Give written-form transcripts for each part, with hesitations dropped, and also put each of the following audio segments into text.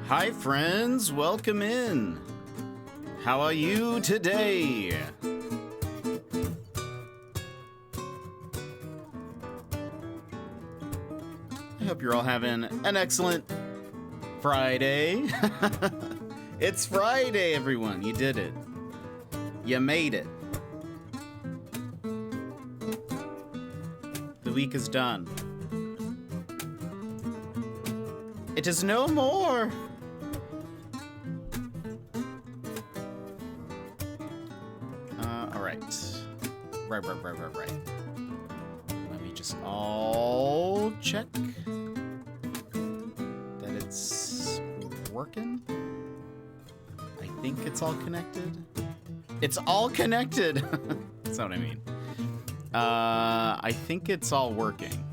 Hi friends, welcome in. How are you today? I hope you're all having an excellent Friday. It's Friday, everyone. You did it. You made it. The week is done. It is no more. All right. Right. Let me just all check that it's working. I think it's all connected. It's all connected. That's not what I mean. I think it's all working.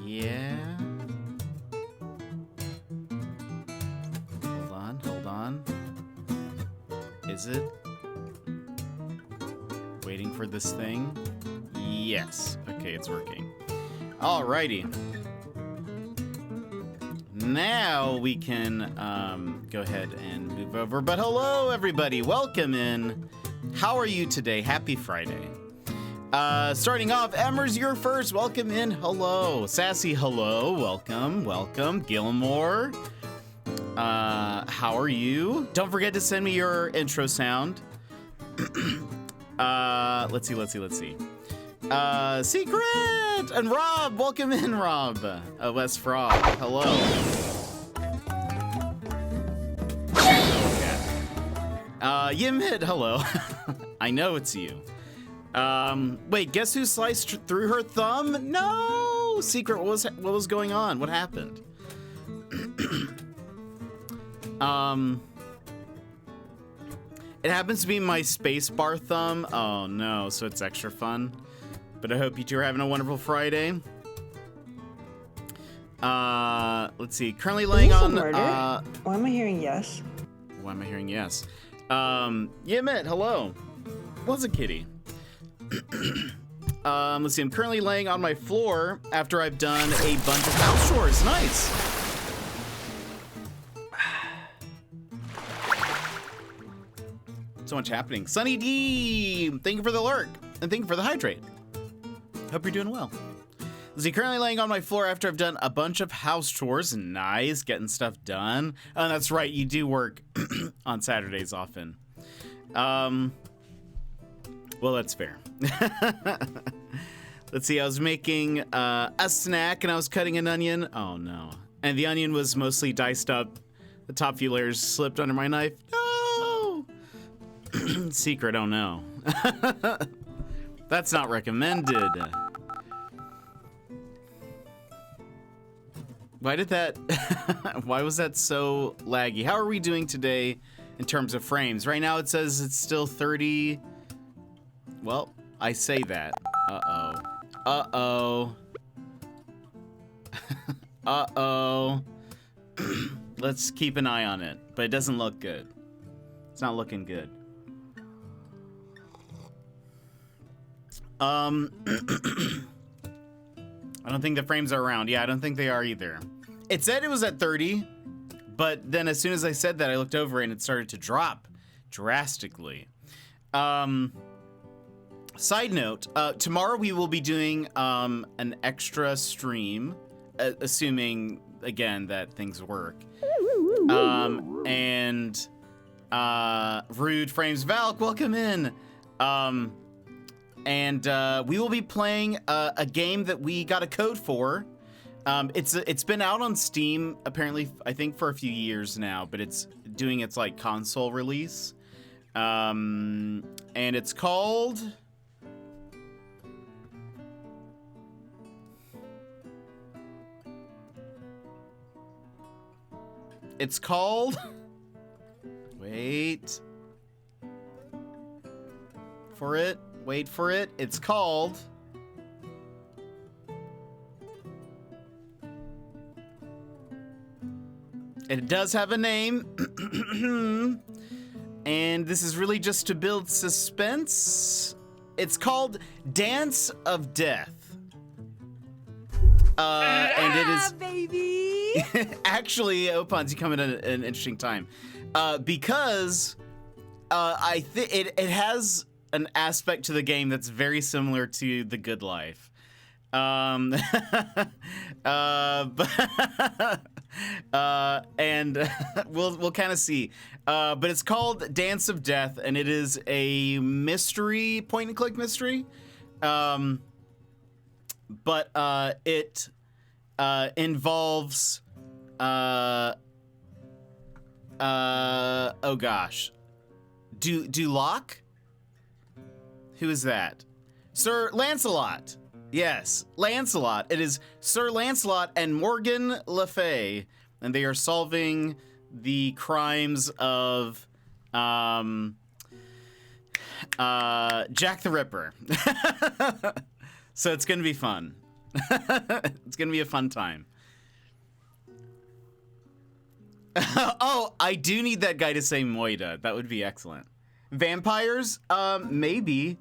Yeah. Hold on. Is it? Waiting for this thing? Yes. Okay, it's working. Alrighty. Now we can go ahead and move over. But hello, everybody. Welcome in. How are you today? Happy Friday. Starting off, Emmers, you're first. Welcome in. Hello. Sassy, hello. Welcome. Gilmore. How are you? Don't forget to send me your intro sound. Let's see. Secret! And Rob, welcome in, Rob. Wes Frog, hello. Yimhit, hello. I know it's you. Wait, guess who sliced through her thumb? No! Secret, what was going on? What happened? It happens to be my spacebar thumb. Oh no, so it's extra fun. But I hope you two are having a wonderful Friday. Let's see. Currently laying on. Why am I hearing yes? Why am I hearing yes? Yimit, hello. What's a kitty? Let's see. I'm currently laying on my floor after I've done a bunch of house chores. Nice. So much happening. Sunny D, thank you for the lurk and thank you for the hydrate. Hope you're doing well. Is he currently laying on my floor after I've done a bunch of house chores? Nice, getting stuff done. Oh, that's right, you do work on Saturdays often. Well, that's fair. Let's see, I was making a snack and I was cutting an onion. Oh no. And the onion was mostly diced up. The top few layers slipped under my knife. No! Secret, oh no. That's not recommended. Why did that, why was that so laggy? How are we doing today in terms of frames? Right now it says it's still 30. Well, I say that. Uh-oh. Let's keep an eye on it, but it doesn't look good. It's not looking good. I don't think the frames are around. Yeah, I don't think they are either. It said it was at 30, but then as soon as I said that, I looked over and it started to drop drastically. Side note, tomorrow we will be doing an extra stream, assuming, again, that things work. Rude Frames Valk, welcome in. And we will be playing a game that we got a code for. It's been out on Steam apparently, I think for a few years now, but it's doing its like console release. And it's called Wait for it. It's called It does have a name. And this is really just to build suspense. It's called Dance of Death. And it is baby. actually, Opons, you come at an interesting time, because I think it has an aspect to the game that's very similar to The Good Life. And we'll kind of see. But it's called Dance of Death, and it is a mystery, point and click mystery. But it involves oh gosh, Duloc? Who is that? Sir Lancelot. Yes, Lancelot. It is Sir Lancelot and Morgan Le Fay, and they are solving the crimes of Jack the Ripper. So it's gonna be fun. It's gonna be a fun time. Oh, I do need that guy to say Moida. That would be excellent. Vampires? Maybe.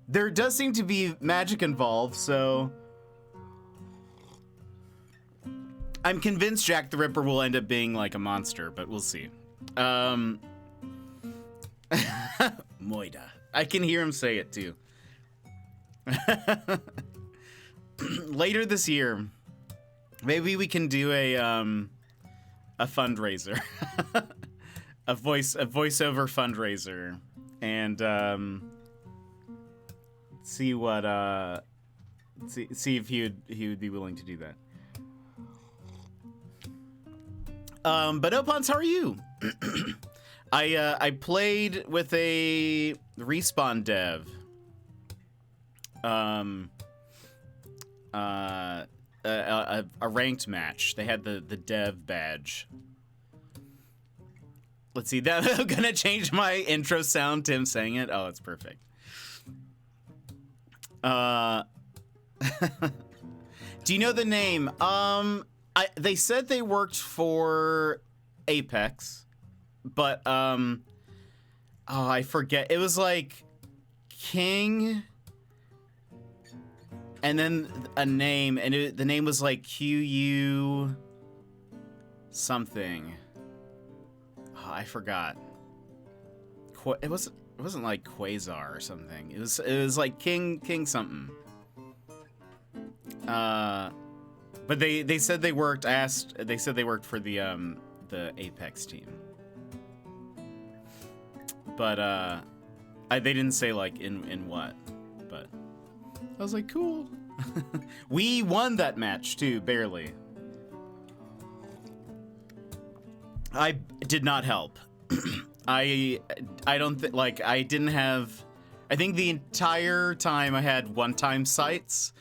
There does seem to be magic involved, so I'm convinced Jack the Ripper will end up being like a monster, but we'll see. Moida. I can hear him say it too. Later this year, maybe we can do a fundraiser, a voiceover fundraiser, and see what see if he would be willing to do that. But Opons, how are you? I played with a Respawn dev. A ranked match. They had the dev badge. Let's see. That I'm gonna change my intro sound to him saying it. Oh, it's perfect. Do you know the name? They said they worked for Apex, but oh, I forget. It was like King, and then a name, and the name was like QU something. Oh, I forgot. It wasn't like Quasar or something. It was like King something. But they said they worked. They said they worked for the Apex team. But they didn't say like in what. But I was like, cool. We won that match too, barely. I did not help. I don't think, like, I didn't have, I think the entire time I had one-time sights.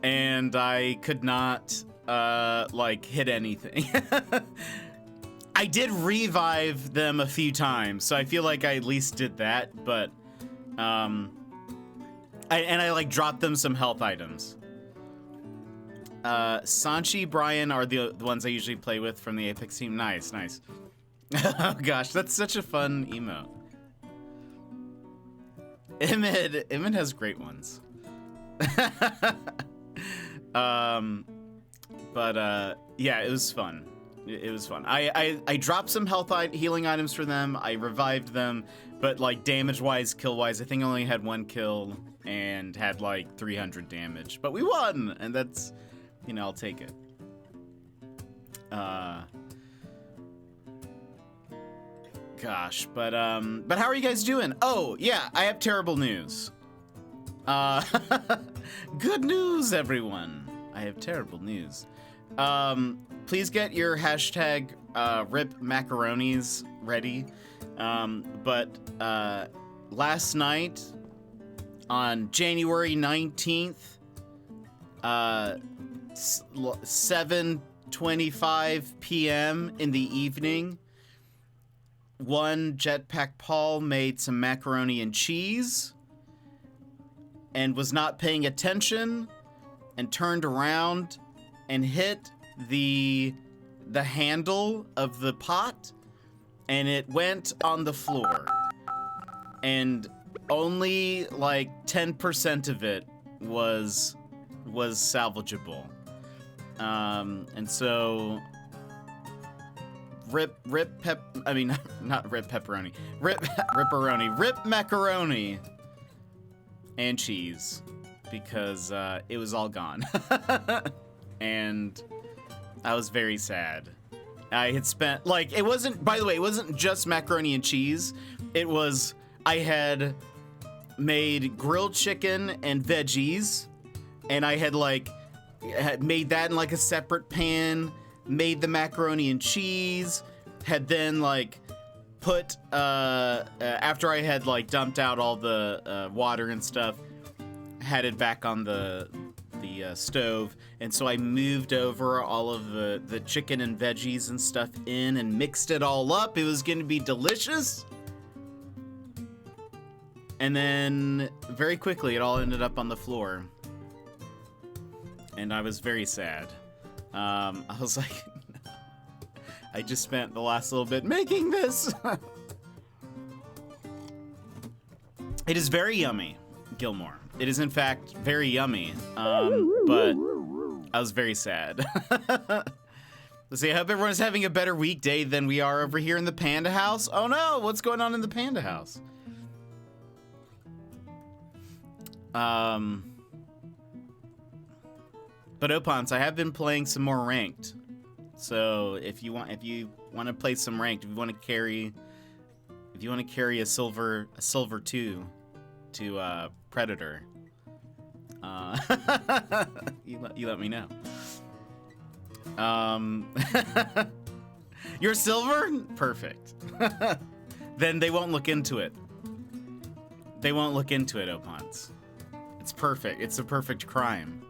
And I could not, like, hit anything. I did revive them a few times, so I feel like I at least did that, but, I like, dropped them some health items. Sanchi, Brian are the ones I usually play with from the Apex team. Nice, nice. Oh gosh, that's such a fun emote. Imid has great ones. Yeah, it was fun. It was fun. I dropped some healing items for them. I revived them, but like damage-wise, kill-wise, I think I only had one kill and had like 300 damage. But we won, and that's, you know, I'll take it. Gosh, but how are you guys doing? Oh, yeah, I have terrible news. Good news, everyone. I have terrible news. Please get your hashtag rip macaronis ready. But last night on January 19th, 7:25 p.m. in the evening, one Jetpack Paul made some macaroni and cheese and was not paying attention and turned around and hit the handle of the pot, and it went on the floor, and only like 10% of it was was salvageable. And so rip macaroni and cheese, because it was all gone. And I was very sad. I had spent, like, it wasn't, by the way, it wasn't just macaroni and cheese. It was, I had made grilled chicken and veggies, and I had made that in like a separate pan, made the macaroni and cheese, had then like put, after I had like dumped out all the water and stuff, had it back on the stove, and so I moved over all of the chicken and veggies and stuff in and mixed it all up. It was going to be delicious. And then very quickly it all ended up on the floor. And I was very sad. I was like, I just spent the last little bit making this. It is very yummy, Gilmore. It is in fact very yummy, but I was very sad. Let's see, I hope everyone's having a better weekday than we are over here in the Panda House. Oh no, what's going on in the Panda House? But Opons, I have been playing some more ranked. So if you want to play some ranked, if you want to carry a silver 2 to Predator, you let me know. You're silver? Perfect. Then they won't look into it. They won't look into it, Opons. It's perfect. It's a perfect crime.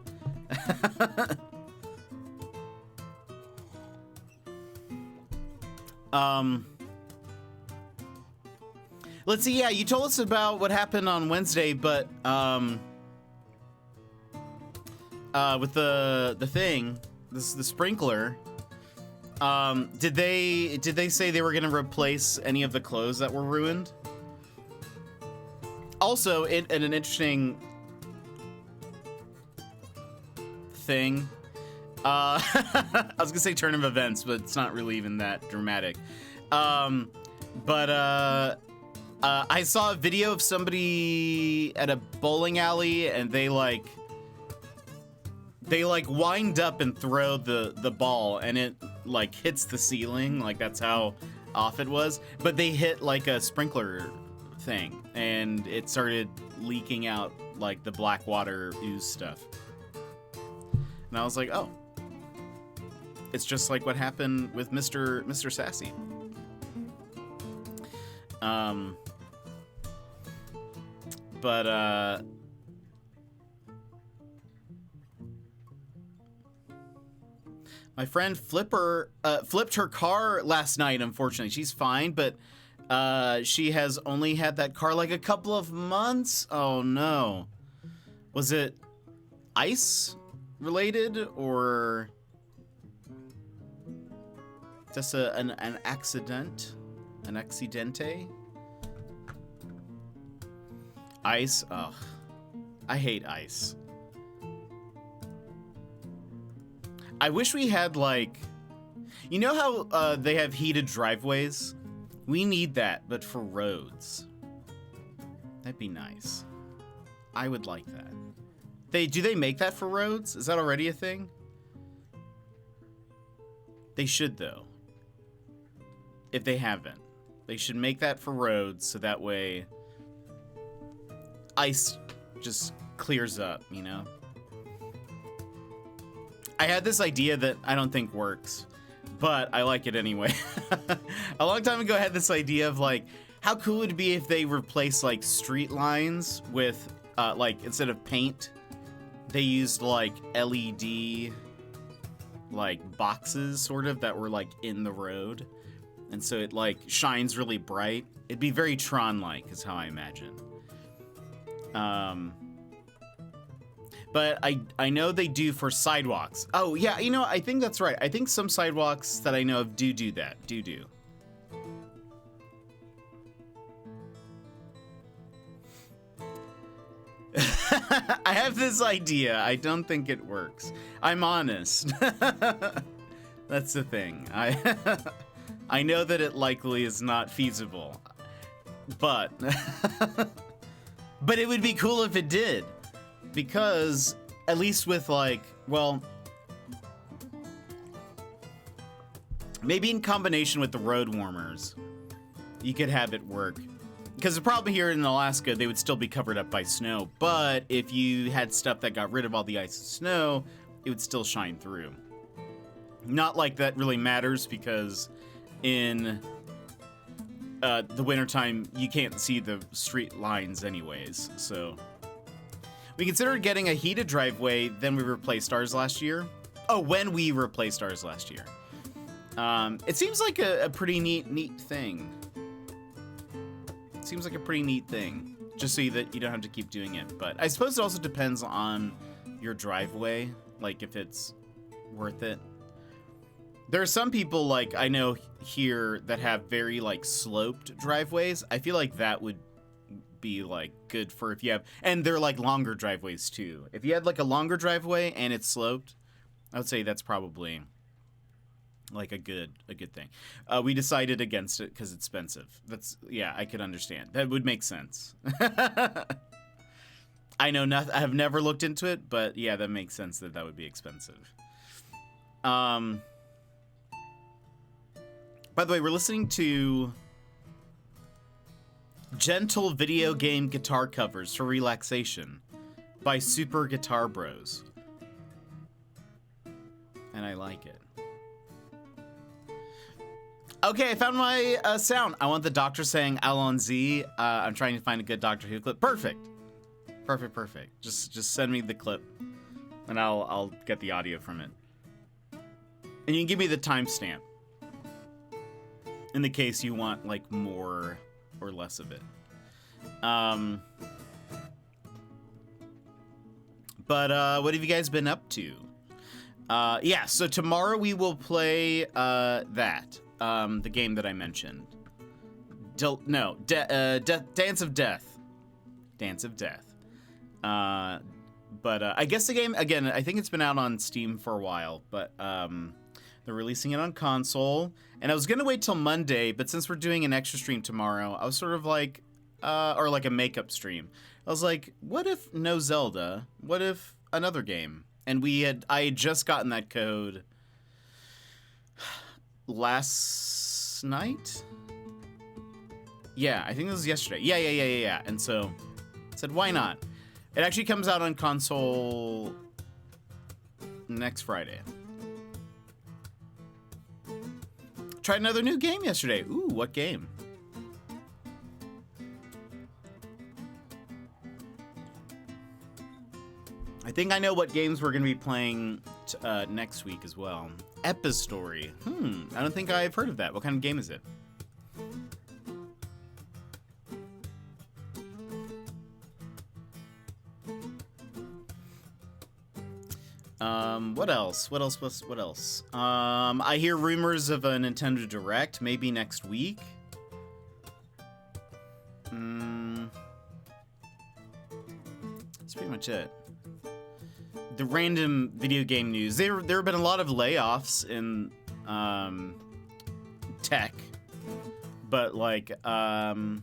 Let's see. Yeah, you told us about what happened on Wednesday, but with the thing, the sprinkler, did they say they were gonna replace any of the clothes that were ruined? Also, in an interesting thing, I was gonna say turn of events, but it's not really even that dramatic. I saw a video of somebody at a bowling alley, and they wind up and throw the ball, and it like hits the ceiling. Like, that's how off it was. But they hit like a sprinkler thing, and it started leaking out like the black water ooze stuff. And I was like, oh, it's just like what happened with Mr. Sassy. My friend flipped her car last night, unfortunately. She's fine, but she has only had that car like a couple of months. Oh no. Was it ice related, or just an accident? An accidente? Ice? Ugh. I hate ice. I wish we had, like, you know how they have heated driveways? We need that, but for roads. That'd be nice. I would like that. Do they make that for roads? Is that already a thing? They should, though. If they haven't. They should make that for roads, so that way ice just clears up, you know? I had this idea that I don't think works, but I like it anyway. A long time ago, I had this idea of, like, how cool would it be if they replaced, like, street lines with, like, instead of paint, they used, like, LED, like, boxes, sort of, that were, like, in the road. And so it, like, shines really bright. It'd be very Tron-like, is how I imagine. But I know they do for sidewalks. Oh, yeah, you know, I think that's right. I think some sidewalks that I know of do that. Do. I have this idea. I don't think it works. I'm honest. That's the thing. I know that it likely is not feasible, but but it would be cool if it did, because at least with like, well, maybe in combination with the road warmers, you could have it work. Because the problem here in Alaska, they would still be covered up by snow, but if you had stuff that got rid of all the ice and snow, it would still shine through. Not like that really matters, because in the wintertime, you can't see the street lines anyways, so. We considered getting a heated driveway, then we replaced ours last year. Oh, when we replaced ours last year. It seems like a pretty neat thing. It seems like a pretty neat thing, just so that you don't have to keep doing it. But I suppose it also depends on your driveway, like if it's worth it. There are some people, like I know here, that have very like sloped driveways. I feel like that would be like good for if you have, and they're like longer driveways too. If you had like a longer driveway and it's sloped, I would say that's probably like a good thing. We decided against it because it's expensive. That's, yeah, I could understand. That would make sense. I know nothing. I have never looked into it, but yeah, that makes sense that would be expensive. By the way, we're listening to Gentle Video Game Guitar Covers for Relaxation by Super Guitar Bros. And I like it. Okay, I found my sound. I want the doctor saying Allons-y. I'm trying to find a good Doctor Who clip. Perfect. Perfect. Just send me the clip, and I'll get the audio from it. And you can give me the timestamp in the case you want like more or less of it. But what have you guys been up to? Yeah, so tomorrow we will play that. The game that I mentioned. Dance of Death. Dance of Death. But I guess the game, again, I think it's been out on Steam for a while, but they're releasing it on console. And I was going to wait till Monday, but since we're doing an extra stream tomorrow, I was sort of like, or like a makeup stream. I was like, what if no Zelda? What if another game? And I had just gotten that code last night? Yeah, I think this was yesterday. Yeah. And so I said, why not? It actually comes out on console next Friday. Tried another new game yesterday. Ooh, what game? I think I know what games we're going to be playing next week as well. Epistory. I don't think I've heard of that. What kind of game is it? What else? I hear rumors of a Nintendo Direct, maybe next week. That's pretty much it. The random video game news. There have been a lot of layoffs in tech, but like the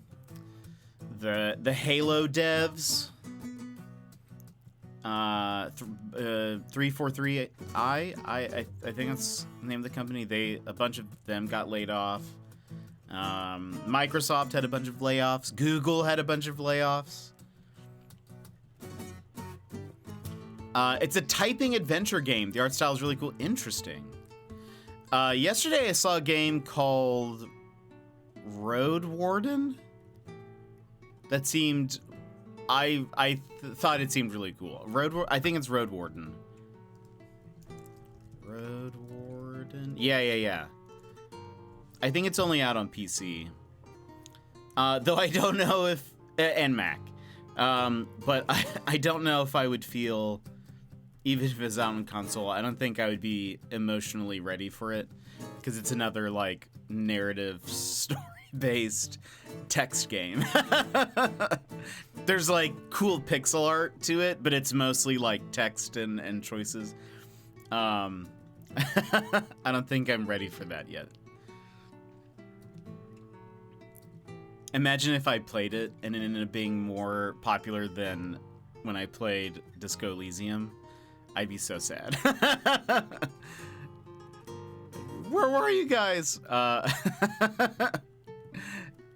Halo devs, 343i, I think that's the name of the company. A bunch of them got laid off. Microsoft had a bunch of layoffs. Google had a bunch of layoffs. It's a typing adventure game. The art style is really cool. Interesting. Yesterday I saw a game called Road Warden that seemed... I thought it seemed really cool. I think it's Road Warden. Road Warden? Yeah. I think it's only out on PC. Though I don't know if... and Mac. But I don't know if I would feel... Even if it's out on console, I don't think I would be emotionally ready for it, because it's another like narrative story based text game. There's like cool pixel art to it, but it's mostly like text and choices. I don't think I'm ready for that yet. Imagine if I played it and it ended up being more popular than when I played Disco Elysium. I'd be so sad. Where were you guys?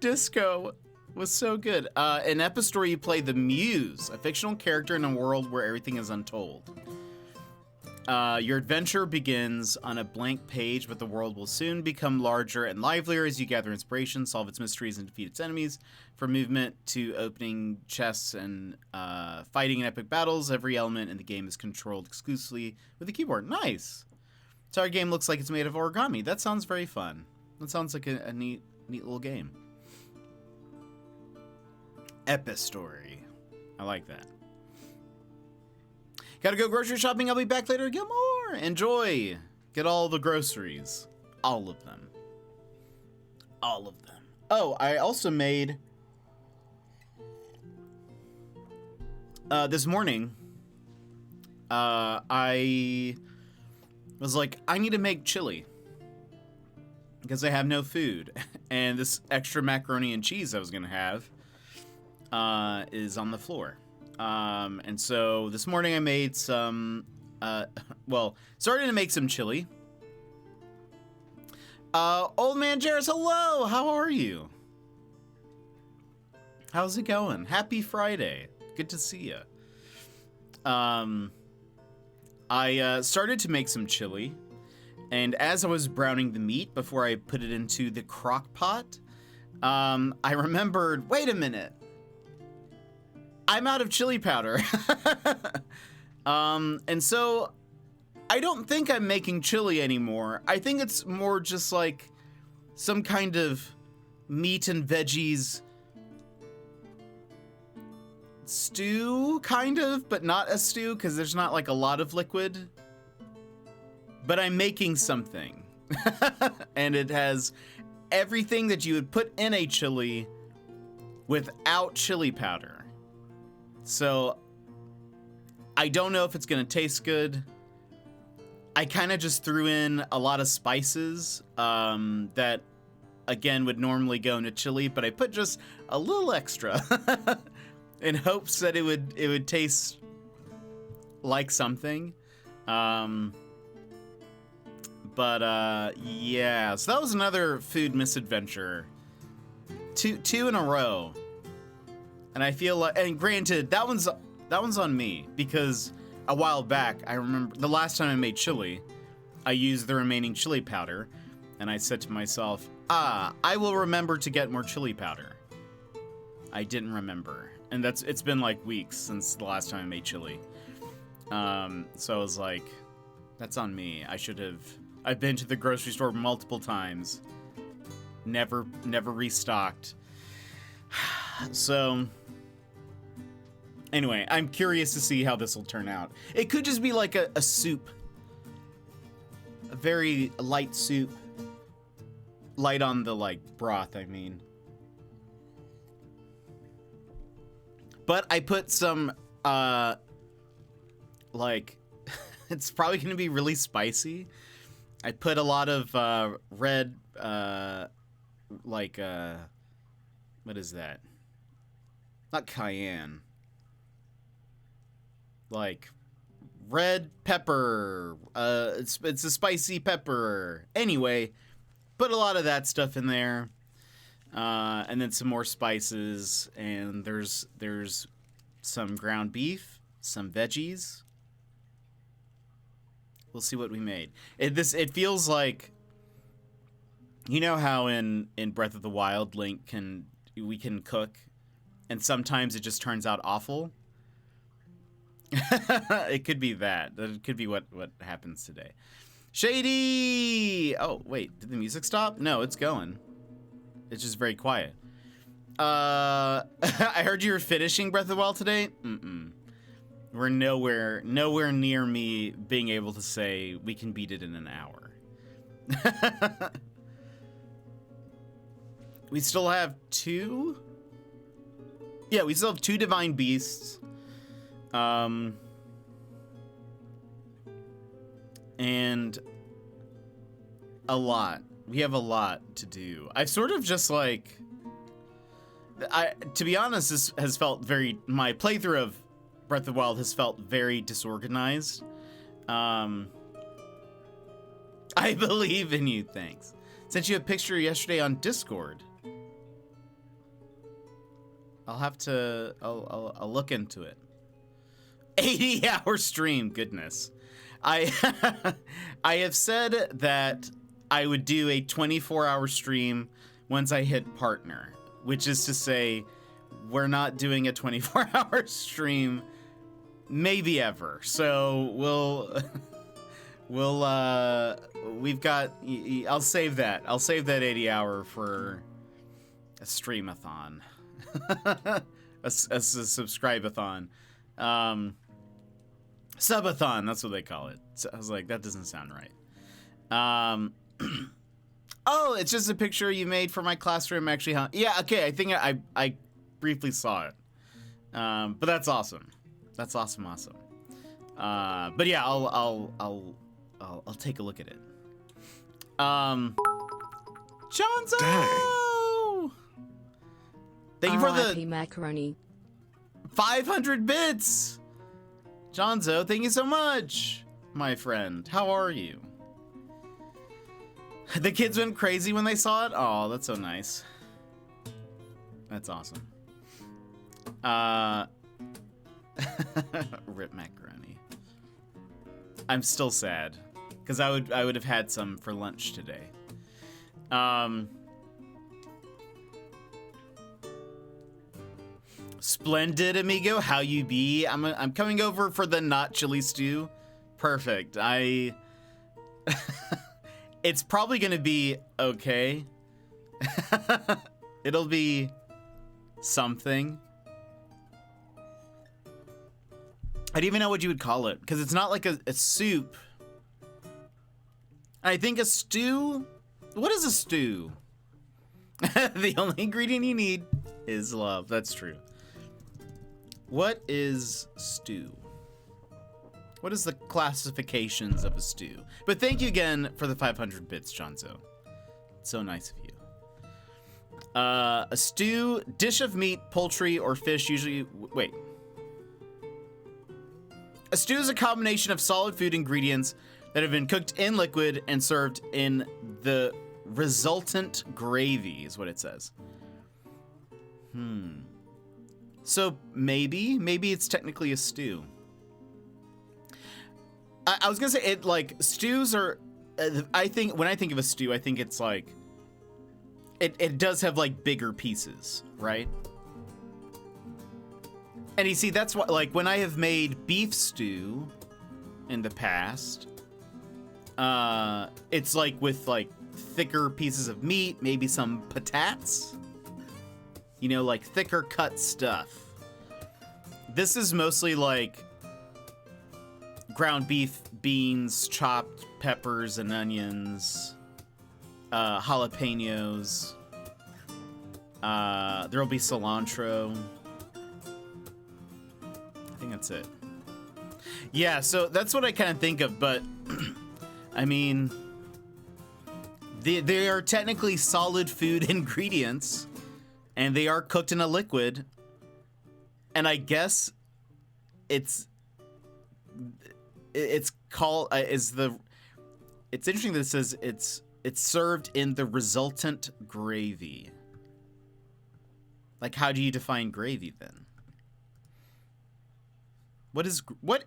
Disco was so good. In Epistory, you play the Muse, a fictional character in a world where everything is untold. Your adventure begins on a blank page, but the world will soon become larger and livelier as you gather inspiration, solve its mysteries, and defeat its enemies. From movement to opening chests and fighting in epic battles, every element in the game is controlled exclusively with a keyboard. Nice! So our game looks like it's made of origami. That sounds very fun. That sounds like a neat little game. Epistory. I like that. Gotta go grocery shopping. I'll be back later to get more. Enjoy. Get all the groceries. All of them. All of them. Oh, I also made... this morning, I was like, I need to make chili. Because I have no food. And this extra macaroni and cheese I was going to have is on the floor. And so this morning I made some, started to make some chili. Old man Jairus, hello! How are you? How's it going? Happy Friday. Good to see you. I started to make some chili, and as I was browning the meat before I put it into the crock pot, I remembered, wait a minute. I'm out of chili powder. And so I don't think I'm making chili anymore. I think it's more just like some kind of meat and veggies stew, kind of, but not a stew because there's not like a lot of liquid. But I'm making something. And it has everything that you would put in a chili without chili powder. So I don't know if it's gonna taste good. I kind of just threw in a lot of spices that again would normally go into chili, but I put just a little extra in hopes that it would taste like something. Yeah, so that was another food misadventure. Two in a row. And I feel like, and granted, that one's on me because a while back, I remember the last time I made chili, I used the remaining chili powder, and I said to myself, I will remember to get more chili powder. I didn't remember, and it's been like weeks since the last time I made chili. So I was like, that's on me. I've been to the grocery store multiple times, never restocked. So anyway, I'm curious to see how this will turn out. It could just be like a soup. A very light soup. Light on the, like, broth, I mean. But I put some, like, it's probably going to be really spicy. I put a lot of red, like, what is that? Not cayenne. Like red pepper. It's a spicy pepper. Anyway, put a lot of that stuff in there. And then some more spices, and there's some ground beef, some veggies. We'll see what we made. It feels like, you know how in Breath of the Wild, we can cook, and sometimes it just turns out awful. It could be that. It could be what happens today. Shady! Oh, wait, did the music stop? No, it's going. It's just very quiet. I heard you were finishing Breath of the Wild today. We're nowhere near me being able to say we can beat it in an hour. we still have two. Yeah, we still have two divine beasts. And a lot. We have a lot to do. I've sort of just like, to be honest, this has felt my playthrough of Breath of the Wild has felt very disorganized. I believe in you, thanks. Sent you a picture yesterday on Discord. I'll look into it. 80-hour stream, goodness. I have said that I would do a 24-hour stream once I hit partner, which is to say we're not doing a 24-hour stream maybe ever. So we've got, I'll save that. I'll save that 80-hour for a streamathon. a subscribe-a-thon. Subathon, that's what they call it. So I was like, that doesn't sound right. Oh, it's just a picture you made for my classroom, actually, huh? Yeah, okay, I think I briefly saw it. But that's awesome. That's awesome. But yeah, I'll take a look at it. Johnzo! Dang. Thank you for the RIP macaroni. 500 bits. Johnzo, thank you so much, my friend. How are you? The kids went crazy when they saw it. Oh, that's so nice. That's awesome. Rip macaroni. I'm still sad because I would have had some for lunch today. Splendid, amigo. How you be? I'm coming over for the not chili stew. Perfect. It's probably gonna be okay. It'll be something. I don't even know what you would call it because it's not like a soup. I think a stew. What is a stew? The only ingredient you need is love. That's true. What is stew? What is the classifications of a stew? But thank you again for the 500 bits, Johnzo. So nice of you. A stew, dish of meat, poultry, or fish, usually... Wait. A stew is a combination of solid food ingredients that have been cooked in liquid and served in the resultant gravy, is what it says. So maybe it's technically a stew. I was gonna say it, like, stews are, I think when I think of a stew, I think it's like, it does have like bigger pieces, right? And you see, that's what, like, when I have made beef stew in the past, it's like with like thicker pieces of meat, maybe some patates. You know, like thicker cut stuff. This is mostly like ground beef, beans, chopped peppers and onions, jalapenos. There'll be cilantro. I think that's it. Yeah, so that's what I kind of think of, but I mean, they are technically solid food ingredients. And they are cooked in a liquid, and I guess it's called it's interesting that it says it's served in the resultant gravy. Like, how do you define gravy then? What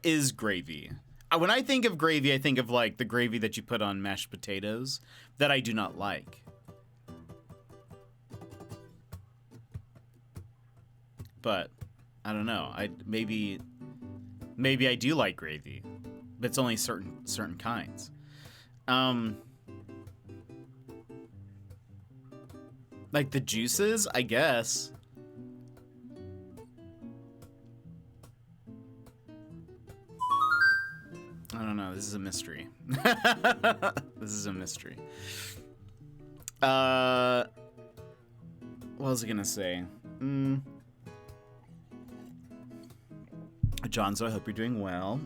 is gravy? When I think of gravy, I think of like the gravy that you put on mashed potatoes that I do not like. But I don't know. Maybe I do like gravy, but it's only certain kinds. Like the juices, I guess. I don't know. This is a mystery. This is a mystery. What was I gonna say? John, so I hope you're doing well.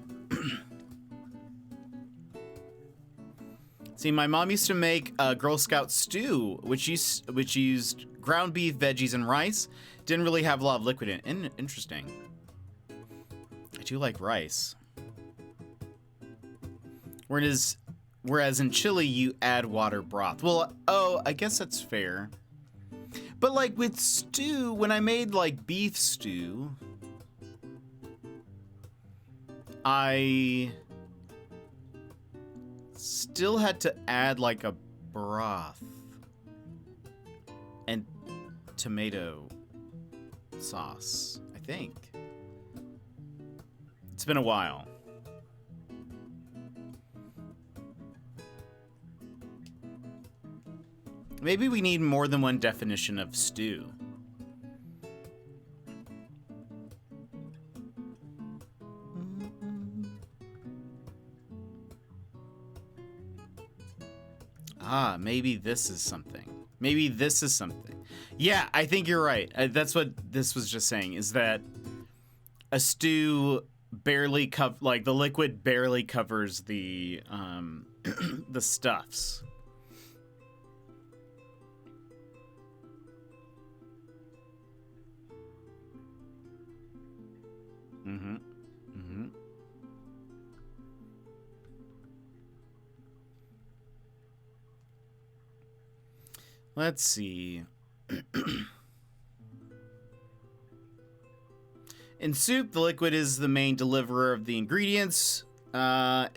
See, my mom used to make a Girl Scout stew, which used ground beef, veggies, and rice. Didn't really have a lot of liquid in it. Interesting. I do like rice. Whereas in chili, you add water broth. Well, oh, I guess that's fair. But like with stew, when I made like beef stew, I still had to add like a broth and tomato sauce, I think. It's been a while. Maybe we need more than one definition of stew. Ah, maybe this is something. Maybe this is something. Yeah, I think you're right. That's what this was just saying, is that a stew barely like the liquid barely covers the the stuffs. Mm-hmm. Mm-hmm. Let's see. In soup, the liquid is the main deliverer of the ingredients.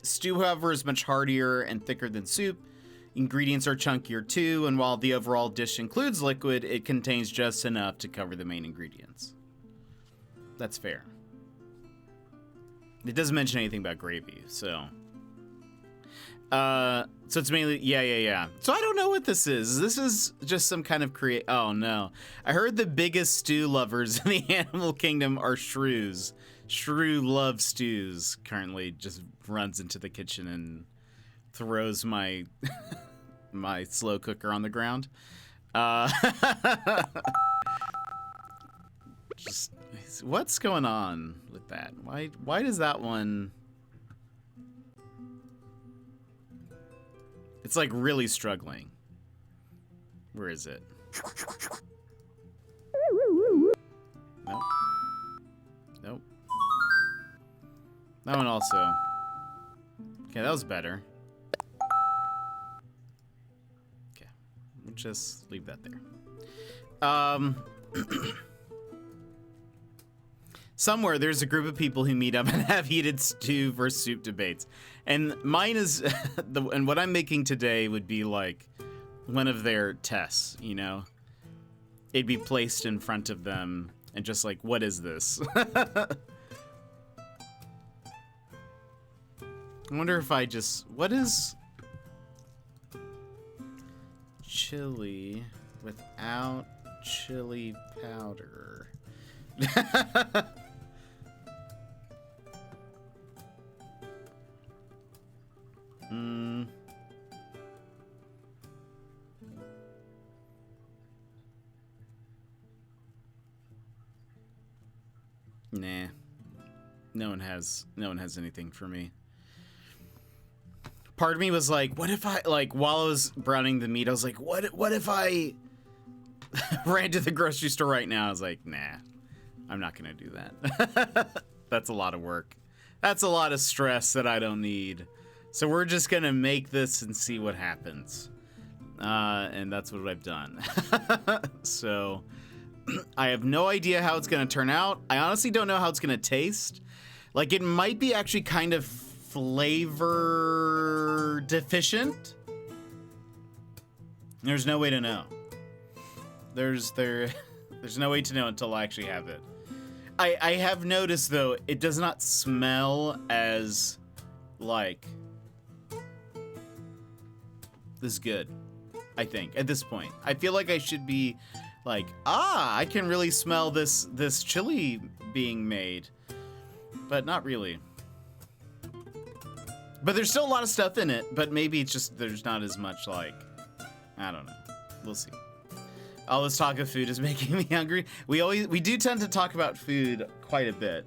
Stew, however, is much heartier and thicker than soup. Ingredients are chunkier too, and while the overall dish includes liquid, it contains just enough to cover the main ingredients. That's fair. It doesn't mention anything about gravy, so... So it's mainly, yeah. So I don't know what this is. This is just some kind of oh no. I heard the biggest stew lovers in the animal kingdom are shrews. Shrew loves stews. Currently just runs into the kitchen and throws my, my slow cooker on the ground. Just, what's going on with that? Why does that one... It's like really struggling. Where is it? Nope. Nope. That one also. Okay, that was better. Okay, we'll just leave that there. Somewhere there's a group of people who meet up and have heated stew versus soup debates. And mine is, and what I'm making today would be like one of their tests, you know? It'd be placed in front of them and just like, what is this? I wonder if I just, what is chili without chili powder? Nah. No one has anything for me. Part of me was like, what if I, like, while I was browning the meat, I was like, what if I ran to the grocery store right now? I was like, nah, I'm not gonna do that. That's a lot of work. That's a lot of stress that I don't need. So we're just gonna make this and see what happens. And that's what I've done. So I have no idea how it's gonna turn out. I honestly don't know how it's gonna taste. Like, it might be actually kind of flavor deficient. There's no way to know. There's no way to know until I actually have it. I have noticed, though, it does not smell as, like, this good, I think, at this point. I feel like I should be like, I can really smell this chili being made. But not really. But there's still a lot of stuff in it, but maybe it's just there's not as much, like, I don't know. We'll see. All this talk of food is making me hungry. We do tend to talk about food quite a bit.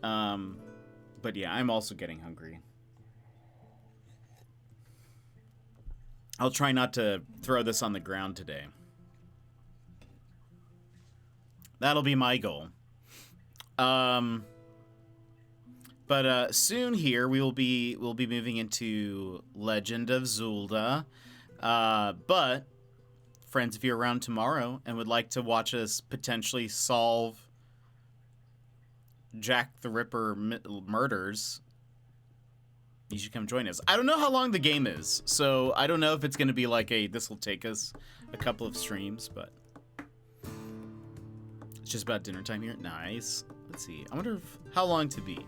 But yeah, I'm also getting hungry. I'll try not to throw this on the ground today. That'll be my goal. But soon here we'll be moving into Legend of Zelda. But friends, if you're around tomorrow and would like to watch us potentially solve Jack the Ripper murders, you should come join us. I don't know how long the game is, so I don't know if it's going to be like this will take us a couple of streams, but it's just about dinner time here. Nice. Let's see. I wonder how long to beat.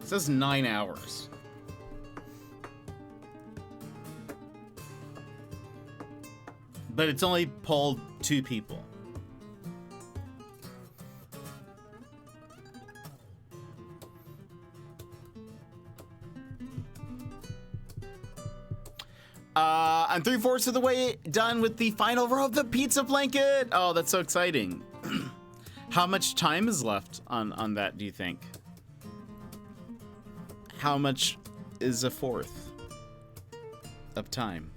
It says 9 hours. But it's only polled 2 people. I'm 3/4 of the way done with the final row of the pizza blanket. Oh, that's so exciting. How much time is left on that, do you think? How much is 1/4 of time?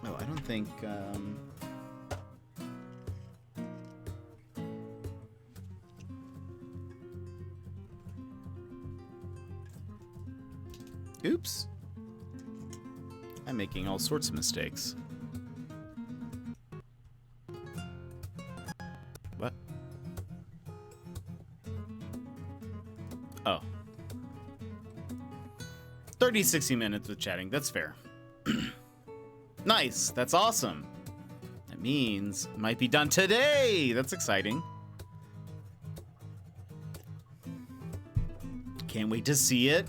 Oh, I don't think... Oops. I'm making all sorts of mistakes. What? Oh. 30, 60 minutes with chatting. That's fair. Nice. That's awesome. That means it might be done today. That's exciting. Can't wait to see it.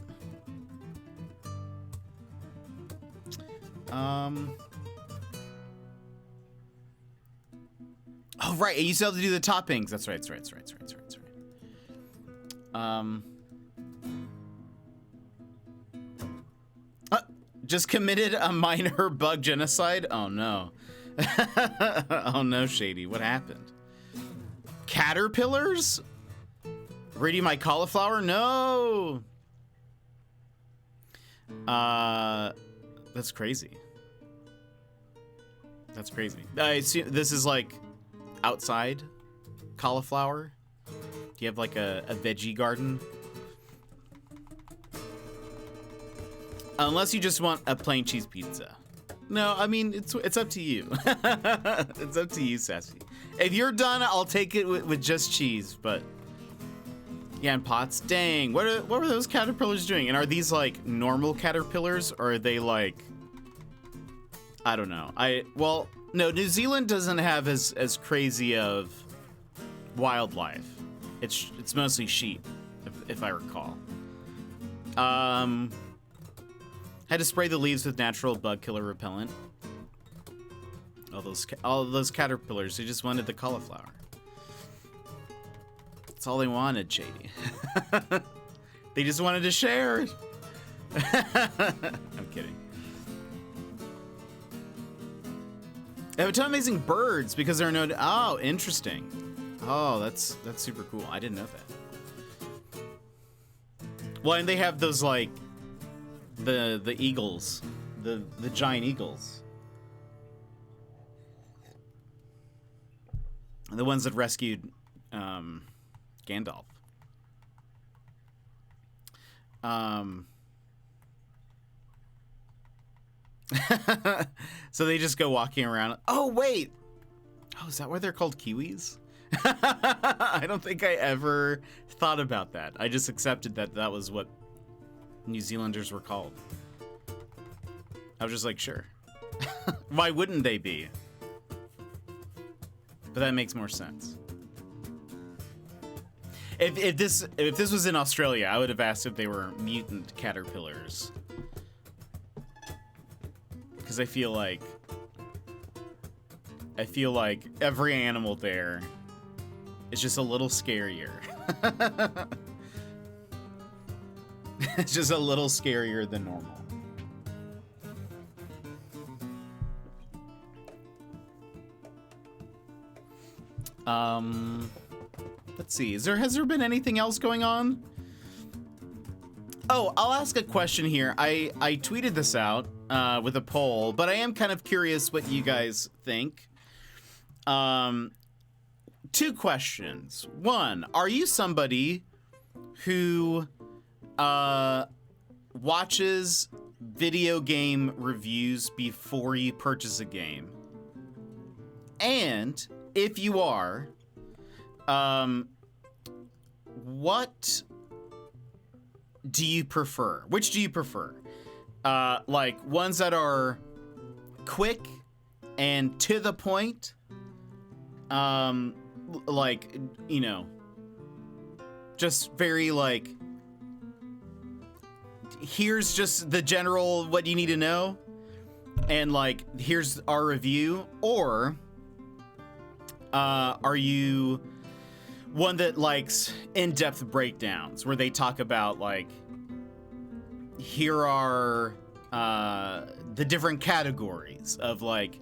Oh, right. You still have to do the toppings. That's right. Just committed a minor bug genocide? Oh, no. Oh, no, Shady. What happened? Caterpillars? Reading my cauliflower? No. That's crazy. That's crazy. I assume this is like outside cauliflower. Do you have like a veggie garden? Unless you just want a plain cheese pizza. No, I mean, it's up to you. It's up to you, Sassy. If you're done, I'll take it with just cheese, but... Yeah, and pots. Dang, what were those caterpillars doing? And are these, like, normal caterpillars, or are they, like... I don't know. Well, no, New Zealand doesn't have as crazy of wildlife. It's mostly sheep, if I recall. Had to spray the leaves with natural bug killer repellent. All those caterpillars, they just wanted the cauliflower. That's all they wanted, Shady. They just wanted to share. I'm kidding. They have a ton of amazing birds because there are no... Oh, interesting. Oh, that's super cool. I didn't know that. Well, and they have those, like... The eagles. The giant eagles. The ones that rescued Gandalf. So they just go walking around. Oh, wait. Oh, is that why they're called kiwis? I don't think I ever thought about that. I just accepted that was what New Zealanders were called. I was just like, sure. Why wouldn't they be? But that makes more sense. If this was in Australia, I would have asked if they were mutant caterpillars. Because I feel like every animal there is just a little scarier. It's just a little scarier than normal. Let's see. Has there been anything else going on? Oh, I'll ask a question here. I tweeted this out with a poll, but I am kind of curious what you guys think. Two questions. One, are you somebody who watches video game reviews before you purchase a game? And if you are, what do you prefer? Which do you prefer? Like ones that are quick and to the point, like, you know, just very like, here's just the general what you need to know, and like, here's our review? Or are you one that likes in-depth breakdowns where they talk about like, here are the different categories of like,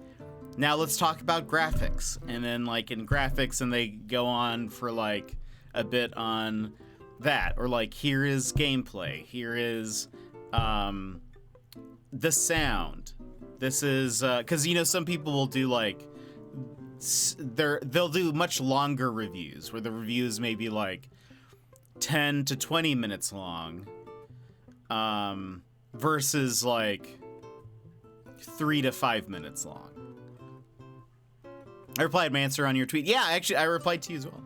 now let's talk about graphics, and then like in graphics, and they go on for like a bit on that, or like, here is gameplay, here is the sound, this is because you know, some people will do like they'll do much longer reviews where the reviews may be like 10 to 20 minutes long, versus like 3 to 5 minutes long. I replied, Mancer, on your tweet. Yeah, actually, I replied to you as well.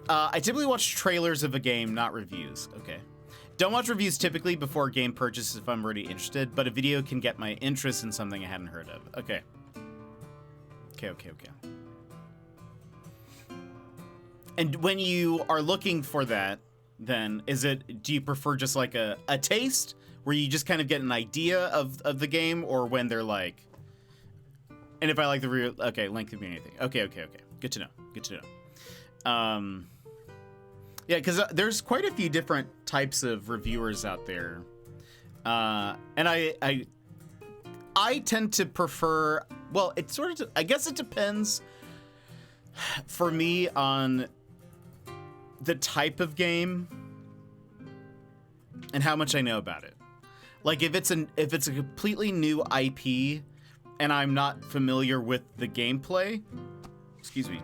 I typically watch trailers of a game, not reviews. Okay. Don't watch reviews typically before game purchase if I'm already interested, but a video can get my interest in something I hadn't heard of. Okay. Okay. And when you are looking for that, then do you prefer just like a taste where you just kind of get an idea of the game, or when they're like, and if I like the review, okay, length could be anything. Okay. Good to know. Yeah, because there's quite a few different types of reviewers out there, and I tend to prefer. Well, it sort of, I guess it depends for me on the type of game and how much I know about it. Like if it's a completely new IP and I'm not familiar with the gameplay, excuse me,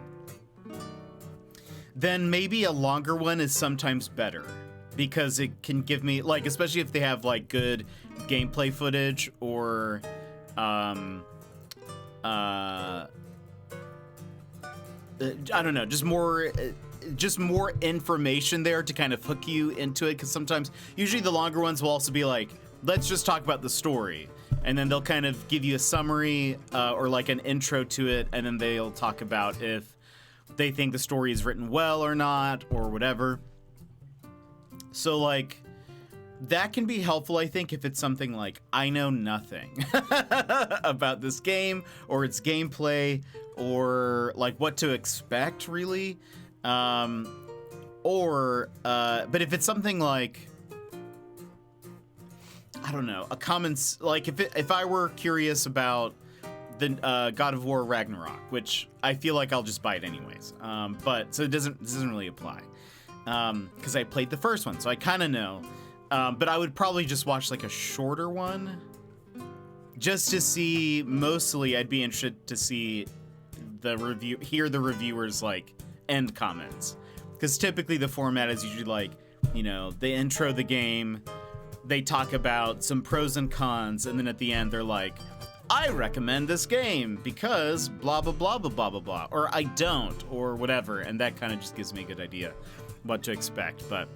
then maybe a longer one is sometimes better, because it can give me, like, especially if they have like good gameplay footage, or I don't know, just more information there to kind of hook you into it. Because sometimes, usually the longer ones will also be like, let's just talk about the story, and then they'll kind of give you a summary or like an intro to it, and then they'll talk about if they think the story is written well or not, or whatever. So like, that can be helpful, I think, if it's something like, I know nothing about this game or its gameplay, or like what to expect really. But if it's something like, I don't know, like if I were curious about the God of War Ragnarok, which I feel like I'll just buy it anyways. But so it doesn't really apply, because I played the first one, so I kind of know. But I would probably just watch like a shorter one, just to see. Mostly, I'd be interested to see hear the reviewers like end comments, because typically the format is usually like, you know, they intro the game, they talk about some pros and cons, and then at the end they're like, I recommend this game because blah blah blah blah blah blah blah, or I don't, or whatever, and that kind of just gives me a good idea what to expect. But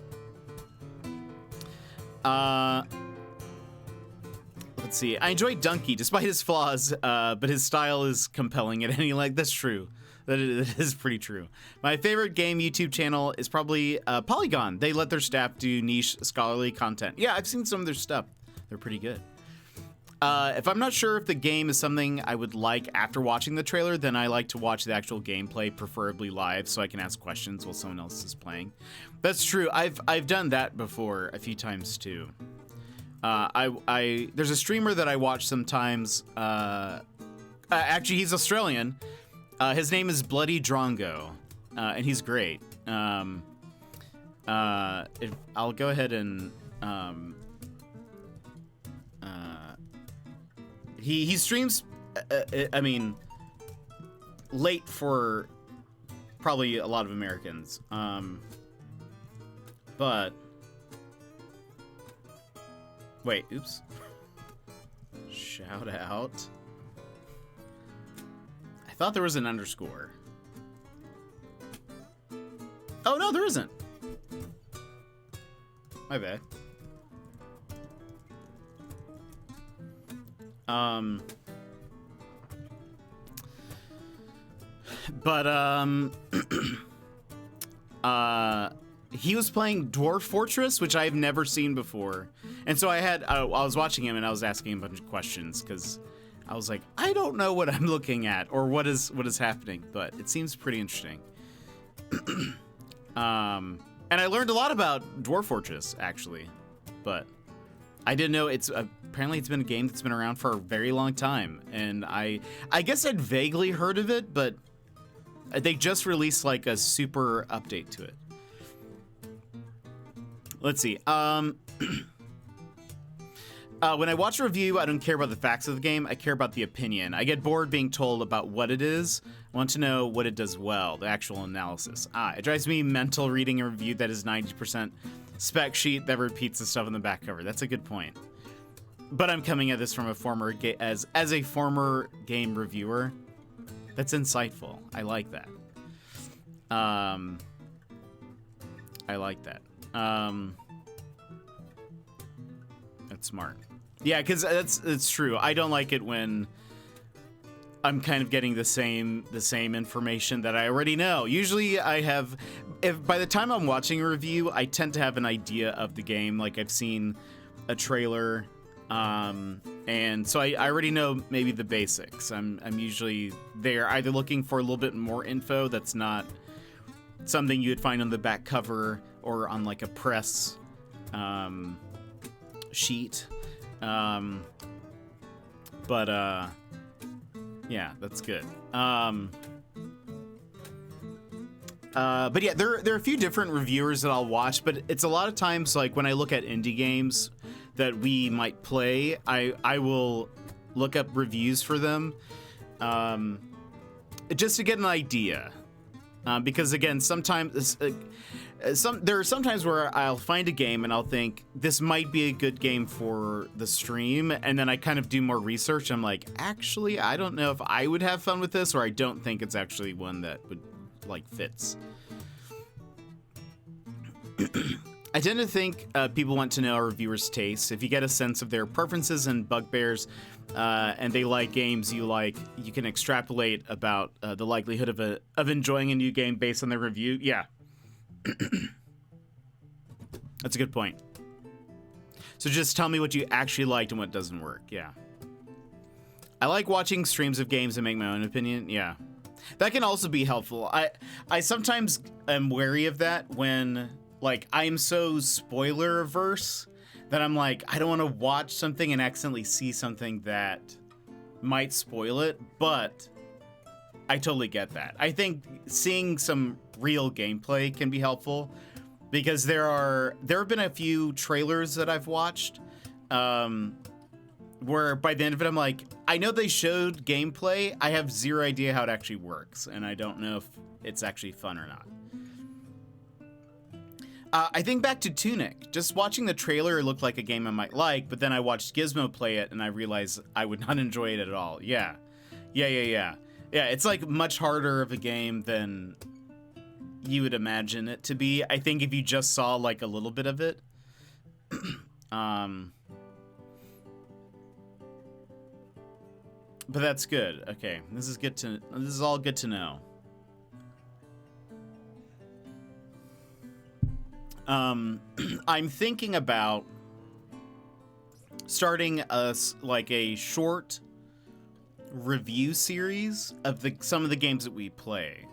let's see. I enjoy Donkey despite his flaws, but his style is compelling at any like. That's true. That is pretty true. My favorite game YouTube channel is probably Polygon. They let their staff do niche scholarly content. Yeah, I've seen some of their stuff. They're pretty good. If I'm not sure if the game is something I would like after watching the trailer, then I like to watch the actual gameplay, preferably live, so I can ask questions while someone else is playing. That's true. I've done that before a few times too. There's a streamer that I watch sometimes. Actually, he's Australian. His name is Bloody Drongo, and he's great. I'll go ahead and he streams. I mean, late for probably a lot of Americans. But wait, oops. Shout out. I thought there was an underscore. Oh, no, there isn't. My bad. He was playing Dwarf Fortress, which I've never seen before. And so I was watching him and I was asking him a bunch of questions because I was like, I don't know what I'm looking at or what is happening, but it seems pretty interesting. And I learned a lot about Dwarf Fortress, actually, but I didn't know apparently it's been a game that's been around for a very long time, and I guess I'd vaguely heard of it, but they just released like a super update to it. Let's see. When I watch a review, I don't care about the facts of the game. I care about the opinion. I get bored being told about what it is. I want to know what it does well, the actual analysis. It drives me mental reading a review that is 90% spec sheet that repeats the stuff on the back cover. That's a good point. But I'm coming at this from a former as a former game reviewer. That's insightful. I like that. That's smart. Yeah, because it's true. I don't like it when I'm kind of getting the same information that I already know. Usually if by the time I'm watching a review, I tend to have an idea of the game. Like I've seen a trailer, and so I already know maybe the basics. I'm usually there either looking for a little bit more info that's not something you would find on the back cover or on like a press sheet. Yeah, that's good. But yeah, there are a few different reviewers that I'll watch, but it's a lot of times like when I look at indie games that we might play, I will look up reviews for them, just to get an idea. Because again, sometimes there are some times where I'll find a game and I'll think this might be a good game for the stream, and then I kind of do more research. I'm like, actually, I don't know if I would have fun with this, or I don't think it's actually one that would like fits. I tend to think people want to know a reviewer's taste. If you get a sense of their preferences and bugbears, and they like games you like, you can extrapolate about the likelihood of enjoying a new game based on their review. Yeah. That's a good point. So just tell me what you actually liked and what doesn't work. Yeah. I like watching streams of games and make my own opinion. Yeah. That can also be helpful. I sometimes am wary of that when like I'm so spoiler averse that I'm like, I don't want to watch something and accidentally see something that might spoil it, but I totally get that. I think seeing some real gameplay can be helpful because there have been a few trailers that I've watched where by the end of it I'm like, I know they showed gameplay, I have zero idea how it actually works, and I don't know if it's actually fun or not. I think back to Tunic. Just watching the trailer, it looked like a game I might like, but then I watched Gizmo play it and I realized I would not enjoy it at all. Yeah, it's like much harder of a game than you would imagine it to be. I think if you just saw like a little bit of it. But that's good. Okay, this is all good to know. I'm thinking about starting a short review series of some of the games that we play,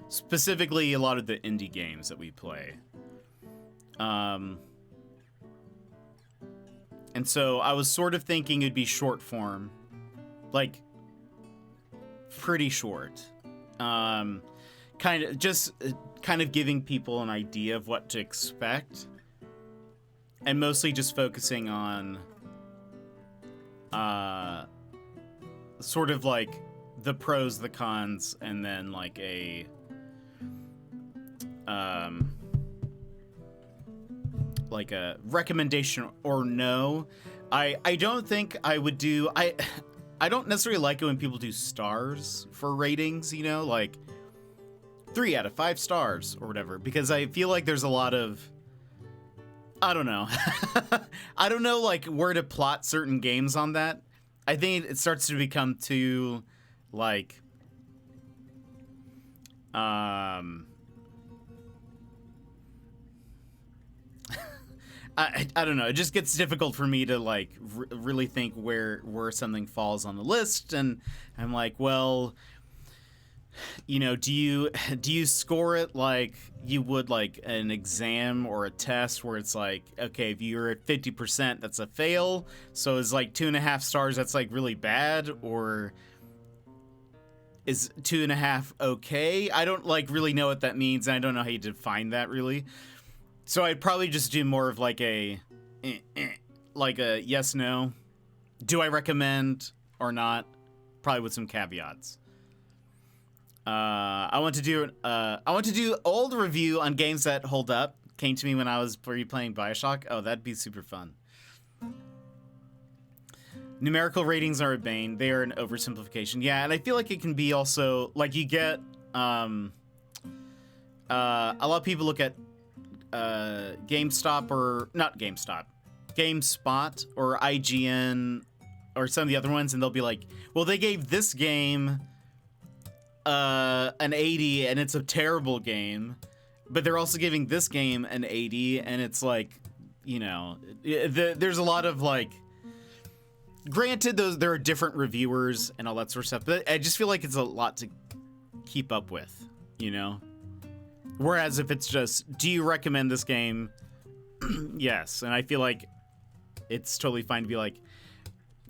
specifically a lot of the indie games that we play. And so I was sort of thinking it'd be short form, like pretty short. Kind of giving people an idea of what to expect, and mostly just focusing on sort of like the pros, the cons, and then like a recommendation or no. I don't think I would do I don't necessarily like it when people do stars for ratings, you know, like 3 out of 5 stars or whatever, because I feel like there's a lot of, I don't know. I don't know like where to plot certain games on that. I think it starts to become too like I don't know. It just gets difficult for me to like really think where something falls on the list, and I'm like, well, you know, do you score it like you would like an exam or a test where it's like, okay, if you're at 50%, that's a fail, so it's like 2.5 stars, that's like really bad, or is 2.5 okay? I don't like really know what that means, and I don't know how you define that really. So I'd probably just do more of like a yes, no. Do I recommend or not? Probably with some caveats. I want to do old review on games that hold up. Came to me when I was replaying BioShock. Oh, that'd be super fun. Numerical ratings are a bane. They are an oversimplification. Yeah, and I feel like it can be also like you get a lot of people look at GameSpot or IGN or some of the other ones, and they'll be like, well, they gave this game an 80 and it's a terrible game, but they're also giving this game an 80 and it's like, you know, there's a lot of like, granted there are different reviewers and all that sort of stuff, but I just feel like it's a lot to keep up with, you know? Whereas if it's just, do you recommend this game? Yes. And I feel like it's totally fine to be like,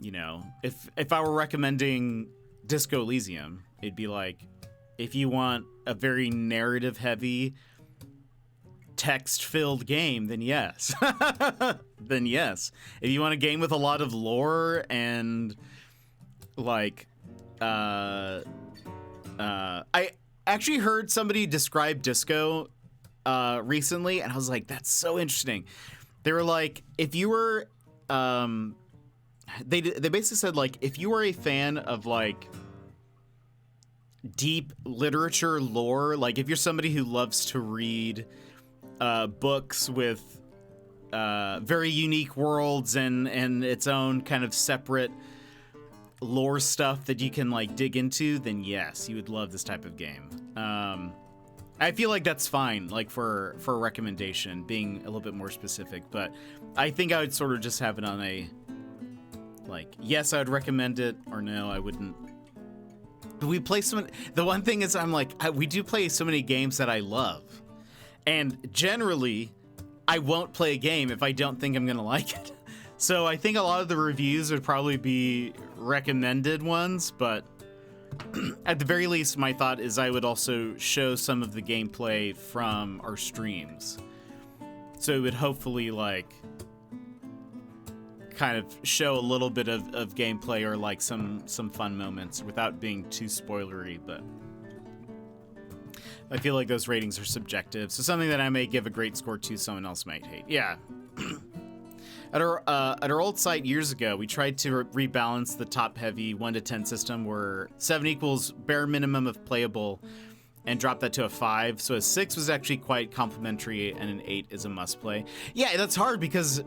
you know, if I were recommending Disco Elysium, it'd be like, if you want a very narrative heavy, text filled game, then yes. Then yes. If you want a game with a lot of lore and like, I actually heard somebody describe Disco recently, and I was like, that's so interesting. They were like, if you were they basically said like, if you were a fan of like deep literature lore, like if you're somebody who loves to read books with very unique worlds and its own kind of separate lore stuff that you can like dig into, then yes, you would love this type of game. I feel like that's fine, like for a recommendation, being a little bit more specific, but I think I would sort of just have it on a like, yes, I would recommend it, or no, I wouldn't. We play the one thing is I'm like, we do play so many games that I love, and generally I won't play a game if I don't think I'm gonna like it. So I think a lot of the reviews would probably be recommended ones, but at the very least, my thought is I would also show some of the gameplay from our streams. So it would hopefully like kind of show a little bit of gameplay or like some fun moments without being too spoilery, but I feel like those ratings are subjective. So something that I may give a great score to, someone else might hate. Yeah. At our old site years ago, we tried to rebalance the top-heavy 1 to 10 system where 7 equals bare minimum of playable and drop that to a 5. So a 6 was actually quite complimentary and an 8 is a must-play. Yeah, that's hard because,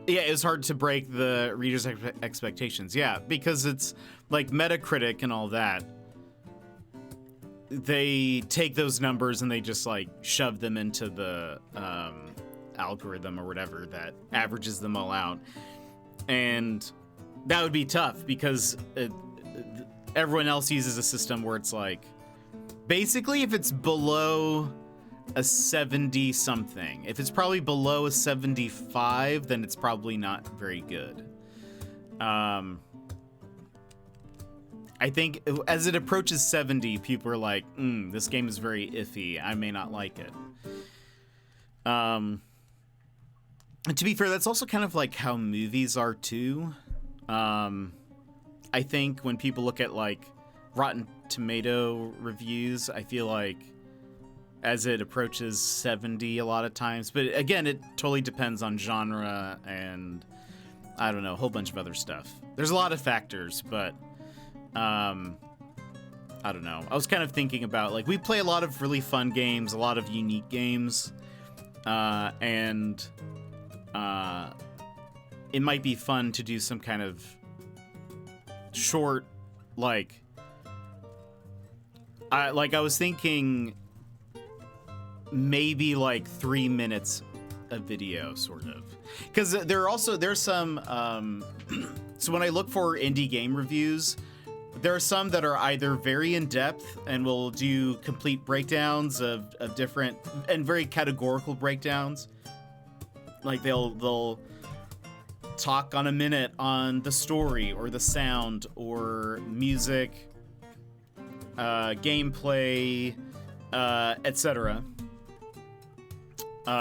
it was hard to break the reader's expectations. Yeah, because it's like Metacritic and all that. they take those numbers and they just like shove them into the algorithm or whatever that averages them all out. And that would be tough because everyone else uses a system where it's like, basically if it's below a 70 something, if it's probably below a 75, then it's probably not very good. I think as it approaches 70, people are like, this game is very iffy. I may not like it. And to be fair, that's also kind of like how movies are too. I think when people look at like Rotten Tomato reviews, I feel like as it approaches 70 a lot of times. But again, it totally depends on genre and I don't know, a whole bunch of other stuff. There's a lot of factors, but I don't know. I was kind of thinking about, like, we play a lot of really fun games, a lot of unique games, and it might be fun to do some kind of short, like, I was thinking maybe like 3 minutes of video, sort of, because there's some so when I look for indie game reviews, there are some that are either very in-depth and will do complete breakdowns of different and very categorical breakdowns. Like they'll talk on a minute on the story or the sound or music, gameplay, etc.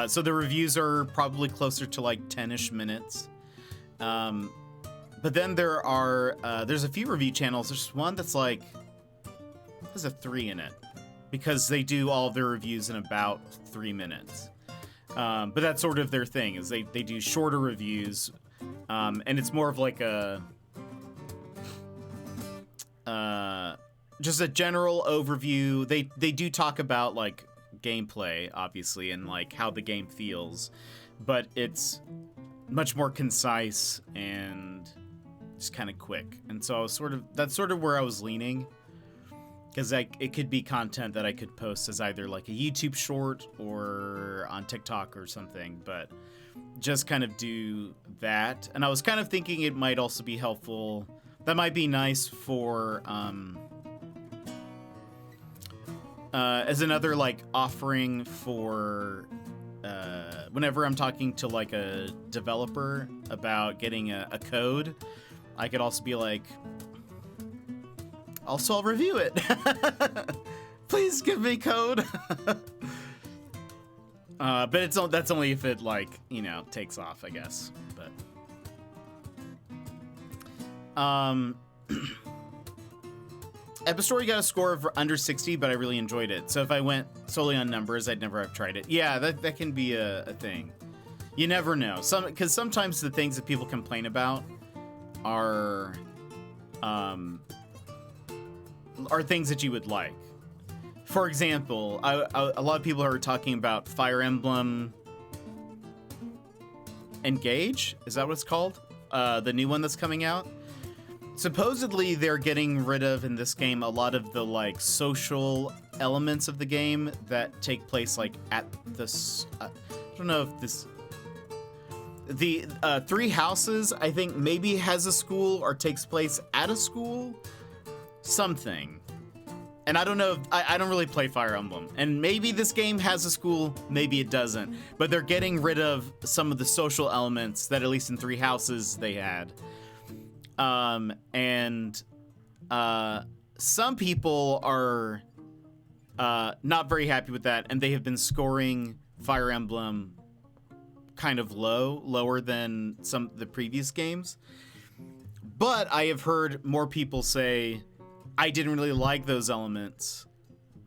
So the reviews are probably closer to like 10-ish minutes. But then there's a few review channels. There's one that's like, there's a 3 in it because they do all of their reviews in about 3 minutes. But that's sort of their thing, is they do shorter reviews. And it's more of like just a general overview. They do talk about like gameplay, obviously, and like how the game feels, but it's much more concise and just kind of quick. And so I was that's sort of where I was leaning, because it could be content that I could post as either like a YouTube short or on TikTok or something, but just kind of do that. And I was kind of thinking it might also be helpful. That might be nice for as another like offering for whenever I'm talking to like a developer about getting a code, I could also be like, also I'll review it. Please give me code. But that's only if it like, you know, takes off, I guess. But Epistory got a score of under 60, but I really enjoyed it. So if I went solely on numbers, I'd never have tried it. Yeah, that can be a thing. You never know. Because sometimes the things that people complain about are things that you would like. For example, a lot of people are talking about Fire Emblem Engage. Is that what it's called? The new one that's coming out. Supposedly, they're getting rid of, in this game, a lot of the, like, social elements of the game that take place, like, at this... I don't know if this... The Three Houses, I think, maybe has a school or takes place at a school. Something. And I don't know if... I don't really play Fire Emblem. And maybe this game has a school, maybe it doesn't. But they're getting rid of some of the social elements that, at least in Three Houses, they had. And some people are not very happy with that, and they have been scoring Fire Emblem kind of lower than some of the previous games. But I have heard more people say, I didn't really like those elements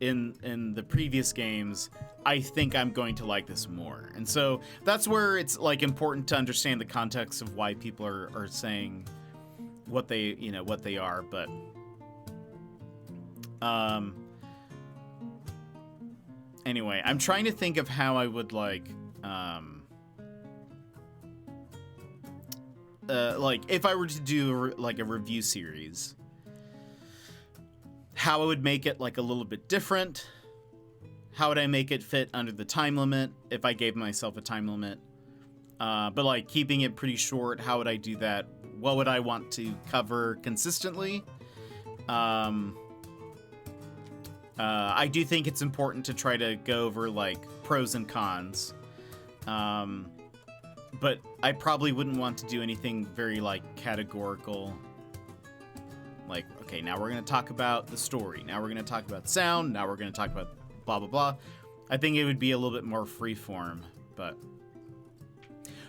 in the previous games. I think I'm going to like this more. And so that's where it's like important to understand the context of why people are saying what they are. But anyway, I'm trying to think of how I would like if I were to do like a review series, how I would make it like a little bit different. How would I make it fit under the time limit if I gave myself a time limit? But like keeping it pretty short, how would I do that? What would I want to cover consistently? I do think it's important to try to go over like pros and cons. But I probably wouldn't want to do anything very like categorical. Like, okay, now we're going to talk about the story. Now we're going to talk about sound. Now we're going to talk about blah, blah, blah. I think it would be a little bit more freeform, but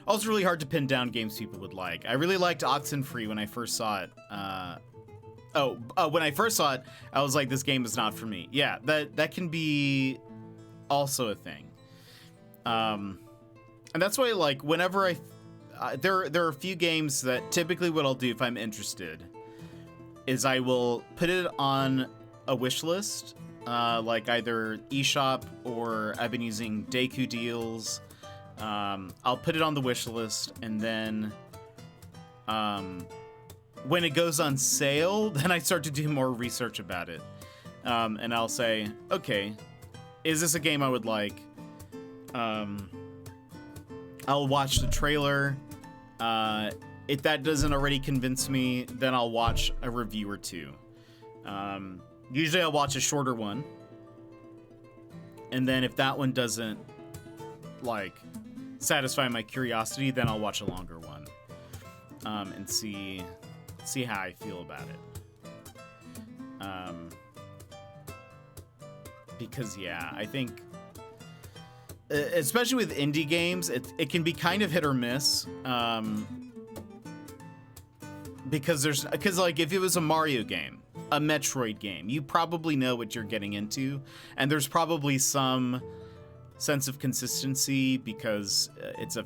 also really hard to pin down games people would like. I really liked Oxenfree when I first saw it. When I first saw it, I was like, this game is not for me. Yeah, that can be also a thing. And that's why, like, whenever there are a few games that typically what I'll do if I'm interested is I will put it on a wish list, like either eShop or I've been using Deku deals. I'll put it on the wish list, and then when it goes on sale, then I start to do more research about it. And I'll say, okay, is this a game I would like? I'll watch the trailer. If that doesn't already convince me, then I'll watch a review or two. Usually I'll watch a shorter one. And then if that one doesn't, like, satisfy my curiosity, then I'll watch a longer one. And see how I feel about it. Because, yeah, I think, especially with indie games, it can be kind of hit or miss. Because like, if it was a Mario game, a Metroid game, you probably know what you're getting into, and there's probably some sense of consistency because it's a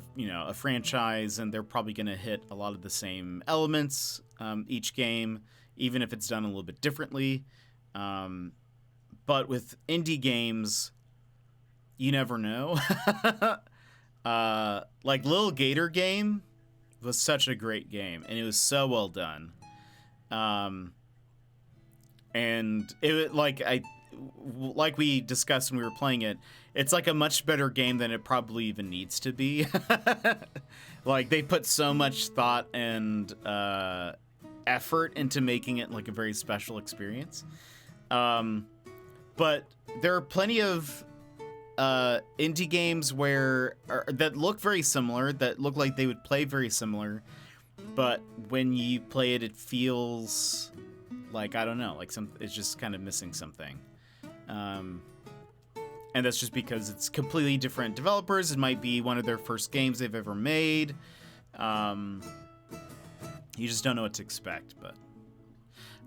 franchise, and they're probably going to hit a lot of the same elements each game, even if it's done a little bit differently. But with indie games, you never know. Like Little Gator Game was such a great game, and it was so well done. And it like we discussed when we were playing it, it's like a much better game than it probably even needs to be. Like they put so much thought and effort into making it like a very special experience. But there are plenty of indie games that look very similar, that look like they would play very similar, but when you play it, it feels like, I don't know, like it's just kind of missing something. And that's just because it's completely different developers. It might be one of their first games they've ever made. You just don't know what to expect, but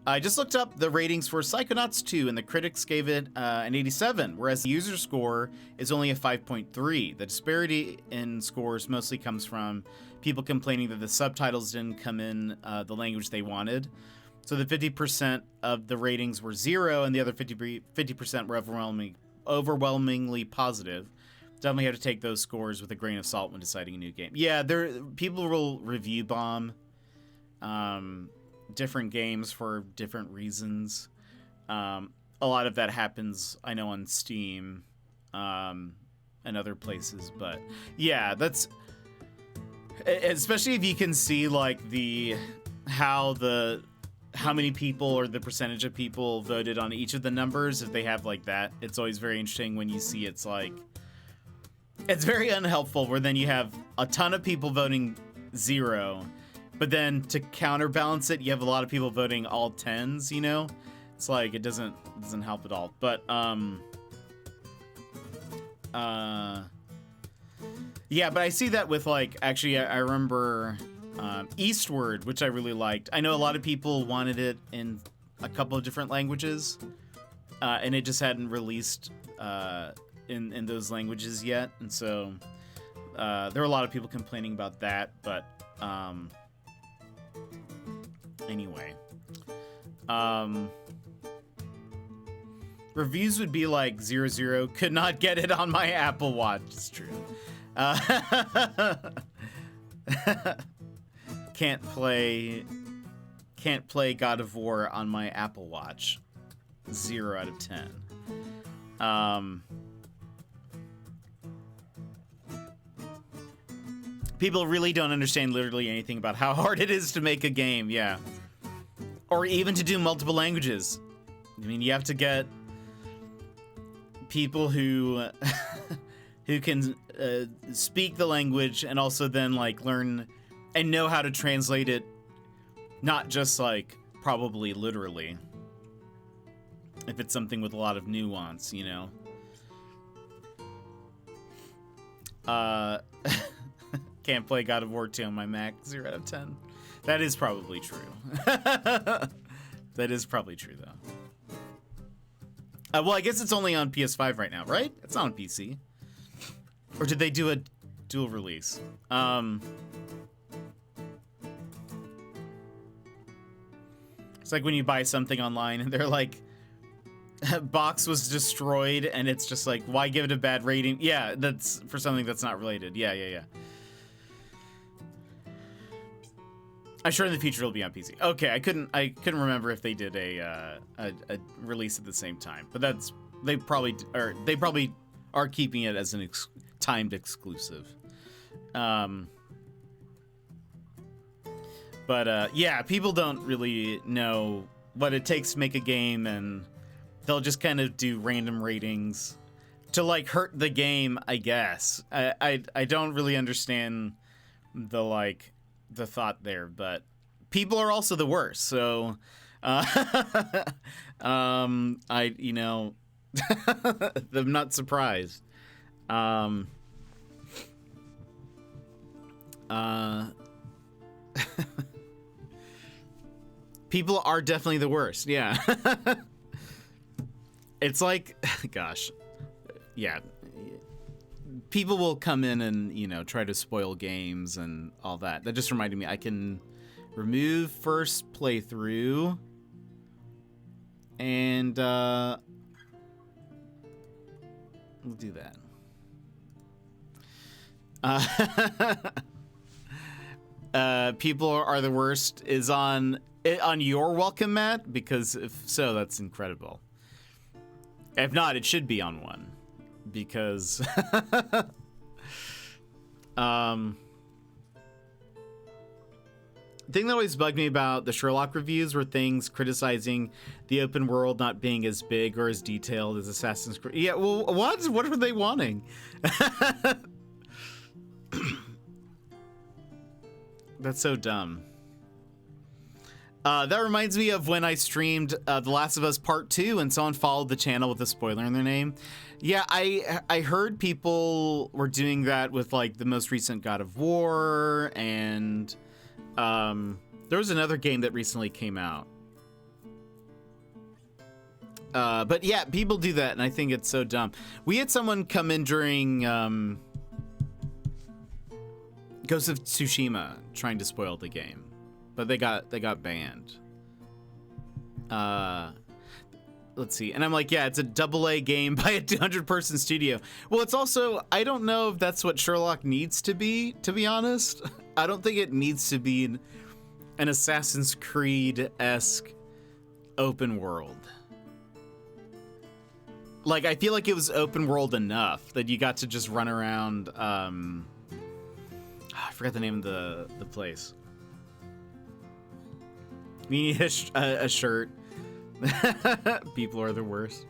I just looked up the ratings for Psychonauts 2, and the critics gave it an 87, whereas the user score is only a 5.3. The disparity in scores mostly comes from people complaining that the subtitles didn't come in the language they wanted. So the 50% of the ratings were 0, and the other 50% were overwhelmingly positive. Definitely have to take those scores with a grain of salt when deciding a new game. Yeah, people will review bomb different games for different reasons. A lot of that happens, I know, on Steam and other places. But yeah, that's especially if you can see like how many people or the percentage of people voted on each of the numbers. If they have like that, it's always very interesting when you see it's very unhelpful where then you have a ton of people voting 0. But then to counterbalance it, you have a lot of people voting all 10s, you know? It's like, it doesn't help at all. But, yeah, but I see that with, like, actually, I remember Eastward, which I really liked. I know a lot of people wanted it in a couple of different languages, and it just hadn't released in those languages yet. And so there were a lot of people complaining about that, but anyway, reviews would be like 00, could not get it on my Apple Watch. It's true. Can't play God of War on my Apple Watch. 0 out of 10. People really don't understand literally anything about how hard it is to make a game, yeah. Or even to do multiple languages. I mean, you have to get people who who can speak the language and also then like learn and know how to translate it, not just like probably literally. If it's something with a lot of nuance, you know. Can't play God of War 2 on my Mac. 0 out of 10. That is probably true. That is probably true, though. Well, I guess it's only on PS5 right now, right? It's not on PC. Or did they do a dual release? It's like when you buy something online and they're like, box was destroyed, and it's just like, why give it a bad rating? Yeah, that's for something that's not related. Yeah. I'm sure in the future it'll be on PC. Okay, I couldn't remember if they did a release at the same time, but they probably are keeping it as an timed exclusive. But yeah, people don't really know what it takes to make a game, and they'll just kind of do random ratings to like hurt the game, I guess. I don't really understand the thought there, but people are also the worst. So I'm not surprised. People are definitely the worst. Yeah. It's like, gosh, yeah. People will come in and, try to spoil games and all that. That just reminded me, I can remove first playthrough. And, we'll do that. People are the worst is on your welcome mat, because if so, that's incredible. If not, it should be on one, because the thing that always bugged me about the Sherlock reviews were things criticizing the open world not being as big or as detailed as Assassin's Creed. Yeah, well, what were they wanting? That's so dumb. That reminds me of when I streamed The Last of Us Part 2 and someone followed the channel with a spoiler in their name. Yeah, I heard people were doing that with like the most recent God of War, and there was another game that recently came out. But yeah, people do that, and I think it's so dumb. We had someone come in during Ghost of Tsushima trying to spoil the game. But they got banned. Let's see. And I'm like, yeah, it's a AA game by a 200-person studio. Well, it's also, I don't know if that's what Sherlock needs to be honest. I don't think it needs to be an Assassin's Creed-esque open world. Like, I feel like it was open world enough that you got to just run around, I forgot the name of the place. We need a shirt. People are the worst.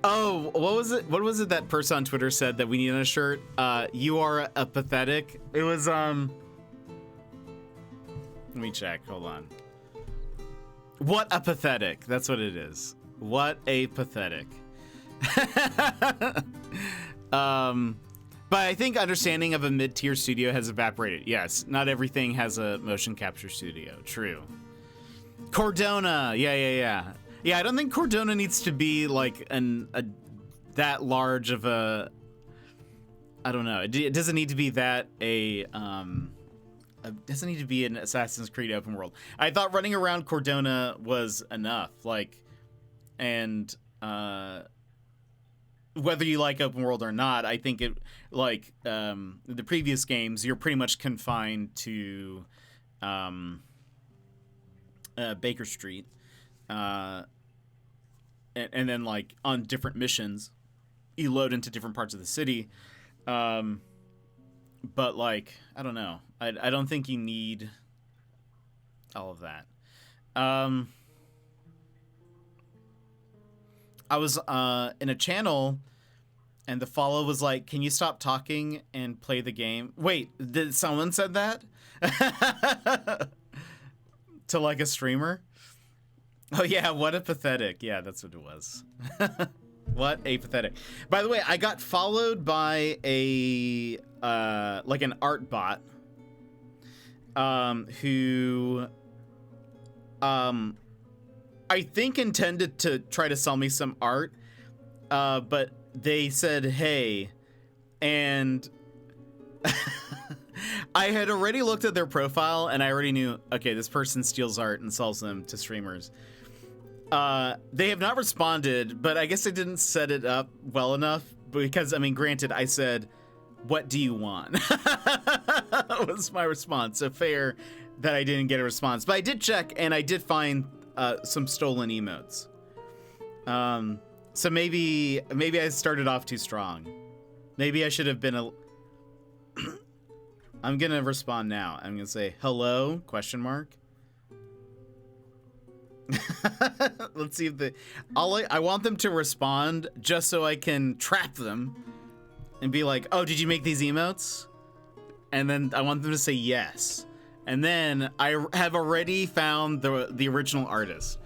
Oh, what was it? What was it that person on Twitter said that we need on a shirt? You are a pathetic. It was let me check. Hold on. What a pathetic. That's what it is. What a pathetic. But I think understanding of a mid-tier studio has evaporated. Yes, not everything has a motion capture studio. True. Cordona. Yeah. Yeah, I don't think Cordona needs to be like that large of a. I don't know. It doesn't need to be that it doesn't need to be an Assassin's Creed open world. I thought running around Cordona was enough. Like, and whether you like open world or not, I think it like the previous games, you're pretty much confined to Baker Street. and then like on different missions, you load into different parts of the city. But like, I don't know. I don't think you need all of that. I was in a channel, and the follow was like, "Can you stop talking and play the game?" Wait, did someone said that to like a streamer? Oh yeah, what a pathetic. Yeah, that's what it was. What a pathetic. By the way, I got followed by a like an art bot who I think intended to try to sell me some art, but they said, "Hey," and I had already looked at their profile and I already knew, okay, this person steals art and sells them to streamers. They have not responded, but I guess I didn't set it up well enough because, I mean, granted, I said, "What do you want?" was my response. So fair that I didn't get a response, but I did check and I did find some stolen emotes. So maybe I started off too strong. Maybe I should have been a... I'm gonna respond now. I'm gonna say, "Hello?" ? Let's see if I want them to respond just so I can trap them and be like, "Oh, did you make these emotes?" And then I want them to say yes. And then I have already found the original artist.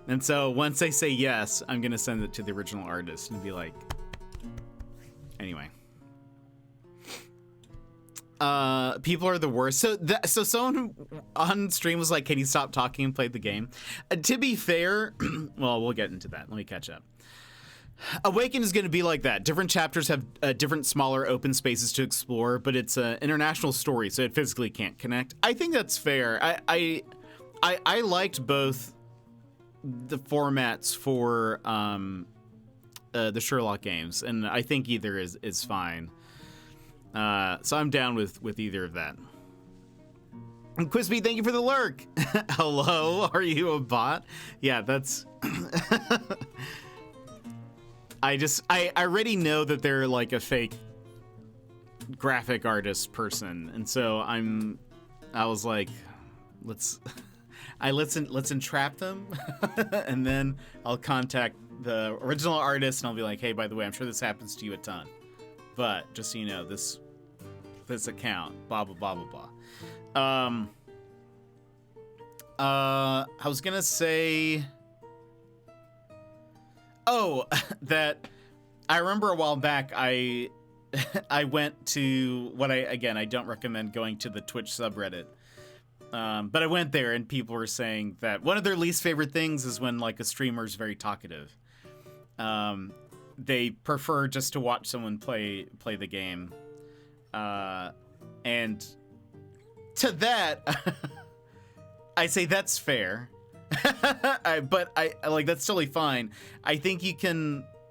And so once they say yes, I'm gonna send it to the original artist and be like, anyway. People are the worst. So someone on stream was like, "Can you stop talking and play the game?" To be fair, well, we'll get into that. Let me catch up. Awaken is going to be like that. Different chapters have different smaller open spaces to explore, but it's an international story, so it physically can't connect. I think that's fair. I liked both the formats for the Sherlock games, and I think either is fine. So I'm down with either of that. And Quizby, thank you for the lurk. Hello, are you a bot? Yeah, that's... I already know that they're like a fake graphic artist person, and so I was like, let's entrap them, and then I'll contact the original artist and I'll be like, "Hey, by the way, I'm sure this happens to you a ton, but just so you know, this account, blah blah blah blah blah." I was gonna say, that I remember a while back I went to I don't recommend going to the Twitch subreddit, but I went there and people were saying that one of their least favorite things is when like a streamer's very talkative. They prefer just to watch someone play the game, and to that I say that's fair. But I like, that's totally fine. I think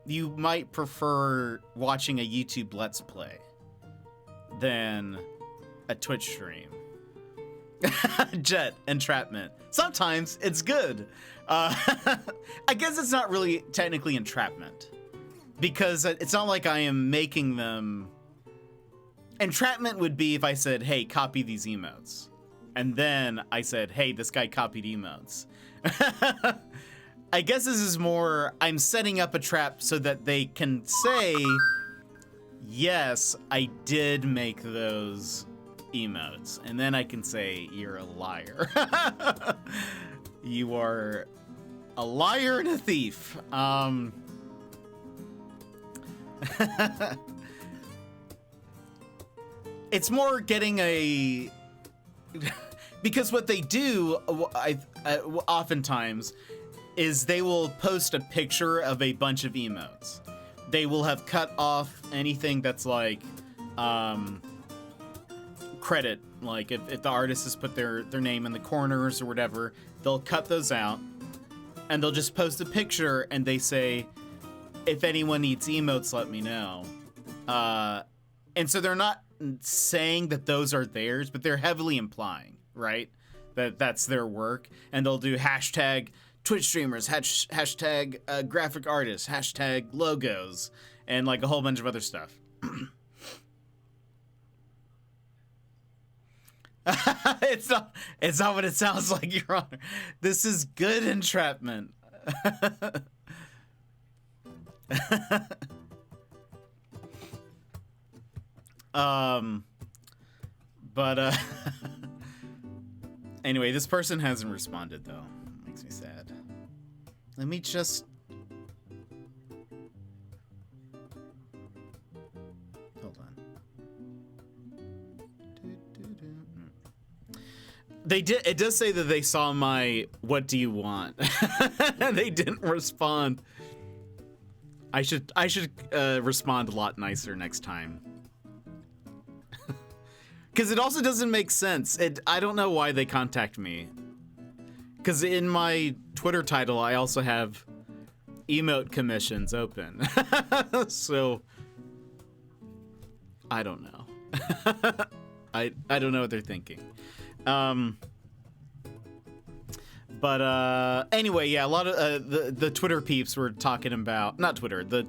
you might prefer watching a YouTube Let's Play than a Twitch stream. Jet, entrapment. Sometimes it's good. I guess it's not really technically entrapment, because it's not like I am making them. Entrapment would be if I said, "Hey, copy these emotes." And then I said, "Hey, this guy copied emotes." I guess this is more, I'm setting up a trap so that they can say, "Yes, I did make those emotes." And then I can say, "You're a liar." You are a liar and a thief. It's more getting a... Because what they do, oftentimes, is they will post a picture of a bunch of emotes. They will have cut off anything that's like credit. Like if the artist has put their name in the corners or whatever, they'll cut those out and they'll just post a picture and they say, "If anyone needs emotes, let me know." And so they're not saying that those are theirs, but they're heavily implying, right, that that's their work. And they'll do hashtag Twitch streamers, hashtag graphic artists, hashtag logos, and like a whole bunch of other stuff. It's not what it sounds like, Your Honor. This is good entrapment. But anyway, this person hasn't responded though. Makes me sad. Let me just hold on. It does say that they saw my "What do you want?" They didn't respond. I should respond a lot nicer next time. Because it also doesn't make sense. I don't know why they contact me. Because in my Twitter title, I also have emote commissions open. So, I don't know. I don't know what they're thinking. But anyway, yeah, a lot of the Twitter peeps were talking about, not Twitter, the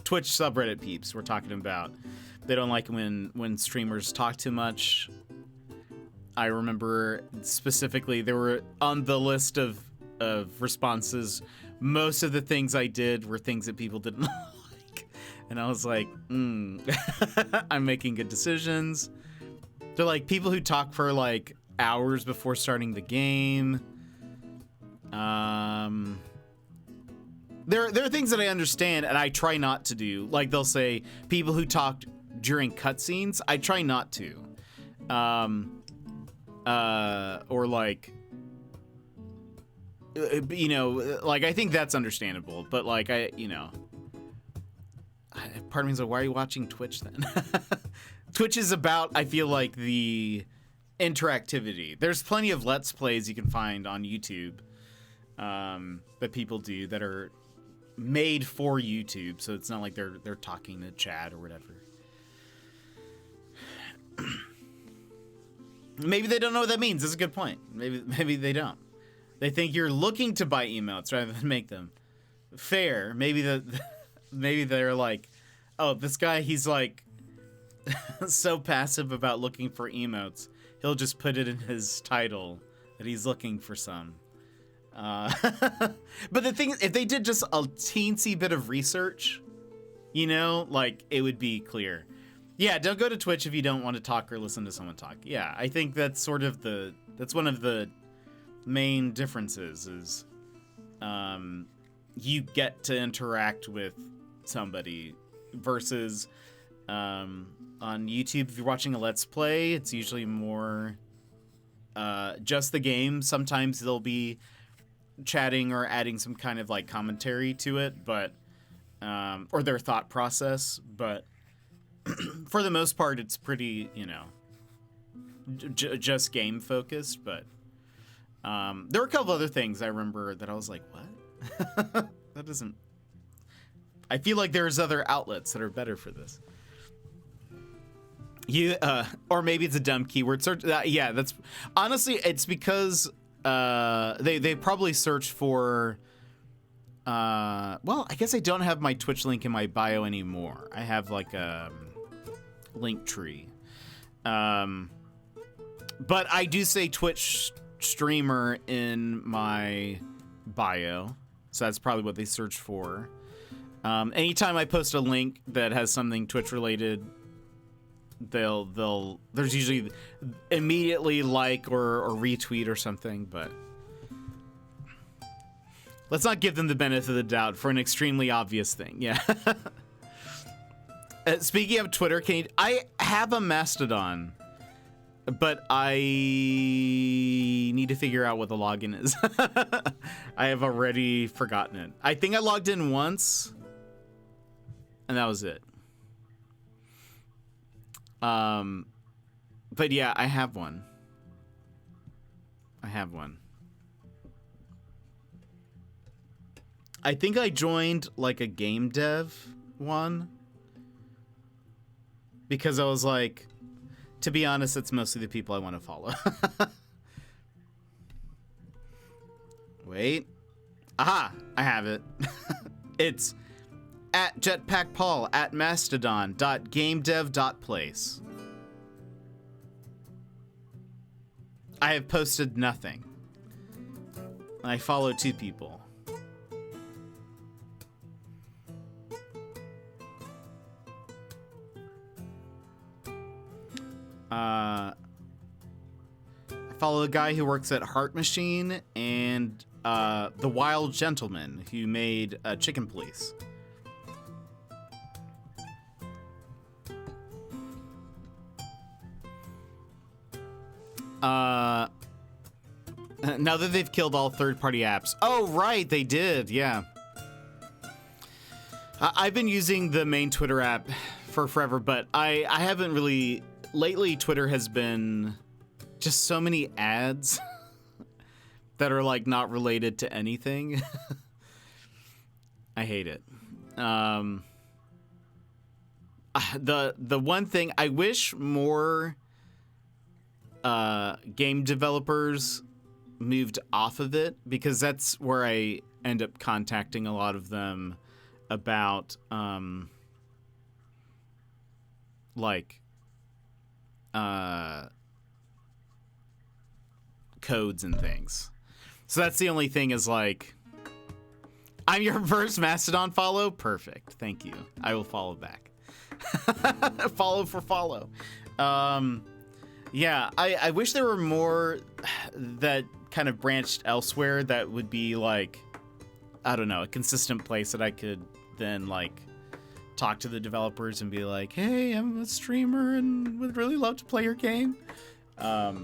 Twitch subreddit peeps were talking about they don't like when streamers talk too much. I remember specifically there were on the list of responses, most of the things I did were things that people didn't like. And I was like, I'm making good decisions. They're like people who talk for like hours before starting the game. There are things that I understand and I try not to do. Like they'll say people who talked during cutscenes, I try not to. Or like, you know, like I think that's understandable. But like part of me is like, why are you watching Twitch then? Twitch is about, I feel like, the interactivity. There's plenty of Let's Plays you can find on YouTube that people do that are made for YouTube, so it's not like they're talking to chat or whatever. Maybe they don't know what that means. That's a good point. Maybe they don't. They think you're looking to buy emotes rather than make them. Fair. Maybe they're like, oh, this guy, he's like so passive about looking for emotes. He'll just put it in his title that he's looking for some. But the thing is, if they did just a teensy bit of research, you know, like it would be clear. Yeah, don't go to Twitch if you don't want to talk or listen to someone talk. Yeah, I think that's sort of that's one of the main differences is you get to interact with somebody versus on YouTube, if you're watching a Let's Play, it's usually more just the game. Sometimes they'll be chatting or adding some kind of like commentary to it, but or their thought process, but for the most part, it's pretty, you know, just game focused. But there were a couple other things I remember that I was like, what? That doesn't. I feel like there's other outlets that are better for this. Or maybe it's a dumb keyword search. Yeah, that's honestly, it's because they probably search for. Well, I guess I don't have my Twitch link in my bio anymore. I have like a link tree. But I do say Twitch streamer in my bio, so that's probably what they search for. Anytime I post a link that has something Twitch related, there's usually immediately like or retweet or something, but let's not give them the benefit of the doubt for an extremely obvious thing. Yeah. Speaking of Twitter, I have a Mastodon, but I need to figure out what the login is. I have already forgotten it. I think I logged in once, and that was it. But yeah, I have one. I think I joined like a game dev one because I was like, to be honest, it's mostly the people I want to follow. Wait. Aha! I have it. It's at jetpackpaul at mastodon.gamedev.place. I have posted nothing. I follow 2 people. I follow a guy who works at Heart Machine and the Wild Gentleman who made Chicken Police. Now that they've killed all third-party apps. Oh, right, they did, yeah. I've been using the main Twitter app for forever, but I haven't really... Lately, Twitter has been just so many ads that are, like, not related to anything. I hate it. The one thing... I wish more game developers moved off of it, because that's where I end up contacting a lot of them about codes and things. So that's the only thing is like, I'm your first Mastodon follow? Perfect. Thank you. I will follow back. Follow for follow. Yeah, I wish there were more that kind of branched elsewhere that would be like, I don't know, a consistent place that I could then like talk to the developers and be like, hey, I'm a streamer and would really love to play your game. But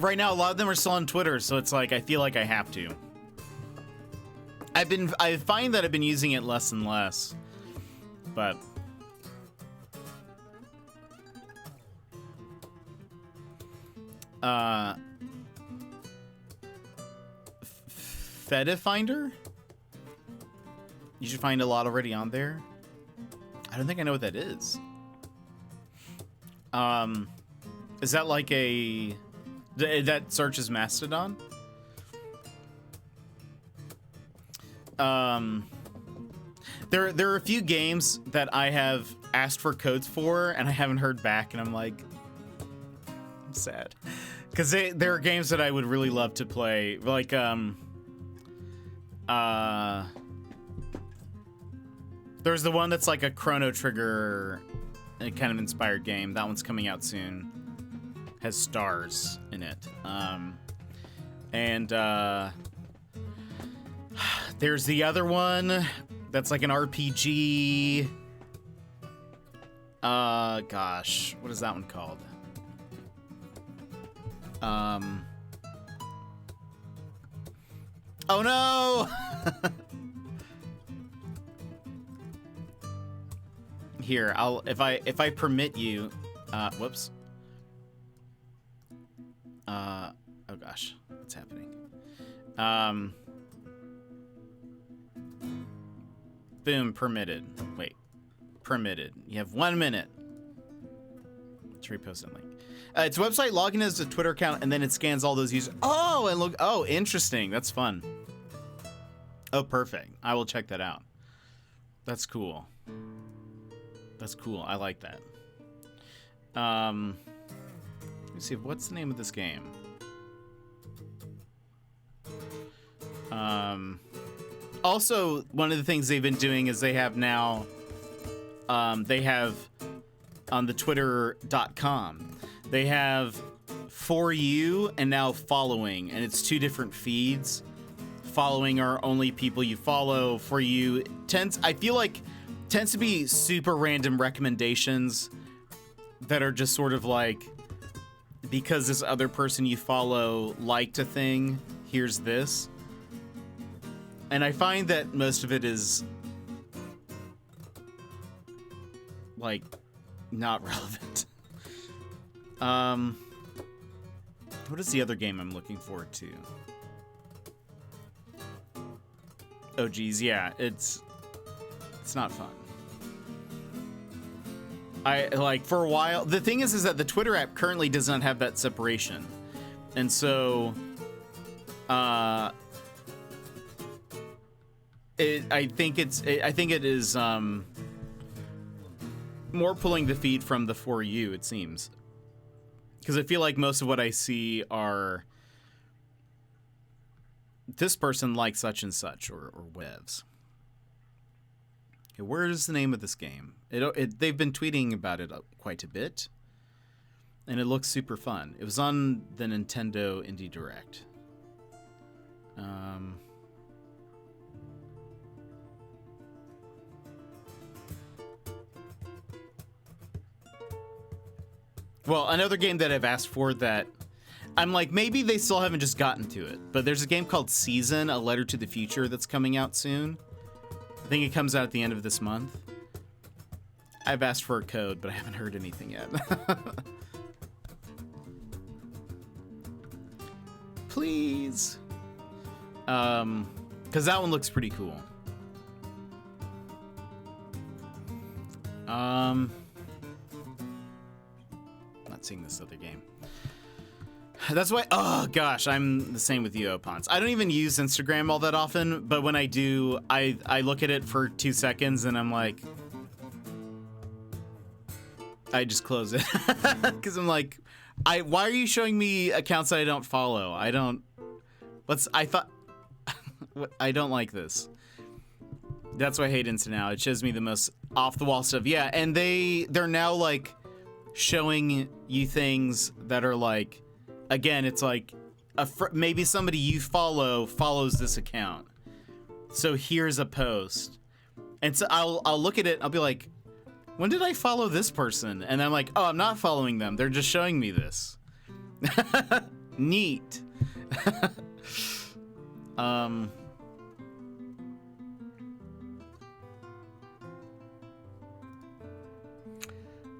right now, a lot of them are still on Twitter, so it's like I feel like I have to. I find that I've been using it less and less, but. Fedifinder? You should find a lot already on there. I don't think I know what that is. Is that like a... that searches Mastodon? There are a few games that I have asked for codes for, and I haven't heard back, and I'm like... I'm sad. Because there are games that I would really love to play. Like, there's the one that's like a Chrono Trigger kind of inspired game. That one's coming out soon. Has stars in it. There's the other one that's like an RPG. Gosh, what is that one called? Oh no! Here, if I permit you, whoops. Oh gosh, what's happening? Boom, permitted. Wait, permitted. You have 1 minute to repost that link. It's a website, login as a Twitter account, and then it scans all those users. Oh, and look. Oh, interesting. That's fun. Oh, perfect. I will check that out. That's cool. That's cool. I like that. Let me see. What's the name of this game? Also, one of the things they've been doing is they have now, they have on the twitter.com, they have For You and now Following, and it's 2 different feeds. Following are only people you follow. For You tends to be super random recommendations that are just sort of like, because this other person you follow liked a thing, here's this. And I find that most of it is like not relevant. What is the other game I'm looking forward to? Oh geez, yeah, it's not fun. I like for a while. The thing is that the Twitter app currently does not have that separation. And so, I think it is more pulling the feed from the For You, it seems. Because I feel like most of what I see are, this person likes such and such, or whatevs. Okay, where's the name of this game? They've been tweeting about it quite a bit, and it looks super fun. It was on the Nintendo Indie Direct. Well, another game that I've asked for that I'm like, maybe they still haven't just gotten to it, but there's a game called Season, A Letter to the Future, that's coming out soon. I think it comes out at the end of this month. I've asked for a code, but I haven't heard anything yet. Please. Because that one looks pretty cool. Not seeing this other game. That's why, oh gosh, I'm the same with you, Opons. I don't even use Instagram all that often, but when I do, I look at it for 2 seconds and I'm like, I just close it. Because I'm like, why are you showing me accounts that I don't follow? I don't like this. That's why I hate Insta now. It shows me the most off the wall stuff. Yeah, and they're now like showing you things that are like, again, it's like maybe somebody you follows this account. So here's a post. And so I'll look at it, I'll be like, when did I follow this person? And I'm like, oh, I'm not following them. They're just showing me this. Neat.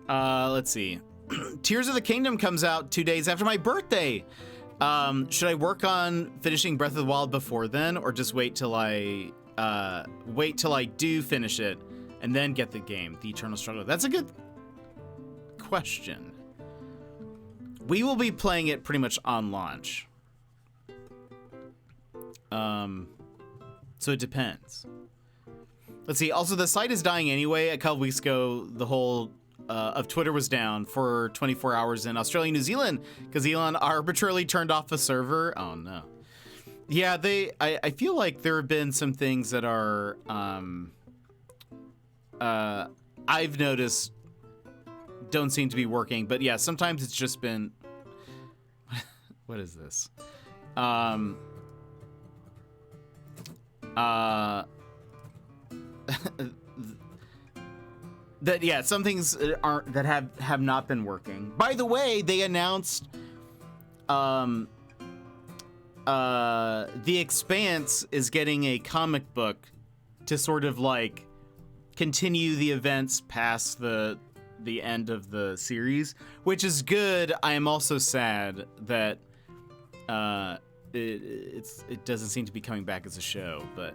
Let's see. Tears of the Kingdom comes out 2 days after my birthday. Should I work on finishing Breath of the Wild before then, or just wait till I do finish it and then get the game, The Eternal Struggle? That's a good question. We will be playing it pretty much on launch. So it depends. Let's see. Also, the site is dying anyway. A couple weeks ago, the whole of Twitter was down for 24 hours in Australia and New Zealand because Elon arbitrarily turned off a server. Oh no. Yeah, I feel like there have been some things that are I've noticed don't seem to be working, but yeah, sometimes it's just been what is this? That yeah, some things have not been working. By the way, they announced The Expanse is getting a comic book to sort of like continue the events past the end of the series, which is good. I am also sad that it doesn't seem to be coming back as a show, but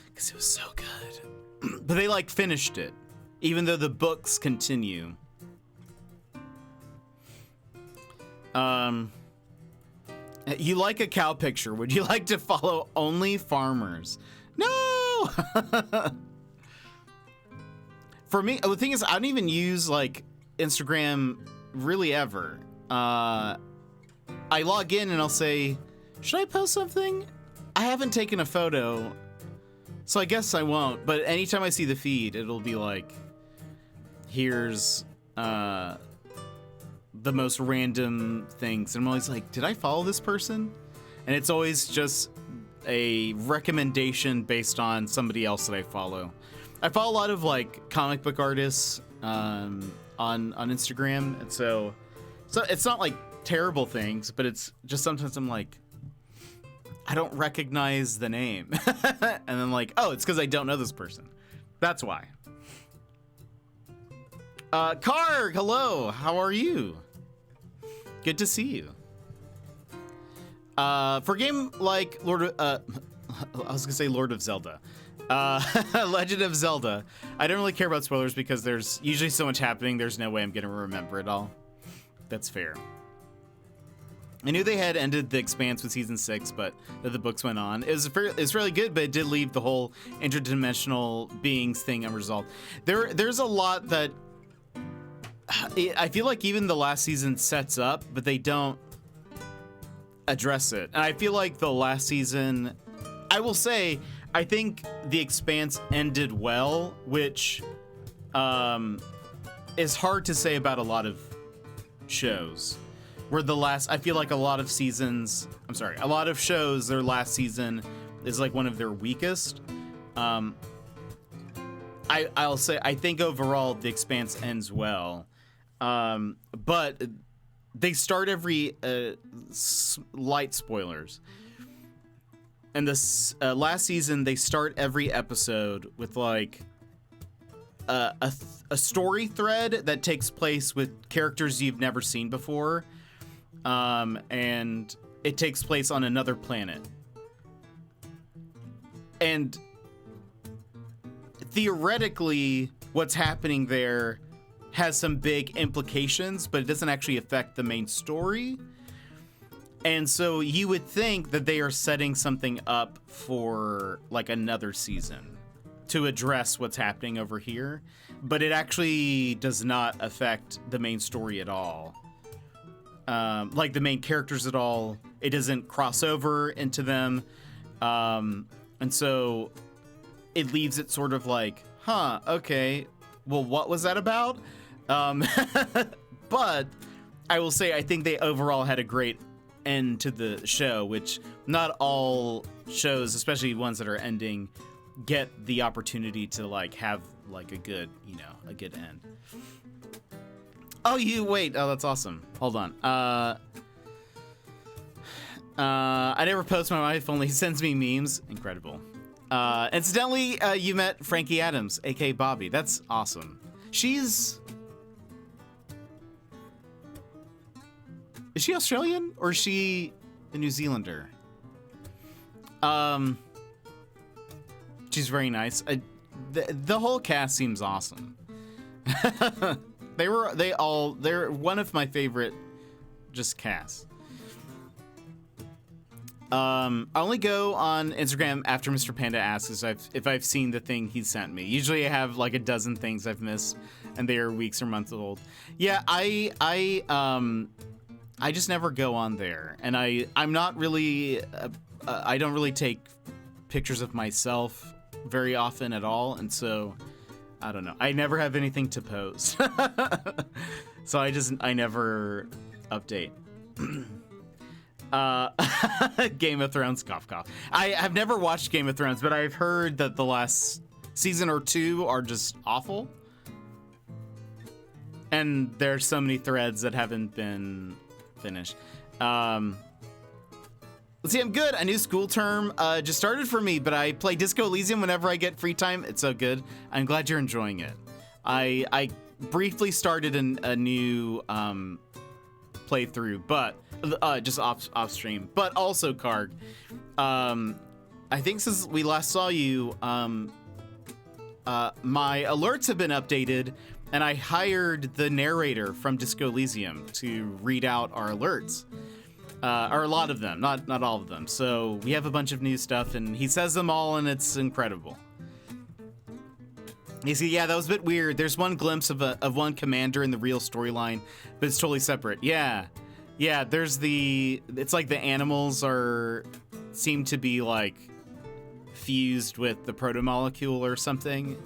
because it was so good. But they like finished it, even though the books continue. You like a cow picture. Would you like to follow only farmers? No! For me, the thing is, I don't even use like Instagram really ever. I log in and I'll say, should I post something? I haven't taken a photo, so I guess I won't. But anytime I see the feed, it'll be like, here's the most random things. And I'm always like, did I follow this person? And it's always just a recommendation based on somebody else that I follow. I follow a lot of like comic book artists on Instagram, and so it's not like terrible things, but it's just sometimes I'm like, I don't recognize the name. And then like, oh, it's because I don't know this person. That's why. Karg, hello. How are you? Good to see you. For a game like I was gonna say Lord of Zelda. Legend of Zelda. I don't really care about spoilers because there's usually so much happening. There's no way I'm gonna remember it all. That's fair. I knew they had ended The Expanse with season 6, but that the books went on. It's really good, but it did leave the whole interdimensional beings thing unresolved. There's a lot that I feel like even the last season sets up, but they don't address it. And I feel like the last season, I will say, I think The Expanse ended well, which is hard to say about a lot of shows. Where I feel like a lot of shows, their last season is like one of their weakest. I'll say, I think overall The Expanse ends well. But they start every, light spoilers. And this last season, they start every episode with like a story thread that takes place with characters you've never seen before. And it takes place on another planet. And theoretically, what's happening there has some big implications, but it doesn't actually affect the main story. And so you would think that they are setting something up for like another season to address what's happening over here, but it actually does not affect the main story at all. Like the main characters at all. It doesn't cross over into them. And so it leaves it sort of like, okay, well, what was that about? But I will say, I think they overall had a great end to the show, which not all shows, especially ones that are ending, get the opportunity to like have like a good end. Oh, that's awesome. Hold on. I never post, my wife only sends me memes. Incredible. Incidentally, you met Frankie Adams, aka Bobby. That's awesome. Is she Australian or is she a New Zealander? She's very nice. The whole cast seems awesome. They're one of my favorite just casts. I only go on Instagram after Mr. Panda asks if I've seen the thing he sent me. Usually I have like a dozen things I've missed and they are weeks or months old. Yeah, I just never go on there, and I'm not really I don't really take pictures of myself very often at all, and so I don't know. I never have anything to post. So I never update. Game of Thrones, cough, cough. I have never watched Game of Thrones, but I've heard that the last season or two are just awful. And there's so many threads that haven't been finished. Let's see, I'm good. A new school term just started for me, but I play Disco Elysium whenever I get free time. It's so good. I'm glad you're enjoying it. I briefly started a new playthrough, but just off stream. But also, Karg, I think since we last saw you, my alerts have been updated, and I hired the narrator from Disco Elysium to read out our alerts. Or a lot of them, not all of them. So we have a bunch of new stuff, and he says them all, and it's incredible. You see, yeah, that was a bit weird. There's one glimpse of one commander in the real storyline, but it's totally separate. Yeah, there's it's like the animals seem to be like fused with the protomolecule or something.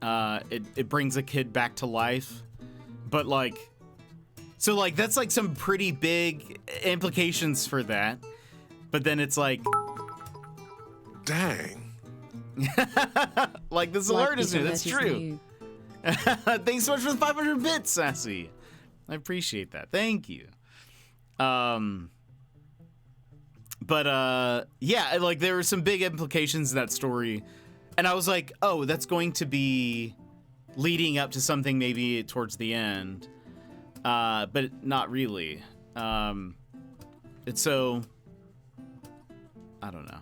It brings a kid back to life, but like, so like that's like some pretty big implications for that. But then it's like, dang. Like this alert is new. That's true. Thanks so much for the 500 bits, Sassy. I appreciate that. Thank you. But yeah, like there were some big implications in that story, and I was like, oh, that's going to be leading up to something maybe towards the end, but not really. It's so, I don't know.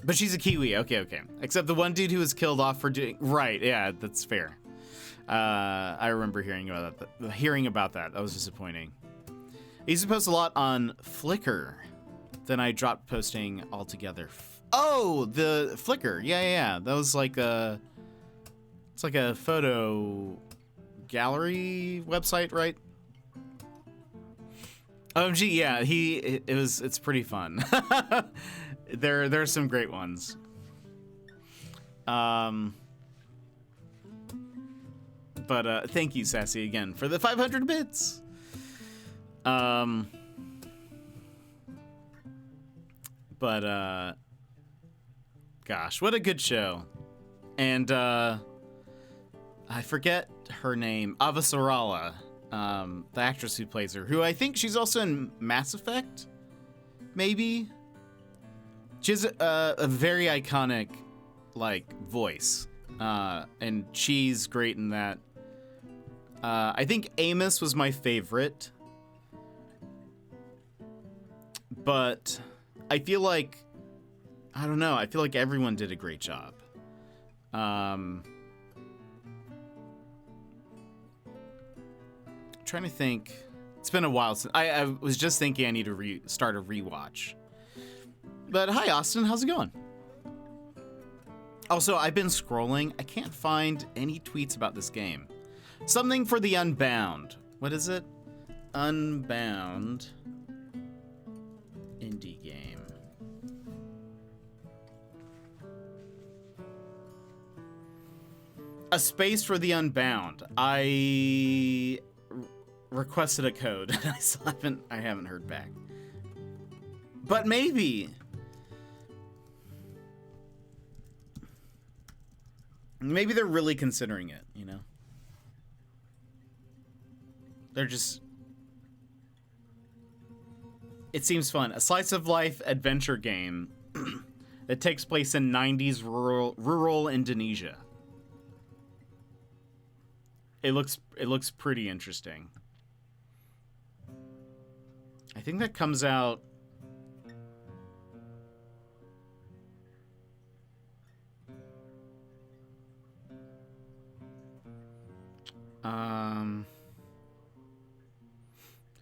But she's a Kiwi. Okay. Except the one dude who was killed off for doing... Right, yeah, that's fair. I remember hearing about that. That was disappointing. used to post a lot on Flickr. Then I dropped posting altogether. Oh, the Flickr. Yeah. That was like it's like a photo gallery website, right? OMG, yeah, it's pretty fun. There are some great ones. But thank you, Sassy, again for the 500 bits. Gosh, what a good show. And I forget her name, Avasarala, the actress who plays her, who I think she's also in Mass Effect, maybe. She has a very iconic, like, voice, and she's great in that. I think Amos was my favorite, but I feel like, I don't know, I feel like everyone did a great job. Trying to think. It's been a while since I was just thinking I need to start a rewatch. But hi, Austin, how's it going? Also, I've been scrolling. I can't find any tweets about this game. Something for the Unbound. What is it? Unbound indie game. A space for the Unbound. I requested a code and I haven't heard back. But maybe they're really considering it, you know? They're just, it seems fun. A slice of life adventure game that takes place in 90s rural Indonesia. It looks pretty interesting. I think that comes out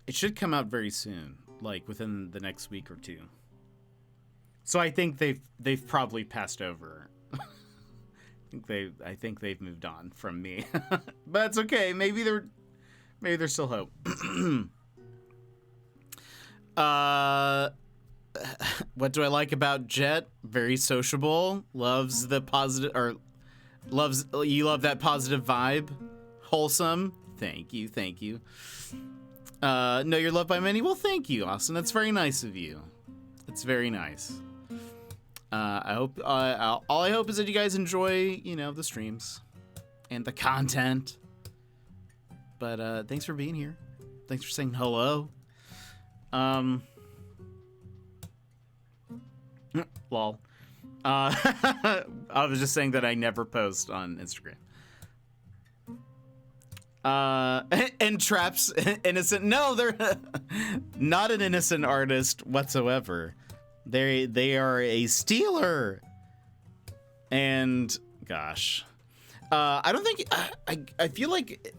it should come out very soon, like within the next week or two. So I think they've probably passed over. I think they've moved on from me. But it's okay. Maybe there's still hope. What do I like about Jet? Very sociable. Loves the positive, or you love that positive vibe. Wholesome. Thank you. Know you're loved by many. Well, thank you, Austin. That's very nice of you. It's very nice. I hope all I hope is that you guys enjoy, the streams and the content. But thanks for being here. Thanks for saying hello. Lol. I was just saying that I never post on Instagram. And Traps innocent. No, they're not an innocent artist whatsoever. They are a stealer. And gosh, I don't think I feel like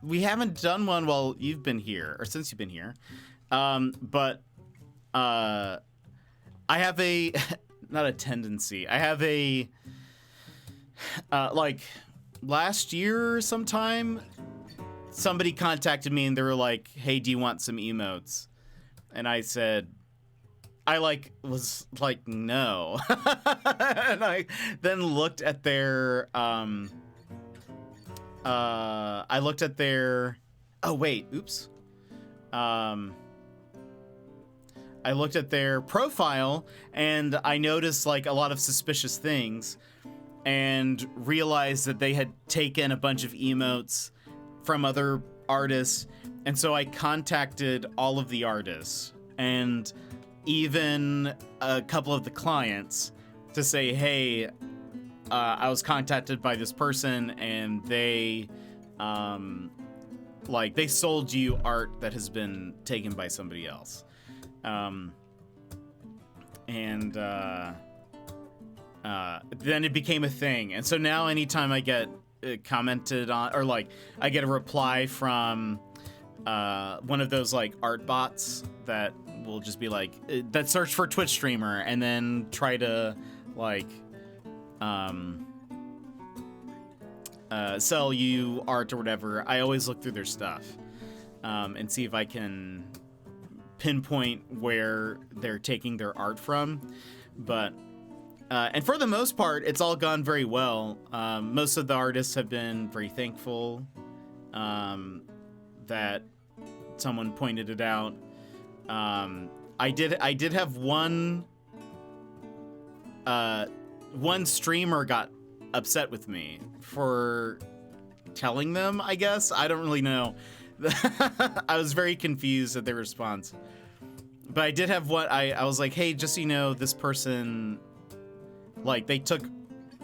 we haven't done one while you've been here, or since you've been here. But I have a not a tendency. I have a like last year sometime somebody contacted me and they were like, "Hey, do you want some emotes?" And I said, was like, no. And I then looked at their oh wait, oops. I looked at their profile and I noticed like a lot of suspicious things and realized that they had taken a bunch of emotes from other artists. And so I contacted all of the artists and even a couple of the clients to say, hey, I was contacted by this person and they they sold you art that has been taken by somebody else. Then it became a thing. And so now anytime I get commented on, or like I get a reply from one of those like art bots that will just be like that search for Twitch streamer and then try to like sell you art or whatever. I always look through their stuff and see if I can pinpoint where they're taking their art from. But and for the most part, it's all gone very well. Most of the artists have been very thankful that someone pointed it out. I did have one streamer got upset with me for telling them, I guess. I don't really know. I was very confused at their response. But I did have what I was like, hey, just so you know, this person, like, they took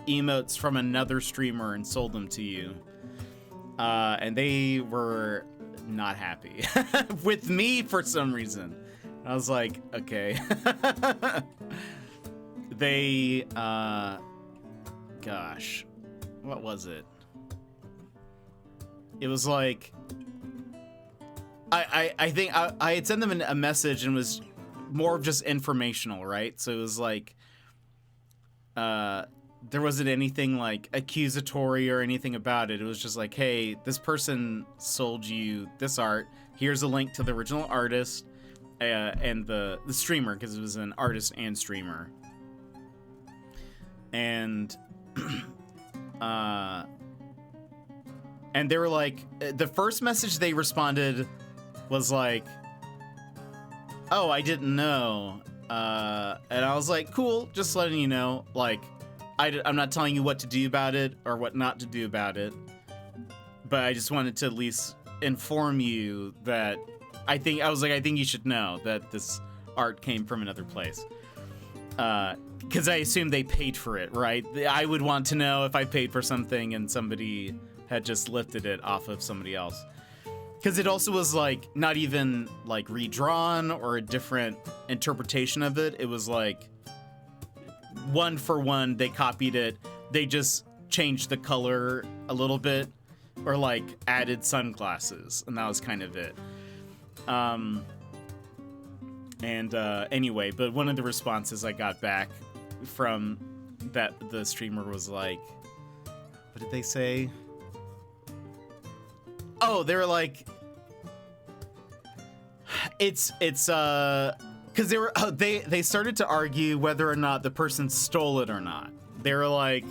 emotes from another streamer and sold them to you. And they were not happy with me for some reason. I was like, okay. They, gosh, what was it? It was like, I think I had sent them a message and was more of just informational, right? So it was like, there wasn't anything like accusatory or anything about it. It was just like, hey, this person sold you this art. Here's a link to the original artist and the streamer, because it was an artist and streamer. And and they were like, the first message they responded was like, oh, I didn't know. And I was like, cool, just letting you know, like, I'm not telling you what to do about it or what not to do about it, but I just wanted to at least inform you that I think you should know that this art came from another place. Because I assume they paid for it, right? I would want to know if I paid for something and somebody had just lifted it off of somebody else. Because it also was like not even like redrawn or a different interpretation of it. It was like one for one, they copied it. They just changed the color a little bit or like added sunglasses, and that was kind of it. Anyway, but one of the responses I got back from that the streamer was like, what did they say? Oh, they were like, it's because they started to argue whether or not the person stole it or not. They were like,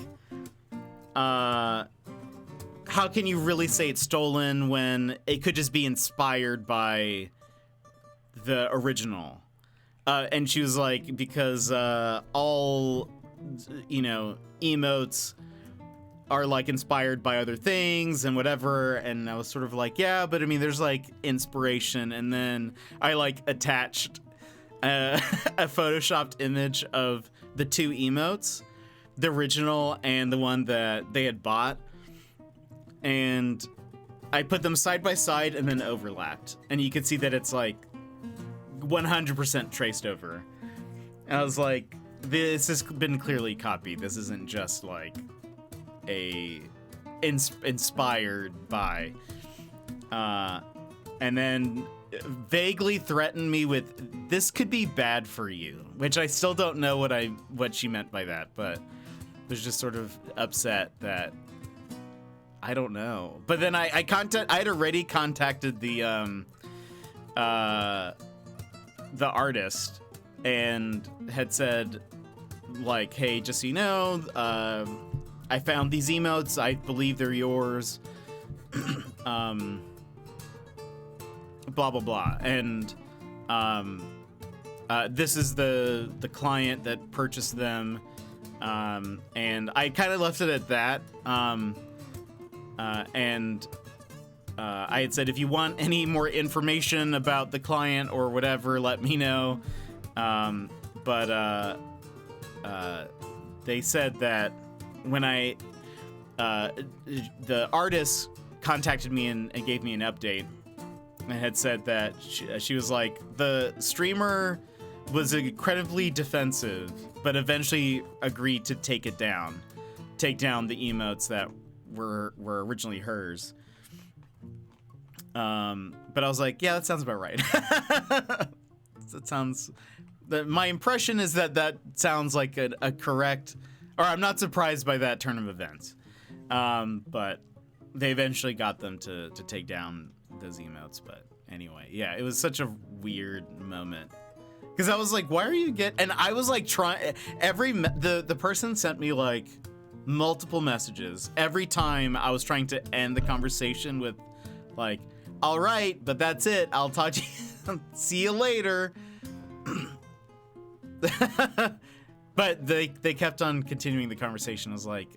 how can you really say it's stolen when it could just be inspired by the original? And she was like, because all, emotes are like inspired by other things and whatever. And I was sort of like, yeah, but I mean, there's like inspiration. And then I like attached a photoshopped image of the two emotes, the original and the one that they had bought. And I put them side by side and then overlapped. And you could see that it's like 100% traced over. And I was like, this has been clearly copied. This isn't just like a inspired by. And then vaguely threatened me with, this could be bad for you, which I still don't know what she meant by that, but was just sort of upset that I don't know. But then I had already contacted the artist and had said, like, hey, just so you know, I found these emotes. I believe they're yours. Blah, blah, blah. And this is the client that purchased them. And I kind of left it at that. I had said, if you want any more information about the client or whatever, let me know. But they said that when the artist contacted me and gave me an update and had said that she was like, the streamer was incredibly defensive, but eventually agreed to take down the emotes that were originally hers. But I was like, yeah, that sounds about right. That sounds. My impression is that sounds like a correct, or I'm not surprised by that turn of events. But they eventually got them to take down those emotes. But anyway, yeah, it was such a weird moment. Because I was like, why are you and I was like trying, the person sent me like multiple messages. Every time I was trying to end the conversation with like, all right, but that's it. I'll talk to you. See you later. But they kept on continuing the conversation. I was like,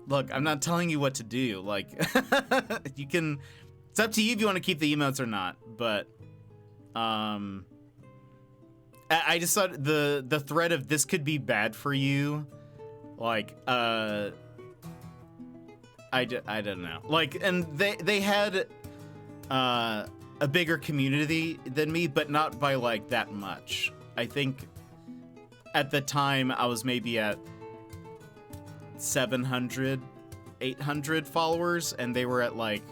look, I'm not telling you what to do. Like, it's up to you if you want to keep the emotes or not. But, I just thought the thread of this could be bad for you. Like, I don't know. Like, and they had, a bigger community than me, but not by like that much. I think at the time I was maybe at 700, 800 followers, and they were at like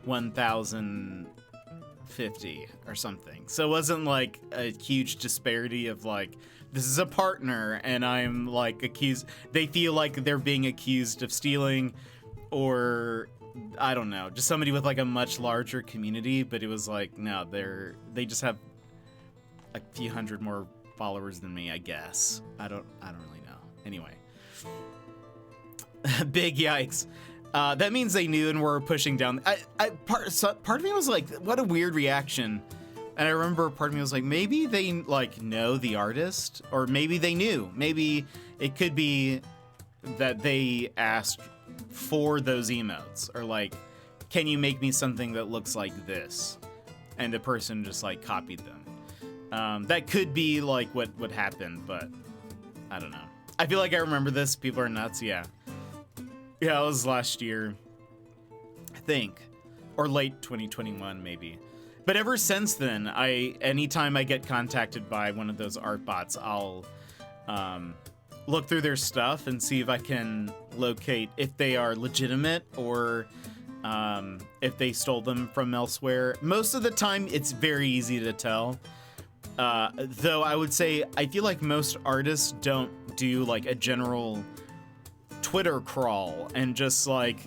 1,050 or something. So it wasn't like a huge disparity of like, this is a partner and I'm like accused. They feel like they're being accused of stealing, or I don't know, just somebody with like a much larger community. But it was like, no, they just have a few hundred more followers than me, I guess. I don't really know. Anyway, big yikes. That means they knew and were pushing down. Part of me was like, what a weird reaction. And I remember part of me was like, maybe they like know the artist, or maybe they knew. Maybe it could be that they asked for those emotes, or like, can you make me something that looks like this? And the person just like copied them. That could be like what happened, but I don't know. I feel like I remember this. People are nuts. Yeah, it was last year, I think, or late 2021 maybe. But ever since then, anytime I get contacted by one of those art bots, I'll look through their stuff and see if I can locate if they are legitimate, or if they stole them from elsewhere. Most of the time, it's very easy to tell. Though I would say, I feel like most artists don't do like a general Twitter crawl and just like,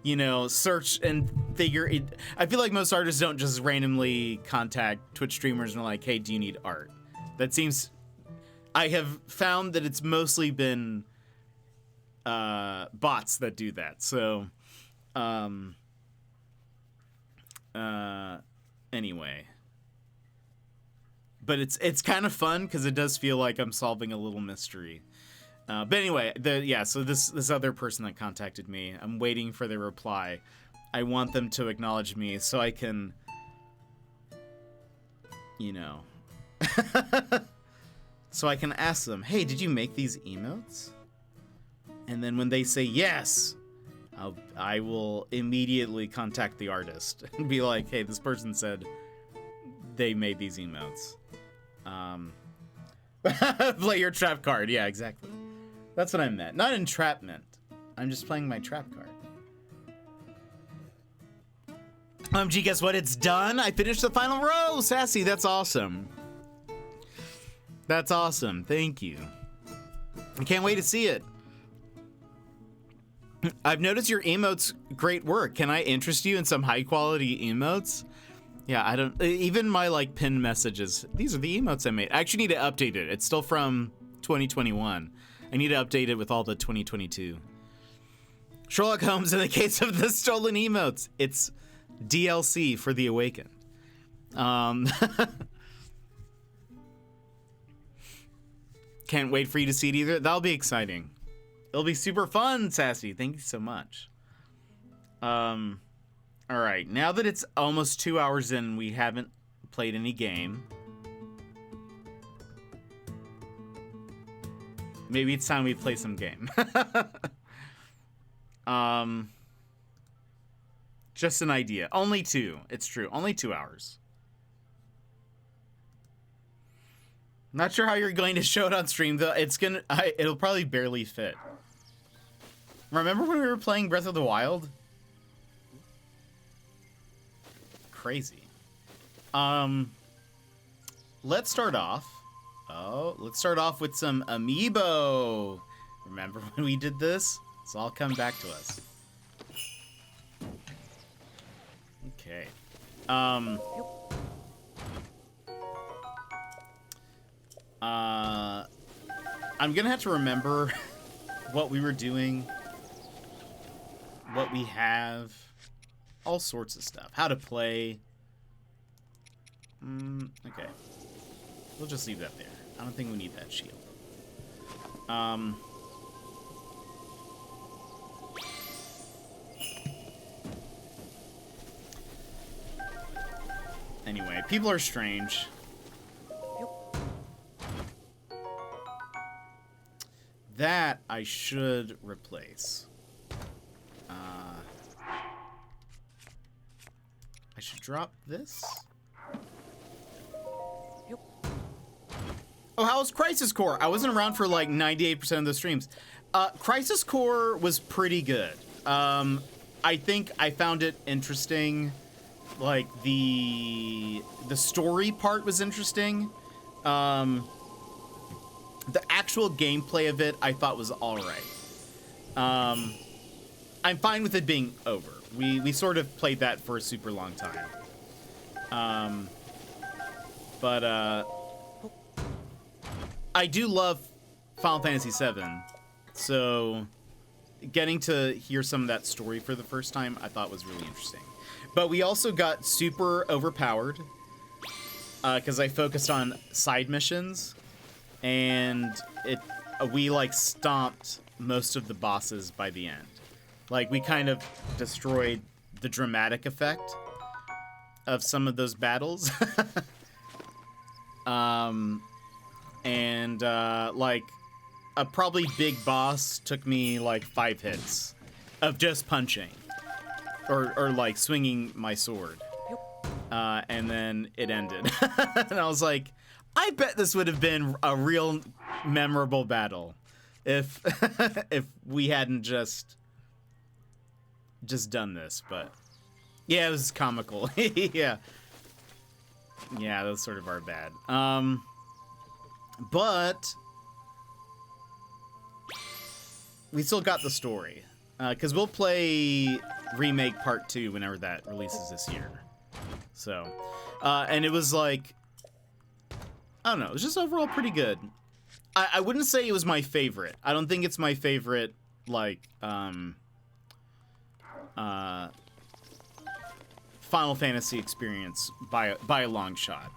you know, search and figure it. I feel like most artists don't just randomly contact Twitch streamers and are like, hey, do you need art? That seems, I have found that it's mostly been bots that do that. So, anyway. But it's kind of fun because it does feel like I'm solving a little mystery. But anyway, so this other person that contacted me, I'm waiting for their reply. I want them to acknowledge me so I can, you know, so I can ask them, hey, did you make these emotes? And then when they say yes, I will immediately contact the artist and be like, hey, this person said they made these emotes. Play your trap card. Yeah, exactly. That's what I meant. Not entrapment. I'm just playing my trap card. Gee, guess what? It's done. I finished the final row. Sassy, that's awesome. That's awesome. Thank you. I can't wait to see it. I've noticed your emotes great work. Can I interest you in some high quality emotes? Yeah, I don't, even my like pinned messages, these are the emotes I made. I actually need to update it. It's still from 2021. I need to update it with all the 2022. Sherlock Holmes in the case of the stolen emotes. It's DLC for the Awakened. Can't wait for you to see it either. That'll be exciting. It'll be super fun, Sassy. Thank you so much. All right, now that it's almost 2 hours in, we haven't played any game. Maybe it's time we play some game. Just an idea. Only 2. It's true. Only 2 hours. Not sure how you're going to show it on stream, though. It'll probably barely fit. Remember when we were playing Breath of the Wild? crazy. Let's start off. Let's start off with some amiibo. Remember when we did this? It's all come back to us. Okay. I'm gonna have to remember what we were doing, what we have, all sorts of stuff. How to play. Okay. We'll just leave that there. I don't think we need that shield. Anyway, people are strange. That I should replace. I should drop this. Oh, how was Crisis Core? I wasn't around for like 98% of the streams. Crisis Core was pretty good. I think I found it interesting. Like the story part was interesting. The actual gameplay of it I thought was all right. I'm fine with it being over. We sort of played that for a super long time. But I do love Final Fantasy VII, so getting to hear some of that story for the first time I thought was really interesting. But we also got super overpowered because I focused on side missions, and we like stomped most of the bosses by the end. Like we kind of destroyed the dramatic effect of some of those battles. And like a probably big boss took me like 5 hits of just punching or like swinging my sword. And then it ended. And I was like, I bet this would have been a real memorable battle if if we hadn't just done this. But yeah, it was comical. Yeah, that was sort of our bad. But we still got the story, because we'll play Remake Part 2 whenever that releases this year. So, and it was like, I don't know, it was just overall pretty good. I wouldn't say it was my favorite. I don't think it's my favorite, like, Final Fantasy experience by a long shot.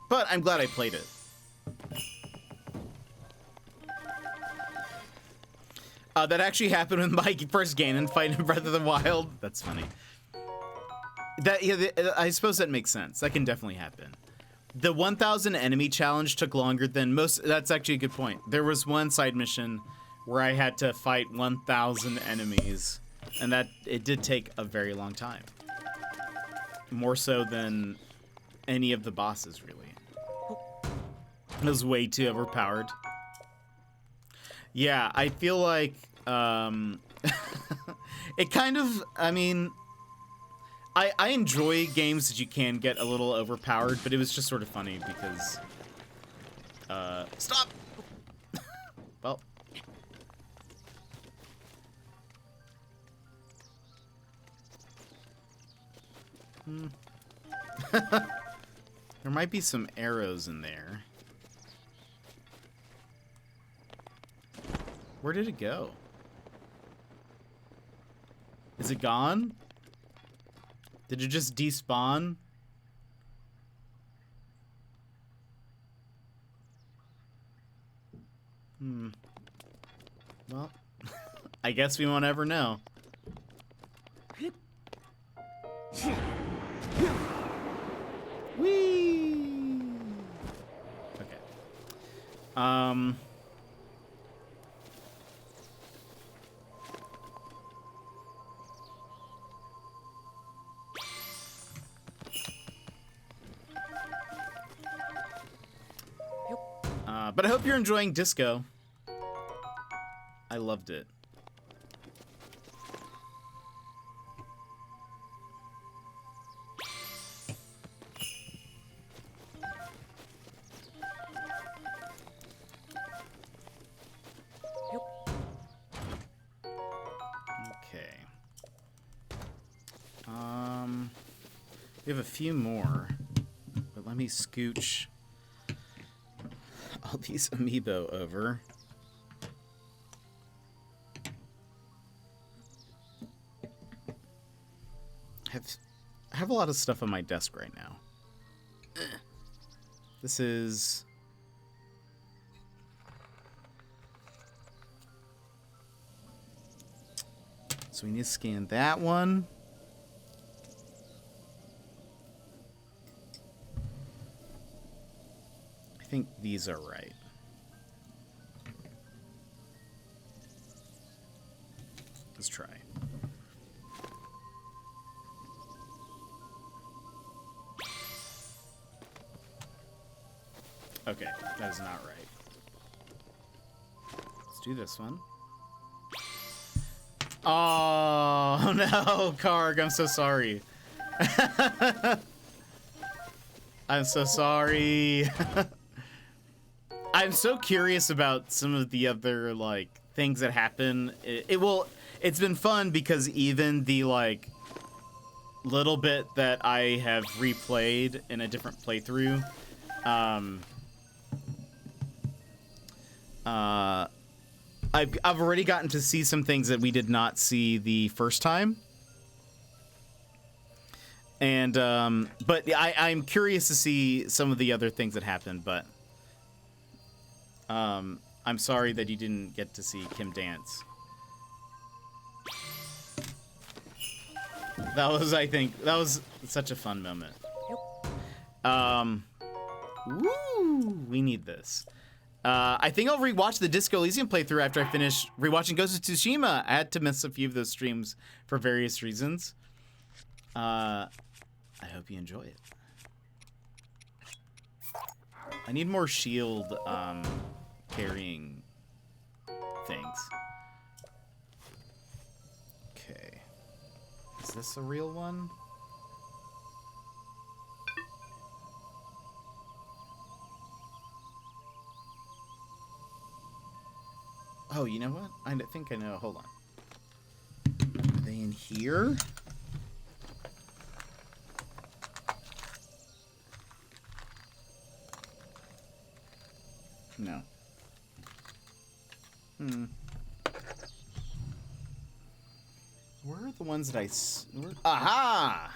But I'm glad I played it. That actually happened with my first Ganon fight in Breath of the Wild. That's funny. I suppose that makes sense. That can definitely happen. The 1,000 enemy challenge took longer than most. That's actually a good point. There was one side mission where I had to fight 1,000 enemies, and that it did take a very long time. More so than any of the bosses, really. It was way too overpowered. Yeah, I feel like it kind of, I mean, I enjoy games that you can get a little overpowered, but it was just sort of funny because stop. Well, there might be some arrows in there. Where did it go? Is it gone? Did it just despawn? Well, I guess we won't ever know. Whee! Okay. But I hope you're enjoying Disco. I loved it. Okay. We have a few more, but let me scooch all these amiibo over. I have a lot of stuff on my desk right now. This is... So we need to scan that one. I think these are right. Let's try. Okay, that is not right. Let's do this one. Oh, no, Karg, I'm so sorry. I'm so sorry. I'm so curious about some of the other, like, things that happen. It's been fun because even the, like, little bit that I have replayed in a different playthrough, I've already gotten to see some things that we did not see the first time. And, but I'm curious to see some of the other things that happened, but, I'm sorry that you didn't get to see Kim dance. That was, I think, that was such a fun moment. Woo! We need this. I think I'll rewatch the Disco Elysium playthrough after I finish rewatching Ghost of Tsushima. I had to miss a few of those streams for various reasons. I hope you enjoy it. I need more shield carrying things. Okay. Is this a real one? Oh, you know what? I think I know. Hold on. Are they in here? No. Where are the ones that Aha!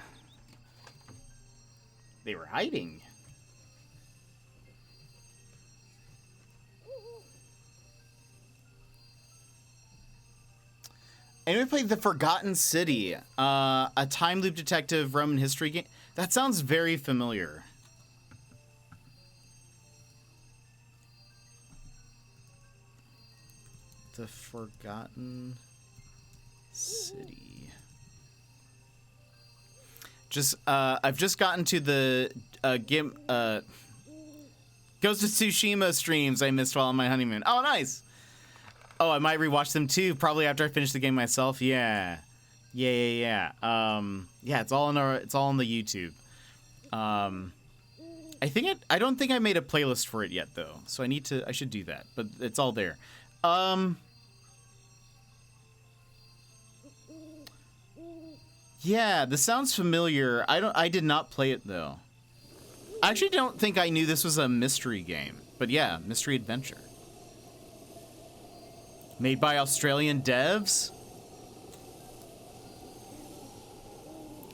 They were hiding. Anybody played The Forgotten City? A time loop detective Roman history game? That sounds very familiar. The Forgotten City. I've just gotten to the Ghost of Tsushima streams I missed while on my honeymoon. Oh, nice. Oh, I might rewatch them too, probably after I finish the game myself. Yeah. Yeah. Yeah, it's all on the YouTube. I don't think I made a playlist for it yet though. So I should do that, but it's all there. Yeah, this sounds familiar. I did not play it though. I actually don't think I knew this was a mystery game, but yeah, mystery adventure. Made by Australian devs.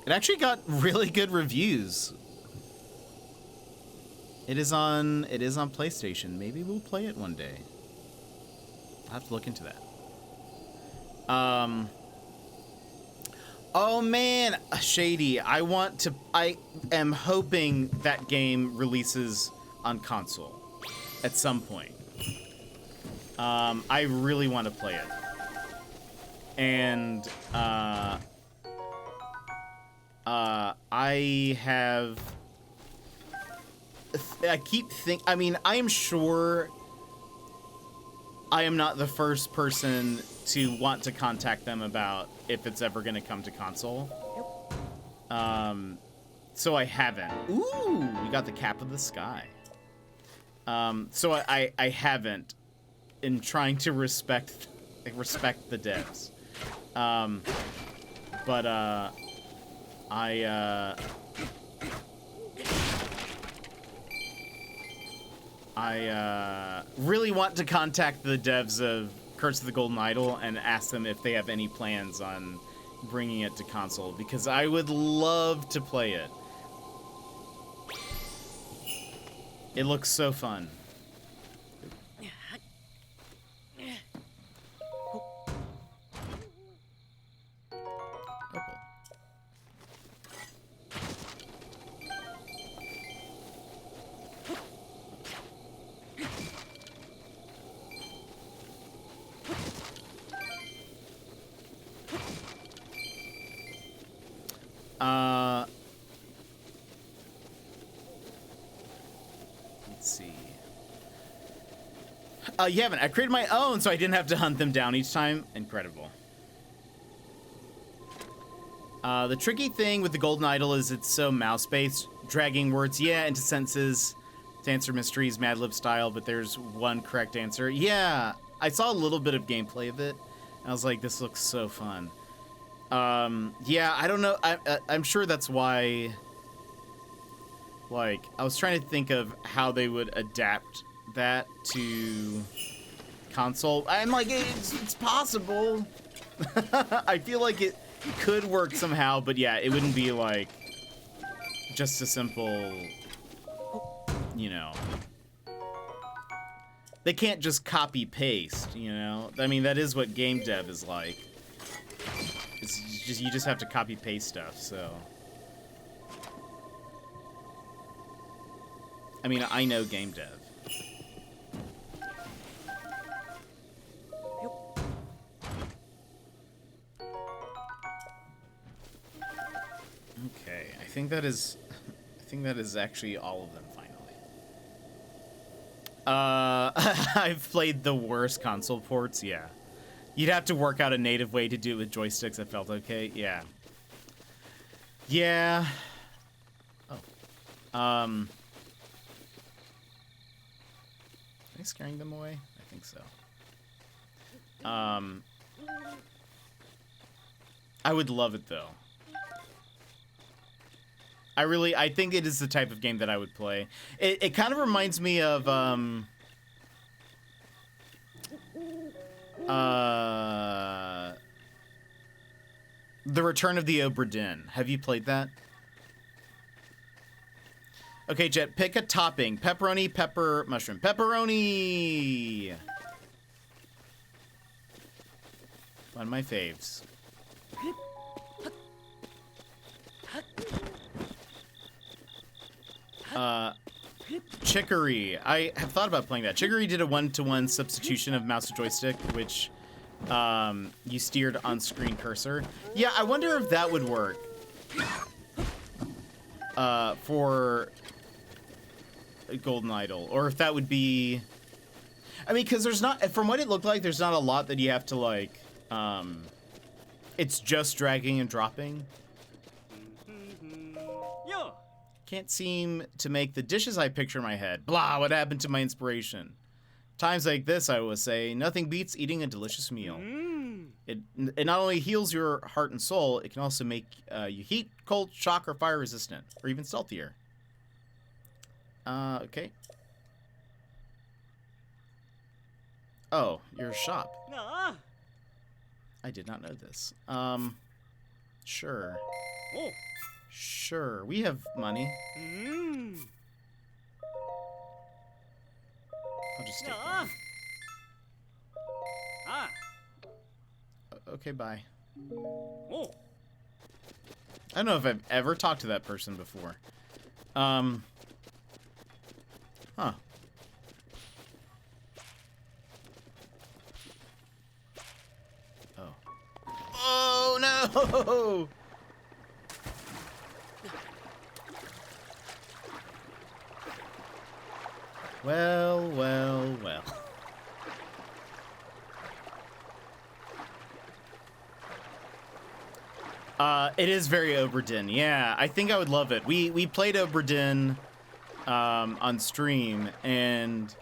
It actually got really good reviews. It is on PlayStation. Maybe we'll play it one day. I'll have to look into that. Oh man, Shady, I am hoping that game releases on console at some point. I really want to play it. And I mean, I am sure I am not the first person to want to contact them about if it's ever going to come to console. So I haven't. Ooh, we got the cap of the sky. So I haven't, in trying to respect the devs. But I really want to contact the devs of Curse of the Golden Idol and ask them if they have any plans on bringing it to console, because I would love to play it. It looks so fun. Let's see. You haven't. I created my own, so I didn't have to hunt them down each time. Incredible. The tricky thing with the Golden Idol is it's so mouse-based, dragging words, yeah, into sentences to answer mysteries, Mad Lib style, but there's one correct answer. Yeah, I saw a little bit of gameplay of it, and I was like, this looks so fun. Yeah, I don't know. I'm sure that's why, like, I was trying to think of how they would adapt that to console. I'm like, it's possible. I feel like it could work somehow, but yeah, it wouldn't be like just a simple, you know, they can't just copy paste, you know? I mean, that is what game dev is like. It's just, you just have to copy paste stuff, so. I mean, I know game dev. Okay, I think that is actually all of them finally. I've played the worst console ports, yeah. You'd have to work out a native way to do it with joysticks that felt okay, yeah. Yeah. Oh. Am I scaring them away? I think so. I would love it though. I think it is the type of game that I would play. It kind of reminds me of, The Return of the Obra Dinn. Have you played that? Okay, Jet, pick a topping. Pepperoni, pepper, mushroom. Pepperoni! One of my faves. Chicory. I have thought about playing that. Chicory did a one-to-one substitution of mouse to joystick, which you steered on-screen cursor. Yeah, I wonder if that would work for Golden Idol, or if that would be. I mean, because there's not, from what it looked like, there's not a lot that you have to like. It's just dragging and dropping. Can't seem to make the dishes I picture in my head. Blah, what happened to my inspiration? Times like this, I will say, nothing beats eating a delicious meal. It not only heals your heart and soul, it can also make you heat, cold, shock, or fire resistant, or even stealthier. Okay. Oh, you're a shop. I did not know this. Sure. Sure, we have money. I'll just take one. Okay, bye. I don't know if I've ever talked to that person before. Huh. Oh. Oh, no! Well, well, well. It is very Obra Dinn. Yeah, I think I would love it. We played Obra Dinn on stream, and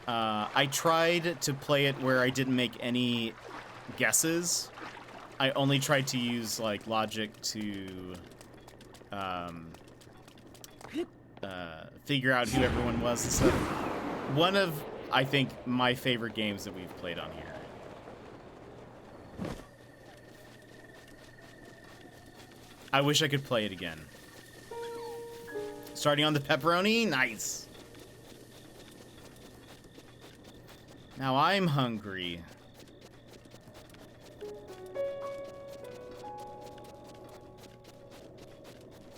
I tried to play it where I didn't make any guesses. I only tried to use like logic to figure out who everyone was and stuff. One of, I think, my favorite games that we've played on here. I wish I could play it again. Starting on the pepperoni, nice. Now I'm hungry.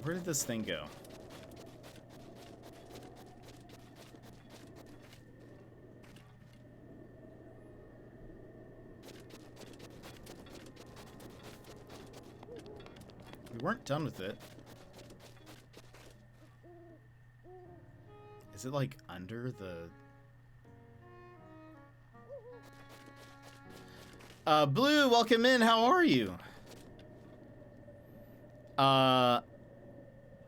Where did this thing go? We weren't done with it. Is it like under the... Blue, welcome in. How are you?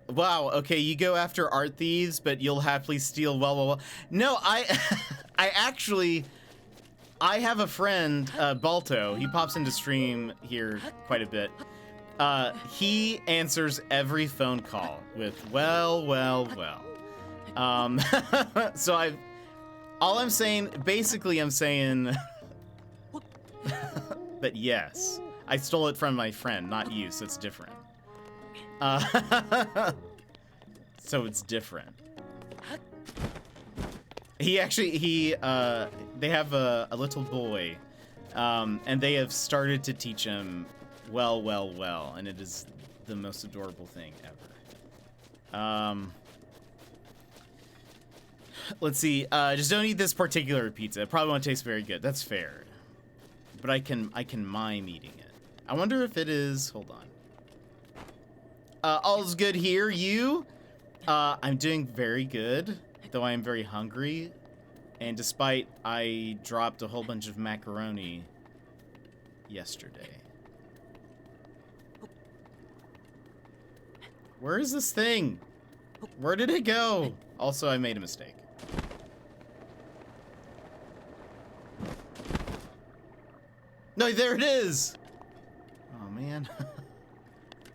Wow, okay, you go after art thieves, but you'll happily steal well. No, I I have a friend, Balto. He pops into stream here quite a bit. He answers every phone call with, well. So all I'm saying, basically I'm saying that yes, I stole it from my friend, not you, so it's different. So it's different. They have a little boy, and they have started to teach him well, and it is the most adorable thing ever. Let's see, just don't eat this particular pizza. It probably won't taste very good. That's fair. But I can mime eating it. I wonder if it is, hold on. All's good here, you? I'm doing very good, though I am very hungry. And despite I dropped a whole bunch of macaroni yesterday. Where is this thing? Where did it go? Also, I made a mistake. No, there it is! Oh, man.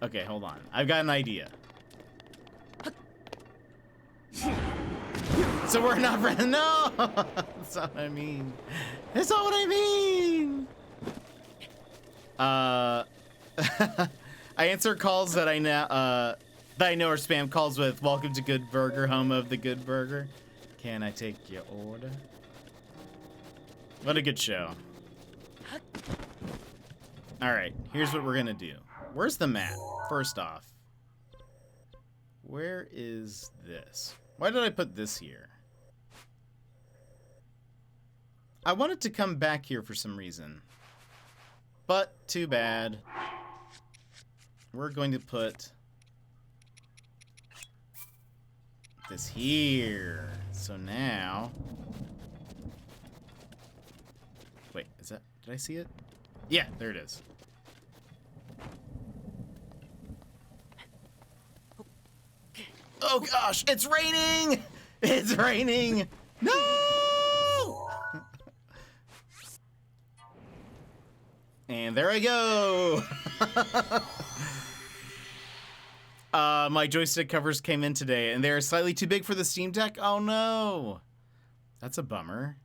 Okay, hold on. I've got an idea. So we're not friends. No! That's not what I mean. That's not what I mean! I answer calls that I know are spam calls with "Welcome to Good Burger, home of the Good Burger. Can I take your order?" What a good show. Alright, here's what we're gonna do. Where's the map? First off. Where is this? Why did I put this here? I wanted to come back here for some reason. But, too bad. We're going to put this here. So now... Wait, is that... Did I see it? Yeah, there it is. Oh gosh, it's raining! It's raining! No! And there I go! My joystick covers came in today, and they're slightly too big for the Steam Deck. Oh no! That's a bummer.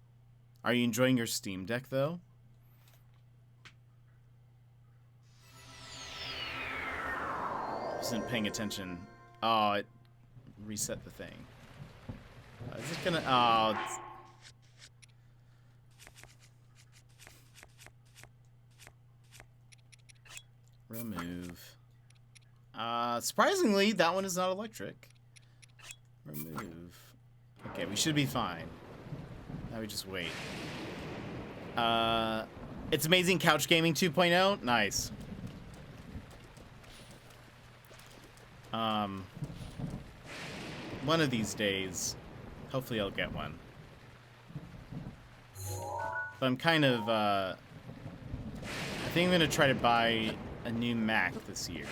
Are you enjoying your Steam Deck, though? Wasn't paying attention. Oh, it reset the thing. Is it gonna... Oh, it's... Remove. Surprisingly, that one is not electric. Remove. Okay, we should be fine. Now we just wait. It's Amazing Couch Gaming 2.0. Nice. One of these days, hopefully I'll get one. But I'm kind of, I think I'm gonna try to buy a new Mac this year.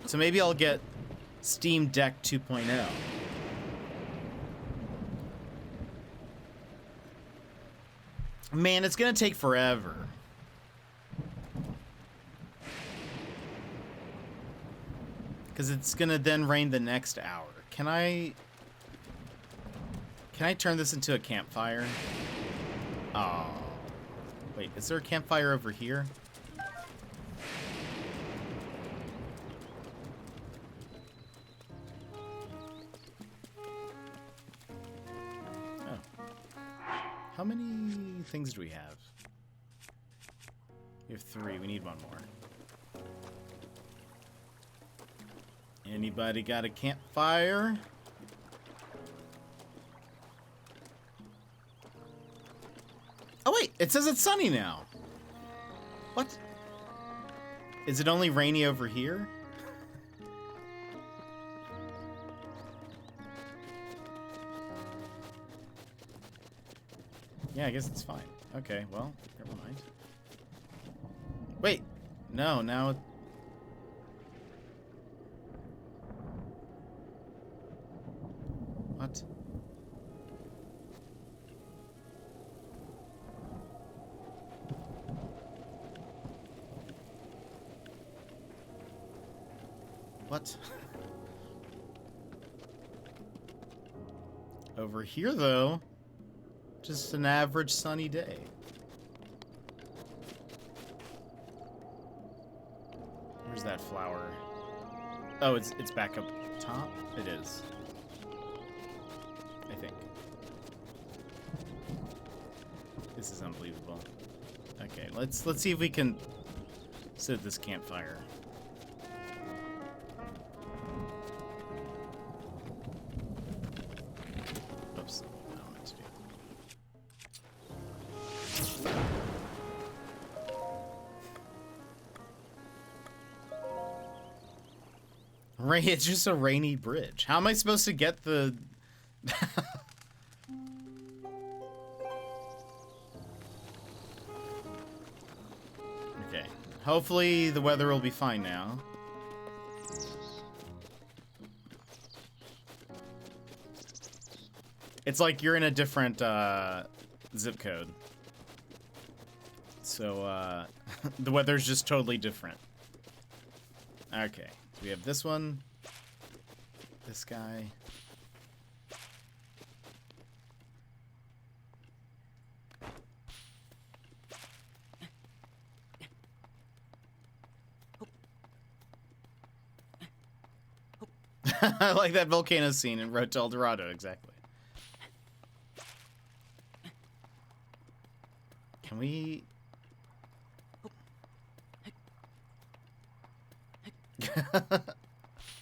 So maybe I'll get Steam Deck 2.0. Man, it's gonna take forever. Because it's gonna then rain the next hour. Can I turn this into a campfire? Oh. Wait, is there a campfire over here? Oh. How many things do we have? We have 3. We need 1 more. Anybody got a campfire? Oh wait, it says it's sunny now. What? Is it only rainy over here? Yeah, I guess it's fine. Okay, well, never mind. Wait, no, now... What? What? Over here, though, just an average sunny day. Where's that flower? Oh, it's back up top? It is. I think. This is unbelievable. Okay, let's see if we can sit at this campfire. Oops, I don't know what to do. Right, it's just a rainy bridge. How am I supposed to get the... Okay. Hopefully the weather will be fine now. It's like you're in a different zip code. So the weather's just totally different. Okay. So we have this one. This guy. I like that volcano scene in Road to El Dorado, exactly. Can we...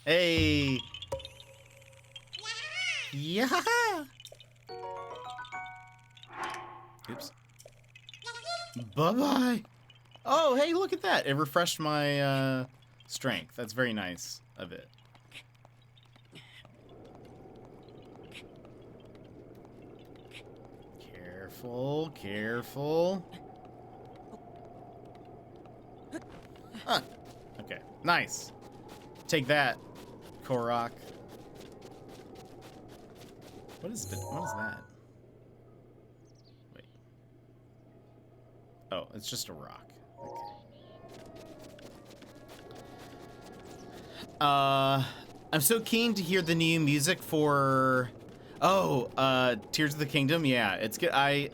Hey! Yeah! Oops. Bye-bye! Oh, hey, look at that! It refreshed my strength. That's very nice of it. Careful, careful. Huh. Okay, nice. Take that, Korok. What is that? Wait. Oh, it's just a rock. Okay. I'm so keen to hear the new music for... Oh, Tears of the Kingdom. Yeah, it's good. I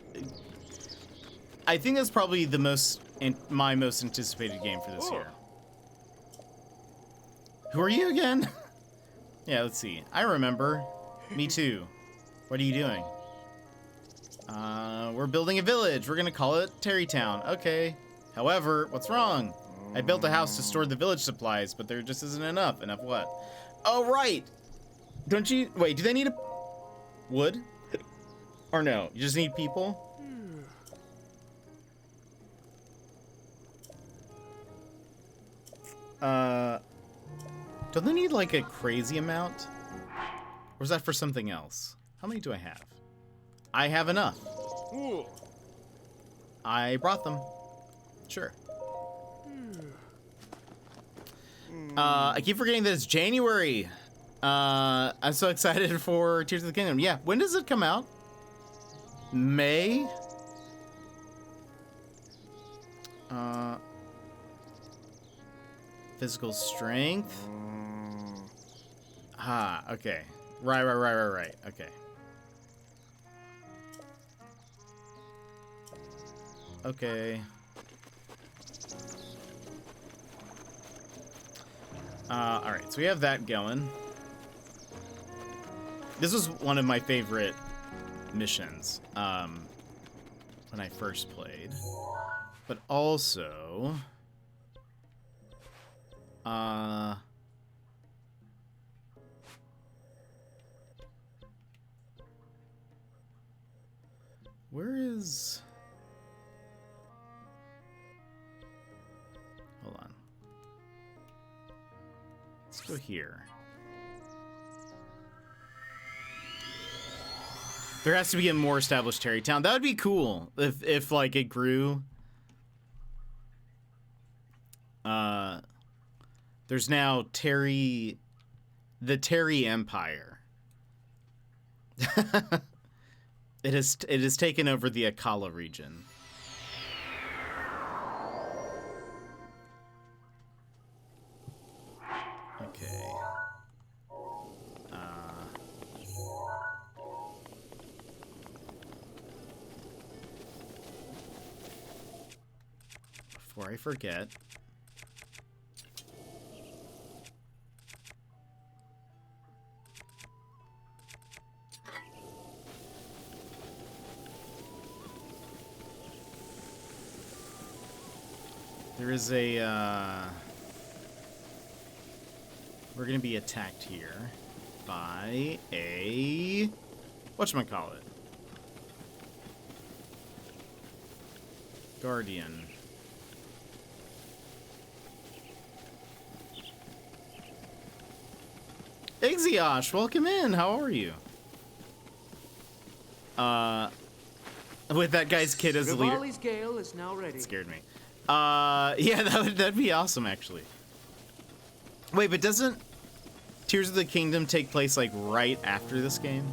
think that's probably the my most anticipated game for this year. Who are you again? Yeah, let's see. I remember. Me too. What are you doing? We're building a village. We're gonna call it Terrytown. Okay. However, what's wrong? I built a house to store the village supplies, but there just isn't enough. Enough what? Oh, right. Don't you... Wait, do they need a... wood? Or no? You just need people? Don't they need like a crazy amount? Or is that for something else? How many do I have? I have enough. Ooh. I brought them. Sure. I keep forgetting that it's January. I'm so excited for Tears of the Kingdom. Yeah, when does it come out? May? Physical strength. Ah, okay. Right. Okay. Okay. Alright, so we have that going. This was one of my favorite missions, when I first played. But also... where is... Hold on. Let's go here. There has to be a more established Terry town. That would be cool if like it grew. There's now the Terry Empire. It has taken over the Akala region. Okay. Before I forget. There is a, we're gonna be attacked here by a, whatchamacallit? Guardian. Exiosh, welcome in. How are you? With that guy's kid as the leader. Rivali's Gale is now ready. It scared me. Yeah, that'd be awesome, actually. Wait, but doesn't Tears of the Kingdom take place, like, right after this game?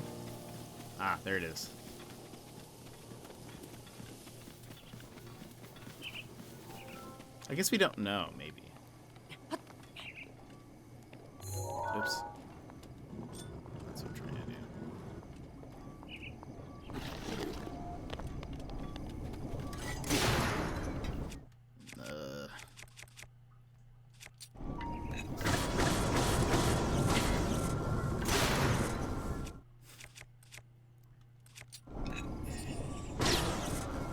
Ah, there it is. I guess we don't know, maybe. Oops. That's what I'm trying to do.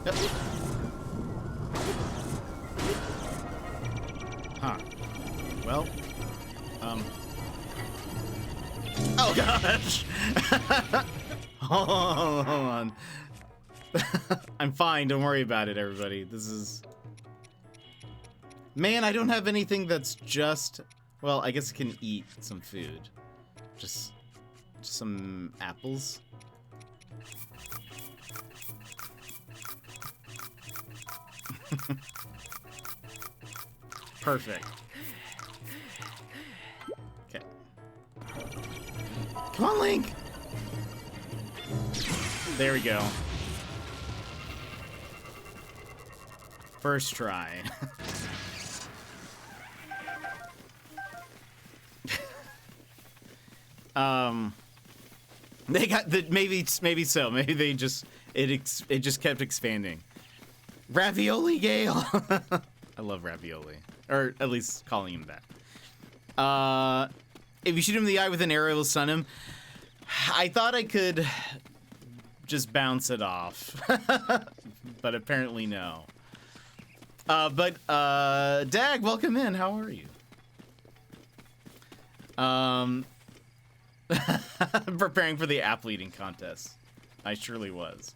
Yep. Huh. Well, oh gosh! Hold on. I'm fine, don't worry about it, everybody. This is... Man, I don't have anything that's just... Well, I guess I can eat some food. Just some apples. Perfect. Okay. Come on, Link! There we go. First try. They got the maybe so. Maybe they just it just kept expanding. Ravioli Gale. I love ravioli, or at least calling him that. If you shoot him in the eye with an arrow, it'll stun him. I thought I could just bounce it off, but apparently no. But Dag, welcome in. How are you? Preparing for the apple eating contest. I surely was.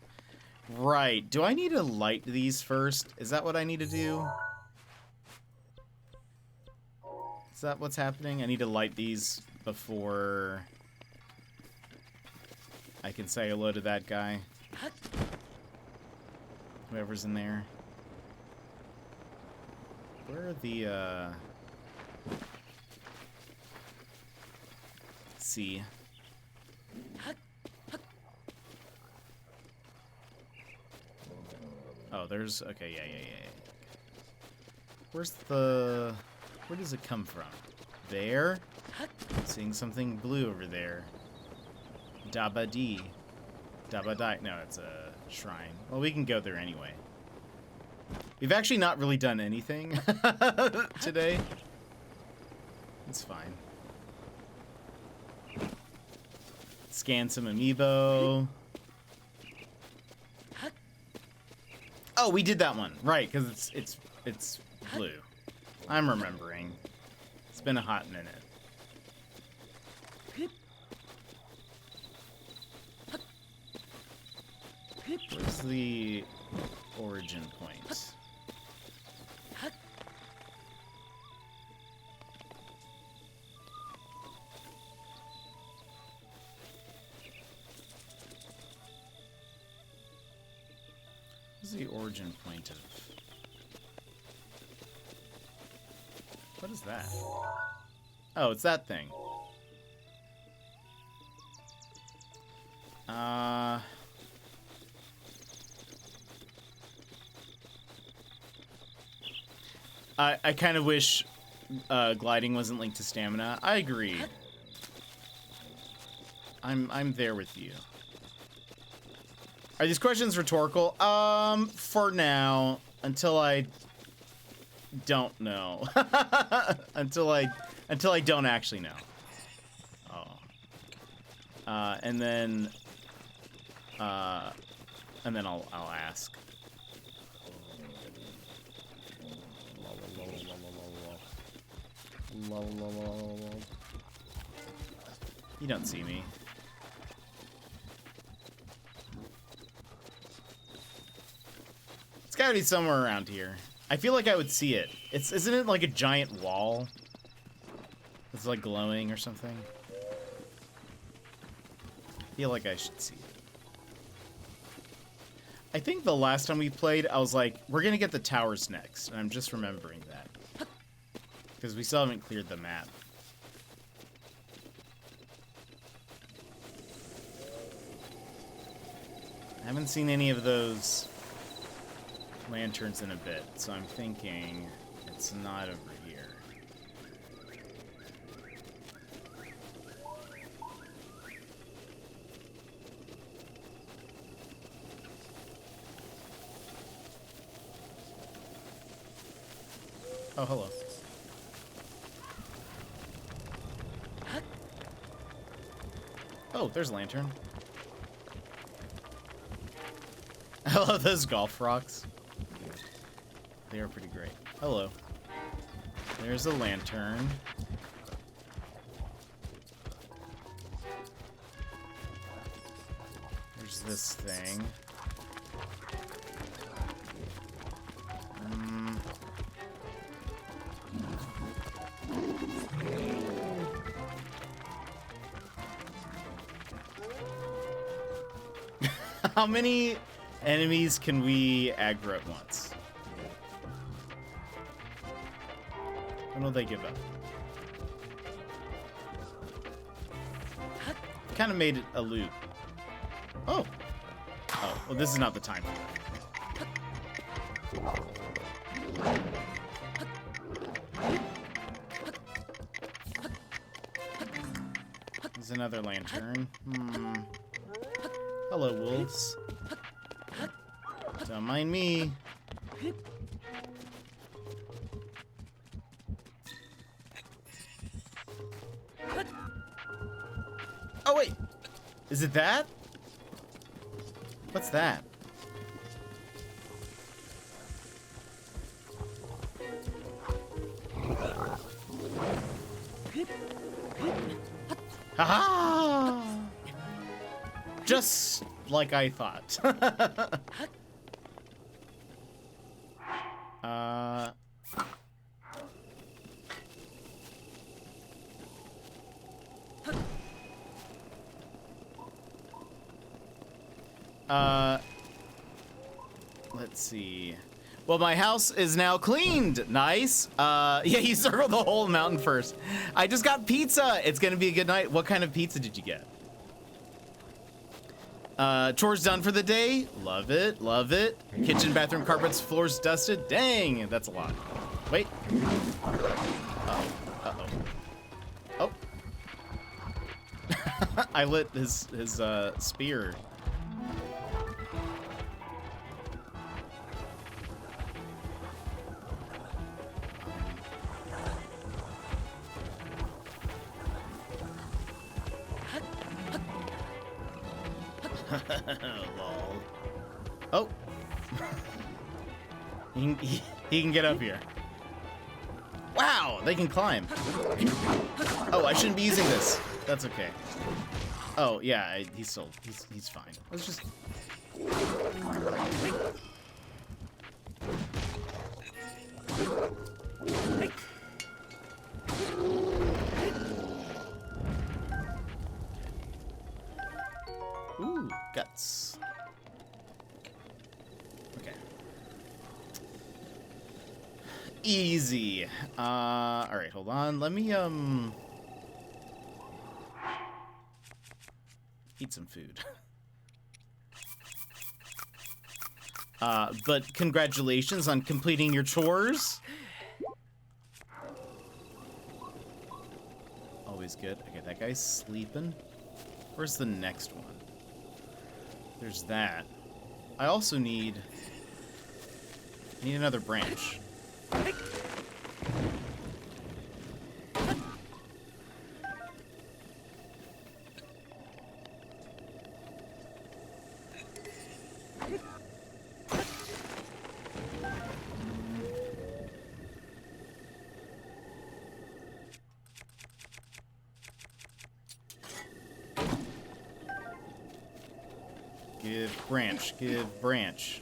Right. Do I need to light these first? Is that what I need to do? Is that what's happening? I need to light these before I can say hello to that guy. Whoever's in there. Where are the, see. Oh, there's... Okay, yeah. Where's the... Where does it come from? There? Seeing something blue over there. Daba-dee. Daba-die. No, it's a shrine. Well, we can go there anyway. We've actually not really done anything today. It's fine. Scan some amiibo. Oh, we did that one. Right, because it's blue. I'm remembering. It's been a hot minute. Where's the origin point? What's the origin point of... What is that? Oh, it's that thing. I kind of wish gliding wasn't linked to stamina. I agree. I'm there with you. Are these questions rhetorical? For now, until I don't know. until I don't actually know. Oh. And then I'll ask. You don't see me. It's gotta be somewhere around here. I feel like I would see it. Isn't it like a giant wall? It's like glowing or something. I feel like I should see it. I think the last time we played, I was like, we're gonna get the towers next, and I'm just remembering that. Because we still haven't cleared the map. I haven't seen any of those lanterns in a bit, so I'm thinking it's not over here. Oh, hello. Oh, there's a lantern. I love those golf rocks. They are pretty great. Hello. There's a lantern. There's this thing. How many enemies can we aggro at once? When will they give up? Kind of made it a loop. Oh. Oh, well, this is not the time for that. There's another lantern. Hello, wolves. Don't mind me. Oh, wait. Is it that? What's that? Haha! Just like I thought. Let's see. Well, my house is now cleaned. Nice. Yeah, you circled the whole mountain first. I just got pizza. It's gonna be a good night. What kind of pizza did you get? Chores done for the day. Love it. Love it. Kitchen, bathroom, carpets, floors dusted. Dang, that's a lot. Wait. Uh-oh. Uh-oh. Oh. I lit his spear. Lol. Oh. he can get up here. Wow, they can climb. Oh, I shouldn't be using this. That's okay. Oh yeah, he's fine. Let's just. Ooh, guts. Okay. Easy. All right, hold on. Let me eat some food. But congratulations on completing your chores. Always good. Okay, that guy's sleeping. Where's the next one? There's that. I also need another branch. Give branch, give branch.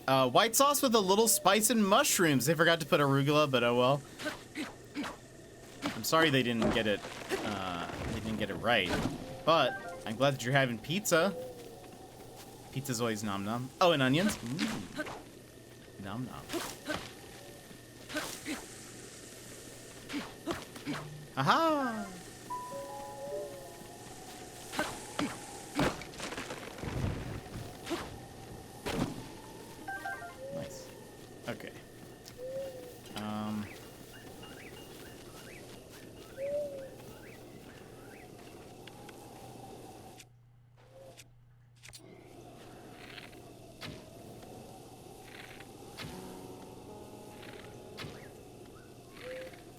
White sauce with a little spice and mushrooms. They forgot to put arugula, but oh well. I'm sorry they didn't get it. They didn't get it right. But I'm glad that you're having pizza. Pizza's always nom nom. Oh, and onions. Ooh. Nom nom. Aha! Nice. Okay.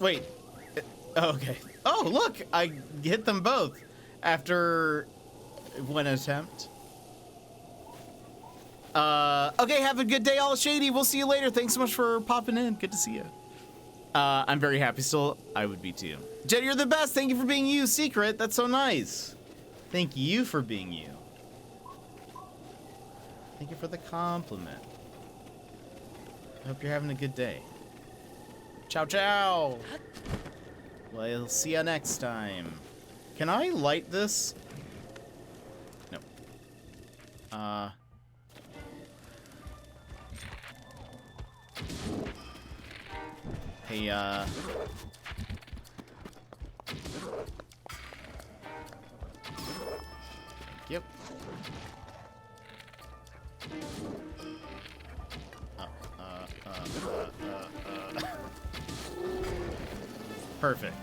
Wait. Oh, okay. Oh, look! I hit them both after one attempt. Okay, have a good day, all shady. We'll see you later. Thanks so much for popping in. Good to see you. I'm very happy still. I would be too. Jed, you're the best. Thank you for being you. Secret. That's so nice. Thank you for being you. Thank you for the compliment. I hope you're having a good day. Ciao, ciao. Well, see ya next time. Can I light this? No. Hey, Yep. Perfect.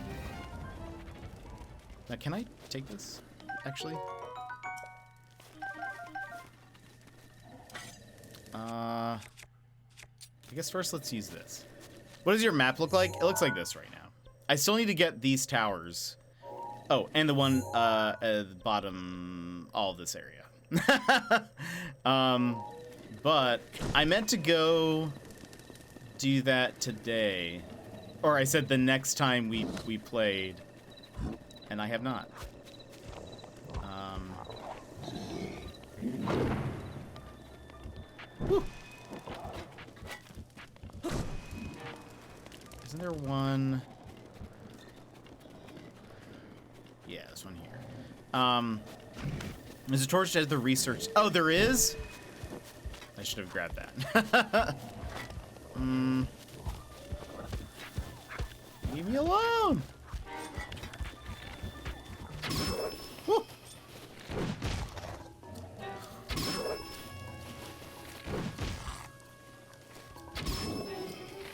Now, can I take this, actually? I guess first let's use this. What does your map look like? It looks like this right now. I still need to get these towers. Oh, and the one at the bottom, all of this area. But I meant to go do that today. Or I said the next time we played. And I have not. Whew. Isn't there one? Yeah, this one here. There's a torch at the research. Oh, there is? I should have grabbed that. Leave me alone. Woo.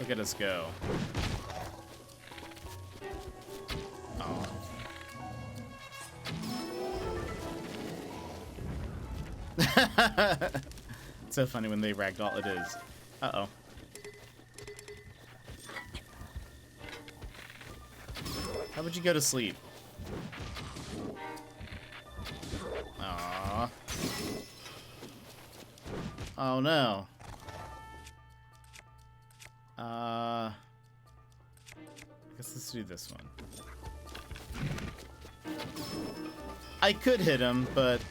Look at us go. Oh. It's so funny when they ragdoll. It is. Uh-oh. How would you go to sleep? Aww. Oh no. I guess let's do this one. I could hit him, but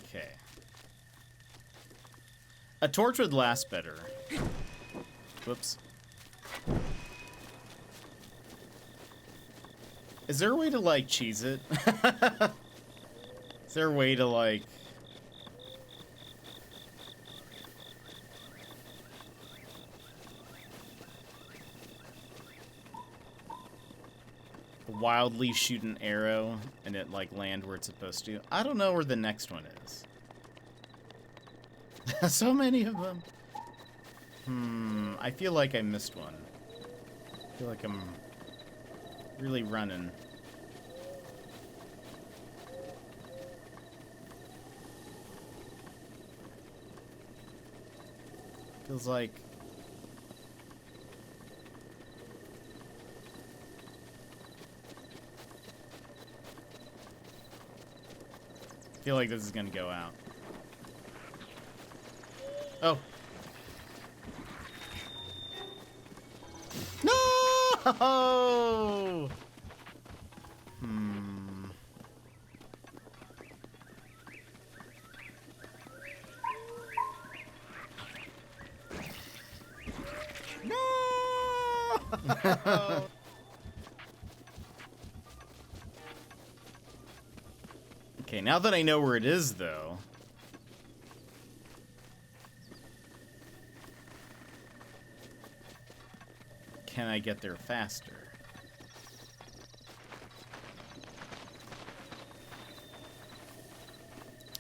okay. A torch would last better. Whoops. Is there a way to, like, cheese it? Is there a way to, like... wildly shoot an arrow and it, like, land where it's supposed to? I don't know where the next one is. So many of them. I feel like I missed one. I feel like I'm really running. Feels like... I feel like this is gonna go out. Oh. No! No! Okay, now that I know where it is, though... can I get there faster?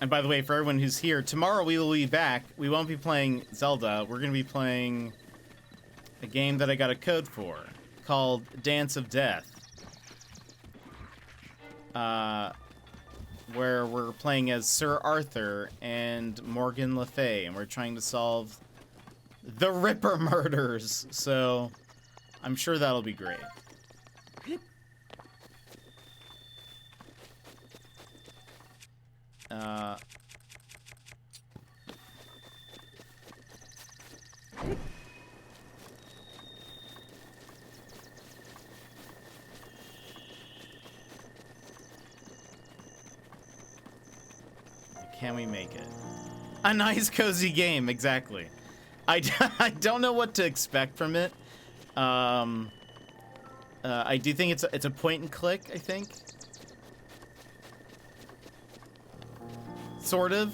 And by the way, for everyone who's here, tomorrow we will be back. We won't be playing Zelda. We're going to be playing a game that I got a code for called Dance of Death. Where we're playing as Sir Arthur and Morgan Le Fay, and we're trying to solve the Ripper murders. So... I'm sure that'll be great. Can we make it? A nice, cozy game, exactly. I don't know what to expect from it. I do think it's a point and click, I think. Sort of.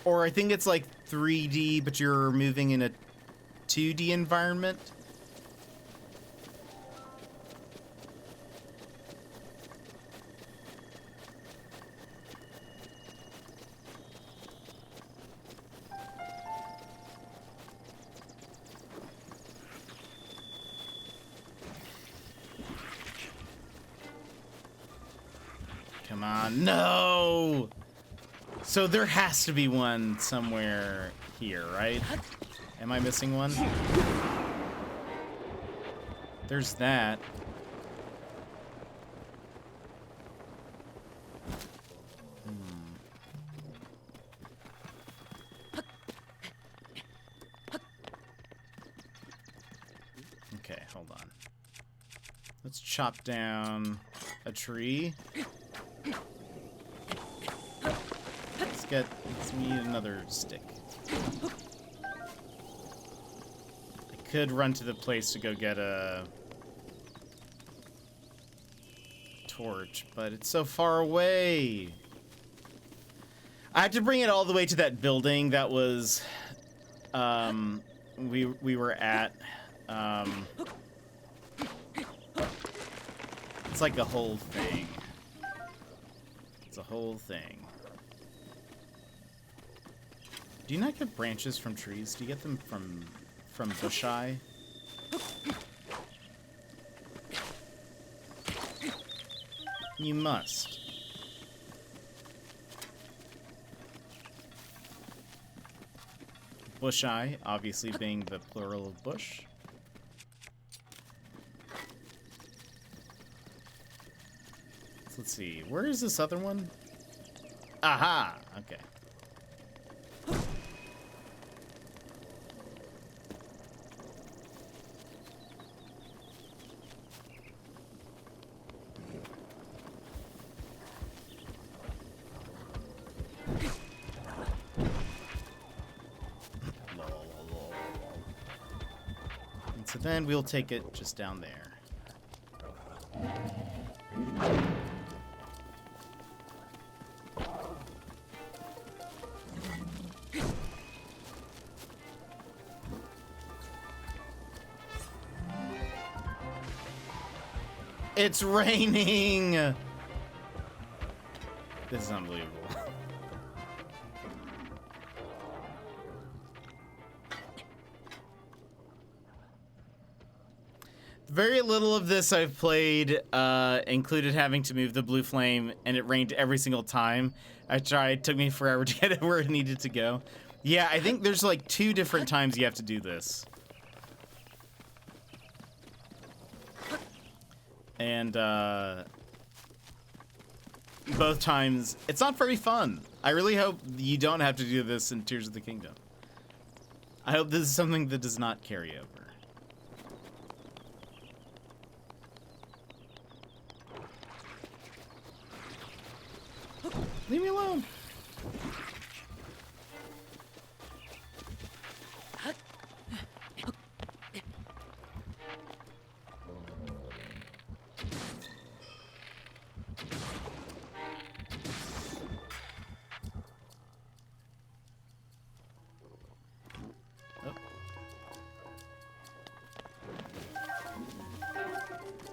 Or I think it's like 3D, but you're moving in a 2D environment. Come on, no! So there has to be one somewhere here, right? Am I missing one? There's that. Okay, hold on. Let's chop down a tree. Let's need another stick. I could run to the place to go get a torch, but it's so far away. I had to bring it all the way to that building that was we were at. It's like a whole thing. It's a whole thing. Do you not get branches from trees? Do you get them from bush eye? You must. Bush eye, obviously being the plural of bush. So let's see. Where is this other one? Aha! Okay. And so then we'll take it just down there. It's raining! This is unbelievable. Very little of this I've played included having to move the blue flame, and it rained every single time I tried. It took me forever to get it where it needed to go. Yeah, I think there's like 2 different times you have to do this. And both times, it's not very fun. I really hope you don't have to do this in Tears of the Kingdom. I hope this is something that does not carry over. Leave me alone.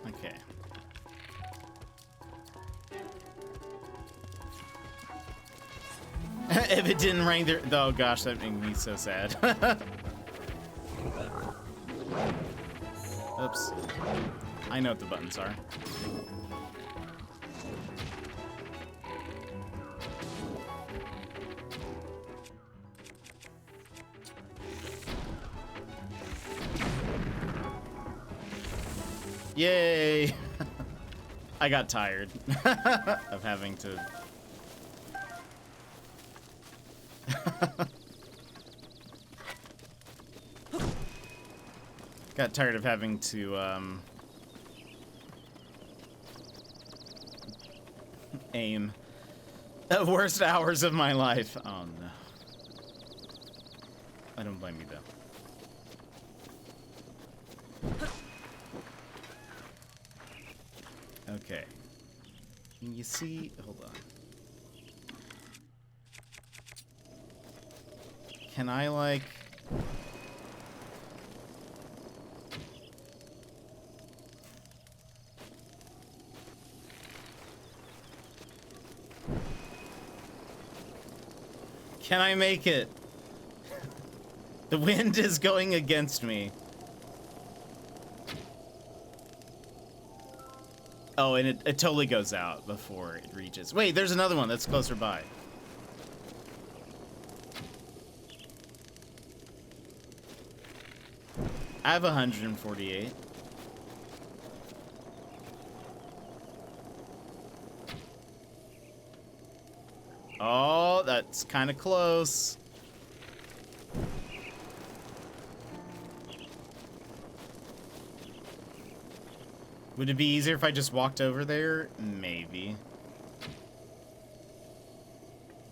Okay. If it didn't rain there, oh gosh, that made me so sad. Oops. I know what the buttons are. Yay! I got tired of having to... got tired of having to, aim. The worst hours of my life. Oh, no. I don't blame you, though. Okay. Can you see? Hold on. Can I, like... Can I make it? The wind is going against me. Oh, and it totally goes out before it reaches. Wait, there's another one that's closer by. I have 148. Oh, that's kind of close. Would it be easier if I just walked over there? Maybe.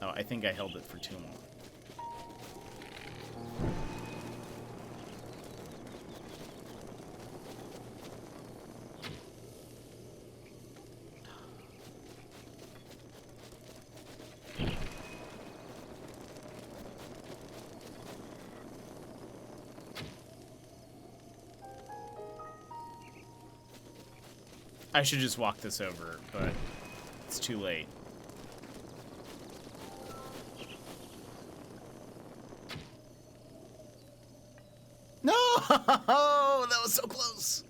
Oh, I think I held it for too long. I should just walk this over, but it's too late. No! That was so close.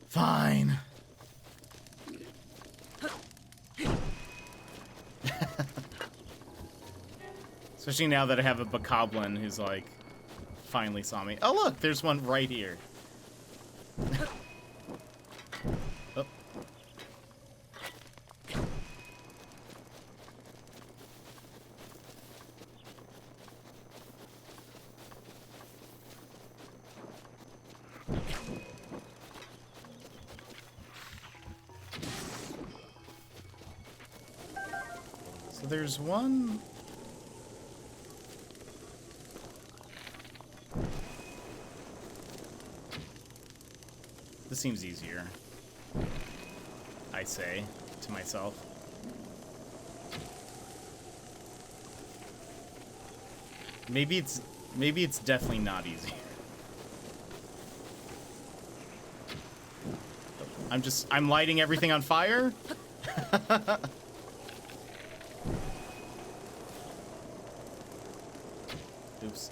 Fine. Especially now that I have a bokoblin who's like, finally saw me. Oh look, there's one right here. Oh. So there's one. This seems easier, I say to myself. Maybe it's definitely not easy. I'm lighting everything on fire? Oops.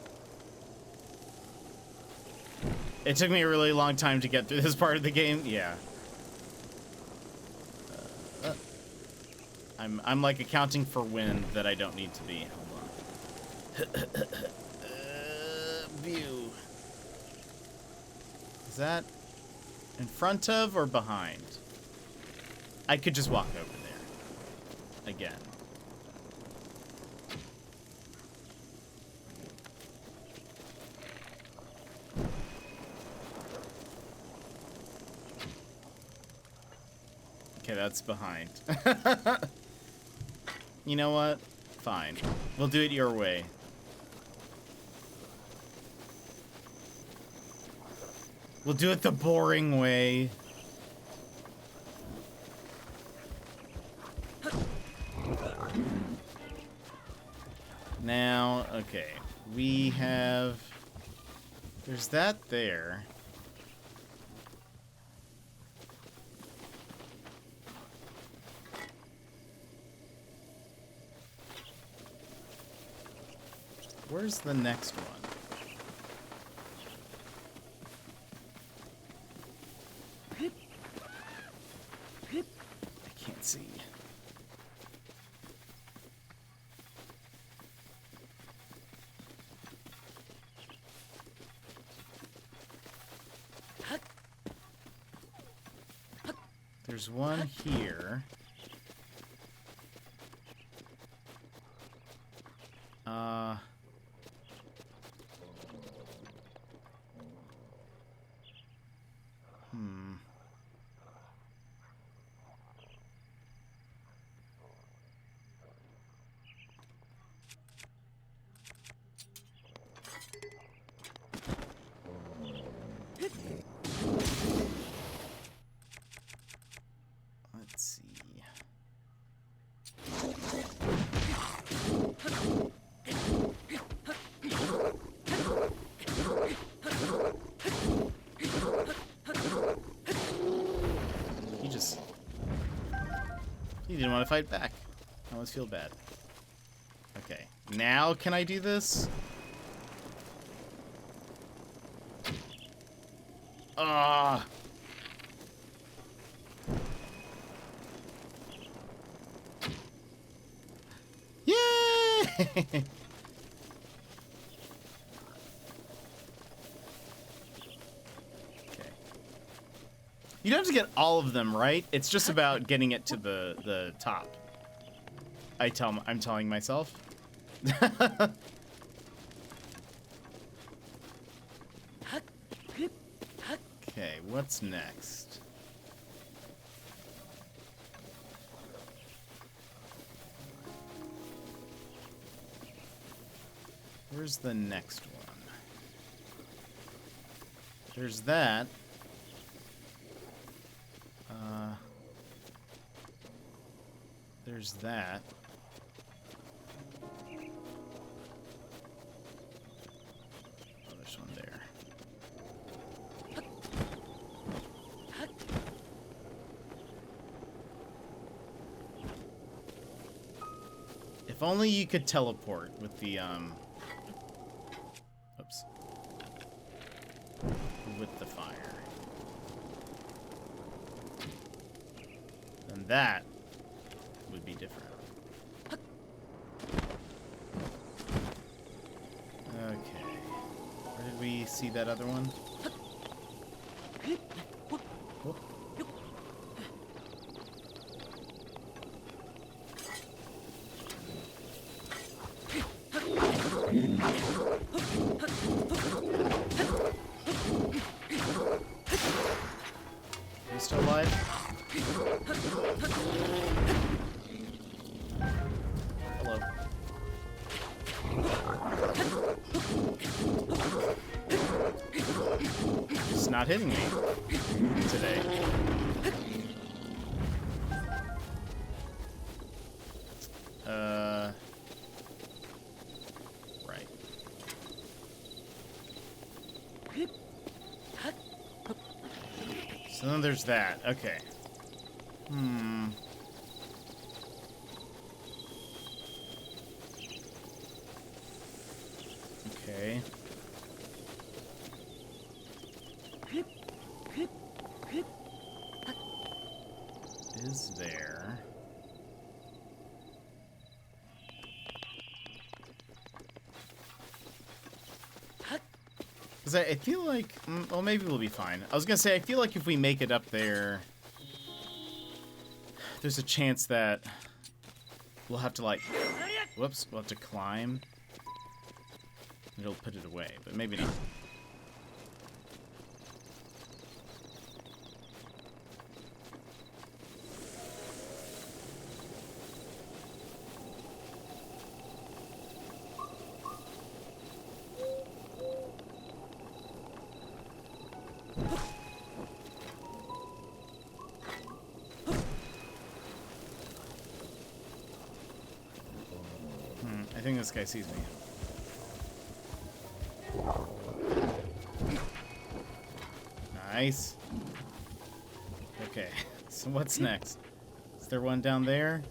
It took me a really long time to get through this part of the game. Yeah. I'm like accounting for wind that I don't need to be. Hold on. View. Is that in front of or behind? I could just walk over there. Again. Okay, that's behind. You know what? Fine. We'll do it your way. We'll do it the boring way. Now, okay. We have... There's that there. Where's the next one? I can't see. There's one here. Let's see. He didn't want to fight back. I almost feel bad. Okay. Now can I do this? Ah. Yay! Okay. You don't have to get all of them, right? It's just about getting it to the top. I'm telling myself. Okay, what's next? Where's the next one? There's that. There's that. Oh, there's one there. only you could teleport with the, Oops. With the fire. And that would be different. Okay. Where did we see that other one? Whoop. Are you still alive? Hello. It's not hitting me today. Right. So then there's that. Okay. Okay. Is there... Because I feel like... well, maybe we'll be fine. I was going to say, I feel like if we make it up there, there's a chance that we'll have to, like... Whoops, we'll have to climb. It'll put it away, but maybe not. I think this guy sees me. Nice. Okay, so what's next? Is there one down there?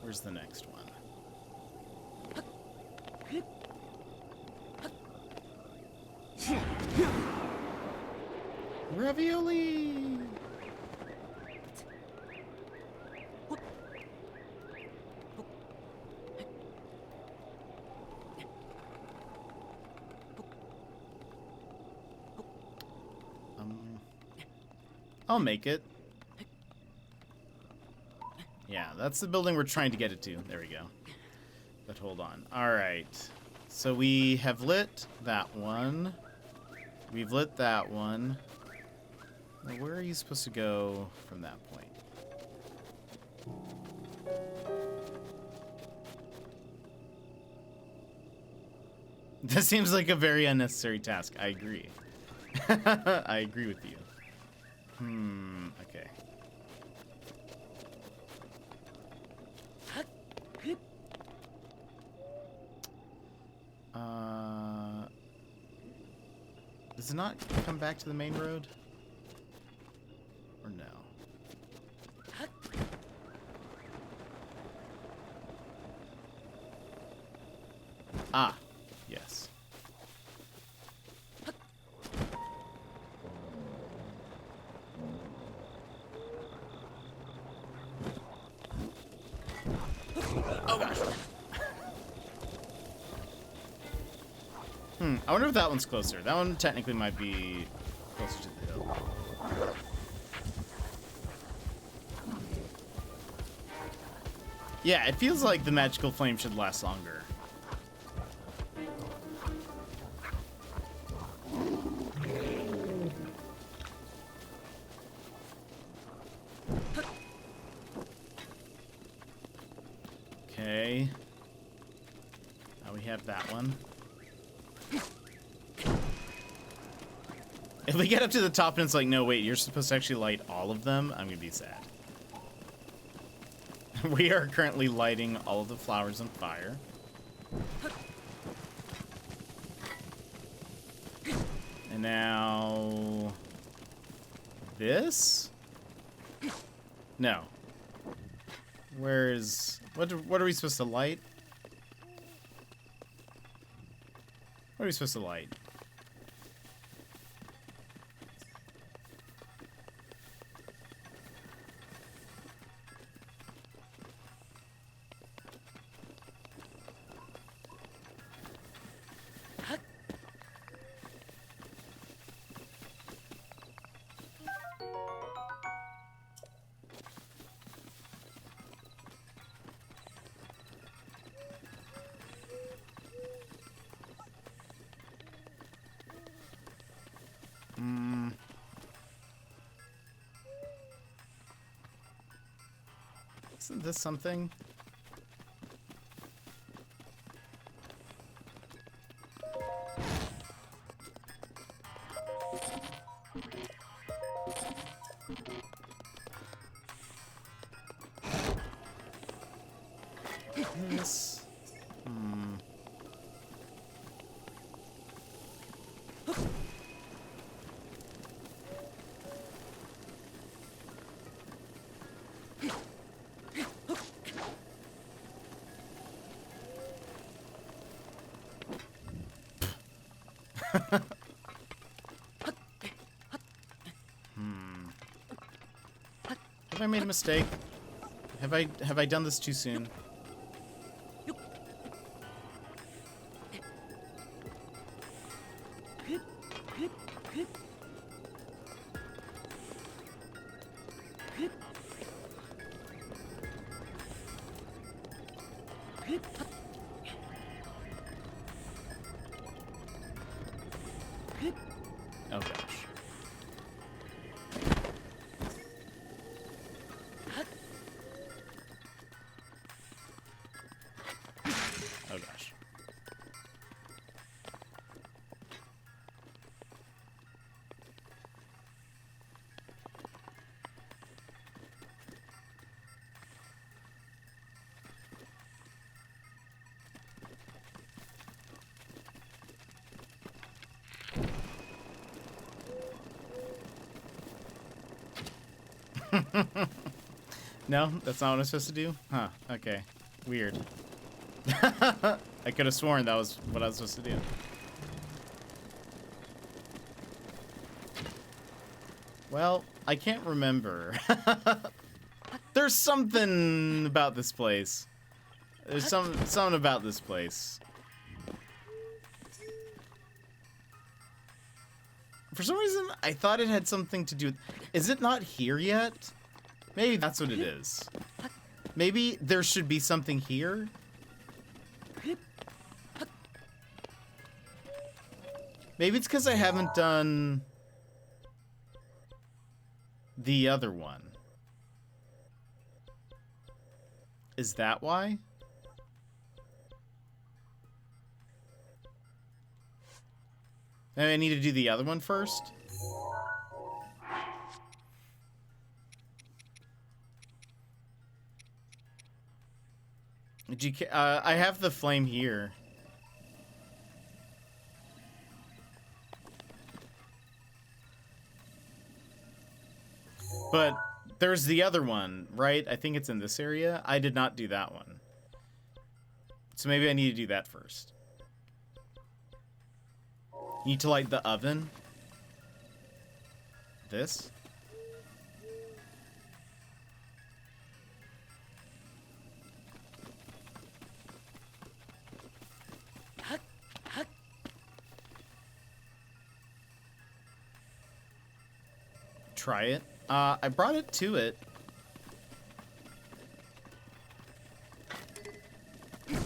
Where's the next one? Ravioli! I'll make it. Yeah, that's the building we're trying to get it to. There we go. But hold on. Alright. So we have lit that one. We've lit that one. Now, where are you supposed to go from that point? This seems like a very unnecessary task. I agree. I agree with you. Okay. Does it not come back to the main road? Or no? Ah, yes. Oh gosh. I wonder if that one's closer. That one technically might be closer to the hill. Yeah, it feels like the magical flame should last longer. Okay. Now we have that one. If we get up to the top and it's like, no, wait, you're supposed to actually light all of them, I'm gonna be sad. We are currently lighting all of the flowers on fire. And now... this? No. Where's... What are we supposed to light? What are we supposed to light? Isn't this something? This... Have I made a mistake? Have I done this too soon? Oh gosh. Oh gosh. No, that's not what I'm supposed to do? Huh, okay. Weird. I could have sworn that was what I was supposed to do. Well, I can't remember. There's something about this place. There's something about this place. For some reason, I thought it had something to do with... Is it not here yet? Maybe that's what it is. Maybe there should be something here? Maybe it's because I haven't done the other one. Is that why? Maybe I need to do the other one first? Did you, I have the flame here. But there's the other one, right? I think it's in this area. I did not do that one. So maybe I need to do that first. You need to light the oven. This? Try it. I brought it to it. It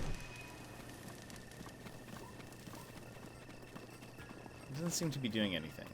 doesn't seem to be doing anything.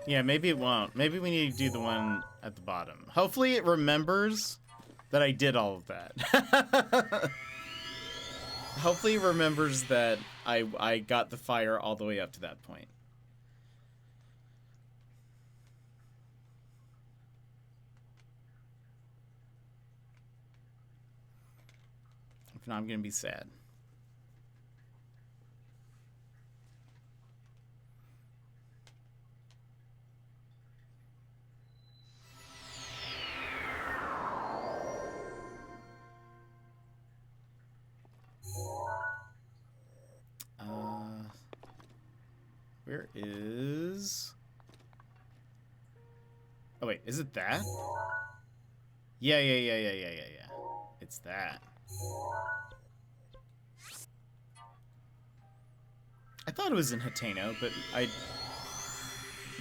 Yeah, maybe it won't. Maybe we need to do the one at the bottom. Hopefully it remembers that I did all of that. Hopefully it remembers that I got the fire all the way up to that point. If not, I'm gonna be sad. Where is... Oh, wait, is it that? Yeah. It's that. I thought it was in Hateno, but I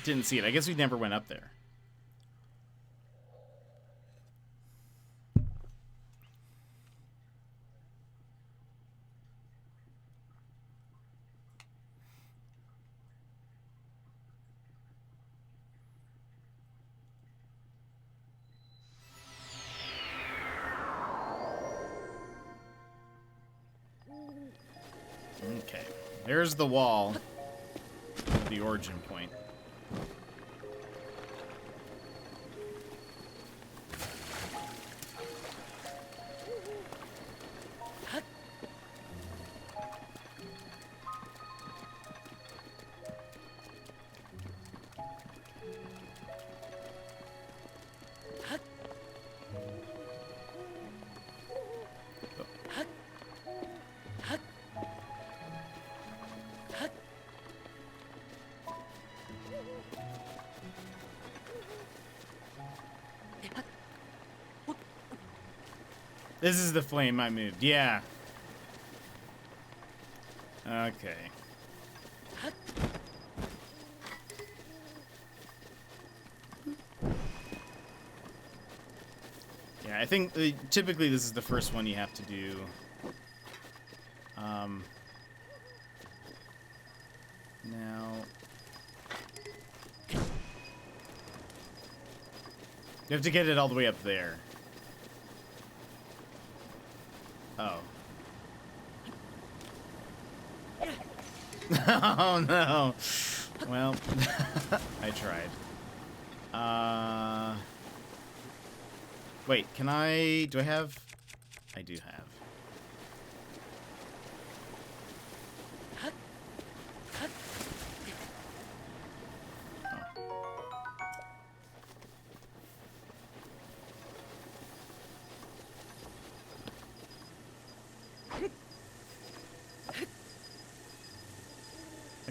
didn't see it. I guess we never went up there. Okay, there's the wall, the origin point. This is the flame I moved. Yeah. Okay. Yeah, I think typically this is the first one you have to do. Now... You have to get it all the way up there. Oh. Oh no. Well, I tried. Wait, can I... Do I have... I do have.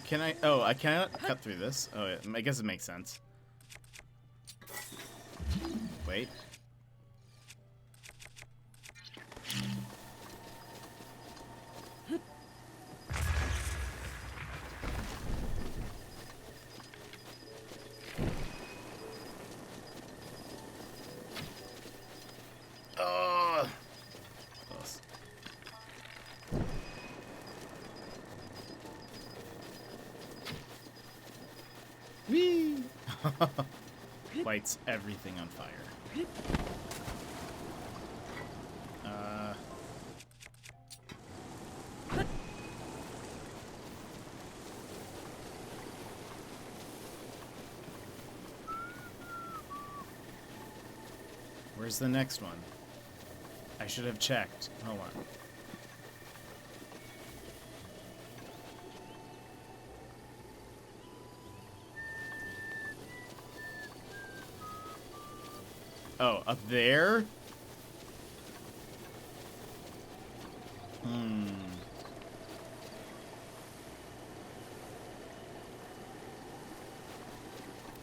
Can I... Oh, I cannot cut through this. Oh, yeah, I guess it makes sense. Wait. Oh. Close. Whee! Lights everything on fire. Where's the next one? I should have checked. Hold on. Oh, up there?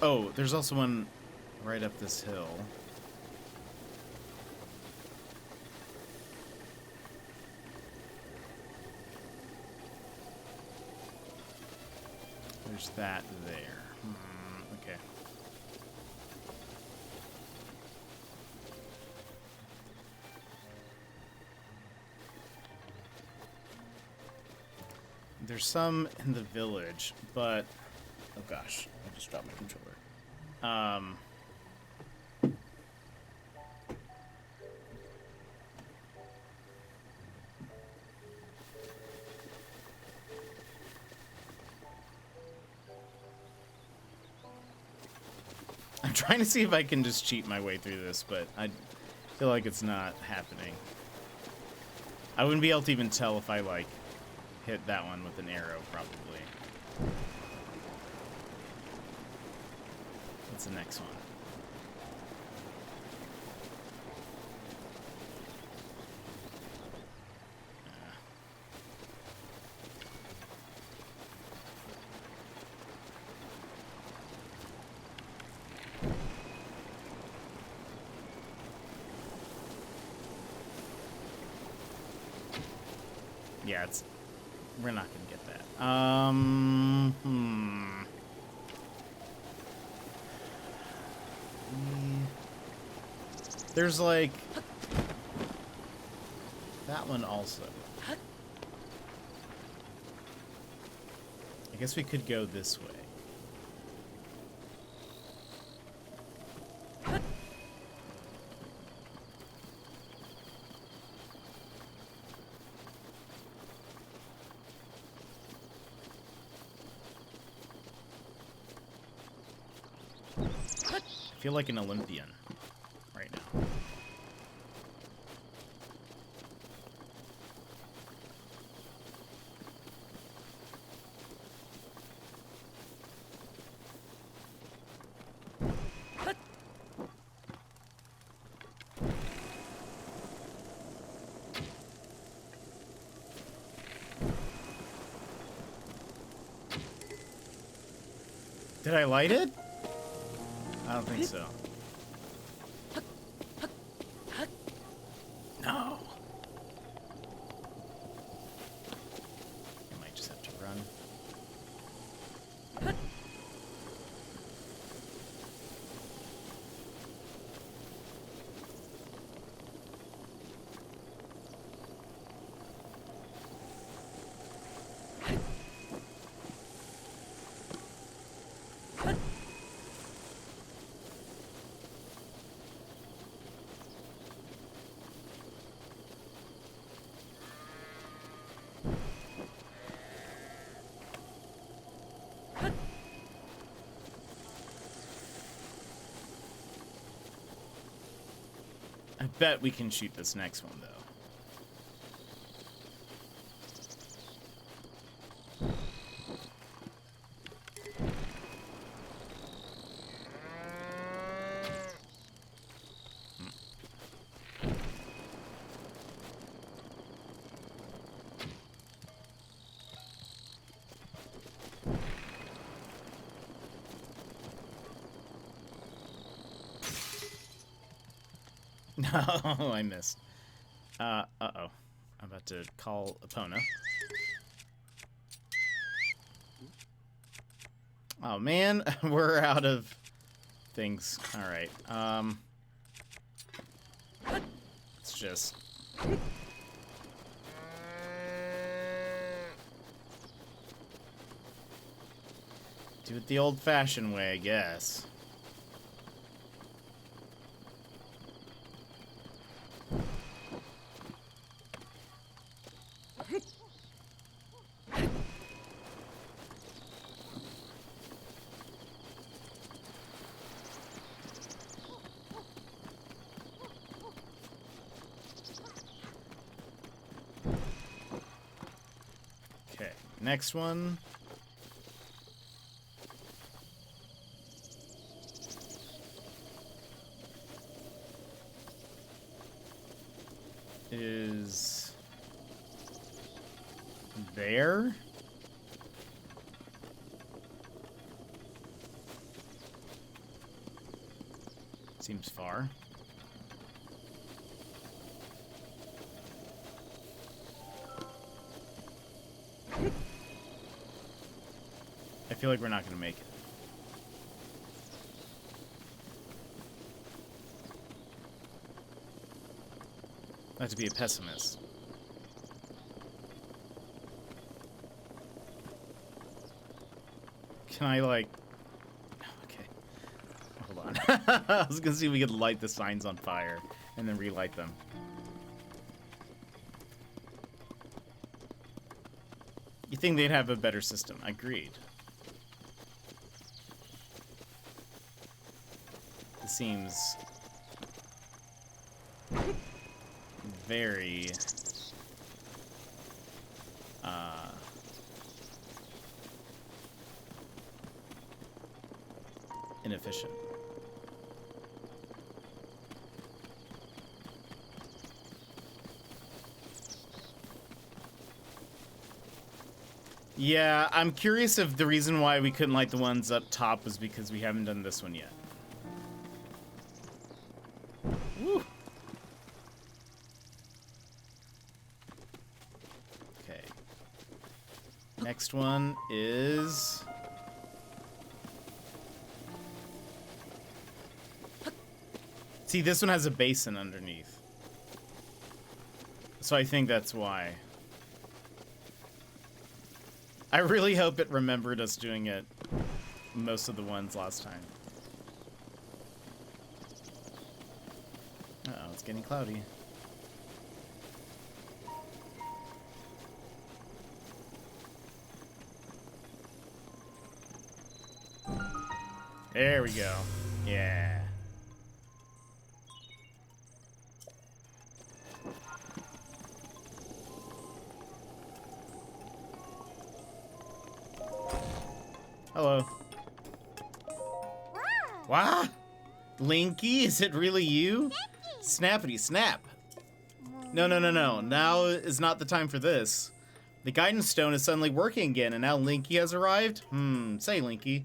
Oh, there's also one right up this hill. There's that there. Okay. There's some in the village, but... Oh gosh, I just dropped my controller. Um... I'm trying to see if I can just cheat my way through this, but I feel like it's not happening. I wouldn't be able to even tell if I, like, hit that one with an arrow, probably. What's the next one? Yeah, it's... We're not gonna get that. There's, like... That one also. I guess we could go this way. I feel like an Olympian right now. Did I light it? I don't think so. No. I might just have to run. I bet we can shoot this next one, though. No, I missed. Uh-oh. I'm about to call Epona. Oh, man. We're out of things. All right. Let's just... do it the old-fashioned way, I guess. Okay, next one. Is there? Seems far. I feel like we're not going to make it. Not to be a pessimist. Can I, like... Okay. on. I was gonna see if we could light the signs on fire and then relight them. You think they'd have a better system? Agreed. It seems very inefficient. Yeah, I'm curious if the reason why we couldn't light the ones up top was because we haven't done this one yet. Woo. Okay. Next one is... See, this one has a basin underneath. So I think that's why. I really hope it remembered us doing it most of the ones last time. Uh-oh, it's getting cloudy. There we go. Yeah. Hello. Wow. Linky, is it really you? Snappity snap. No. Now is not the time for this. The guidance stone is suddenly working again, and now Linky has arrived? Say Linky,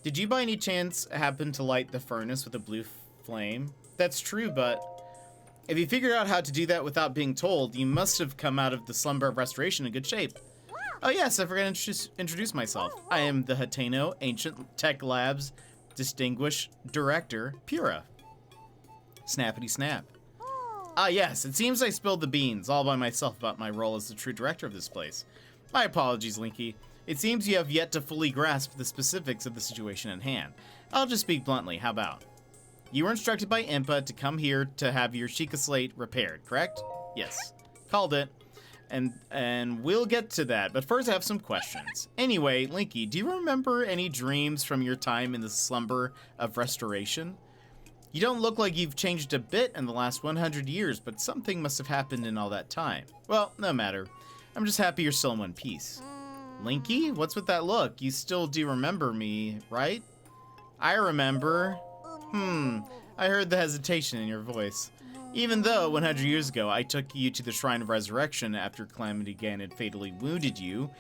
did you by any chance happen to light the furnace with a blue flame? That's true, but if you figured out how to do that without being told, you must have come out of the slumber of restoration in good shape. Oh yes, I forgot to introduce myself. I am the Hateno Ancient Tech Labs Distinguished Director, Pura. Snappity snap. Ah yes, it seems I spilled the beans all by myself about my role as the true director of this place. My apologies, Linky. It seems you have yet to fully grasp the specifics of the situation at hand. I'll just speak bluntly, how about? You were instructed by Impa to come here to have your Sheikah slate repaired, correct? Yes. Called it. And we'll get to that, but first I have some questions. Anyway, Linky, do you remember any dreams from your time in the slumber of restoration? You don't look like you've changed a bit in the last 100 years, but something must have happened in all that time. Well, no matter. I'm just happy you're still in one piece. Linky, what's with that look? You still do remember me, right? I remember. I heard the hesitation in your voice. Even though 100 years ago I took you to the Shrine of Resurrection after Calamity Ganon had fatally wounded you,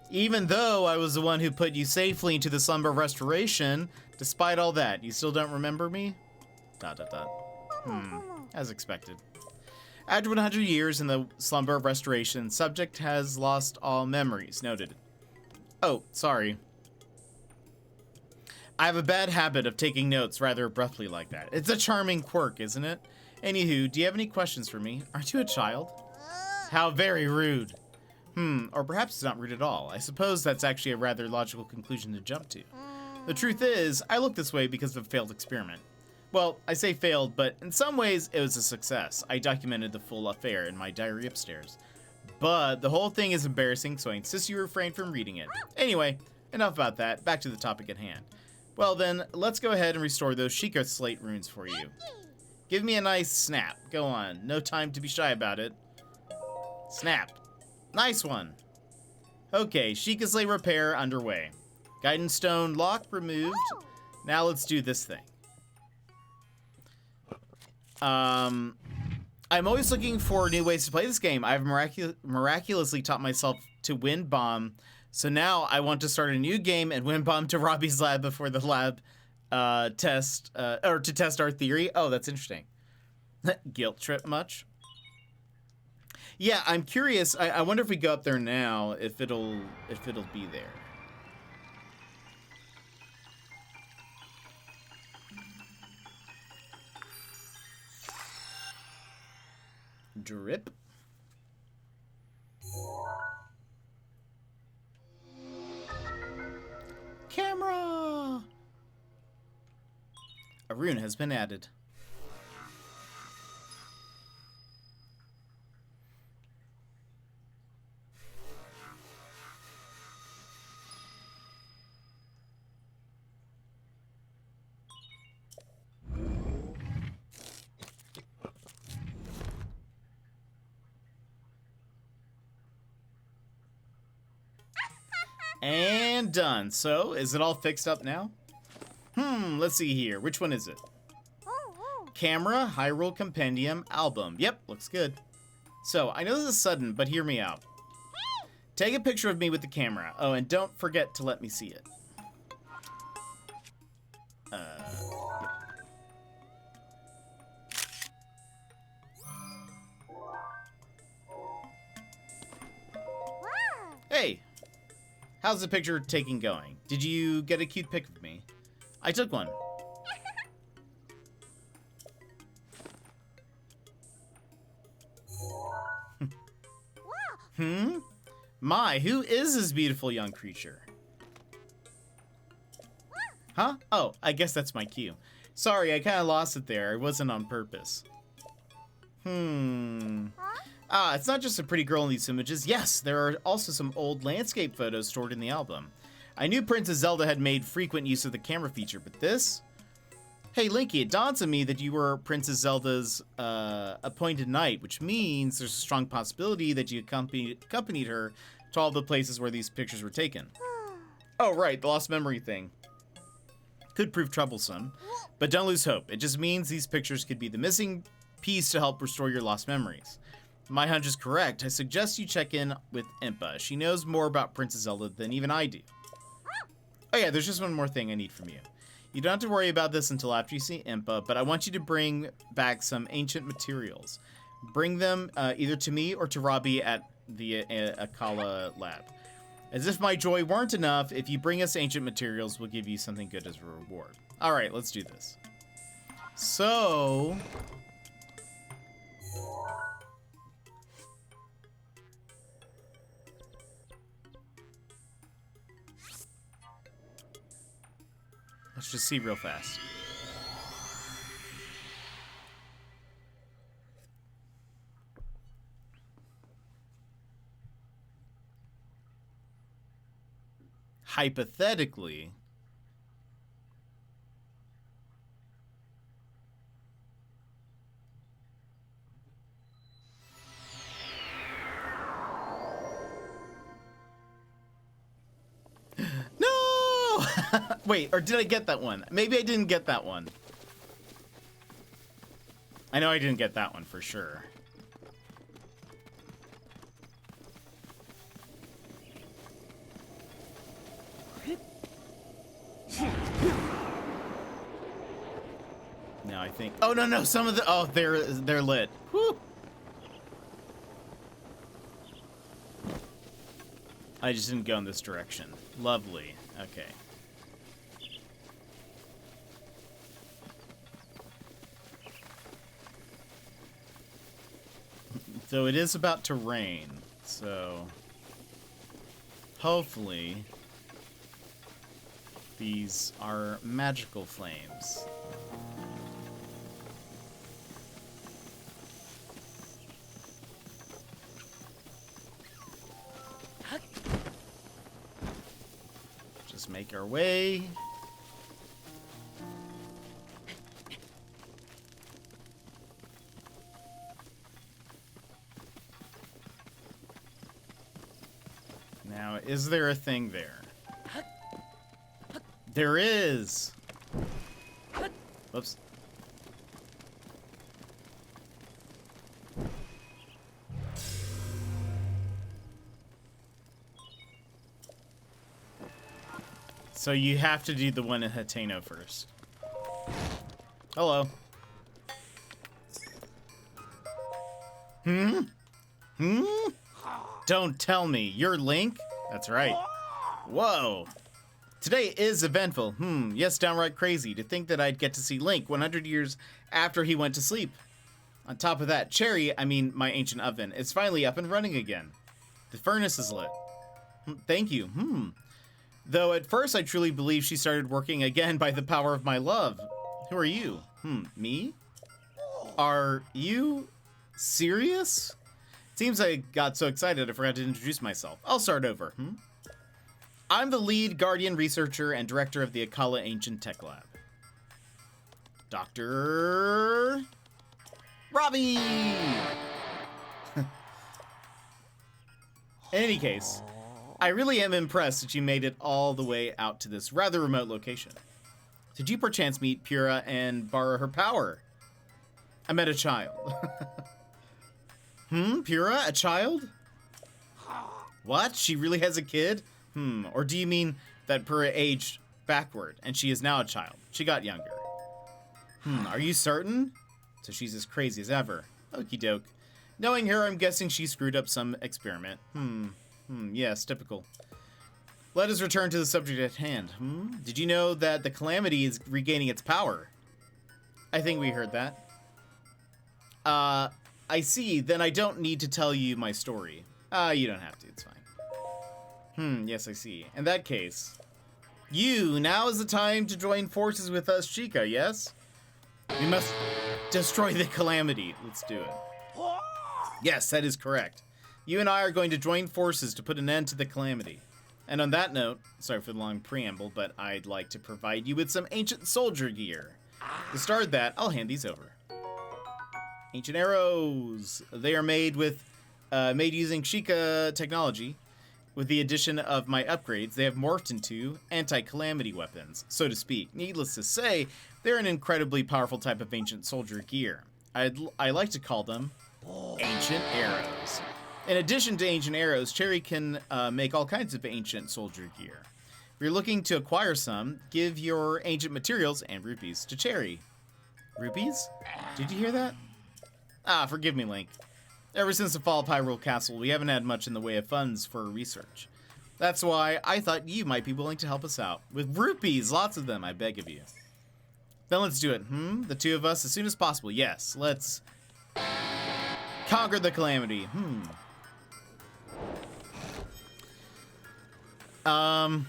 even though I was the one who put you safely into the Slumber of Restoration, despite all that, you still don't remember me? ... As expected. After 100 years in the Slumber of Restoration, subject has lost all memories. Noted. Oh, sorry. I have a bad habit of taking notes rather abruptly like that. It's a charming quirk, isn't it? Anywho, do you have any questions for me? Aren't you a child? How very rude. Or perhaps it's not rude at all. I suppose that's actually a rather logical conclusion to jump to. The truth is, I look this way because of a failed experiment. Well, I say failed, but in some ways it was a success. I documented the full affair in my diary upstairs. But the whole thing is embarrassing, so I insist you refrain from reading it. Anyway, enough about that. Back to the topic at hand. Well then, let's go ahead and restore those Sheikah slate runes for you. Give me a nice snap. Go on. No time to be shy about it. Snap. Nice one. Okay, Sheikah slate repair underway. Guidance stone lock removed. Now let's do this thing. I'm always looking for new ways to play this game. I've miraculously taught myself to wind bomb, so now I want to start a new game and wind bomb to Robbie's lab before the lab test, or to test our theory. Oh, that's interesting. Guilt trip much? Yeah, I'm curious. I wonder if we go up there now, if it'll be there. Drip. Camera. rune has been added. And done. So, is it all fixed up now? Let's see here. Which one is it? Camera, Hyrule Compendium, Album. Yep, looks good. So, I know this is sudden, but hear me out. Take a picture of me with the camera. Oh, and don't forget to let me see it. Hey! How's the picture taking going? Did you get a cute pic of me? I took one. My, who is this beautiful young creature? Huh? Oh, I guess that's my cue. Sorry, I kind of lost it there. It wasn't on purpose. Ah, it's not just a pretty girl in these images. Yes, there are also some old landscape photos stored in the album. I knew Princess Zelda had made frequent use of the camera feature, but this? Hey, Linky, it dawns on me that you were Princess Zelda's appointed knight, which means there's a strong possibility that you accompanied her to all the places where these pictures were taken. Oh, right, the lost memory thing. Could prove troublesome, but don't lose hope. It just means these pictures could be the missing piece to help restore your lost memories. My hunch is correct. I suggest you check in with Impa. She knows more about Princess Zelda than even I do. Oh yeah, there's just one more thing I need from you. You don't have to worry about this until after you see Impa, but I want you to bring back some ancient materials. Bring them either to me or to Robbie at the Akala lab. As if my joy weren't enough, if you bring us ancient materials, we'll give you something good as a reward. Alright, let's do this. So... let's just see real fast. Hypothetically, no! Wait, or did I get that one? Maybe I didn't get that one. I know I didn't get that one for sure. Now I think. Oh no! Some of the they're lit. Whew. I just didn't go in this direction. Lovely. Okay. So it is about to rain, so hopefully these are magical flames. Just make our way. Now, is there a thing there? There is! Whoops. So you have to do the one in Hateno first. Hello. Don't tell me. You're Link? That's right. Whoa. Today is eventful. Yes, downright crazy to think that I'd get to see Link 100 years after he went to sleep. On top of that, Cherry, I mean my ancient oven, is finally up and running again. The furnace is lit. Thank you. Though at first I truly believe she started working again by the power of my love. Who are you? Me? Are you serious? Seems I got so excited I forgot to introduce myself. I'll start over. I'm the lead guardian researcher and director of the Akala Ancient Tech Lab. Dr. Robbie! In any case, I really am impressed that you made it all the way out to this rather remote location. Did you perchance meet Pura and borrow her power? I met a child. Pura? A child? What? She really has a kid? Or do you mean that Pura aged backward and she is now a child? She got younger. Are you certain? So she's as crazy as ever. Okie doke. Knowing her, I'm guessing she screwed up some experiment. Yes, typical. Let us return to the subject at hand. Did you know that the Calamity is regaining its power? I think we heard that. I see. Then I don't need to tell you my story. You don't have to. It's fine. Yes, I see. In that case, now is the time to join forces with us, Chica, yes? We must destroy the Calamity. Let's do it. Yes, that is correct. You and I are going to join forces to put an end to the Calamity. And on that note, sorry for the long preamble, but I'd like to provide you with some ancient soldier gear. To start that, I'll hand these over. Ancient arrows. They are made using Sheikah technology. With the addition of my upgrades, they have morphed into anti-calamity weapons, so to speak. Needless to say, they're an incredibly powerful type of ancient soldier gear. I like to call them ancient arrows. In addition to ancient arrows, Cherry can make all kinds of ancient soldier gear. If you're looking to acquire some, give your ancient materials and rupees to Cherry. Rupees? Did you hear that? Forgive me, Link. Ever since the fall of Hyrule Castle, we haven't had much in the way of funds for research. That's why I thought you might be willing to help us out. With rupees, lots of them, I beg of you. Then let's do it, The two of us, as soon as possible. Yes, let's conquer the Calamity. I'm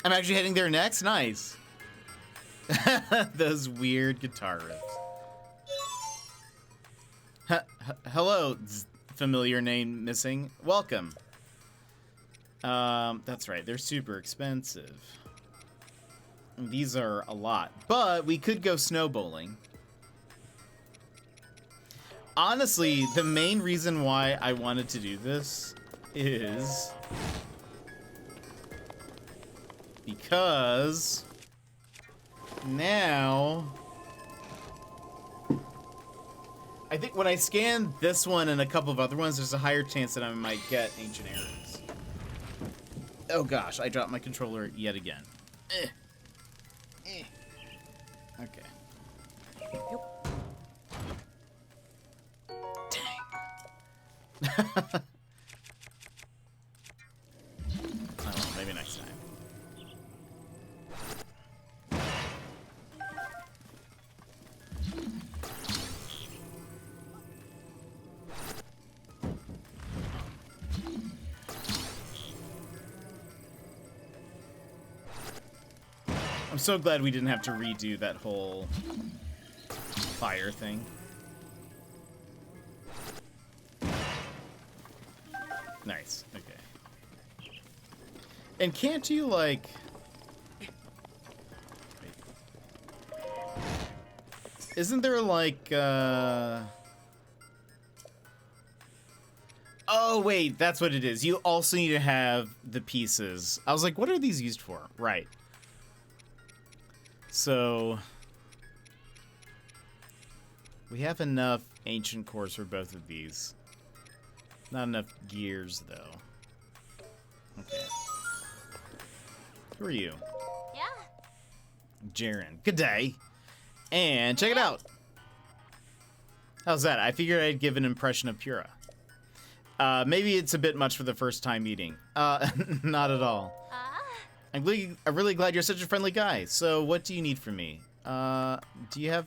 actually heading there next. Nice. Those weird guitar riffs. Hello, familiar name missing. Welcome. That's right. They're super expensive. These are a lot, but we could go snowballing. Honestly, the main reason why I wanted to do this is because now I think when I scan this one and a couple of other ones, there's a higher chance that I might get ancient arrows. Oh gosh, I dropped my controller yet again. Okay. Dang. Oh, maybe next time. I'm so glad we didn't have to redo that whole fire thing. Nice. Okay. And can't you, like... Wait. Isn't there, like, Oh, wait, that's what it is. You also need to have the pieces. I was like, what are these used for? Right. So... we have enough ancient cores for both of these. Not enough gears, though. Okay. Who are you? Yeah. Jaren. Good day. And check it out. How's that? I figured I'd give an impression of Pura. Maybe it's a bit much for the first time meeting. Not at all. I'm really glad you're such a friendly guy. So what do you need from me? Do you have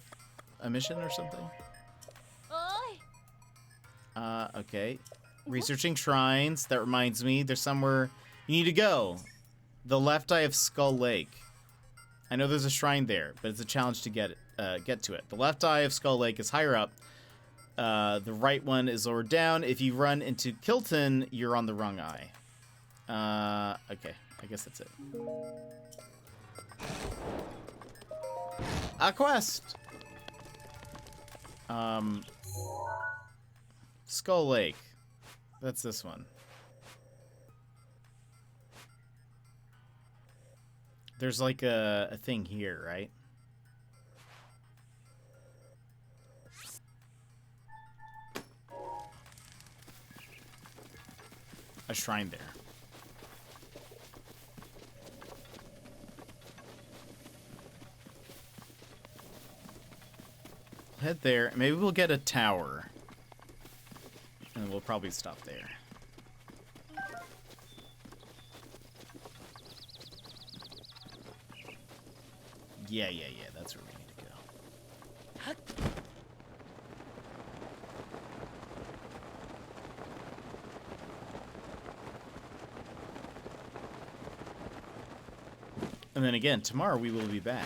a mission or something? Okay. Researching shrines. That reminds me, there's somewhere you need to go. The left eye of Skull Lake. I know there's a shrine there, but it's a challenge to get to it. The left eye of Skull Lake is higher up. The right one is lower down. If you run into Kilton, you're on the wrong eye. Okay, I guess that's it. A quest! Skull Lake. That's this one. There's like a thing here, right? A shrine there. Head there. Maybe we'll get a tower. And we'll probably stop there. Yeah, that's where we need to go. And then again, tomorrow we will be back.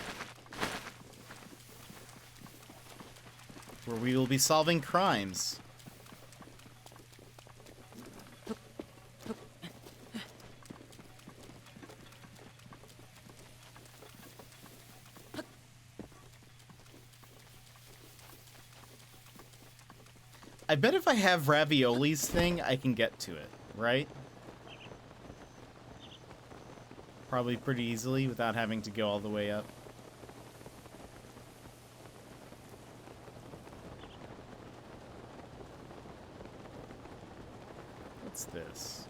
Where we will be solving crimes. I bet if I have Ravioli's thing, I can get to it, right? Probably pretty easily without having to go all the way up. What's this?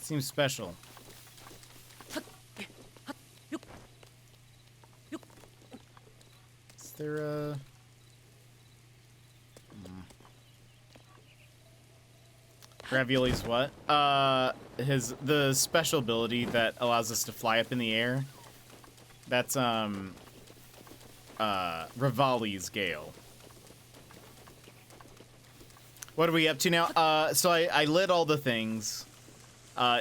Seems special. Is there a... Ravioli's what? The special ability that allows us to fly up in the air. That's, Rivali's Gale. What are we up to now? So I lit all the things.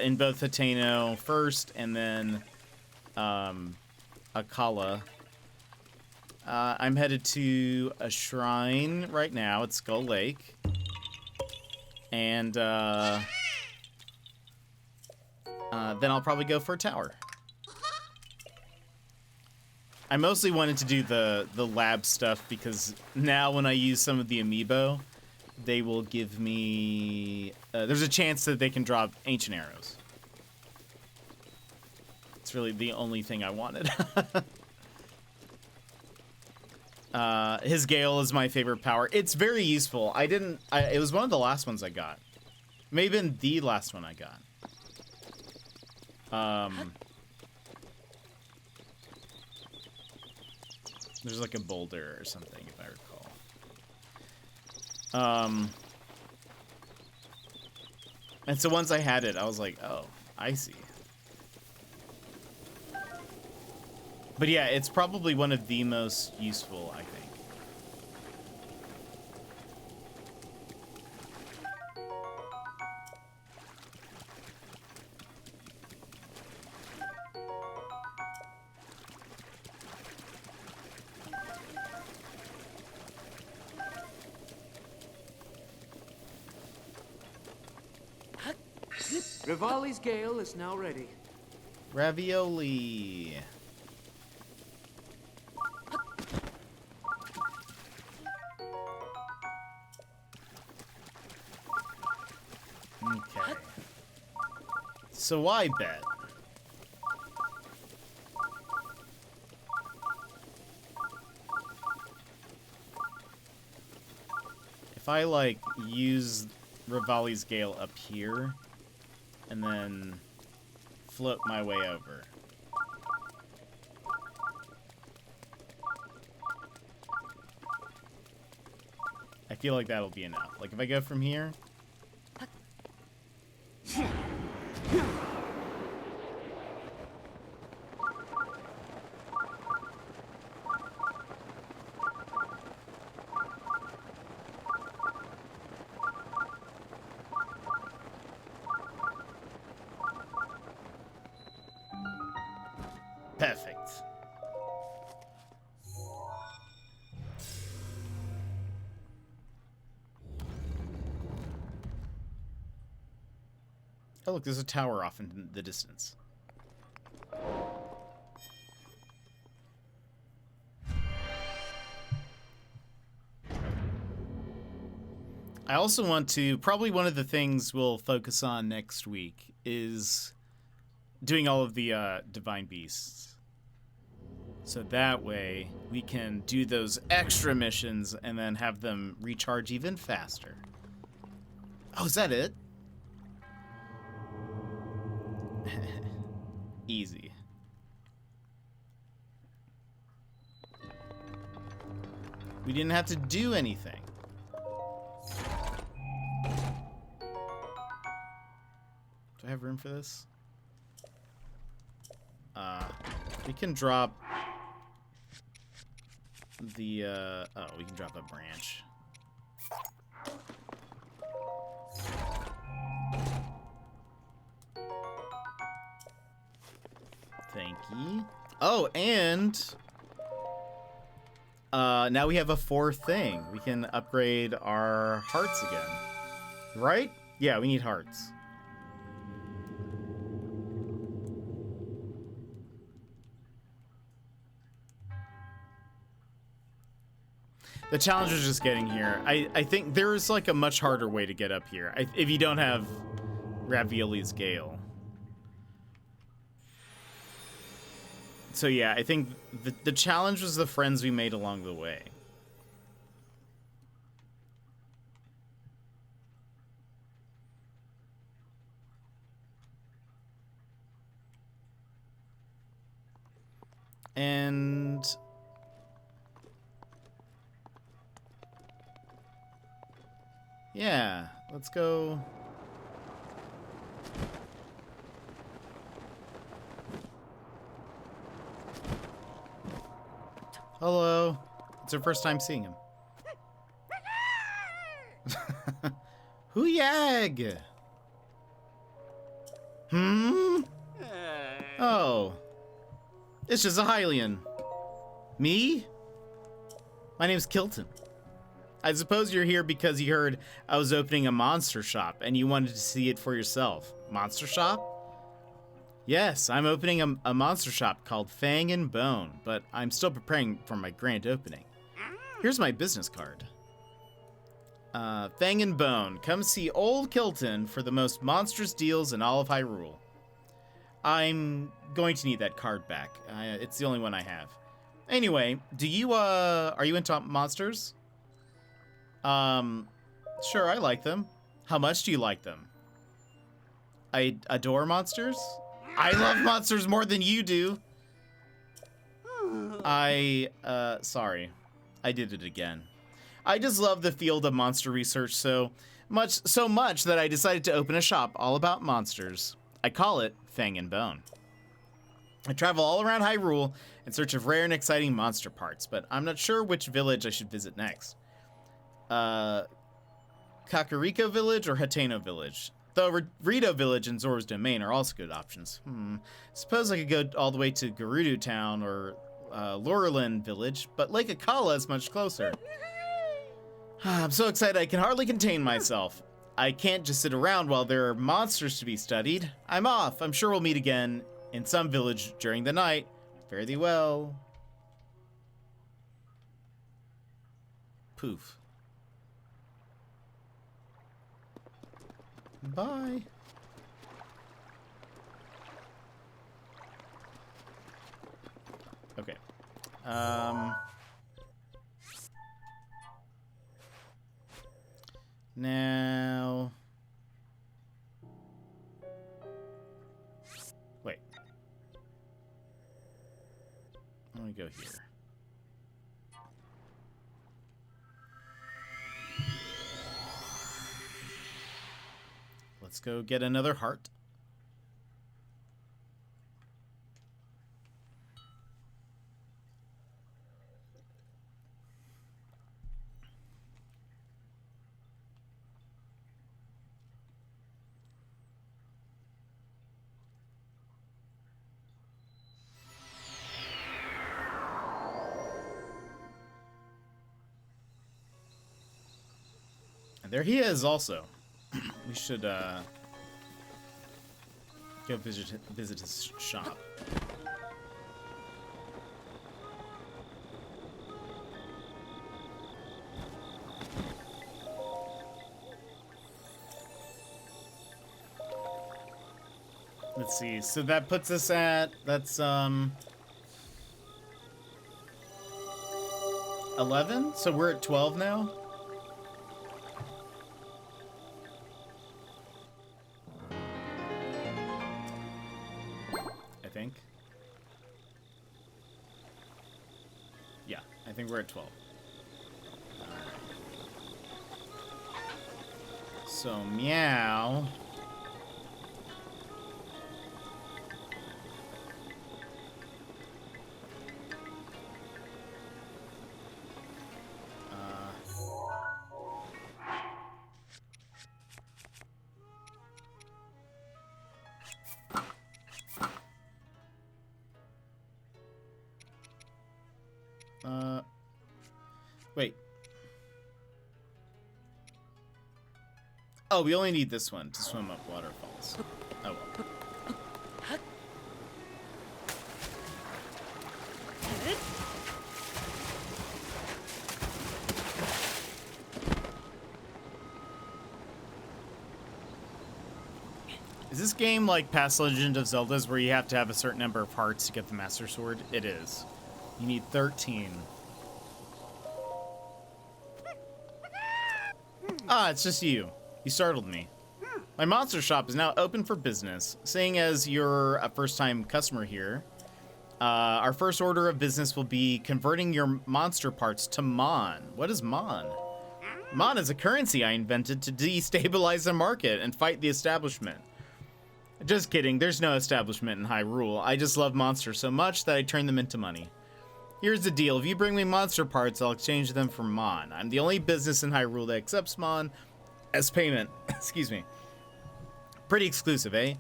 In both Hateno first, and then Akala. I'm headed to a shrine right now at Skull Lake. And then I'll probably go for a tower. I mostly wanted to do the lab stuff because now when I use some of the amiibo, they will give me... there's a chance that they can drop ancient arrows. It's really the only thing I wanted. His Gale is my favorite power. It's very useful. It was one of the last ones I got. Maybe even the last one I got. There's like a boulder or something, if I recall. And so once I had it, I was like, oh, I see. But yeah, it's probably one of the most useful, I think. Rivali's Gale is now ready. Ravioli. Okay. So I bet. If I, like, use Rivali's Gale up here, and then float my way over. I feel like that'll be enough. Like, if I go from here... Perfect. Oh, look, there's a tower off in the distance. I also want to, probably one of the things we'll focus on next week is doing all of the divine beasts. So that way we can do those extra missions and then have them recharge even faster. Oh, is that it? Easy. We didn't have to do anything. Do I have room for this? We can drop the, oh, we can drop a branch. Thank you. Oh, and now we have a fourth thing. We can upgrade our hearts again. Right? Yeah, we need hearts. The challenge is just getting here. I think there's like a much harder way to get up here if you don't have Ravioli's Gale. So yeah, I think the challenge was the friends we made along the way. And yeah, let's go. Hello. It's our first time seeing him. Hoo-yag! Oh. It's just a Hylian. Me? My name's Kilton. I suppose you're here because you heard I was opening a monster shop and you wanted to see it for yourself. Monster shop? Yes, I'm opening a monster shop called Fang and Bone, but I'm still preparing for my grand opening. Here's my business card. Fang and Bone, come see Old Kilton for the most monstrous deals in all of Hyrule. I'm going to need that card back. It's the only one I have. Anyway, are you into monsters? Sure, I like them. How much do you like them? I adore monsters? I love monsters more than you do. Sorry. I did it again. I just love the field of monster research so much that I decided to open a shop all about monsters. I call it Fang and Bone. I travel all around Hyrule in search of rare and exciting monster parts, but I'm not sure which village I should visit next. Kakariko Village or Hateno Village? Though Rito Village and Zora's Domain are also good options. Suppose I could go all the way to Gerudo Town or Laurelin Village, but Lake Akala is much closer. I'm so excited I can hardly contain myself. I can't just sit around while there are monsters to be studied. I'm off. I'm sure we'll meet again in some village during the night. Fare thee well. Poof. Bye. Okay. Now. Wait. Let me go here. Let's go get another heart. there he is also. We should go visit his shop. Let's see. So that puts us at 11. So we're at 12 now. I think. Yeah, I think we're at 12. So meow. Wait. Oh, we only need this one to swim up waterfalls. Oh well. Is this game like past Legend of Zelda's where you have to have a certain number of hearts to get the Master Sword? It is. You need 13. Ah, it's just you. You startled me. My monster shop is now open for business. Seeing as you're a first-time customer here, our first order of business will be converting your monster parts to Mon. What is Mon? Mon is a currency I invented to destabilize the market and fight the establishment. Just kidding, there's no establishment in Hyrule. I just love monsters so much that I turn them into money. Here's the deal, if you bring me monster parts, I'll exchange them for Mon. I'm the only business in Hyrule that accepts Mon as payment. Excuse me. Pretty exclusive, eh?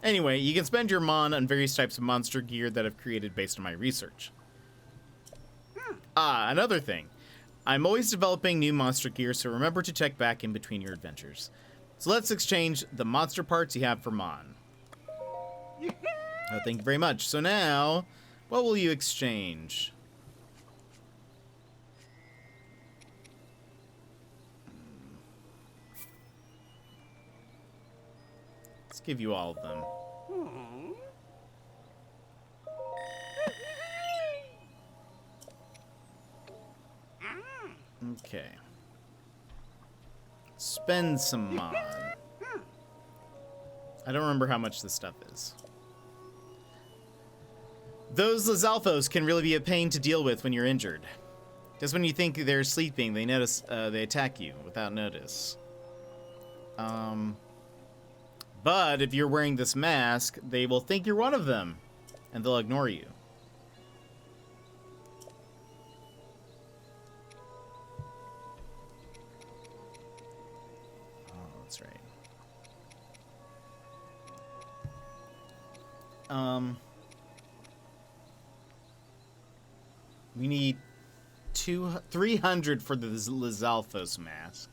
Anyway, you can spend your Mon on various types of monster gear that I've created based on my research. Ah, another thing. I'm always developing new monster gear, so remember to check back in between your adventures. So let's exchange the monster parts you have for Mon. Oh, thank you very much. So now, what will you exchange? Let's give you all of them. Okay. Spend some Mon. I don't remember how much this stuff is. Those Lizalfos can really be a pain to deal with when you're injured. Just when you think they're sleeping, they they attack you without notice. But if you're wearing this mask, they will think you're one of them, and they'll ignore you. Oh, that's right. We need 300 for the Lizalfos mask.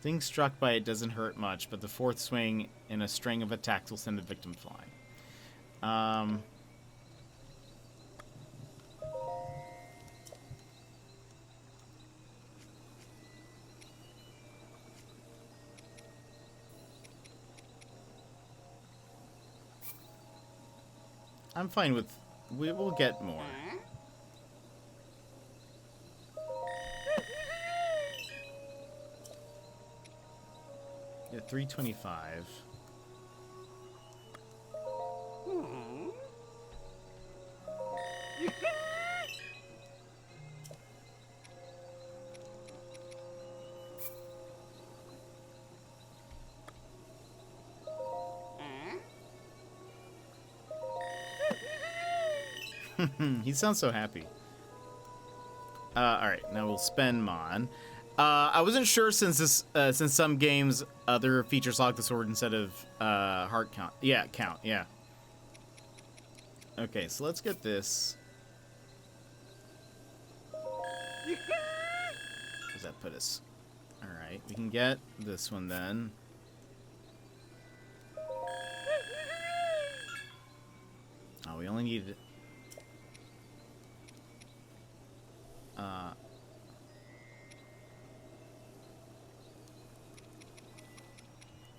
Thing struck by it doesn't hurt much, but the fourth swing in a string of attacks will send the victim flying. I'm fine with... We'll get more. Yeah, 325. He sounds so happy. Alright, now we'll spend Mon. I wasn't sure since some games other features lock the sword instead of heart count. Yeah, count, yeah. Okay, so let's get this. Does that put us? All right, we can get this one then. Oh, we only need.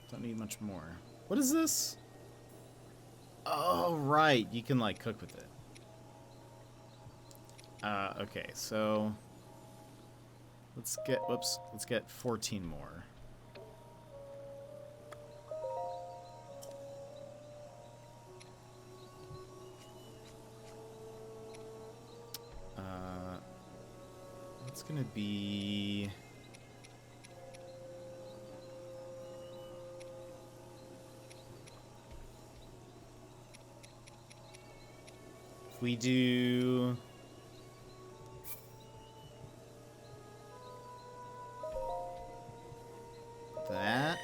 Don't need much more. What is this? Oh, right. You can, like, cook with it. Okay, so... Let's get 14 more. It's gonna be... If we do... that.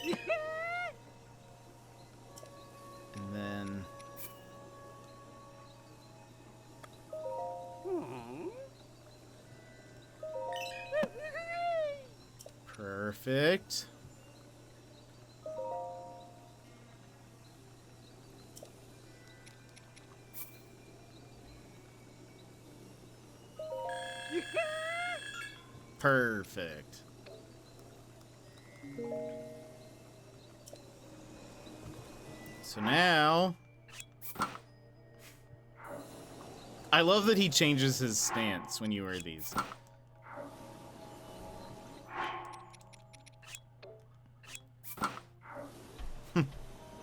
And then... Perfect. Perfect. So now... I love that he changes his stance when you wear these.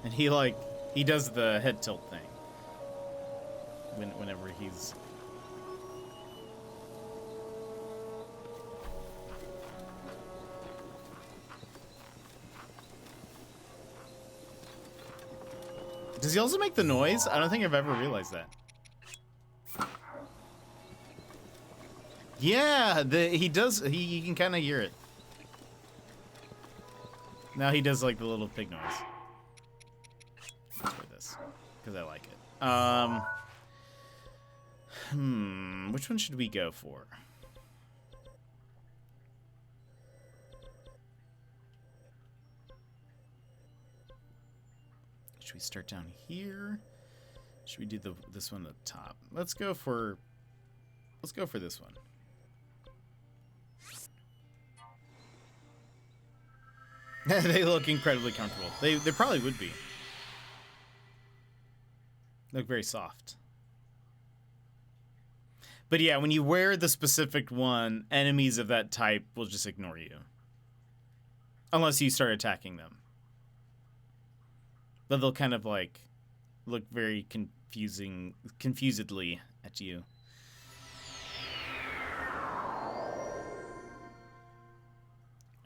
And he does the head tilt thing. Whenever he's... Does he also make the noise? I don't think I've ever realized that. Yeah, he does. You can kind of hear it. Now he does like the little pig noise. Let's wear this because I like it. Which one should we go for? Should we start down here? Should we do this one at the top? Let's go for this one. They look incredibly comfortable. They probably would be. They look very soft. But yeah, when you wear the specific one, enemies of that type will just ignore you. Unless you start attacking them. But they'll kind of like look very confusedly at you.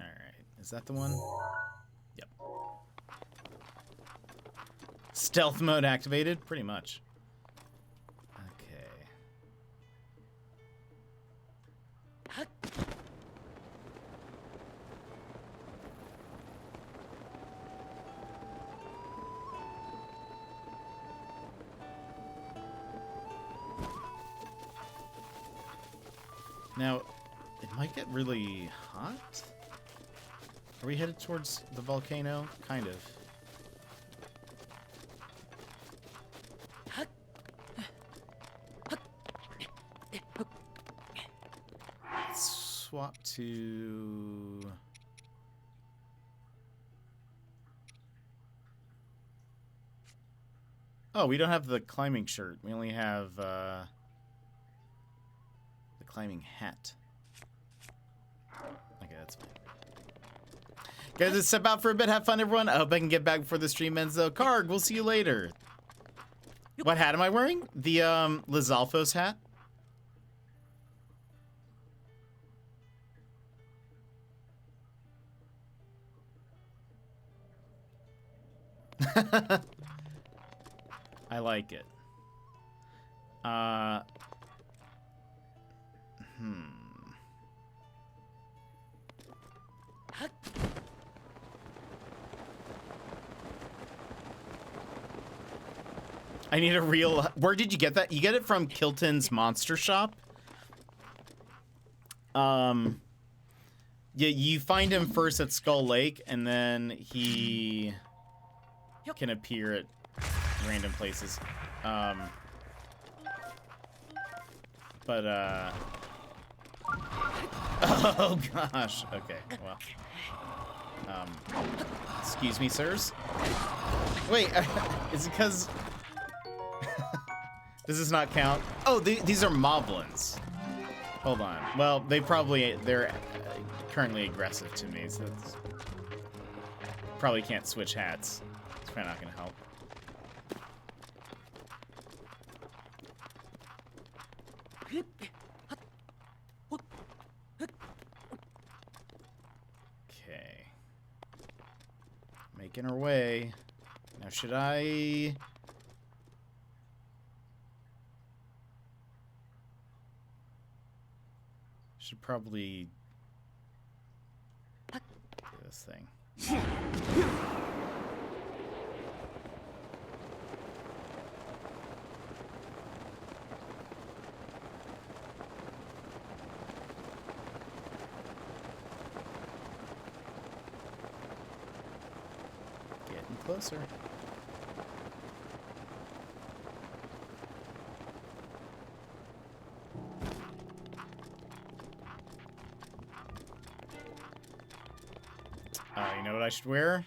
Alright, is that the one? Yep. Stealth mode activated? Pretty much. Okay. Now, it might get really hot. Are we headed towards the volcano? Kind of. Let's swap to... Oh, we don't have the climbing shirt. We only have the climbing hat. Okay, that's fine. Guys, let's step out for a bit. Have fun, everyone. I hope I can get back before the stream ends, though. Karg, we'll see you later. What hat am I wearing? The Lizalfos hat. I like it. I need a real... Where did you get that? You get it from Kilton's Monster Shop? Yeah, you find him first at Skull Lake, and then he can appear at random places. Oh gosh. Okay. Well. Excuse me, sirs. Wait, is it because? Does this not count? Oh, these are moblins. Hold on. Well, they're currently aggressive to me, so it's, probably can't switch hats. It's probably not gonna help. Okay. Making our way. Now, should I... Should probably do this thing. Getting closer. You know what I should wear?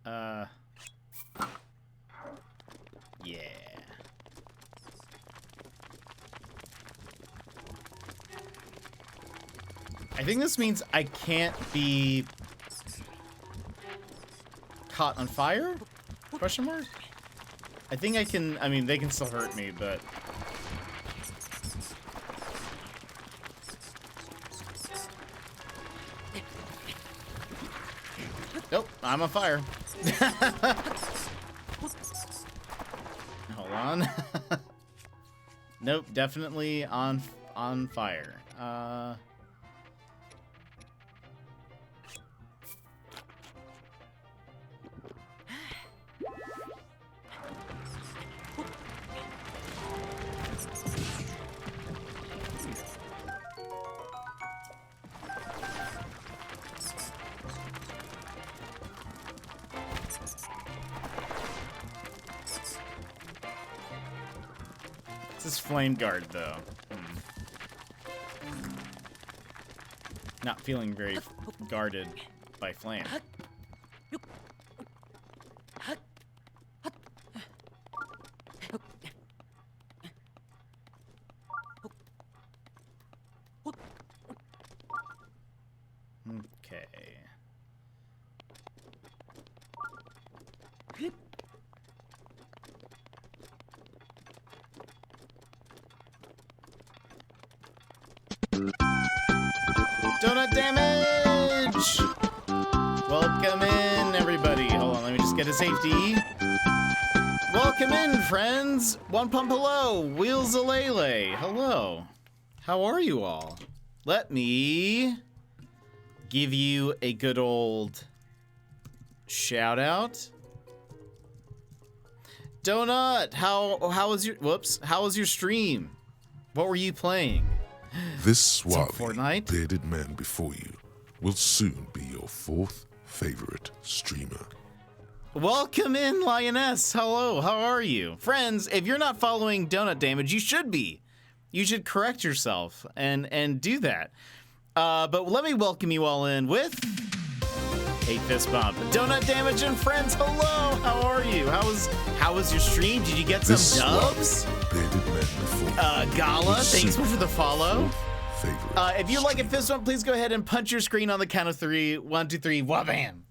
Yeah. I think this means I can't be caught on fire? Question mark? I think I can, I mean, they can still hurt me, but... Nope, I'm on fire. Hold on. Nope, definitely on fire. This flame guard, though. Not feeling very guarded by flame. Okay. Donut damage! Welcome in, everybody. Hold on, let me just get to safety. Welcome in, friends. One pump hello. Wheels Alele. Hello. How are you all? Let me give you a good old shout out. Donut, how was your stream? What were you playing? This swarthy, Fortnite? bearded man before you will soon be your fourth favorite streamer. Welcome in, Lioness. Hello, how are you? Friends, if you're not following Donut Damage, you should be. You should correct yourself and do that. But let me welcome you all in with a fist bump. Donut Damage and friends, hello. How are you? How was your stream? Did you get some dubs? Bearded man before you Gala, will thanks soon for the be follow. your favorite If you like a streamer. fist bump, please go ahead and punch your screen on the count of 3. 1, 2, 3, wha-bam.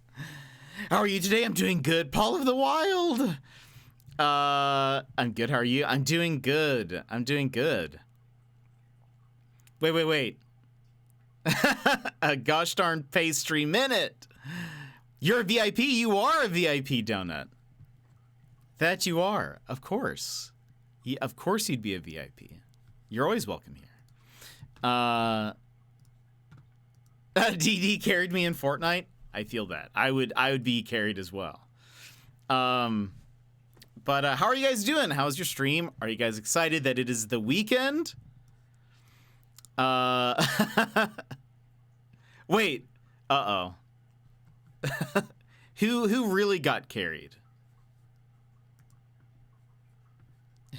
How are you today? I'm doing good. Paul of the Wild. I'm good. How are you? I'm doing good. I'm doing good. Wait. A gosh darn pastry minute. You're a VIP. You are a VIP, Donut. That you are. Of course. Of course you'd be a VIP. You're always welcome here. DD carried me in Fortnite. I feel that. I would be carried as well. But how are you guys doing? How's your stream? Are you guys excited that it is the weekend? Wait. Uh-oh. Who really got carried?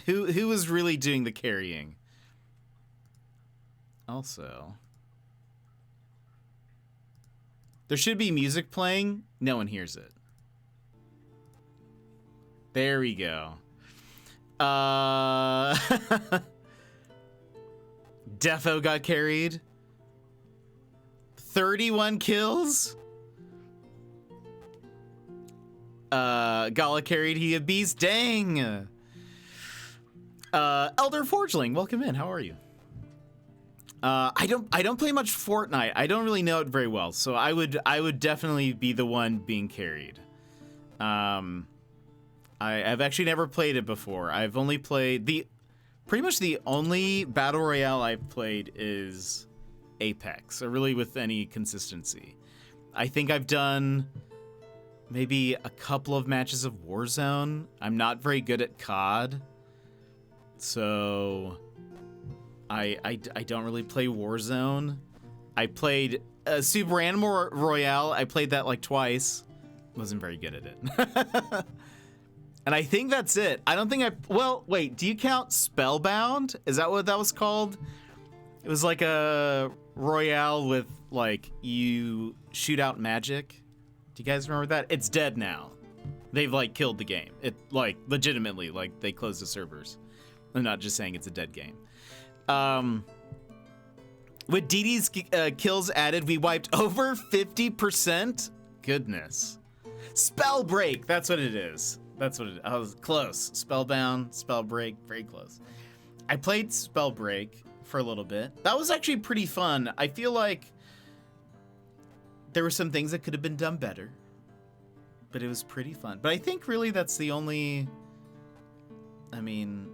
Who was really doing the carrying? Also, there should be music playing. No one hears it. There we go. Defo got carried. 31 kills. Gala carried he a beast. Dang. Elder Forgeling, welcome in. How are you? I don't play much Fortnite. I don't really know it very well, so I would definitely be the one being carried. I've actually never played it before. I've only played pretty much the only battle royale I've played is Apex, or really with any consistency. I think I've done maybe a couple of matches of Warzone. I'm not very good at COD, so I don't really play Warzone. I played Super Animal Royale. I played that like twice. Wasn't very good at it. And I think that's it. I don't think well, wait, do you count Spellbound? Is that what that was called? It was like a royale with like you shoot out magic. Do you guys remember that? It's dead now. They've like killed the game. It like legitimately, like they closed the servers. I'm not just saying it's a dead game. With DD's kills added, we wiped over 50%. Goodness. Spell break, that's what it is. That's what it is. I was close. Spellbound, spell break, very close. I played spell break for a little bit. That was actually pretty fun. I feel like there were some things that could have been done better, but it was pretty fun. But I think really that's the only, I mean,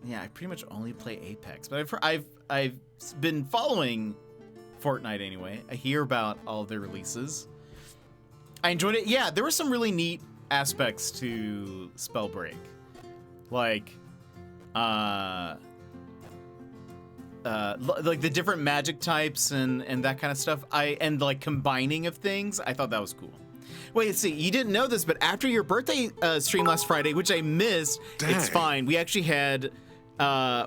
yeah, I pretty much only play Apex, but I've been following Fortnite anyway. I hear about all of their releases. I enjoyed it. Yeah, there were some really neat aspects to Spellbreak, like like the different magic types and that kind of stuff. And like combining of things. I thought that was cool. Wait, see, you didn't know this, but after your birthday stream last Friday, which I missed, it's fine. We actually had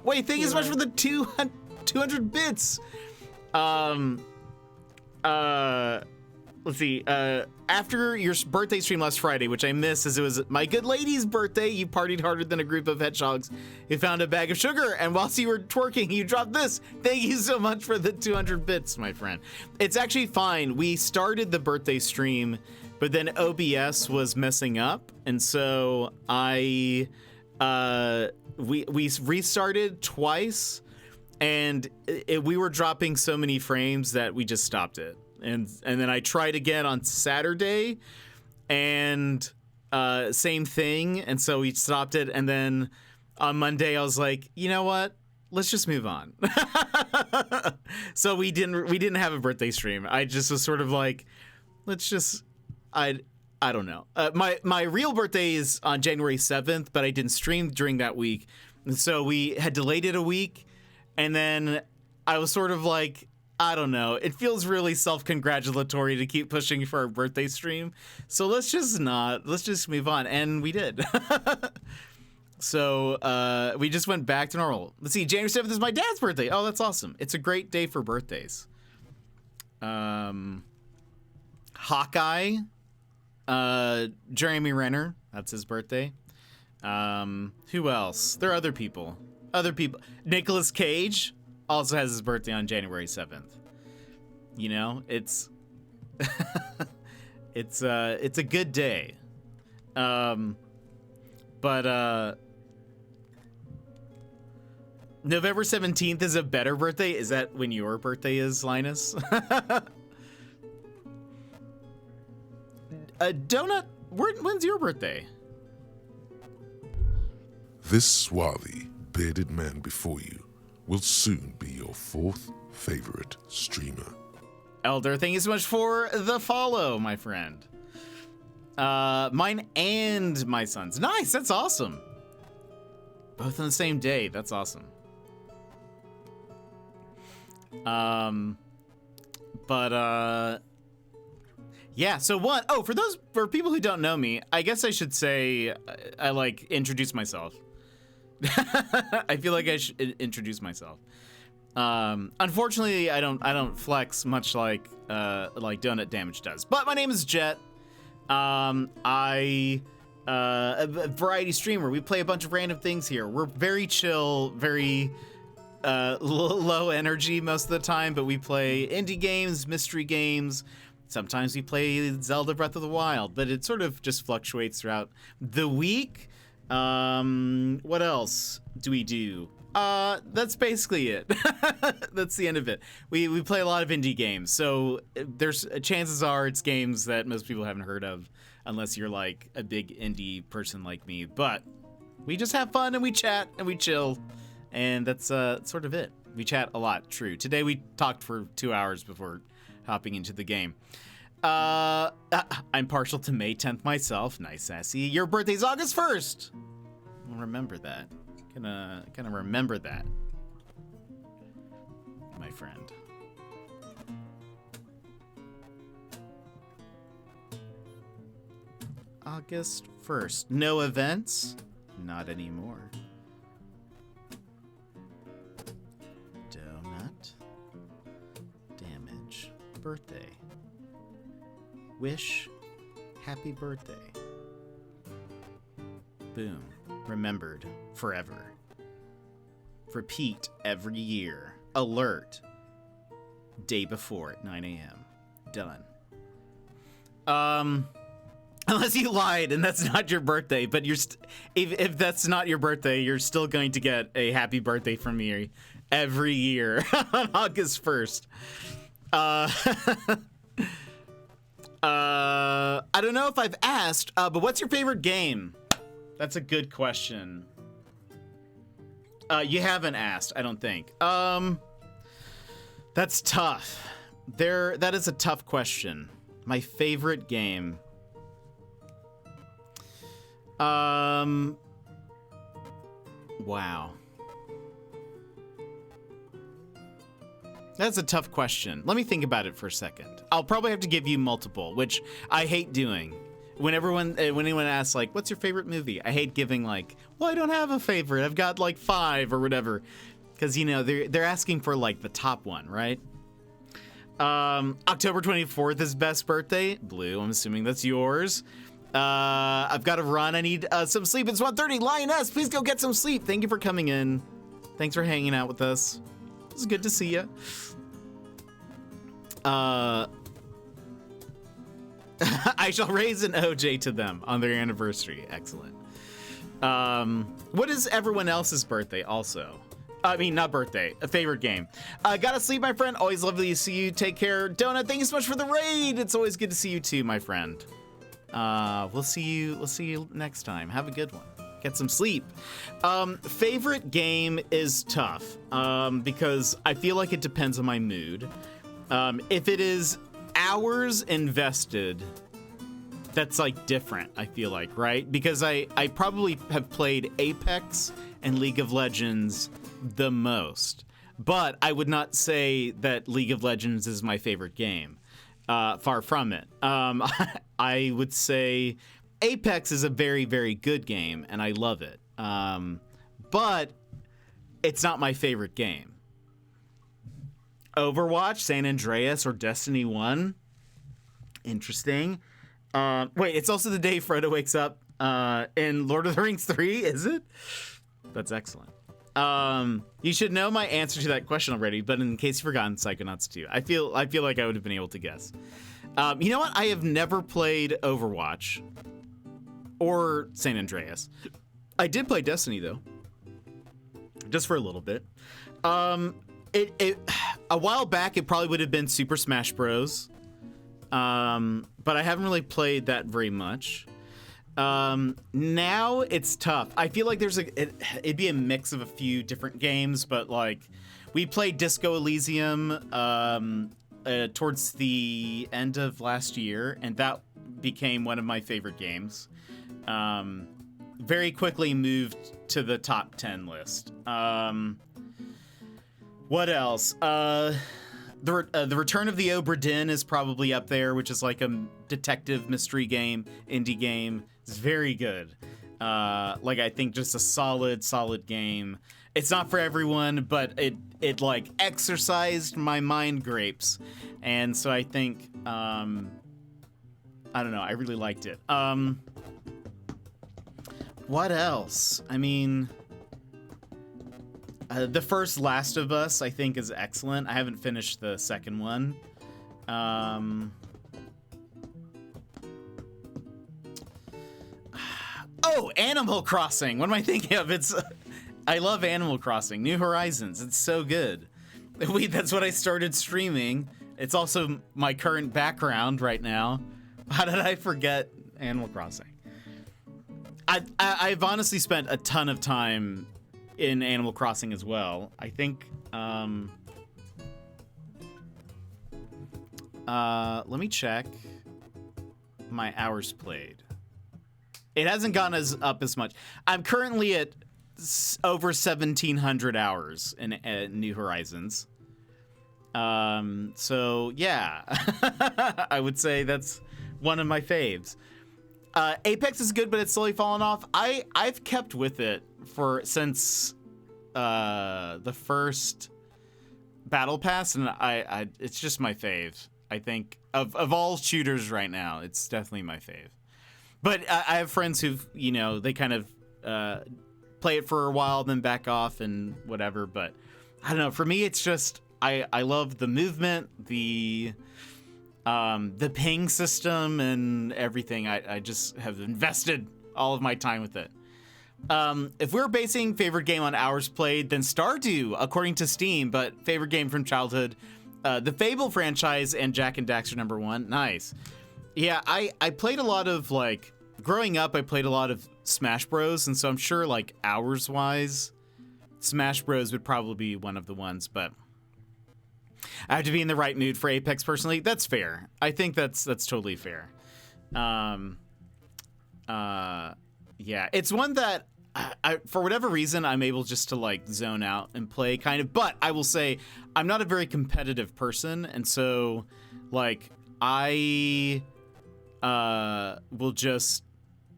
wait, thank you so much for the 200 bits. Let's see, after your birthday stream last Friday, which I missed as it was my good lady's birthday, you partied harder than a group of hedgehogs. You found a bag of sugar, and whilst you were twerking, you dropped this. Thank you so much for the 200 bits, my friend. It's actually fine. We started the birthday stream, but then OBS was messing up, and so we restarted twice, and we were dropping so many frames that we just stopped it. And then I tried again on Saturday, and same thing. And so we stopped it. And then on Monday, I was like, you know what? Let's just move on. So we didn't have a birthday stream. I just was sort of like, let's just, I don't know. My real birthday is on January 7th, but I didn't stream during that week. And so we had delayed it a week. And then I was sort of like, I don't know. It feels really self-congratulatory to keep pushing for our birthday stream. So let's just move on. And we did. So we just went back to normal. Let's see. January 7th is my dad's birthday. Oh, that's awesome. It's a great day for birthdays. Hawkeye, Jeremy Renner. That's his birthday. Who else? There are other people. Nicolas Cage also has his birthday on January 7th. You know, it's it's a good day. But November 17th is a better birthday. Is that when your birthday is, Linus? Donut, when's your birthday? This swarthy, bearded man before you will soon be your fourth favorite streamer. Elder, thank you so much for the follow, my friend. Mine and my son's. Nice, that's awesome. Both on the same day. That's awesome. Yeah, so for people who don't know me, I guess I should say I like introduce myself. I feel like I should introduce myself. Unfortunately, I don't flex much like Donut Damage does. But my name is Jet. I a variety streamer. We play a bunch of random things here. We're very chill, very low energy most of the time, but we play indie games, mystery games. Sometimes we play Zelda Breath of the Wild, but it sort of just fluctuates throughout the week. What else do we do? That's basically it. That's the end of it. We play a lot of indie games, so there's chances are it's games that most people haven't heard of, unless you're like a big indie person like me. But we just have fun and we chat and we chill, and that's sort of it. We chat a lot. True. Today we talked for 2 hours before hopping into the game. I'm partial to May 10th myself. Nice, sassy. Your birthday's August 1st. I'll remember that. Gonna remember that, my friend. August 1st. No events? Not anymore. Donut. Damage. Birthday. Wish. Happy birthday. Boom. Remembered. Forever. Repeat every year. Alert. Day before at 9 a.m. Done. Unless you lied and that's not your birthday, but if that's not your birthday, you're still going to get a happy birthday from me every year on August 1st. I don't know if I've asked, but what's your favorite game? That's a good question. You haven't asked, I don't think. That's tough. That is a tough question. My favorite game. Wow. That's a tough question. Let me think about it for a second. I'll probably have to give you multiple, which I hate doing. When anyone asks, like, what's your favorite movie? I hate giving, like, well, I don't have a favorite. I've got, like, 5 or whatever. Because, you know, they're asking for, like, the top one, right? October 24th is best birthday. Blue, I'm assuming that's yours. I've got to run. I need some sleep. It's 1:30. Lioness, please go get some sleep. Thank you for coming in. Thanks for hanging out with us. It's good to see you. I shall raise an OJ to them on their anniversary. Excellent. What is everyone else's birthday also? I mean, not birthday, a favorite game. Gotta sleep, my friend. Always lovely to see you. Take care. Donut, thank you so much for the raid. It's always good to see you too, my friend. We'll see you next time. Have a good one. Get some sleep. Favorite game is tough, because I feel like it depends on my mood. If it is hours invested, that's like different, I feel like, right? Because I probably have played Apex and League of Legends the most, but I would not say that League of Legends is my favorite game. Far from it. I would say Apex is a very, very good game, and I love it. But it's not my favorite game. Overwatch, San Andreas, or Destiny 1. Interesting. Wait, it's also the day Frodo wakes up in Lord of the Rings 3, is it? That's excellent. You should know my answer to that question already, but in case you've forgotten, Psychonauts 2. I feel like I would have been able to guess. You know what? I have never played Overwatch or San Andreas. I did play Destiny though, just for a little bit. A while back, it probably would have been Super Smash Bros. But I haven't really played that very much. Now it's tough. I feel like it'd be a mix of a few different games, but like we played Disco Elysium towards the end of last year, and that became one of my favorite games. Very quickly moved to the top 10 list. What else? The Return of the Obra Dinn is probably up there, which is like a detective mystery game, indie game. It's very good. I think just a solid game. It's not for everyone, but it like exercised my mind grapes, and so I think I don't know, I really liked it. What else? I mean, the first Last of Us I think is excellent. I haven't finished the second one. Oh, Animal Crossing. What am I thinking of? I love Animal Crossing. New Horizons. It's so good. That's what I started streaming. It's also my current background right now. How did I forget Animal Crossing? I've honestly spent a ton of time in Animal Crossing as well. I think, let me check my hours played. It hasn't gone up as much. I'm currently at over 1,700 hours in New Horizons. So yeah, I would say that's one of my faves. Apex is good, but it's slowly fallen off. I've kept with it since the first Battle Pass, and I it's just my fave. I think of all shooters right now, it's definitely my fave. But I have friends who've, they kind of play it for a while, then back off and whatever. But I don't know. For me, it's just I love the movement, the ping system, and everything. I just have invested all of my time with it. If we're basing favorite game on hours played, then Stardew, according to Steam, but favorite game from childhood, the Fable franchise and Jak and Daxter #1. Nice. Yeah, I played a lot of, growing up, I played a lot of Smash Bros, and so I'm sure, hours-wise, Smash Bros would probably be one of the ones, but I have to be in the right mood for Apex, personally. That's fair. I think that's totally fair. Yeah, it's one that, for whatever reason, I'm able just to, zone out and play, kind of, but I will say, I'm not a very competitive person, and so, I will just,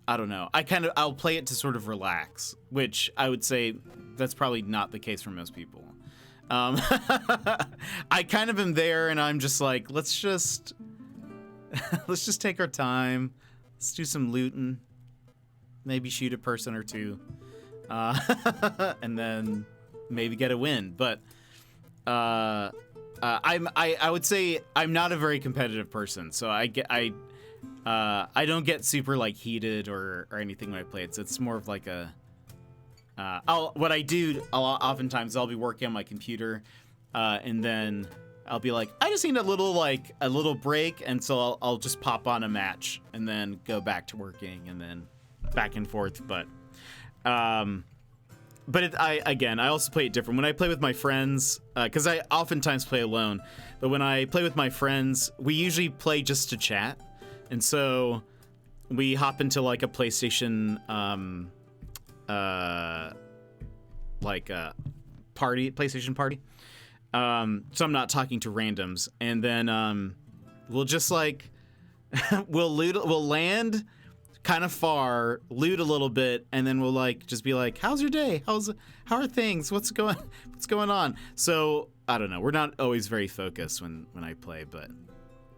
I don't know. I'll play it to sort of relax, which I would say that's probably not the case for most people. I kind of am there, and I'm just like, let's just take our time. Let's do some looting, maybe shoot a person or two, and then maybe get a win. But I would say I'm not a very competitive person, so I don't get super heated or anything when I play it. So it's more of what I do oftentimes I'll be working on my computer, and then I'll be like, I just need a little break, and so I'll just pop on a match and then go back to working and then back and forth. But I also play it different when I play with my friends, because I oftentimes play alone. But when I play with my friends, we usually play just to chat. And so we hop into a PlayStation PlayStation party. So I'm not talking to randoms. And then we'll just we'll land kind of far, loot a little bit, and then we'll just be like, how's your day? How are things? What's going on? So I don't know. We're not always very focused when I play, but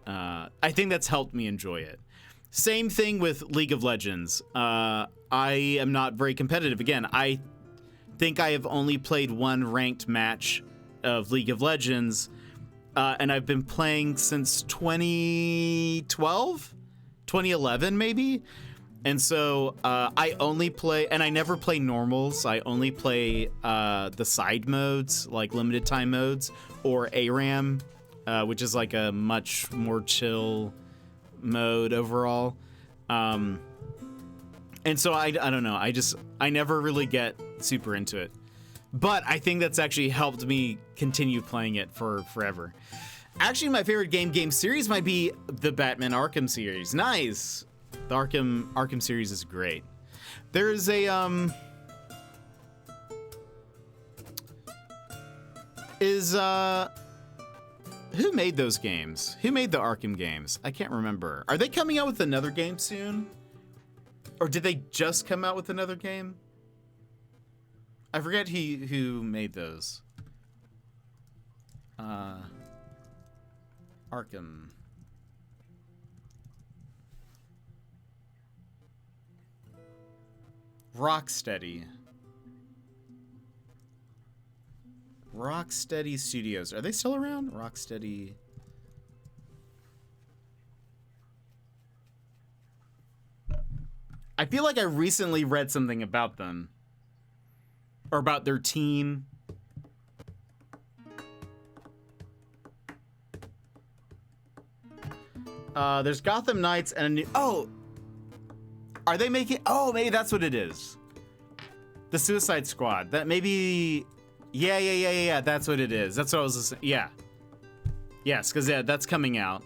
I think that's helped me enjoy it. Same thing with League of Legends. I am not very competitive. Again, I think I have only played one ranked match of League of Legends, and I've been playing since 2011 maybe. And so I only play, and I never play normals. I only play the side modes, limited time modes, or ARAM, which is a much more chill mode overall. And so I don't know. I never really get super into it. But I think that's actually helped me continue playing it for forever. Actually, my favorite game series might be the Batman Arkham series. Nice. The Arkham series is great. There's a Is who made those games? Who made the Arkham games? I can't remember. Are they coming out with another game soon? Or did they just come out with another game? I forget who made those. Arkham. Rocksteady. Rocksteady Studios. Are they still around? Rocksteady. I feel like I recently read something about them. Or about their team. There's Gotham Knights and a new... Oh! Are they making... Oh, maybe that's what it is. The Suicide Squad. That maybe... Yeah. That's what it is. That's what I was listening... Yeah. Yes, because yeah, that's coming out.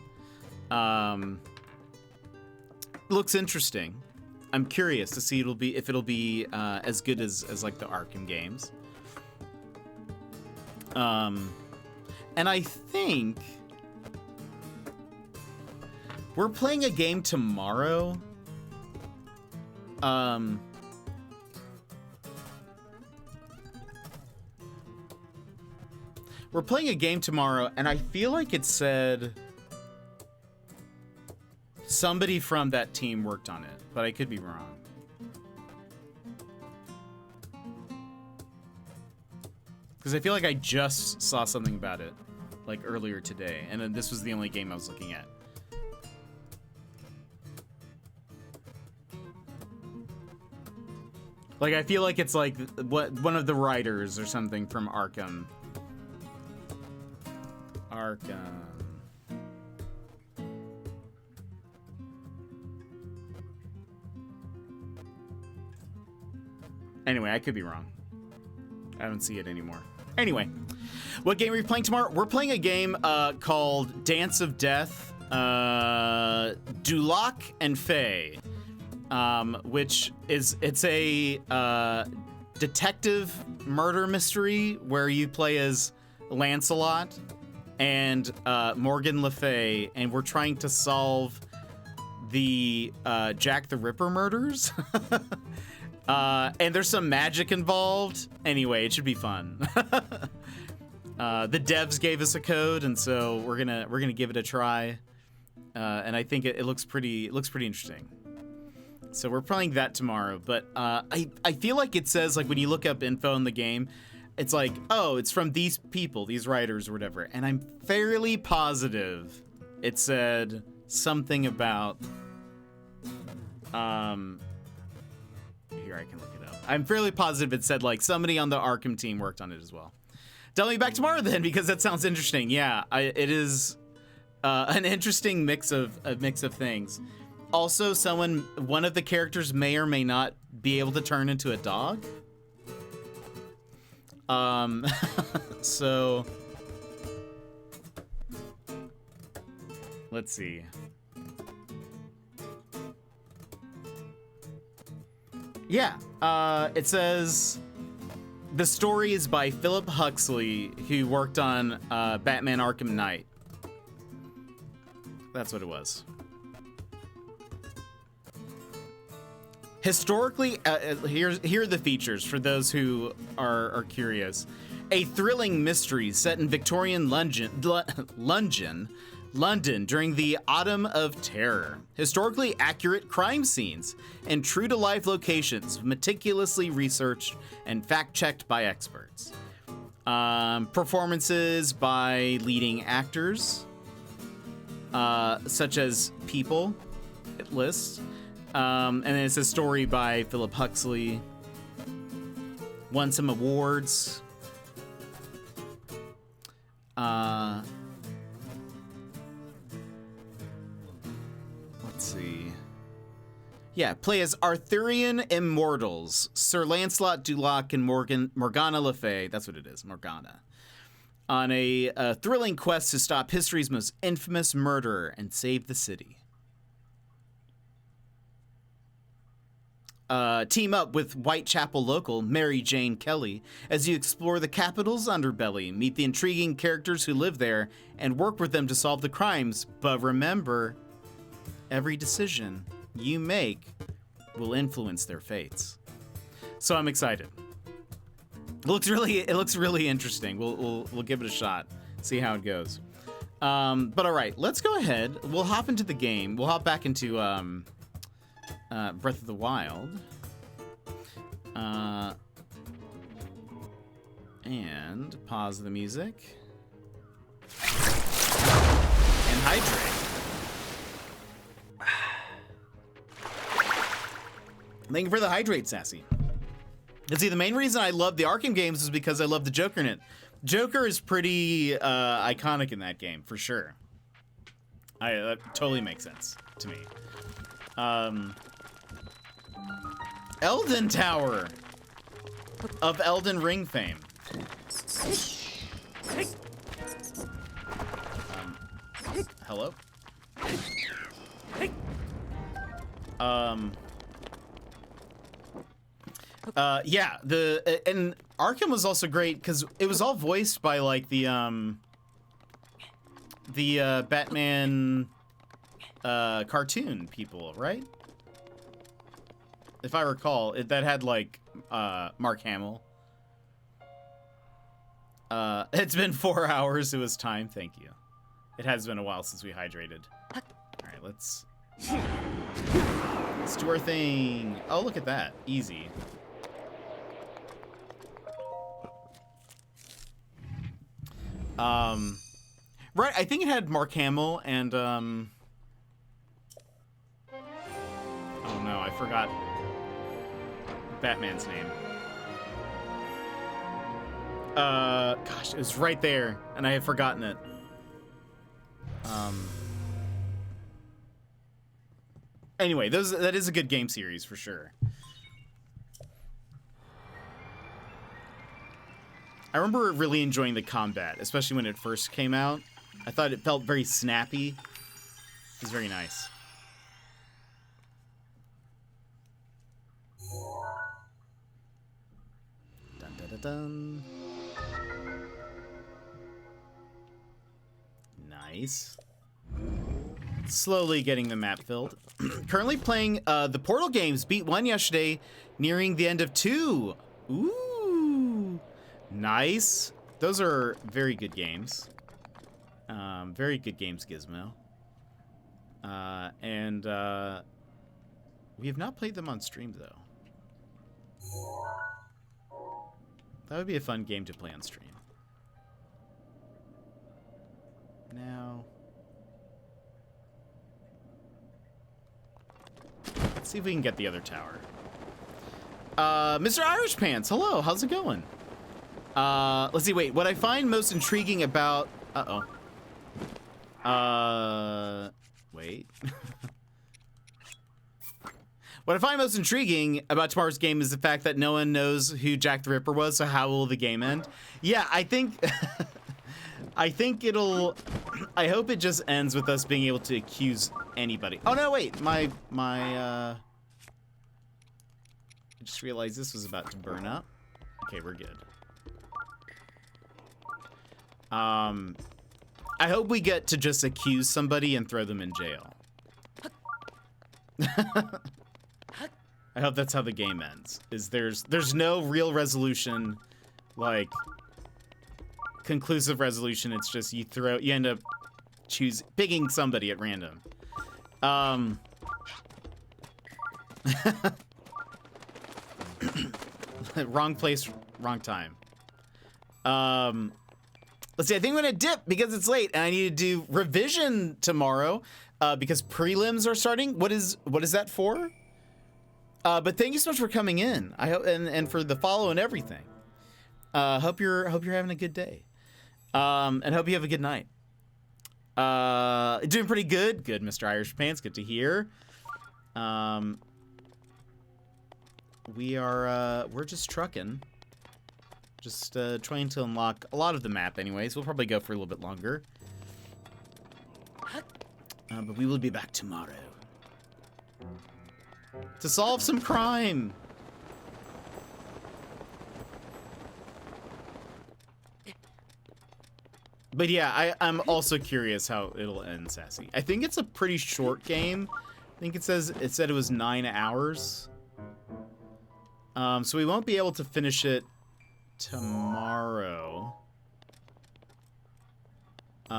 Looks interesting. I'm curious to see if it'll be as good as like the Arkham games. And I think we're playing a game tomorrow. We're playing a game tomorrow, and I feel like it said somebody from that team worked on it, but I could be wrong. Because I feel like I just saw something about it, like earlier today, and then this was the only game I was looking at. Like, I feel like it's like one of the writers or something from Arkham. Anyway, I could be wrong. I don't see it anymore. Anyway, what game are we playing tomorrow? We're playing a game called Dance of Death, Duloc and Faye, which it's a detective murder mystery where you play as Lancelot and Morgan Le Fay, and we're trying to solve the Jack the Ripper murders. And there's some magic involved. Anyway, it should be fun. The devs gave us a code, and so we're gonna give it a try. And I think it looks pretty interesting. So we're playing that tomorrow. But I feel like it says, like, when you look up info in the game, it's like, oh, it's from these people, these writers or whatever. And I'm fairly positive it said something about here, I can look it up. I'm fairly positive it said, like, somebody on the Arkham team worked on it as well. Tell me back tomorrow then, because that sounds interesting. Yeah, it is an interesting mix of things. Also, one of the characters may or may not be able to turn into a dog. So let's see. Yeah, it says the story is by Philip Huxley, who worked on Batman Arkham Knight. That's what it was. Historically, here are the features for those who are curious. A thrilling mystery set in Victorian London during the Autumn of Terror. Historically accurate crime scenes and true-to-life locations, meticulously researched and fact-checked by experts. Performances by leading actors, such as People, it lists. And then it's a story by Philip Huxley. Won some awards. Let's see. Yeah, play as Arthurian immortals, Sir Lancelot du Lac and Morgana Le Fay. That's what it is, Morgana. On a thrilling quest to stop history's most infamous murderer and save the city. team up with Whitechapel local Mary Jane Kelly as you explore the capital's underbelly, meet the intriguing characters who live there, and work with them to solve the crimes. But remember, every decision you make will influence their fates. So I'm excited. It looks really interesting. We'll give it a shot, see how it goes. But all right, let's go ahead. We'll hop into the game. We'll hop back into Breath of the Wild. And pause the music. And hydrate. Thank you for the hydrate, Sassy. And see, the main reason I love the Arkham games is because I love the Joker in it. Joker is pretty iconic in that game, for sure. That totally makes sense to me. Elden Tower of Elden Ring fame. Hello? Yeah, and Arkham was also great because it was all voiced by like the Batman cartoon people, right? If I recall, that had like Mark Hamill. It's been 4 hours. It was time. Thank you. It has been a while since we hydrated. All right, let's do our thing. Oh, look at that. Easy. Right, I think it had Mark Hamill and, oh no, I forgot Batman's name. Gosh, it was right there, and I had forgotten it. Anyway, that is a good game series, for sure. I remember really enjoying the combat, especially when it first came out. I thought it felt very snappy. It was very nice. Dun, dun, dun, dun. Nice. Slowly getting the map filled. Currently playing the Portal games. Beat 1 yesterday, nearing the end of 2. Ooh. Nice. Those are very good games. Very good games, Gizmo. And we have not played them on stream, though. That would be a fun game to play on stream. Now, let's see if we can get the other tower. Mr. Irish Pants, hello, how's it going? Let's see, wait, what I find most intriguing about... wait. What I find most intriguing about tomorrow's game is the fact that no one knows who Jack the Ripper was, so how will the game end? Yeah, I think... I think it'll... I hope it just ends with us being able to accuse anybody. Oh, no, wait. I just realized this was about to burn up. Okay, we're good. I hope we get to just accuse somebody and throw them in jail. I hope that's how the game ends. Is there's no real resolution, like conclusive resolution. It's just you end up picking somebody at random. Wrong place, wrong time. Let's see, I think I'm gonna dip because it's late and I need to do revision tomorrow because prelims are starting. What is that for? But thank you so much for coming in. I hope and for the follow and everything. Hope you're having a good day. And hope you have a good night. Doing pretty good. Good, Mr. Irish Pants. Good to hear. We're just trucking. Just trying to unlock a lot of the map anyways. We'll probably go for a little bit longer. But we will be back tomorrow. to solve some crime. But yeah, I'm also curious how it'll end, Sassy. I think it's a pretty short game. I think it said it was 9 hours. So we won't be able to finish it tomorrow. Okay,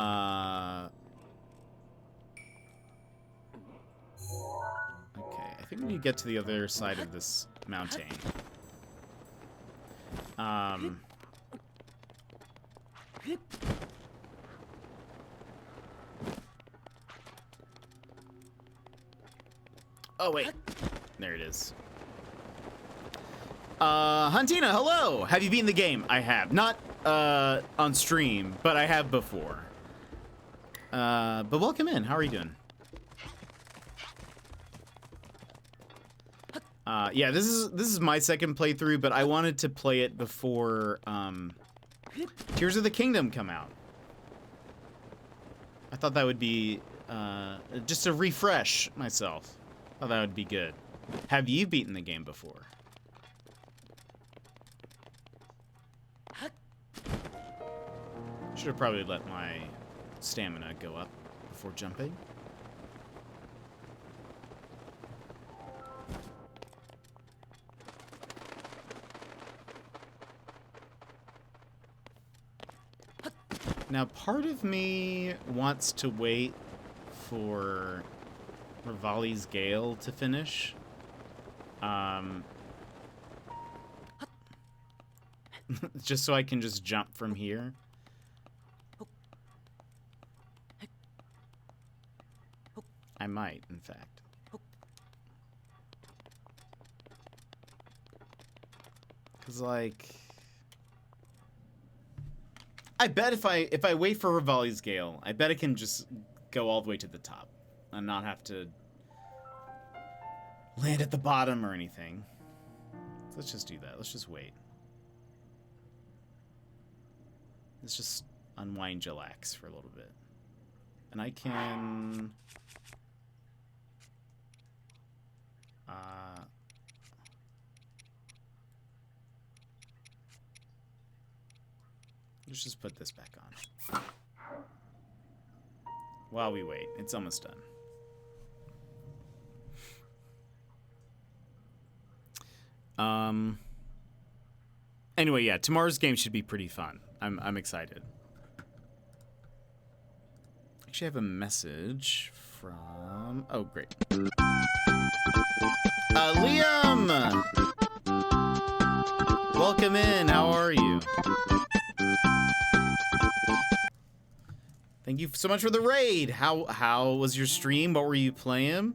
I think we need to get to the other side of this mountain. Oh, wait. There it is. Huntina, hello! Have you beaten the game? I have. Not, on stream, but I have before. But welcome in. How are you doing? Yeah, this is my second playthrough, but I wanted to play it before, Tears of the Kingdom come out. I thought that would be, just to refresh myself. I thought that would be good. Have you beaten the game before? Should have probably let my stamina go up before jumping. Now, part of me wants to wait for Rivali's Gale to finish. Just so I can just jump from here. I might, in fact. Cause like, I bet if I wait for Rivali's Gale, I bet I can just go all the way to the top and not have to land at the bottom or anything. So let's just do that. Let's just wait. Let's just unwind, chillax for a little bit. And I can... let's just put this back on. While we wait. It's almost done. Anyway, yeah, tomorrow's game should be pretty fun. I'm excited. Actually, I have a message from... oh, great. Liam! Welcome in. How are you? Thank you so much for the raid. How was your stream? What were you playing?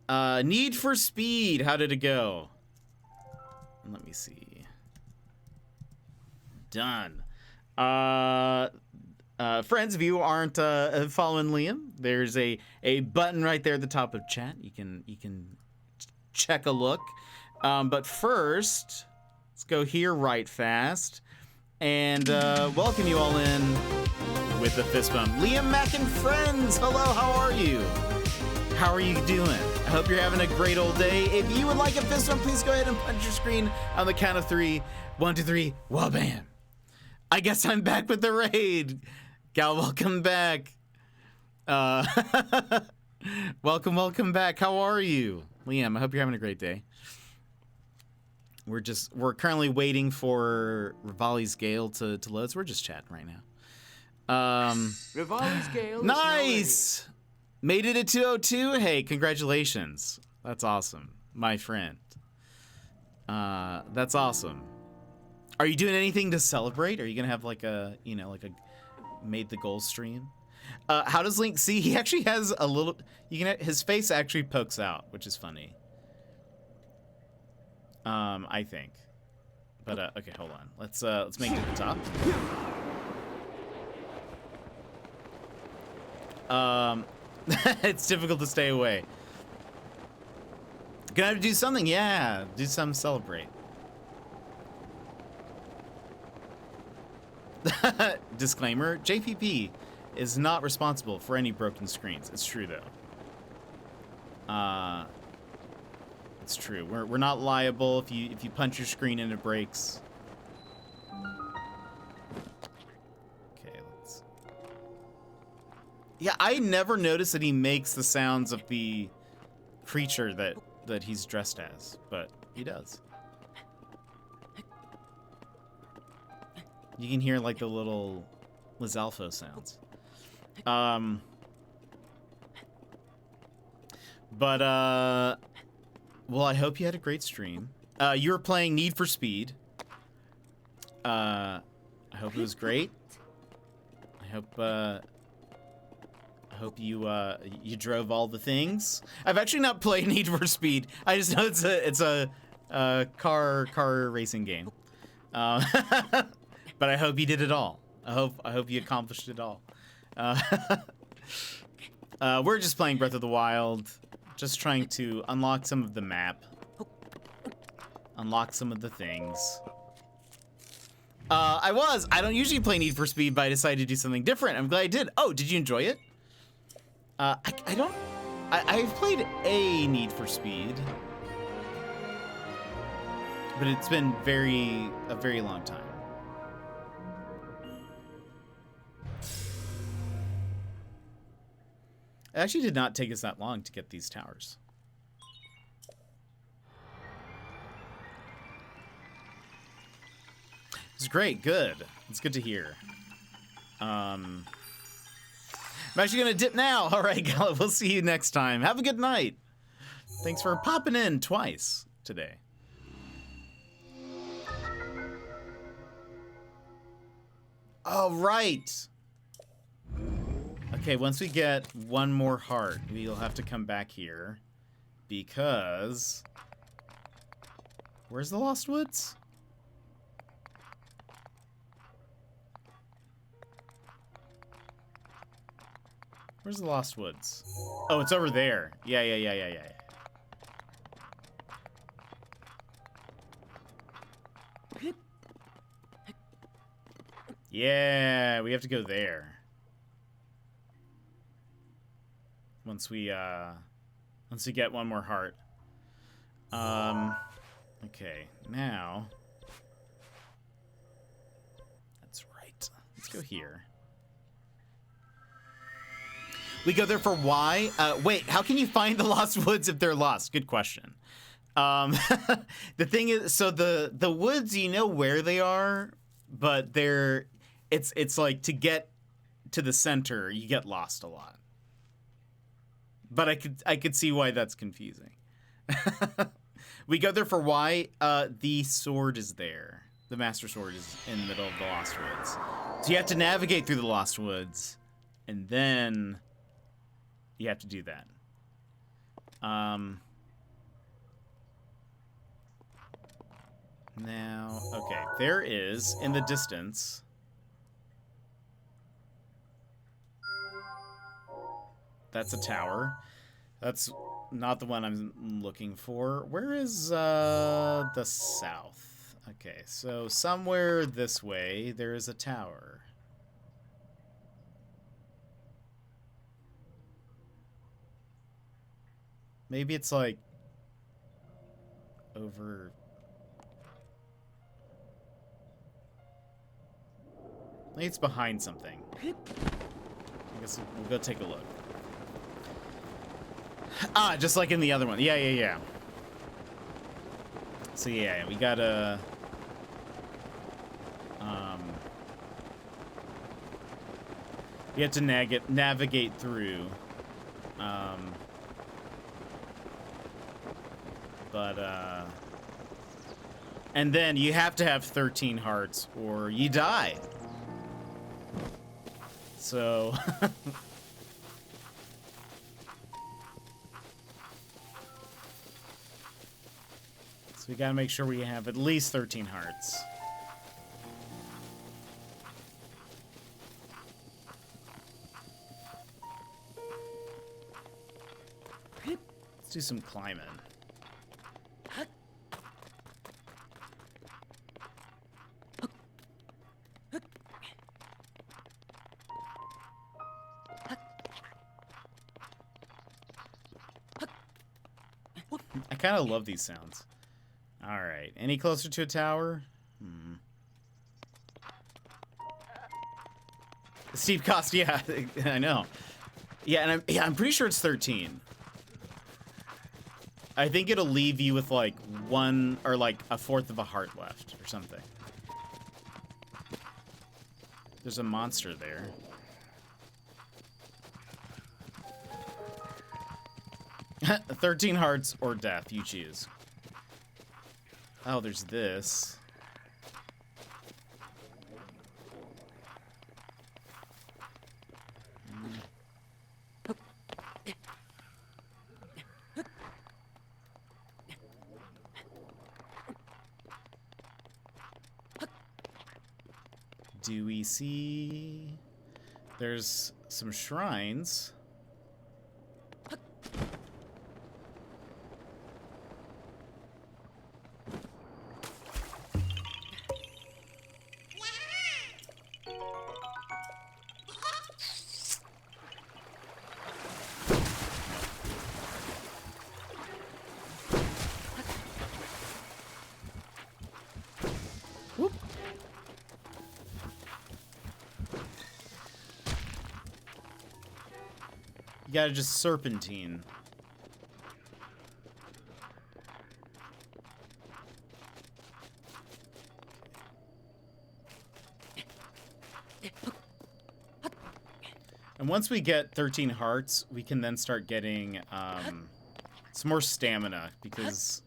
Need for Speed. How did it go? Let me see. Done. Friends, if you aren't following Liam, there's a button right there at the top of chat. You can check a look. But first, let's go here right fast and welcome you all in with the fist bump. Liam Mack and friends, hello. How are you? How are you doing? I hope you're having a great old day. If you would like a fist bump, please go ahead and punch your screen on the count of 3. 1, 2, 3. Well, bam. I guess I'm back with the raid. Gal, welcome back. Welcome back. How are you? Liam, I hope you're having a great day. We're currently waiting for Rivali's Gale to load, so we're just chatting right now. Rivali's Gale. Nice! Made it at 202? Hey, congratulations. That's awesome, my friend. That's awesome. Are you doing anything to celebrate? Are you gonna have like a, like a made the goal stream? How does Link see? He actually has a little, his face actually pokes out, which is funny. I think. But, okay, hold on. Let's make it to the top. It's difficult to stay away. Gotta do something, yeah. Do some celebrate. Disclaimer, JPP is not responsible for any broken screens. It's true, though. It's true. We're not liable if you punch your screen and it breaks. Okay, let's. Yeah, I never noticed that he makes the sounds of the creature that he's dressed as, but he does. You can hear like the little Lizalfo sounds. Well, I hope you had a great stream. You were playing Need for Speed. I hope it was great. I hope you drove all the things. I've actually not played Need for Speed. I just know it's a car racing game. But I hope you did it all. I hope you accomplished it all. We're just playing Breath of the Wild, just trying to unlock some of the map, unlock some of the things. I don't usually play Need for Speed, but I decided to do something different. I'm glad I did. Oh, did you enjoy it? I've played a Need for Speed, but it's been a very long time. It actually did not take us that long to get these towers. It's great, good. It's good to hear. I'm actually gonna dip now. All right, Gala, we'll see you next time. Have a good night. Thanks for popping in twice today. All right. Okay, once we get one more heart, we'll have to come back here because where's the Lost Woods? Where's the Lost Woods? Oh, it's over there. Yeah. Yeah, we have to go there. Once we get one more heart. Okay, now. That's right. Let's go here. We go there for why? Wait, how can you find the Lost Woods if they're lost? Good question. The thing is, so the woods, you know where they are, but it's like to get to the center, you get lost a lot. But I could see why that's confusing. We go there for why? The sword is there. The Master Sword is in the middle of the Lost Woods. So you have to navigate through the Lost Woods, and then you have to do that. Now, okay, there is, in the distance, that's a tower. That's not the one I'm looking for. Where is the south? Okay, so somewhere this way, there is a tower. Maybe it's like over. Maybe it's behind something. I guess we'll go take a look. Ah, just like in the other one. Yeah. So yeah, we gotta you have to navigate through. And then you have to have 13 hearts or you die. So so we gotta make sure we have at least 13 hearts. Let's do some climbing. I kind of love these sounds. All right. Any closer to a tower? Steep cost, yeah, I know. Yeah, and I'm pretty sure it's 13. I think it'll leave you with like one or like a fourth of a heart left or something. There's a monster there. $13 hearts or death, you choose. Oh, there's this. Do we see... There's some shrines. Whoop. You gotta just serpentine. And once we get 13 hearts, we can then start getting some more stamina, because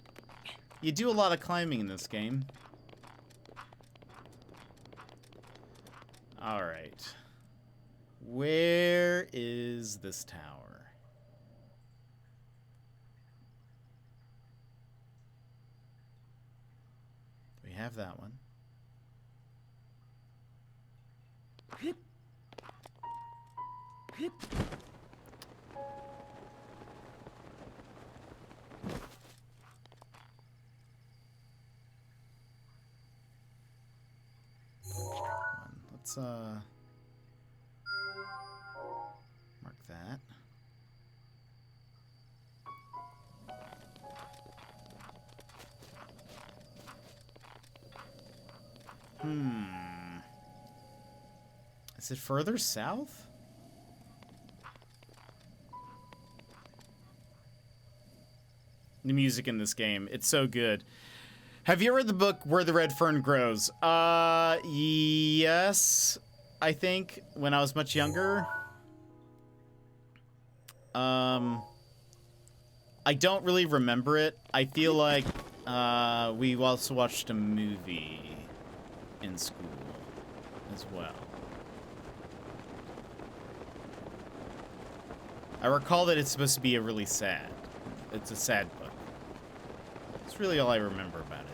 you do a lot of climbing in this game. All right. Where is this tower? We have that one. Let's mark that. Is it further south? The music in this game, it's so good. Have you read the book Where the Red Fern Grows? Yes, I think, when I was much younger. I don't really remember it. I feel like we also watched a movie in school as well. I recall that it's supposed to be a sad book. That's really all I remember about it.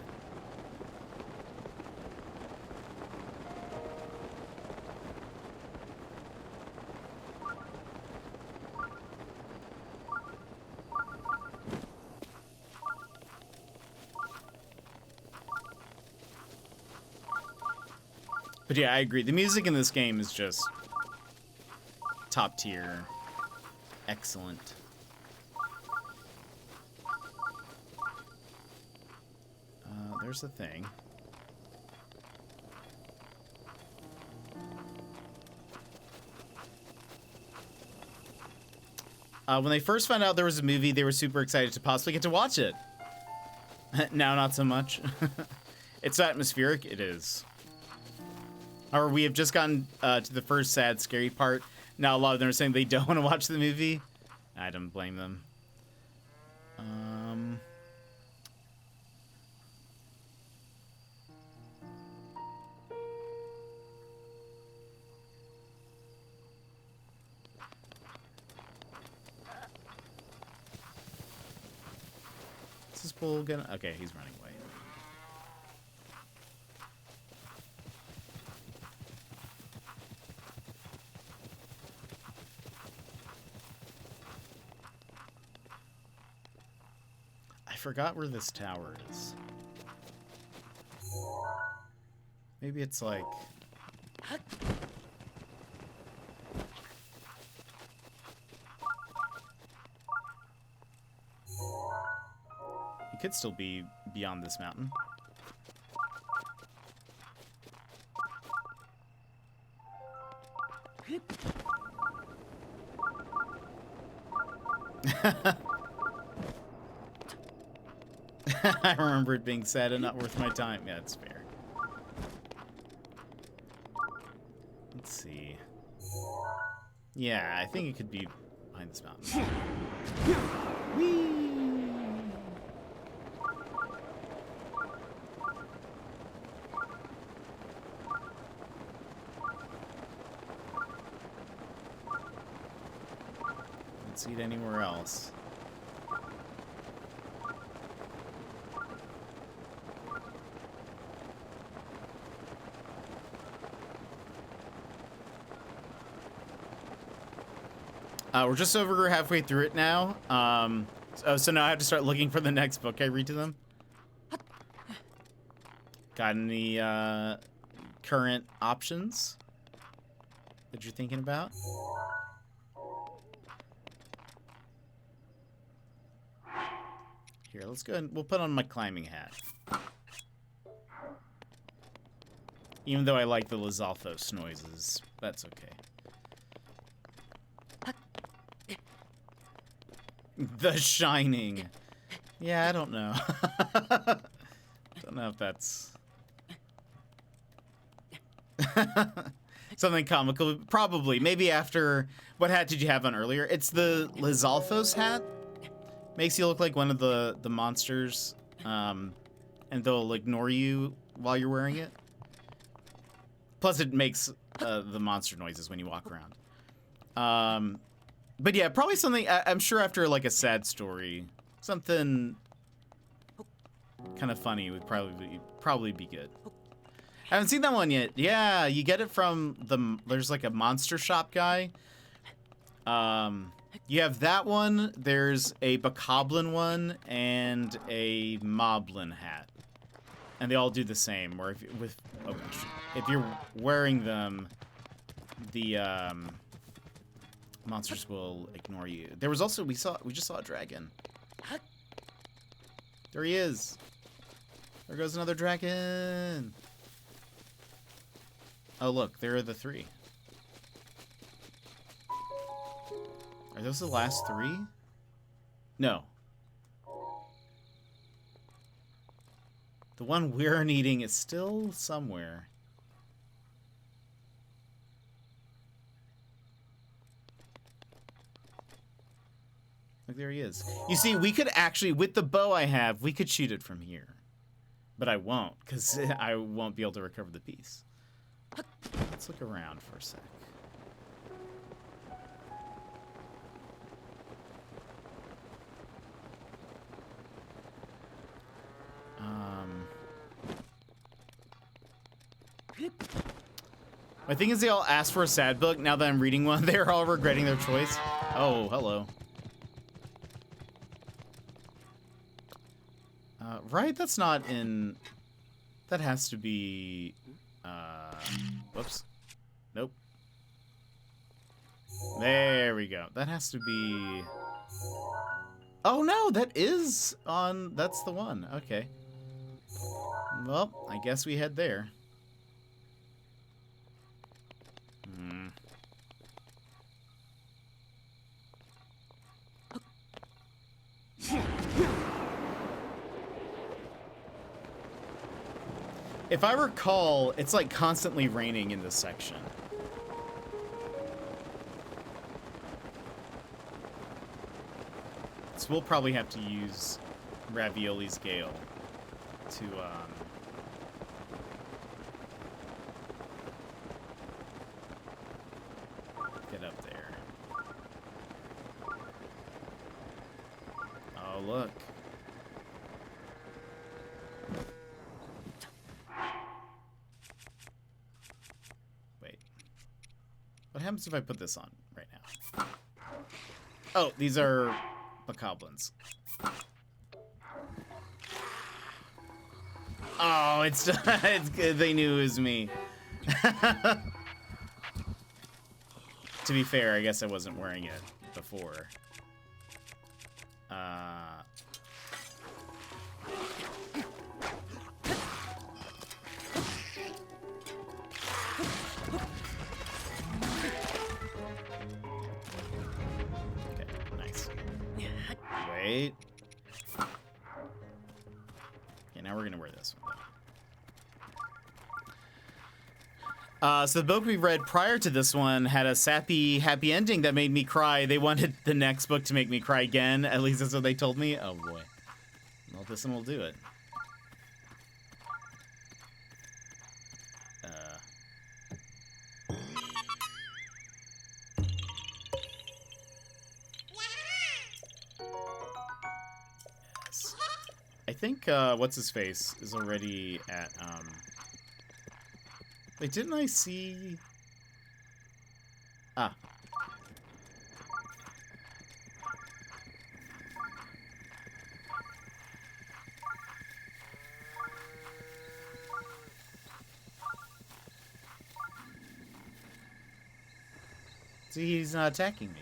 But yeah, I agree. The music in this game is just top tier. Excellent. There's the thing. When they first found out there was a movie, they were super excited to possibly get to watch it. Now, not so much. It's atmospheric. It is. Or we have just gotten to the first sad, scary part. Now a lot of them are saying they don't want to watch the movie. I don't blame them. Is this bull gonna... Okay, he's running away. I forgot where this tower is. Maybe it's like... could still be beyond this mountain. I remember it being sad and not worth my time. Yeah, it's fair. Let's see. Yeah, I think it could be behind this mountain. Whee! Don't see it anywhere else. We're just over halfway through it now. So now I have to start looking for the next book I read to them. Got any current options that you're thinking about? Here, let's go ahead and we'll put on my climbing hat. Even though I like the Lizalfos noises, that's okay. The Shining. Yeah, I don't know. Don't know if that's something comical. Probably. Maybe after... What hat did you have on earlier? It's the Lizalfos hat. Makes you look like one of the monsters. And they'll ignore you while you're wearing it. Plus it makes the monster noises when you walk around. But yeah, probably something, I'm sure after like a sad story, something kind of funny would probably be good. I haven't seen that one yet. Yeah, you get it from there's like a monster shop guy. You have that one, there's a Bokoblin one, and a Moblin hat. And they all do the same, or if you're wearing them, the, monsters will ignore you. There was also we just saw a dragon. There he is. There goes another dragon. Oh look, there are the three. Are those the last three? No. The one we're needing is still somewhere. Look, there he is. You see, we could actually, with the bow I have, we could shoot it from here. But I won't, because I won't be able to recover the piece. Let's look around for a sec. My thing is they all asked for a sad book. Now that I'm reading one, they're all regretting their choice. Oh, hello. Right? That's not in... That has to be... Whoops. Nope. There we go. That has to be... Oh, no! That is on... That's the one. Okay. Well, I guess we head there. Hmm. If I recall, it's like constantly raining in this section. So we'll probably have to use Ravioli's Gale to, get up there. Oh, look. What happens if I put this on right now? Oh, these are Bokoblins. Oh, it's good. They knew it was me. To be fair, I guess I wasn't wearing it before. So the book we read prior to this one had a sappy, happy ending that made me cry. They wanted the next book to make me cry again. At least that's what they told me. Oh boy. Well, this one will do it. Yes. I think, what's his face is already at, wait, didn't I see... Ah. See, he's not attacking me.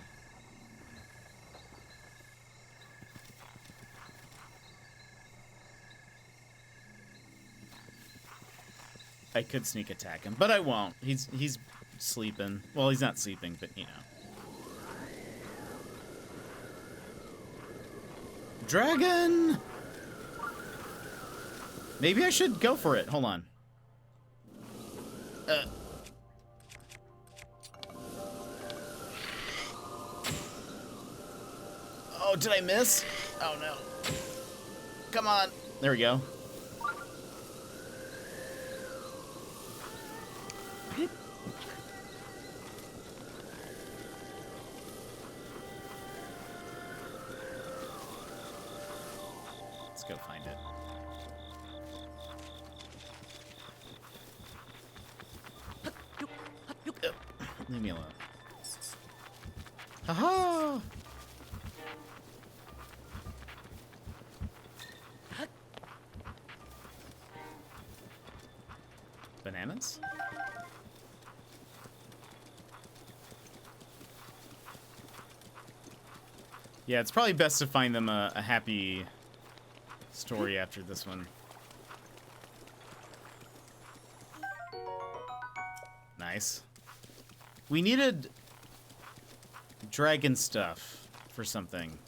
I could sneak attack him, but I won't. He's sleeping. Well, he's not sleeping, but you know. Dragon! Maybe I should go for it. Hold on. Oh, did I miss? Oh no. Come on. There we go. Let's go find it. Leave me alone. Haha! Bananas? Yeah, it's probably best to find them a happy story after this one. Nice. We needed dragon stuff for something.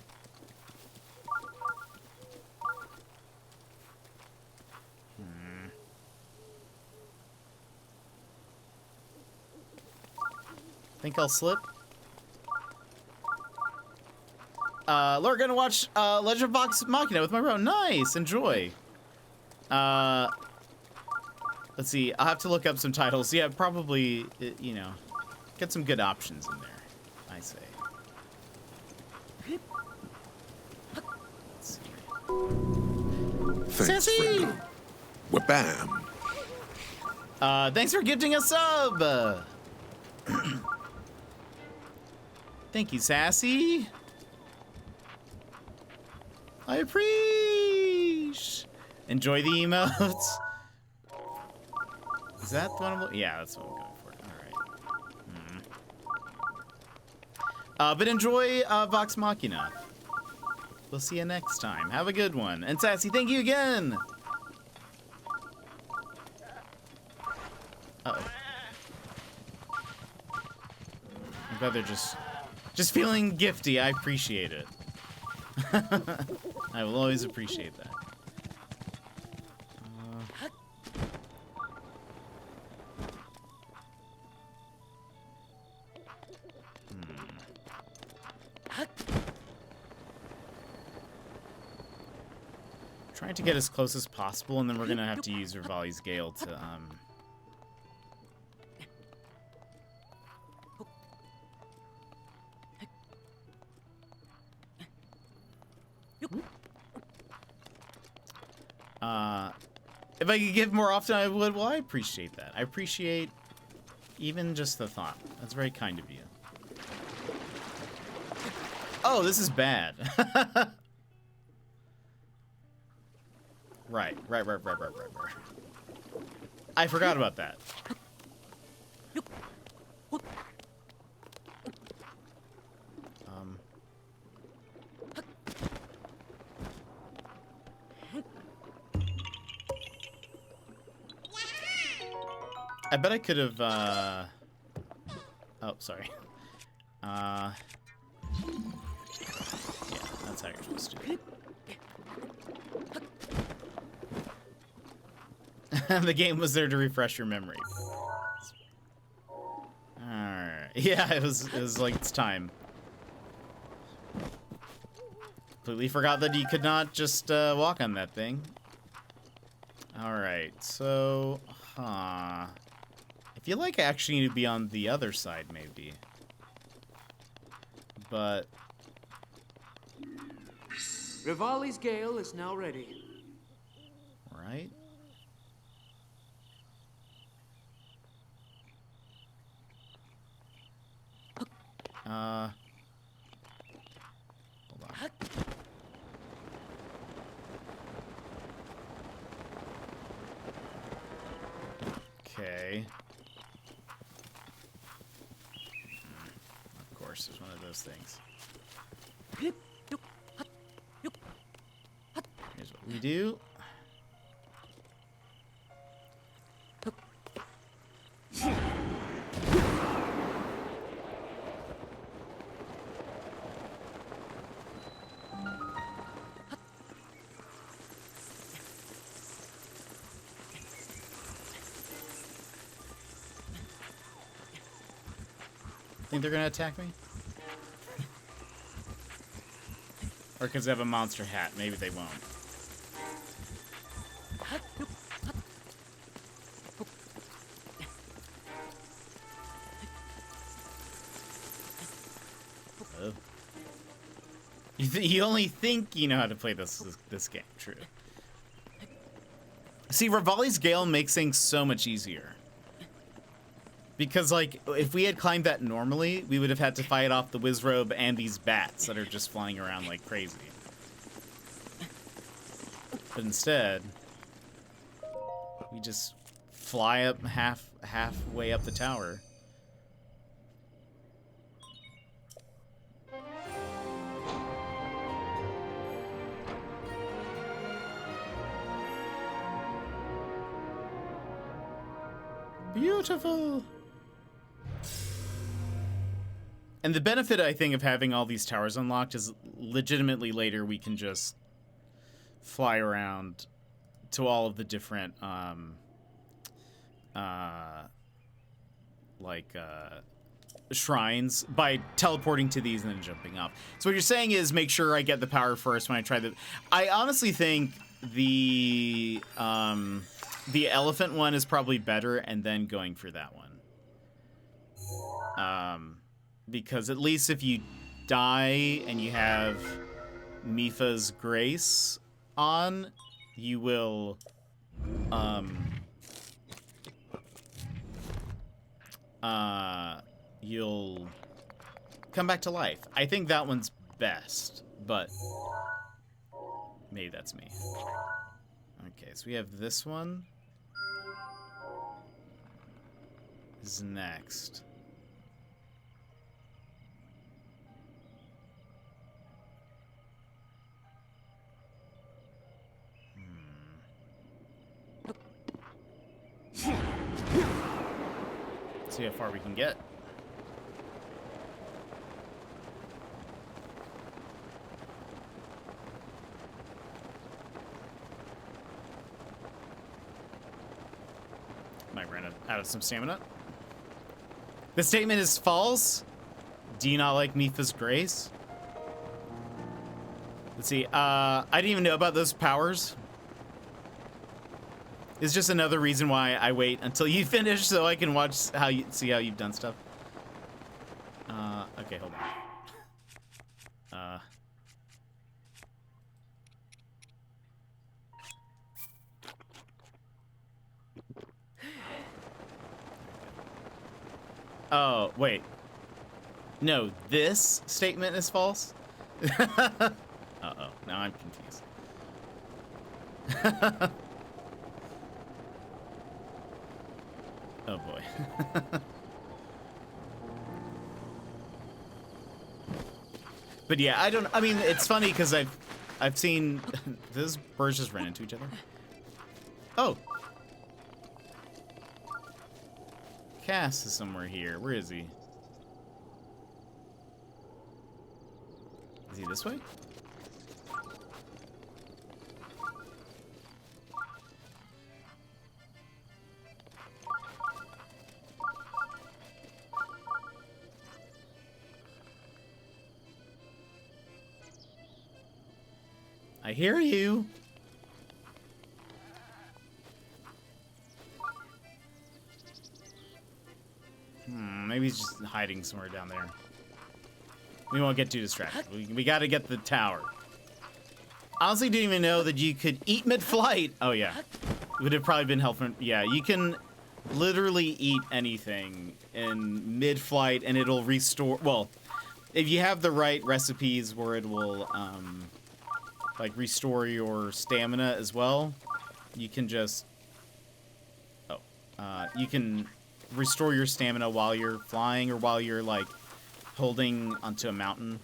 Think I'll slip. Laura, gonna watch Legend of Vox Machina with my bro. Nice, enjoy. Let's see. I'll have to look up some titles. Yeah, probably. You know, get some good options in there. I say. Let's see. Thanks, Sassy! friend. Wabam! Thanks for gifting a sub. Thank you, Sassy. I appreciate. Enjoy the emotes. Is that the one I'm... Yeah, that's what I'm going for. All right. But enjoy Vox Machina. We'll see you next time. Have a good one. And Sassy, thank you again. Uh-oh. I'm glad they're just feeling gifty. I appreciate it. I will always appreciate that. Trying to get as close as possible, and then we're gonna have to use Rivali's Gale to if I could give more often, I would. Well, I appreciate that. I appreciate even just the thought. That's very kind of you. Oh, this is bad. Right. I forgot about that. I bet I could have, oh, sorry. Yeah, that's how you're supposed to do it. The game was there to refresh your memory. Yeah, it was like it's time. Completely forgot that you could not just walk on that thing. Alright, so... I feel like I actually need to be on the other side, maybe. But... Rivali's Gale is now ready. Right? Hold on. Okay. Of course, it's one of those things. Here's what we do. Think they're gonna attack me? Or because they have a monster hat, maybe they won't. Oh. You only think you know how to play this game, true. See, Rivali's Gale makes things so much easier. Because, like, if we had climbed that normally, we would have had to fight off the Wizrobe and these bats that are just flying around like crazy. But instead, we just fly up halfway up the tower. Beautiful! And the benefit, I think, of having all these towers unlocked is legitimately later we can just fly around to all of the different, shrines by teleporting to these and then jumping up. So what you're saying is make sure I get the power first when I try the... I honestly think the elephant one is probably better and then going for that one. Because at least if you die and you have Mipha's Grace on, you will, you'll come back to life. I think that one's best, but maybe that's me. Okay, so we have this one. This is next. See how far we can get. Might run out of some stamina. The statement is false. Do you not like Mipha's Grace? Let's see. I didn't even know about those powers. It's just another reason why I wait until you finish so I can watch how you see how you've done stuff. Okay, hold on. Oh, wait. No, this statement is false? Uh-oh, now I'm confused. Oh boy. But yeah, I mean, it's funny because I've seen those birds just ran into each other. Oh. Cass is somewhere here. Where is he? Is he this way? I hear you. Maybe he's just hiding somewhere down there. We won't get too distracted. We gotta get the tower. Honestly, didn't even know that you could eat mid-flight. Oh, yeah. Would have probably been helpful. Yeah, you can literally eat anything in mid-flight, and it'll restore... Well, if you have the right recipes where it will, like, restore your stamina as well, you can just... Oh. You can restore your stamina while you're flying or while you're, like, holding onto a mountain.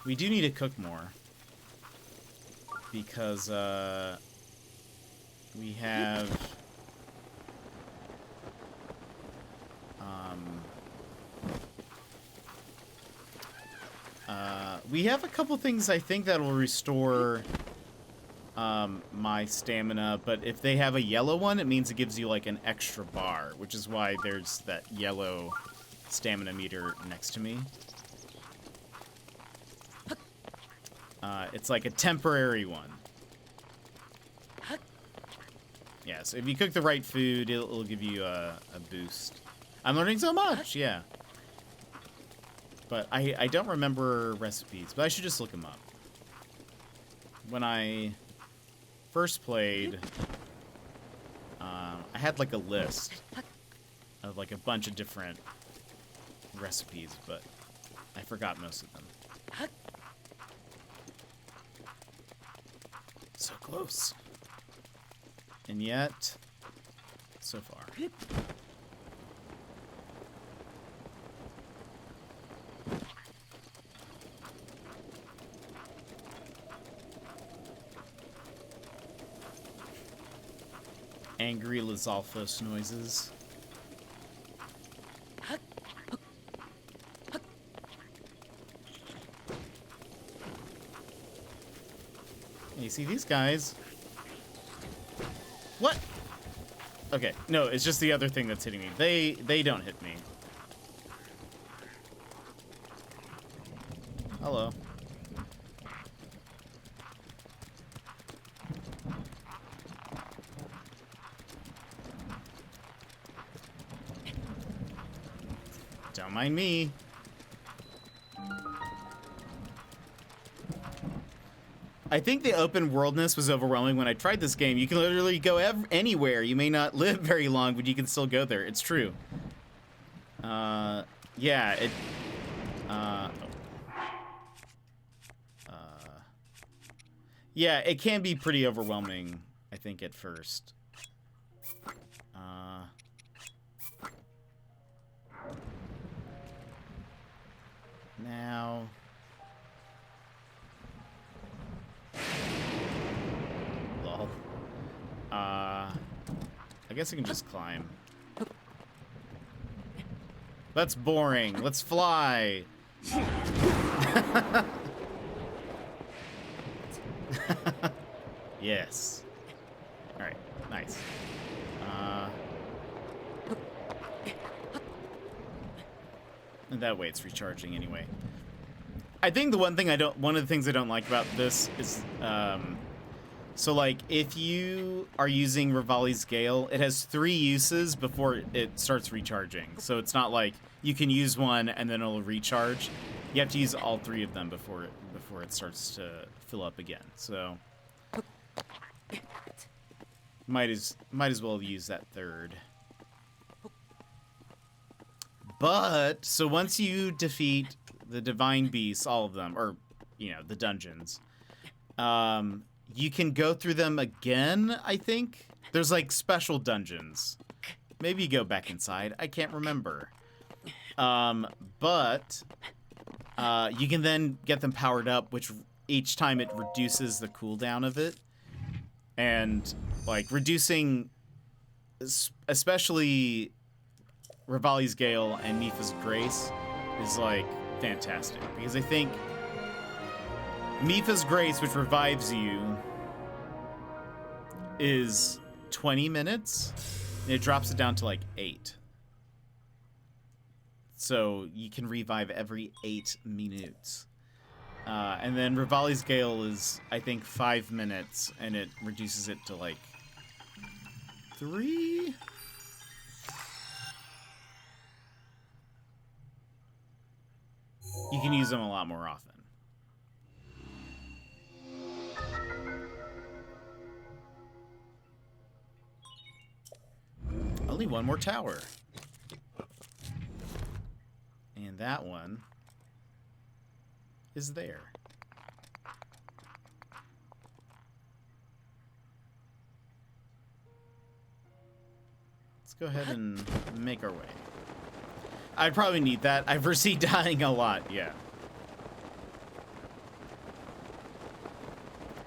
We do need to cook more. Because, we have... we have a couple things I think that will restore my stamina, but if they have a yellow one, it means it gives you like an extra bar, which is why there's that yellow stamina meter next to me. It's like a temporary one. Yeah, so if you cook the right food, it'll give you a boost. I'm learning so much, yeah. But I don't remember recipes, but I should just look them up. When I first played, I had like a list of like a bunch of different recipes, but I forgot most of them. So close. And yet, so far. Angry Lizalfos noises. You see these guys? What? Okay, no, it's just the other thing that's hitting me. They don't hit me. Hello. Don't mind me. I think the open worldness was overwhelming when I tried this game. You can literally go anywhere. You may not live very long, but you can still go there. It's true. Yeah, it... yeah, it can be pretty overwhelming, I think, at first. Now... Lol. I guess I can just climb. That's boring. Let's fly. Yes. Alright, nice. And that way it's recharging anyway. I think the one of the things I don't like about this is, so like, if you are using Rivali's Gale, it has 3 uses before it starts recharging. So it's not like you can use one and then it'll recharge. You have to use all 3 of them before it starts to fill up again. So might as well use that 3rd. But so once you defeat the divine beasts, all of them, or you know, the dungeons, you can go through them again, I think. There's like special dungeons. Maybe you go back inside. I can't remember. But you can then get them powered up, which each time it reduces the cooldown of it. And like reducing, especially Rivali's Gale and Mipha's Grace is like fantastic. Because I think Mipha's Grace, which revives you, is 20 minutes, and it drops it down to like 8. So you can revive every 8 minutes. And then Rivali's Gale is, I think, 5 minutes, and it reduces it to like 3. You can use them a lot more often. Only one more tower. And that one is there. Let's go ahead and make our way. I'd probably need that. I foresee dying a lot, yeah.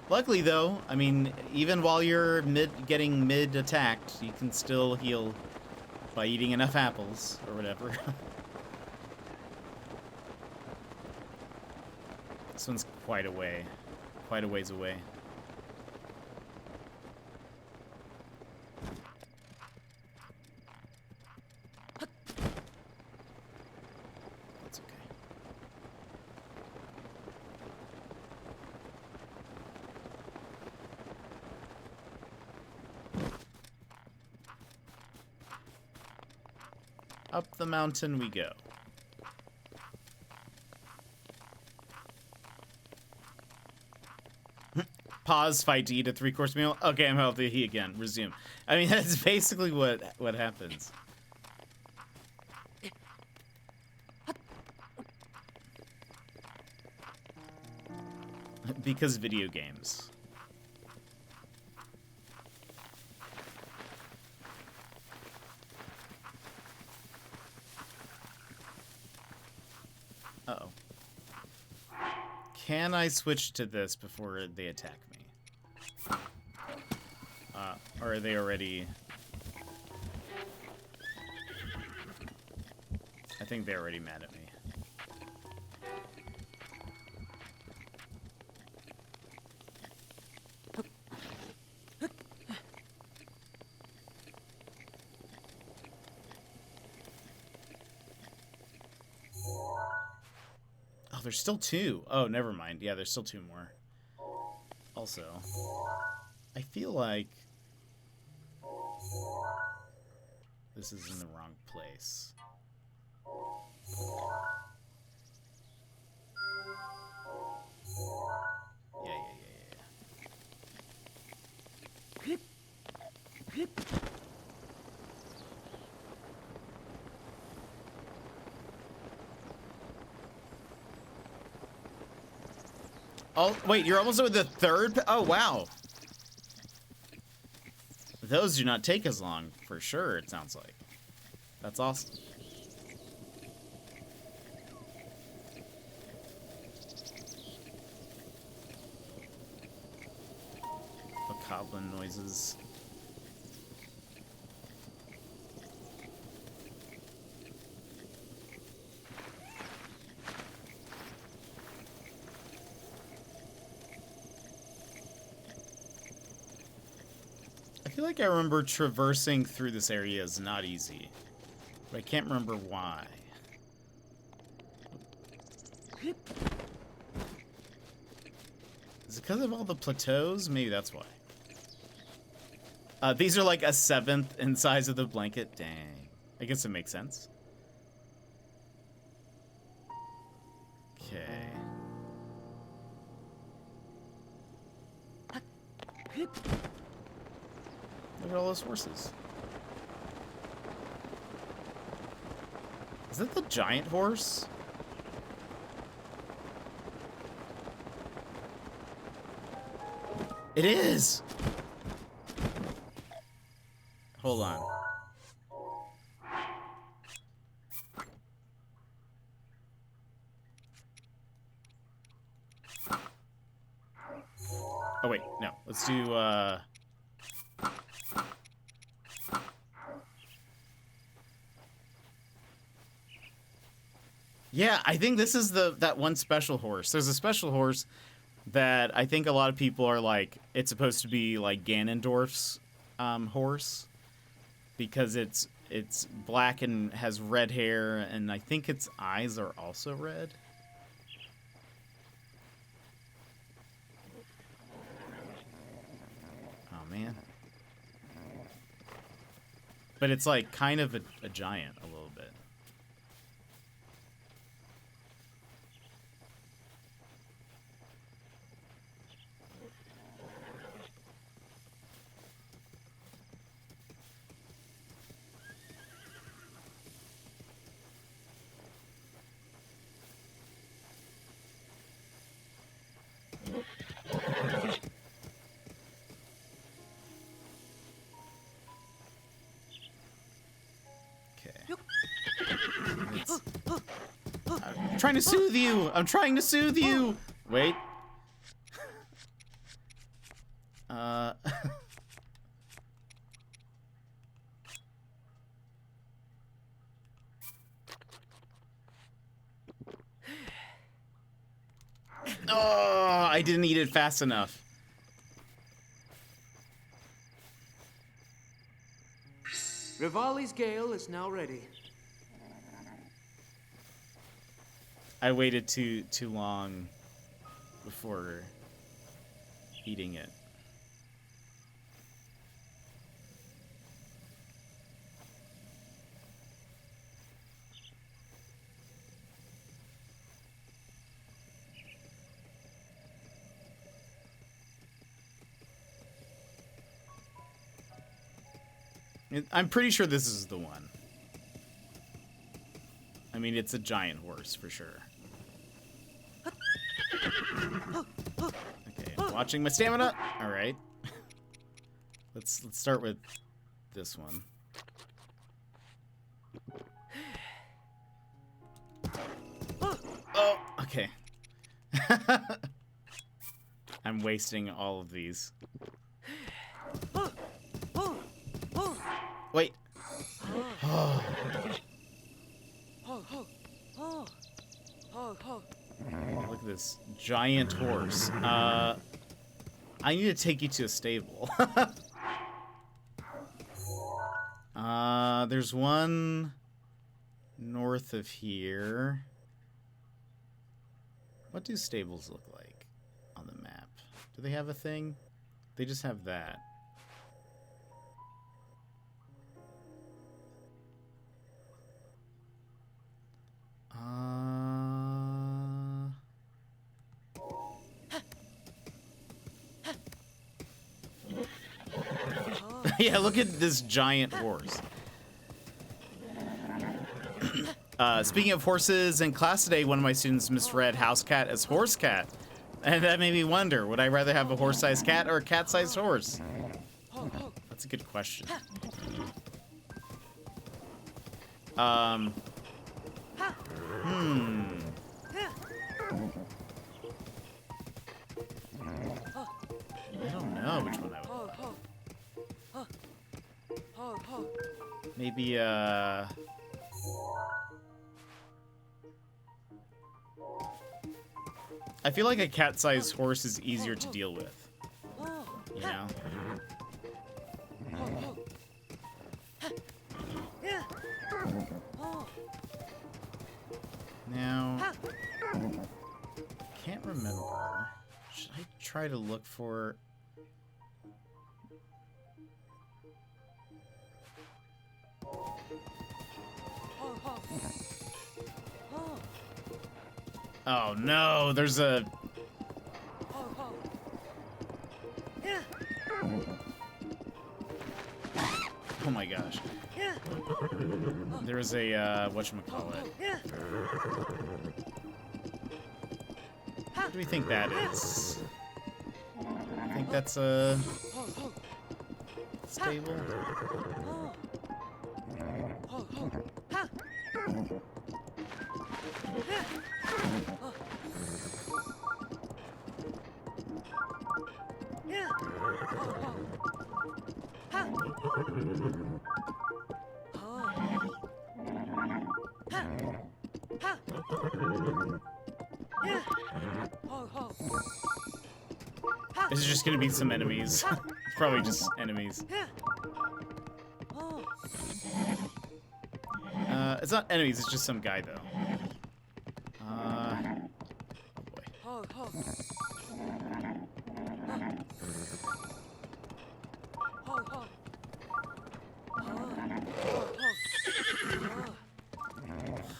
Luckily, though, I mean, even while you're getting mid-attacked, you can still heal by eating enough apples or whatever. This one's quite a ways away. That's okay. Up the mountain we go. Pause, fight to eat a 3-course meal. Okay, I'm healthy again. Resume. I mean, that's basically what happens. Because video games. Uh-oh. Can I switch to this before they attack me? Or are they already... I think they're already mad at me. Oh, there's still 2. Oh, never mind. Yeah, there's still 2 more. Also, I feel like this is in the wrong place. Yeah. Oh, wait, you're almost with the 3rd? Oh, wow. Those do not take as long, for sure, it sounds like. That's awesome. Goblin noises. I feel like I remember traversing through this area is not easy, but I can't remember why. Is it because of all the plateaus? Maybe that's why. These are like a 7th in size of the blanket. Dang. I guess it makes sense. Okay. Look at all those horses. Is that the giant horse? It is! Hold on. Oh wait, no. Let's do yeah, I think this is that one special horse. There's a special horse that I think a lot of people are like, it's supposed to be like Ganondorf's horse because it's black and has red hair, and I think its eyes are also red. man. But it's like kind of a giant a little bit. I'm trying to soothe you. I'm trying to soothe you. Wait. Oh, I didn't eat it fast enough. Rivali's Gale is now ready. I waited too long before eating it. I'm pretty sure this is the one. I mean, it's a giant horse for sure. Okay, I'm watching my stamina. All right. Let's start with this one. Oh, okay. I'm wasting all of these. Wait. Look at this giant horse. I need to take you to a stable. There's one north of here. What do stables look like on the map? Do they have a thing? They just have that. Yeah, look at this giant horse. Speaking of horses in class today, one of my students misread house cat as horse cat. And that made me wonder, would I rather have a horse-sized cat or a cat-sized horse? That's a good question. I don't know which one I would. Maybe, I feel like a cat-sized horse is easier to deal with. You know? Now, can't remember. Should I try to look for... Oh no, there's a... Oh my gosh. There's a, whatchamacallit. What do we think that is? I think that's a... stable? This is just gonna be some enemies. Probably just enemies. It's not enemies, it's just some guy though. Oh boy.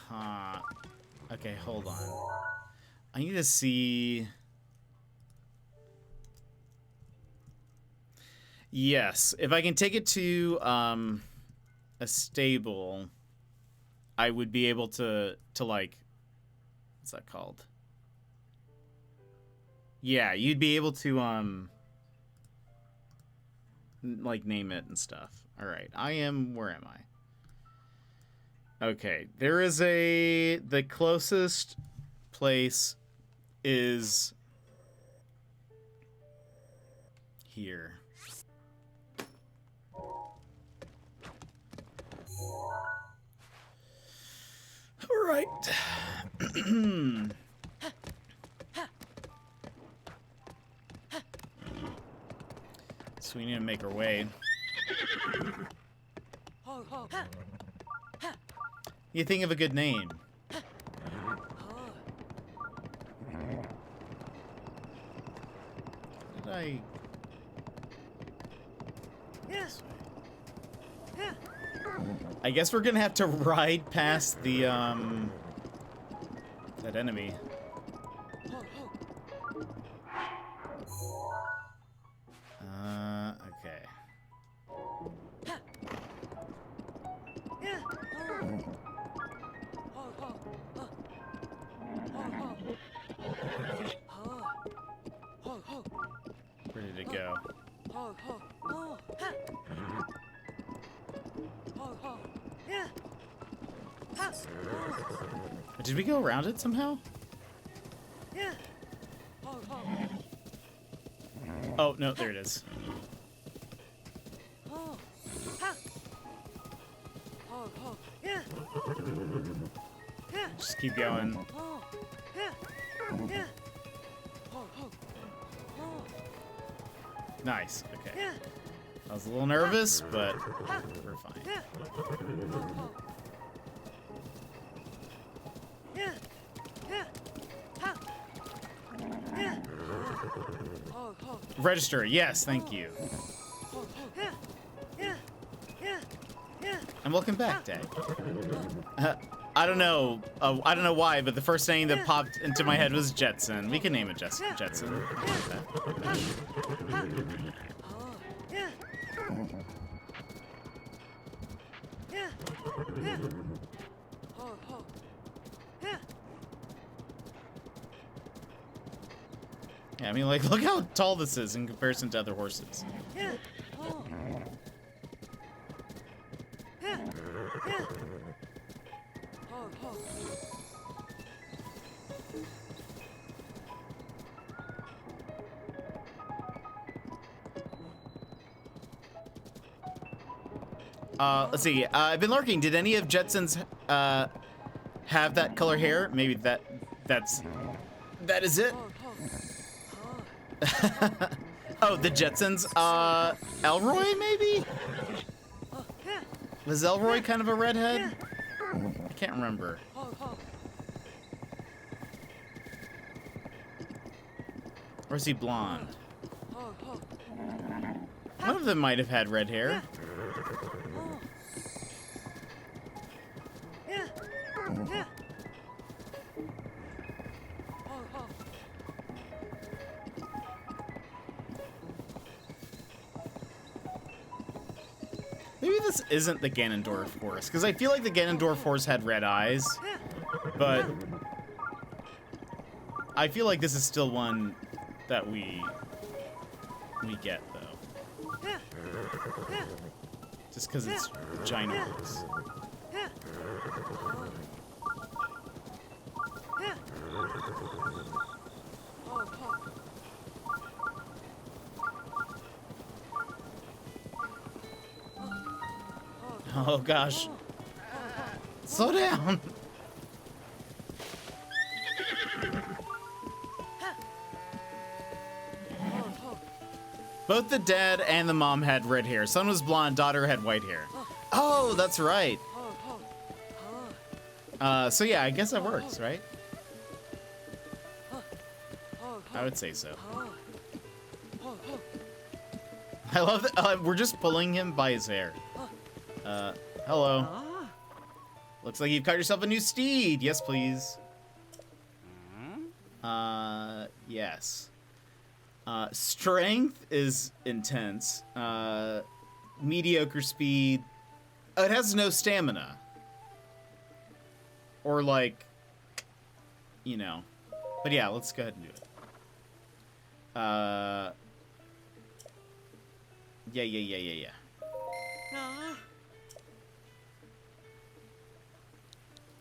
Huh. Okay, hold on. I need to see... Yes, if I can take it to a stable, I would be able to like, what's that called? Yeah, you'd be able to like name it and stuff. All right, where am I? Okay, the closest place is here. All right. So we need to make our way. You think of a good name. Did I... I guess we're gonna have to ride past the, that enemy. Okay. Where did it go? Did we go around it somehow? Oh, no, there it is. Just keep going. Nice, okay. I was a little nervous, but we're fine. Register, yes, thank you. And welcome back, Dad. I don't know why, but the first name that popped into my head was Jetson. We can name it Jetson. Yeah, I mean, like, look how tall this is in comparison to other horses. Let's see. I've been lurking. Did any of Jetson's have that color hair? Maybe that is it. Oh, the Jetsons. Elroy, maybe? Was Elroy kind of a redhead? I can't remember. Or is he blonde? One of them might have had red hair. Maybe this isn't the Ganondorf horse, because I feel like the Ganondorf horse had red eyes, but I feel like this is still one that we get, though. Just because it's ginormous. Oh gosh. Slow down. Both the dad and the mom had red hair. Son was blonde, daughter had white hair. Oh, that's right. So yeah, I guess that works, right? I would say so. I love that we're just pulling him by his hair. Hello. Looks like you've caught yourself a new steed. Yes, please. Yes. Strength is intense. Mediocre speed. Oh, it has no stamina. Or like, you know. But yeah, let's go ahead and do it. Yeah.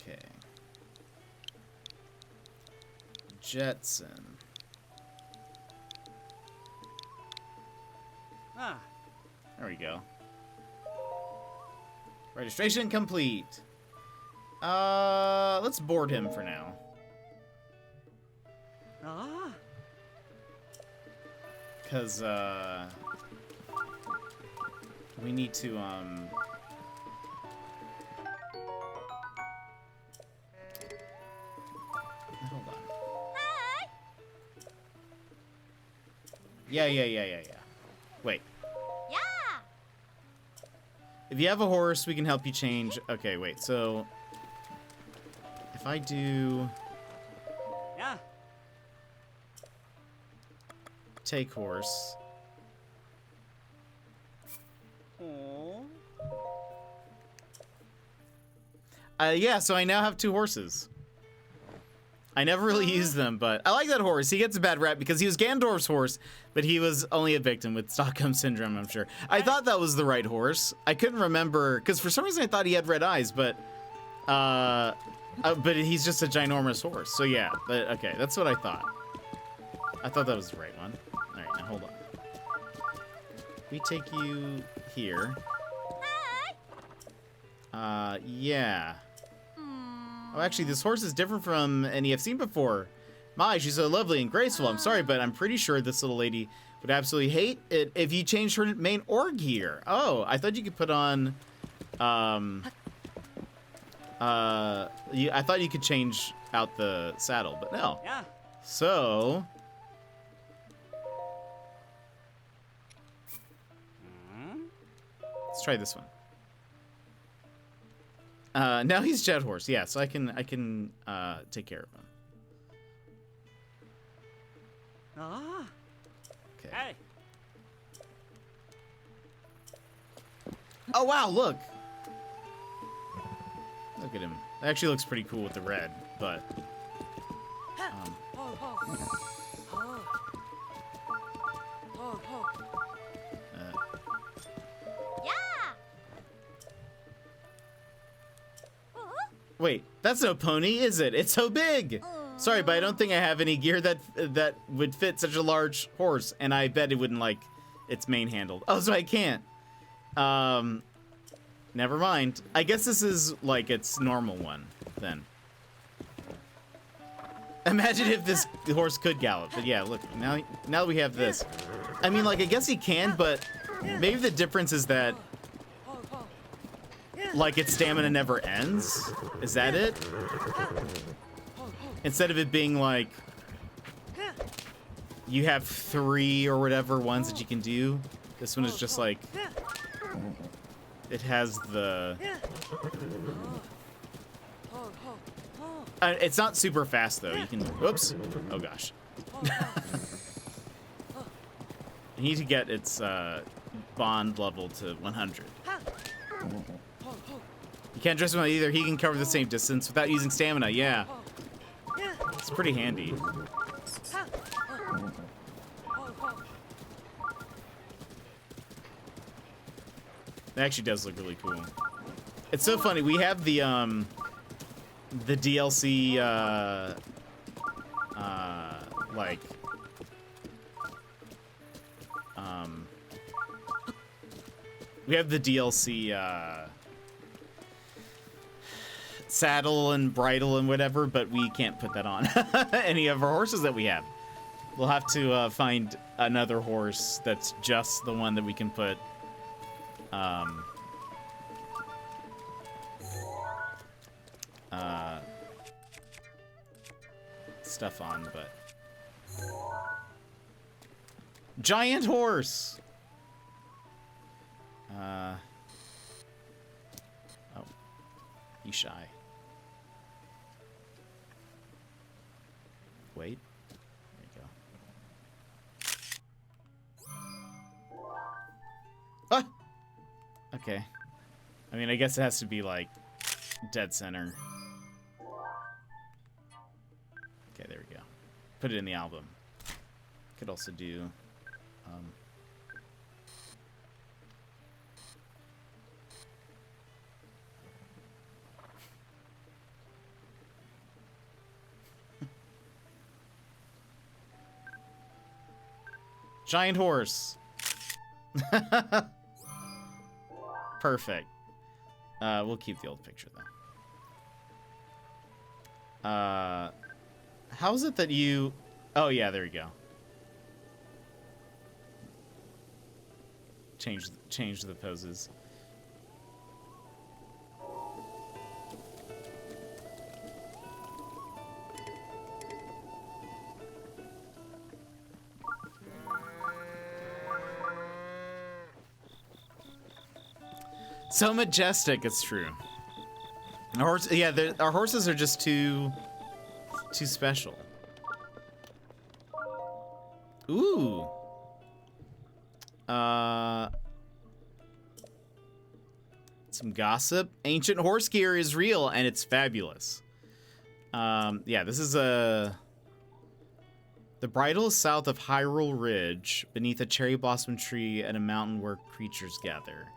Okay. Jetson. There we go. Registration complete. Let's board him for now. Cause we need to hold on. Yeah. Wait. Yeah. If you have a horse, we can help you change. Okay, wait. So if I do take horse. Yeah, so I now have 2 horses. I never really used them, but I like that horse. He gets a bad rap because he was Gandorf's horse, but he was only a victim with Stockholm Syndrome, I'm sure. I thought that was the right horse. I couldn't remember, because for some reason I thought he had red eyes, but he's just a ginormous horse. So yeah, but okay, that's what I thought. I thought that was the right one. All right, now hold on. We take you here. Yeah. Oh, actually, this horse is different from any I've seen before. My, she's so lovely and graceful. I'm sorry, but I'm pretty sure this little lady would absolutely hate it if you changed her main org here. Oh, I thought you could put on, I thought you could change out the saddle, but no. Yeah. So, let's try this one. Now he's Jet Horse, yeah, so I can take care of him. Okay. Hey. Oh wow, look! Look at him. That actually looks pretty cool with the red, but wait, that's no pony, is it? It's so big! Sorry, but I don't think I have any gear that would fit such a large horse, and I bet it wouldn't like its main handled. Oh, so I can't. Never mind. I guess this is like its normal one, then. Imagine if this horse could gallop, but yeah, look, now we have this. I mean, like, I guess he can, but maybe the difference is that like its stamina never ends? Is that it? Instead of it being like you have 3 or whatever ones that you can do, this one is just like it has the it's not super fast though. You can whoops. Oh gosh. You need to get its bond level to 100. You can't dress him out either. He can cover the same distance without using stamina. Yeah. It's pretty handy. It actually does look really cool. It's so funny. We have the DLC like we have the DLC saddle and bridle and whatever, but we can't put that on any of our horses that we have. We'll have to find another horse that's just the one that we can put stuff on, but giant horse. Oh, you shy. Wait. There you go. Ah! Okay. I mean, I guess it has to be, like, dead center. Okay, there we go. Put it in the album. Could also do... Giant horse. Perfect. We'll keep the old picture though. How is it that you... Oh yeah, there you go. Change the poses. So majestic, it's true. Our horses are just too special. Ooh. Some gossip. Ancient horse gear is real and it's fabulous. Yeah, this is the bridle is south of Hyrule Ridge, beneath a cherry blossom tree at a mountain where creatures gather.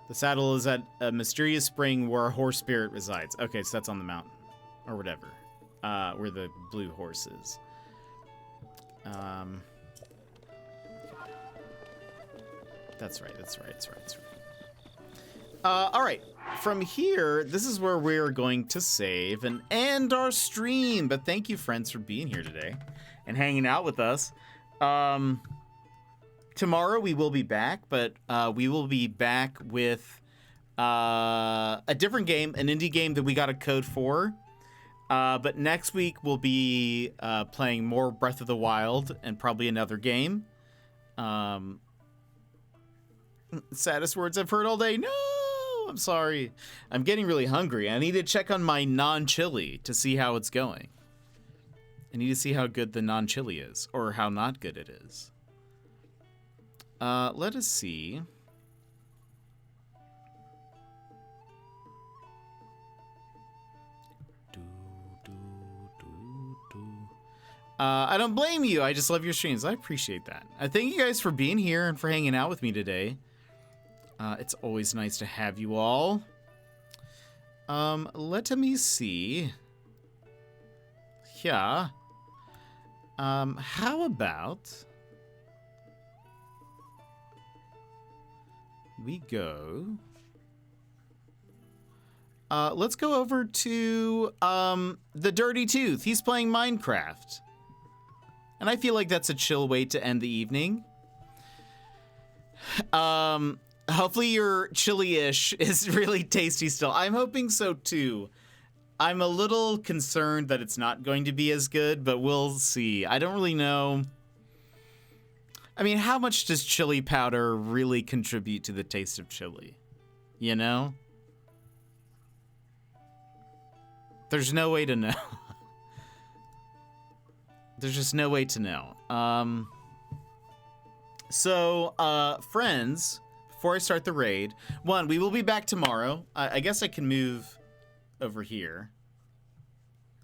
The saddle is at a mysterious spring where a horse spirit resides. Okay, so that's on the mountain. Or whatever. Where the blue horse is. That's right. Alright. From here, this is where we're going to save and end our stream. But thank you, friends, for being here today and hanging out with us. Tomorrow we will be back, but we will be back with a different game, an indie game that we got a code for. But next week we'll be playing more Breath of the Wild and probably another game. Saddest words I've heard all day. No, I'm sorry. I'm getting really hungry. I need to check on my non-chili to see how it's going. I need to see how good the non-chili is, or how not good it is. Let us see. I don't blame you. I just love your streams. I appreciate that. I thank you guys for being here and for hanging out with me today. It's always nice to have you all. Let me see. Yeah. How about we go... let's go over to the Dirty Tooth. He's playing Minecraft. And I feel like that's a chill way to end the evening. Hopefully your chili-ish is really tasty still. I'm hoping so too. I'm a little concerned that it's not going to be as good, but we'll see. I don't really know. I mean, how much does chili powder really contribute to the taste of chili? You know? There's no way to know. There's just no way to know. Friends, before I start the raid, one, we will be back tomorrow. I guess I can move over here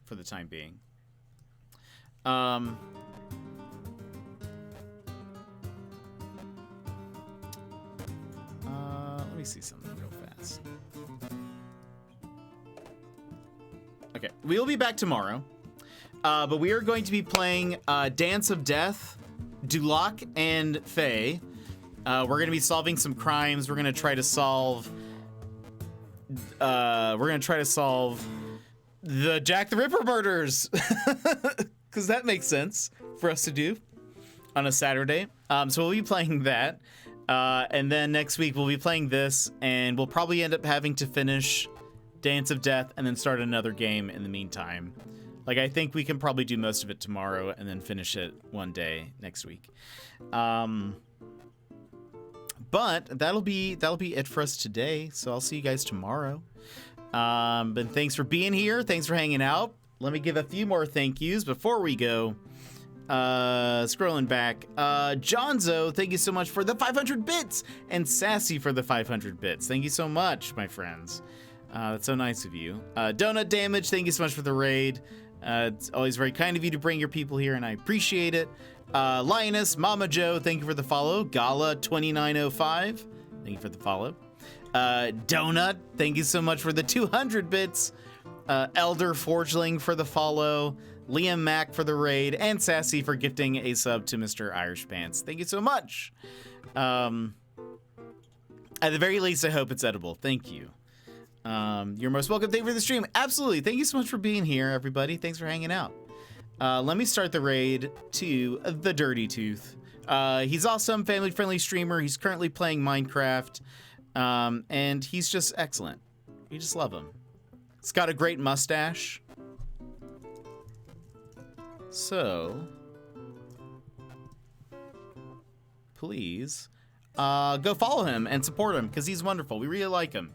for the time being. Let me see something real fast. Okay, we will be back tomorrow. But we are going to be playing Dance of Death, Duloc, and Faye. We're going to be solving some crimes. We're going to try to solve... the Jack the Ripper murders. Because that makes sense for us to do on a Saturday. So we'll be playing that. And then next week we'll be playing this. And we'll probably end up having to finish Dance of Death and then start another game in the meantime. Like, I think we can probably do most of it tomorrow and then finish it one day next week. But that'll be it for us today. So I'll see you guys tomorrow. But thanks for being here. Thanks for hanging out. Let me give a few more thank yous before we go. Scrolling back. Johnzo, thank you so much for the 500 bits. And Sassy for the 500 bits. Thank you so much, my friends. That's so nice of you. Donut Damage, thank you so much for the raid. It's always very kind of you to bring your people here, and I appreciate it. Lioness, Mama Joe, thank you for the follow. Gala2905, thank you for the follow. Donut, thank you so much for the 200 bits. Elder Forgeling for the follow. Liam Mack for the raid. And Sassy for gifting a sub to Mr. Irish Pants. Thank you so much. At the very least, I hope it's edible. Thank you. You're most welcome. Thank you for the stream. Absolutely. Thank you so much for being here, everybody. Thanks for hanging out. Let me start the raid to the Dirty Tooth. He's awesome, family-friendly streamer. He's currently playing Minecraft, and he's just excellent. You just love him. He's got a great mustache. So, please, go follow him and support him because he's wonderful. We really like him.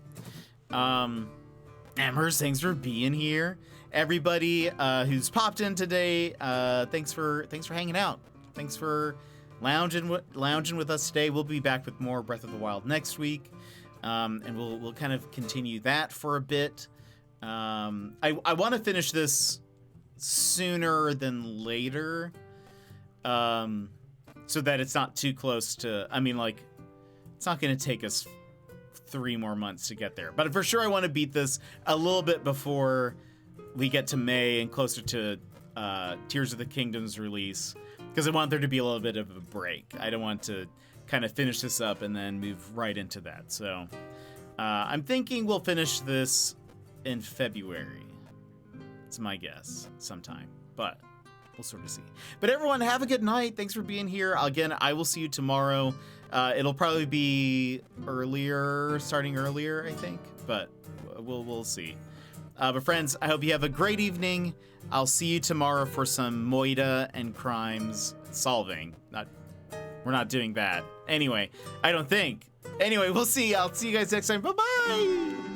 Amherst, thanks for being here. Everybody who's popped in today, thanks for hanging out. Thanks for lounging with us today. We'll be back with more Breath of the Wild next week, and we'll kind of continue that for a bit. I want to finish this sooner than later, so that it's not too close to. I mean, like, it's not going to take us 3 more months to get there, but for sure I want to beat this a little bit before we get to May and closer to Tears of the Kingdom's release, because I want there to be a little bit of a break. I don't want to kind of finish this up and then move right into that. So I'm thinking we'll finish this in February. It's my guess, sometime, but we'll sort of see. But everyone, have a good night. Thanks for being here. Again, I will see you tomorrow. It'll probably be starting earlier, I think, but we'll see. But friends, I hope you have a great evening. I'll see you tomorrow for some Moida and crimes solving. We're not doing that. Anyway, I don't think. Anyway, we'll see. I'll see you guys next time. Bye-bye.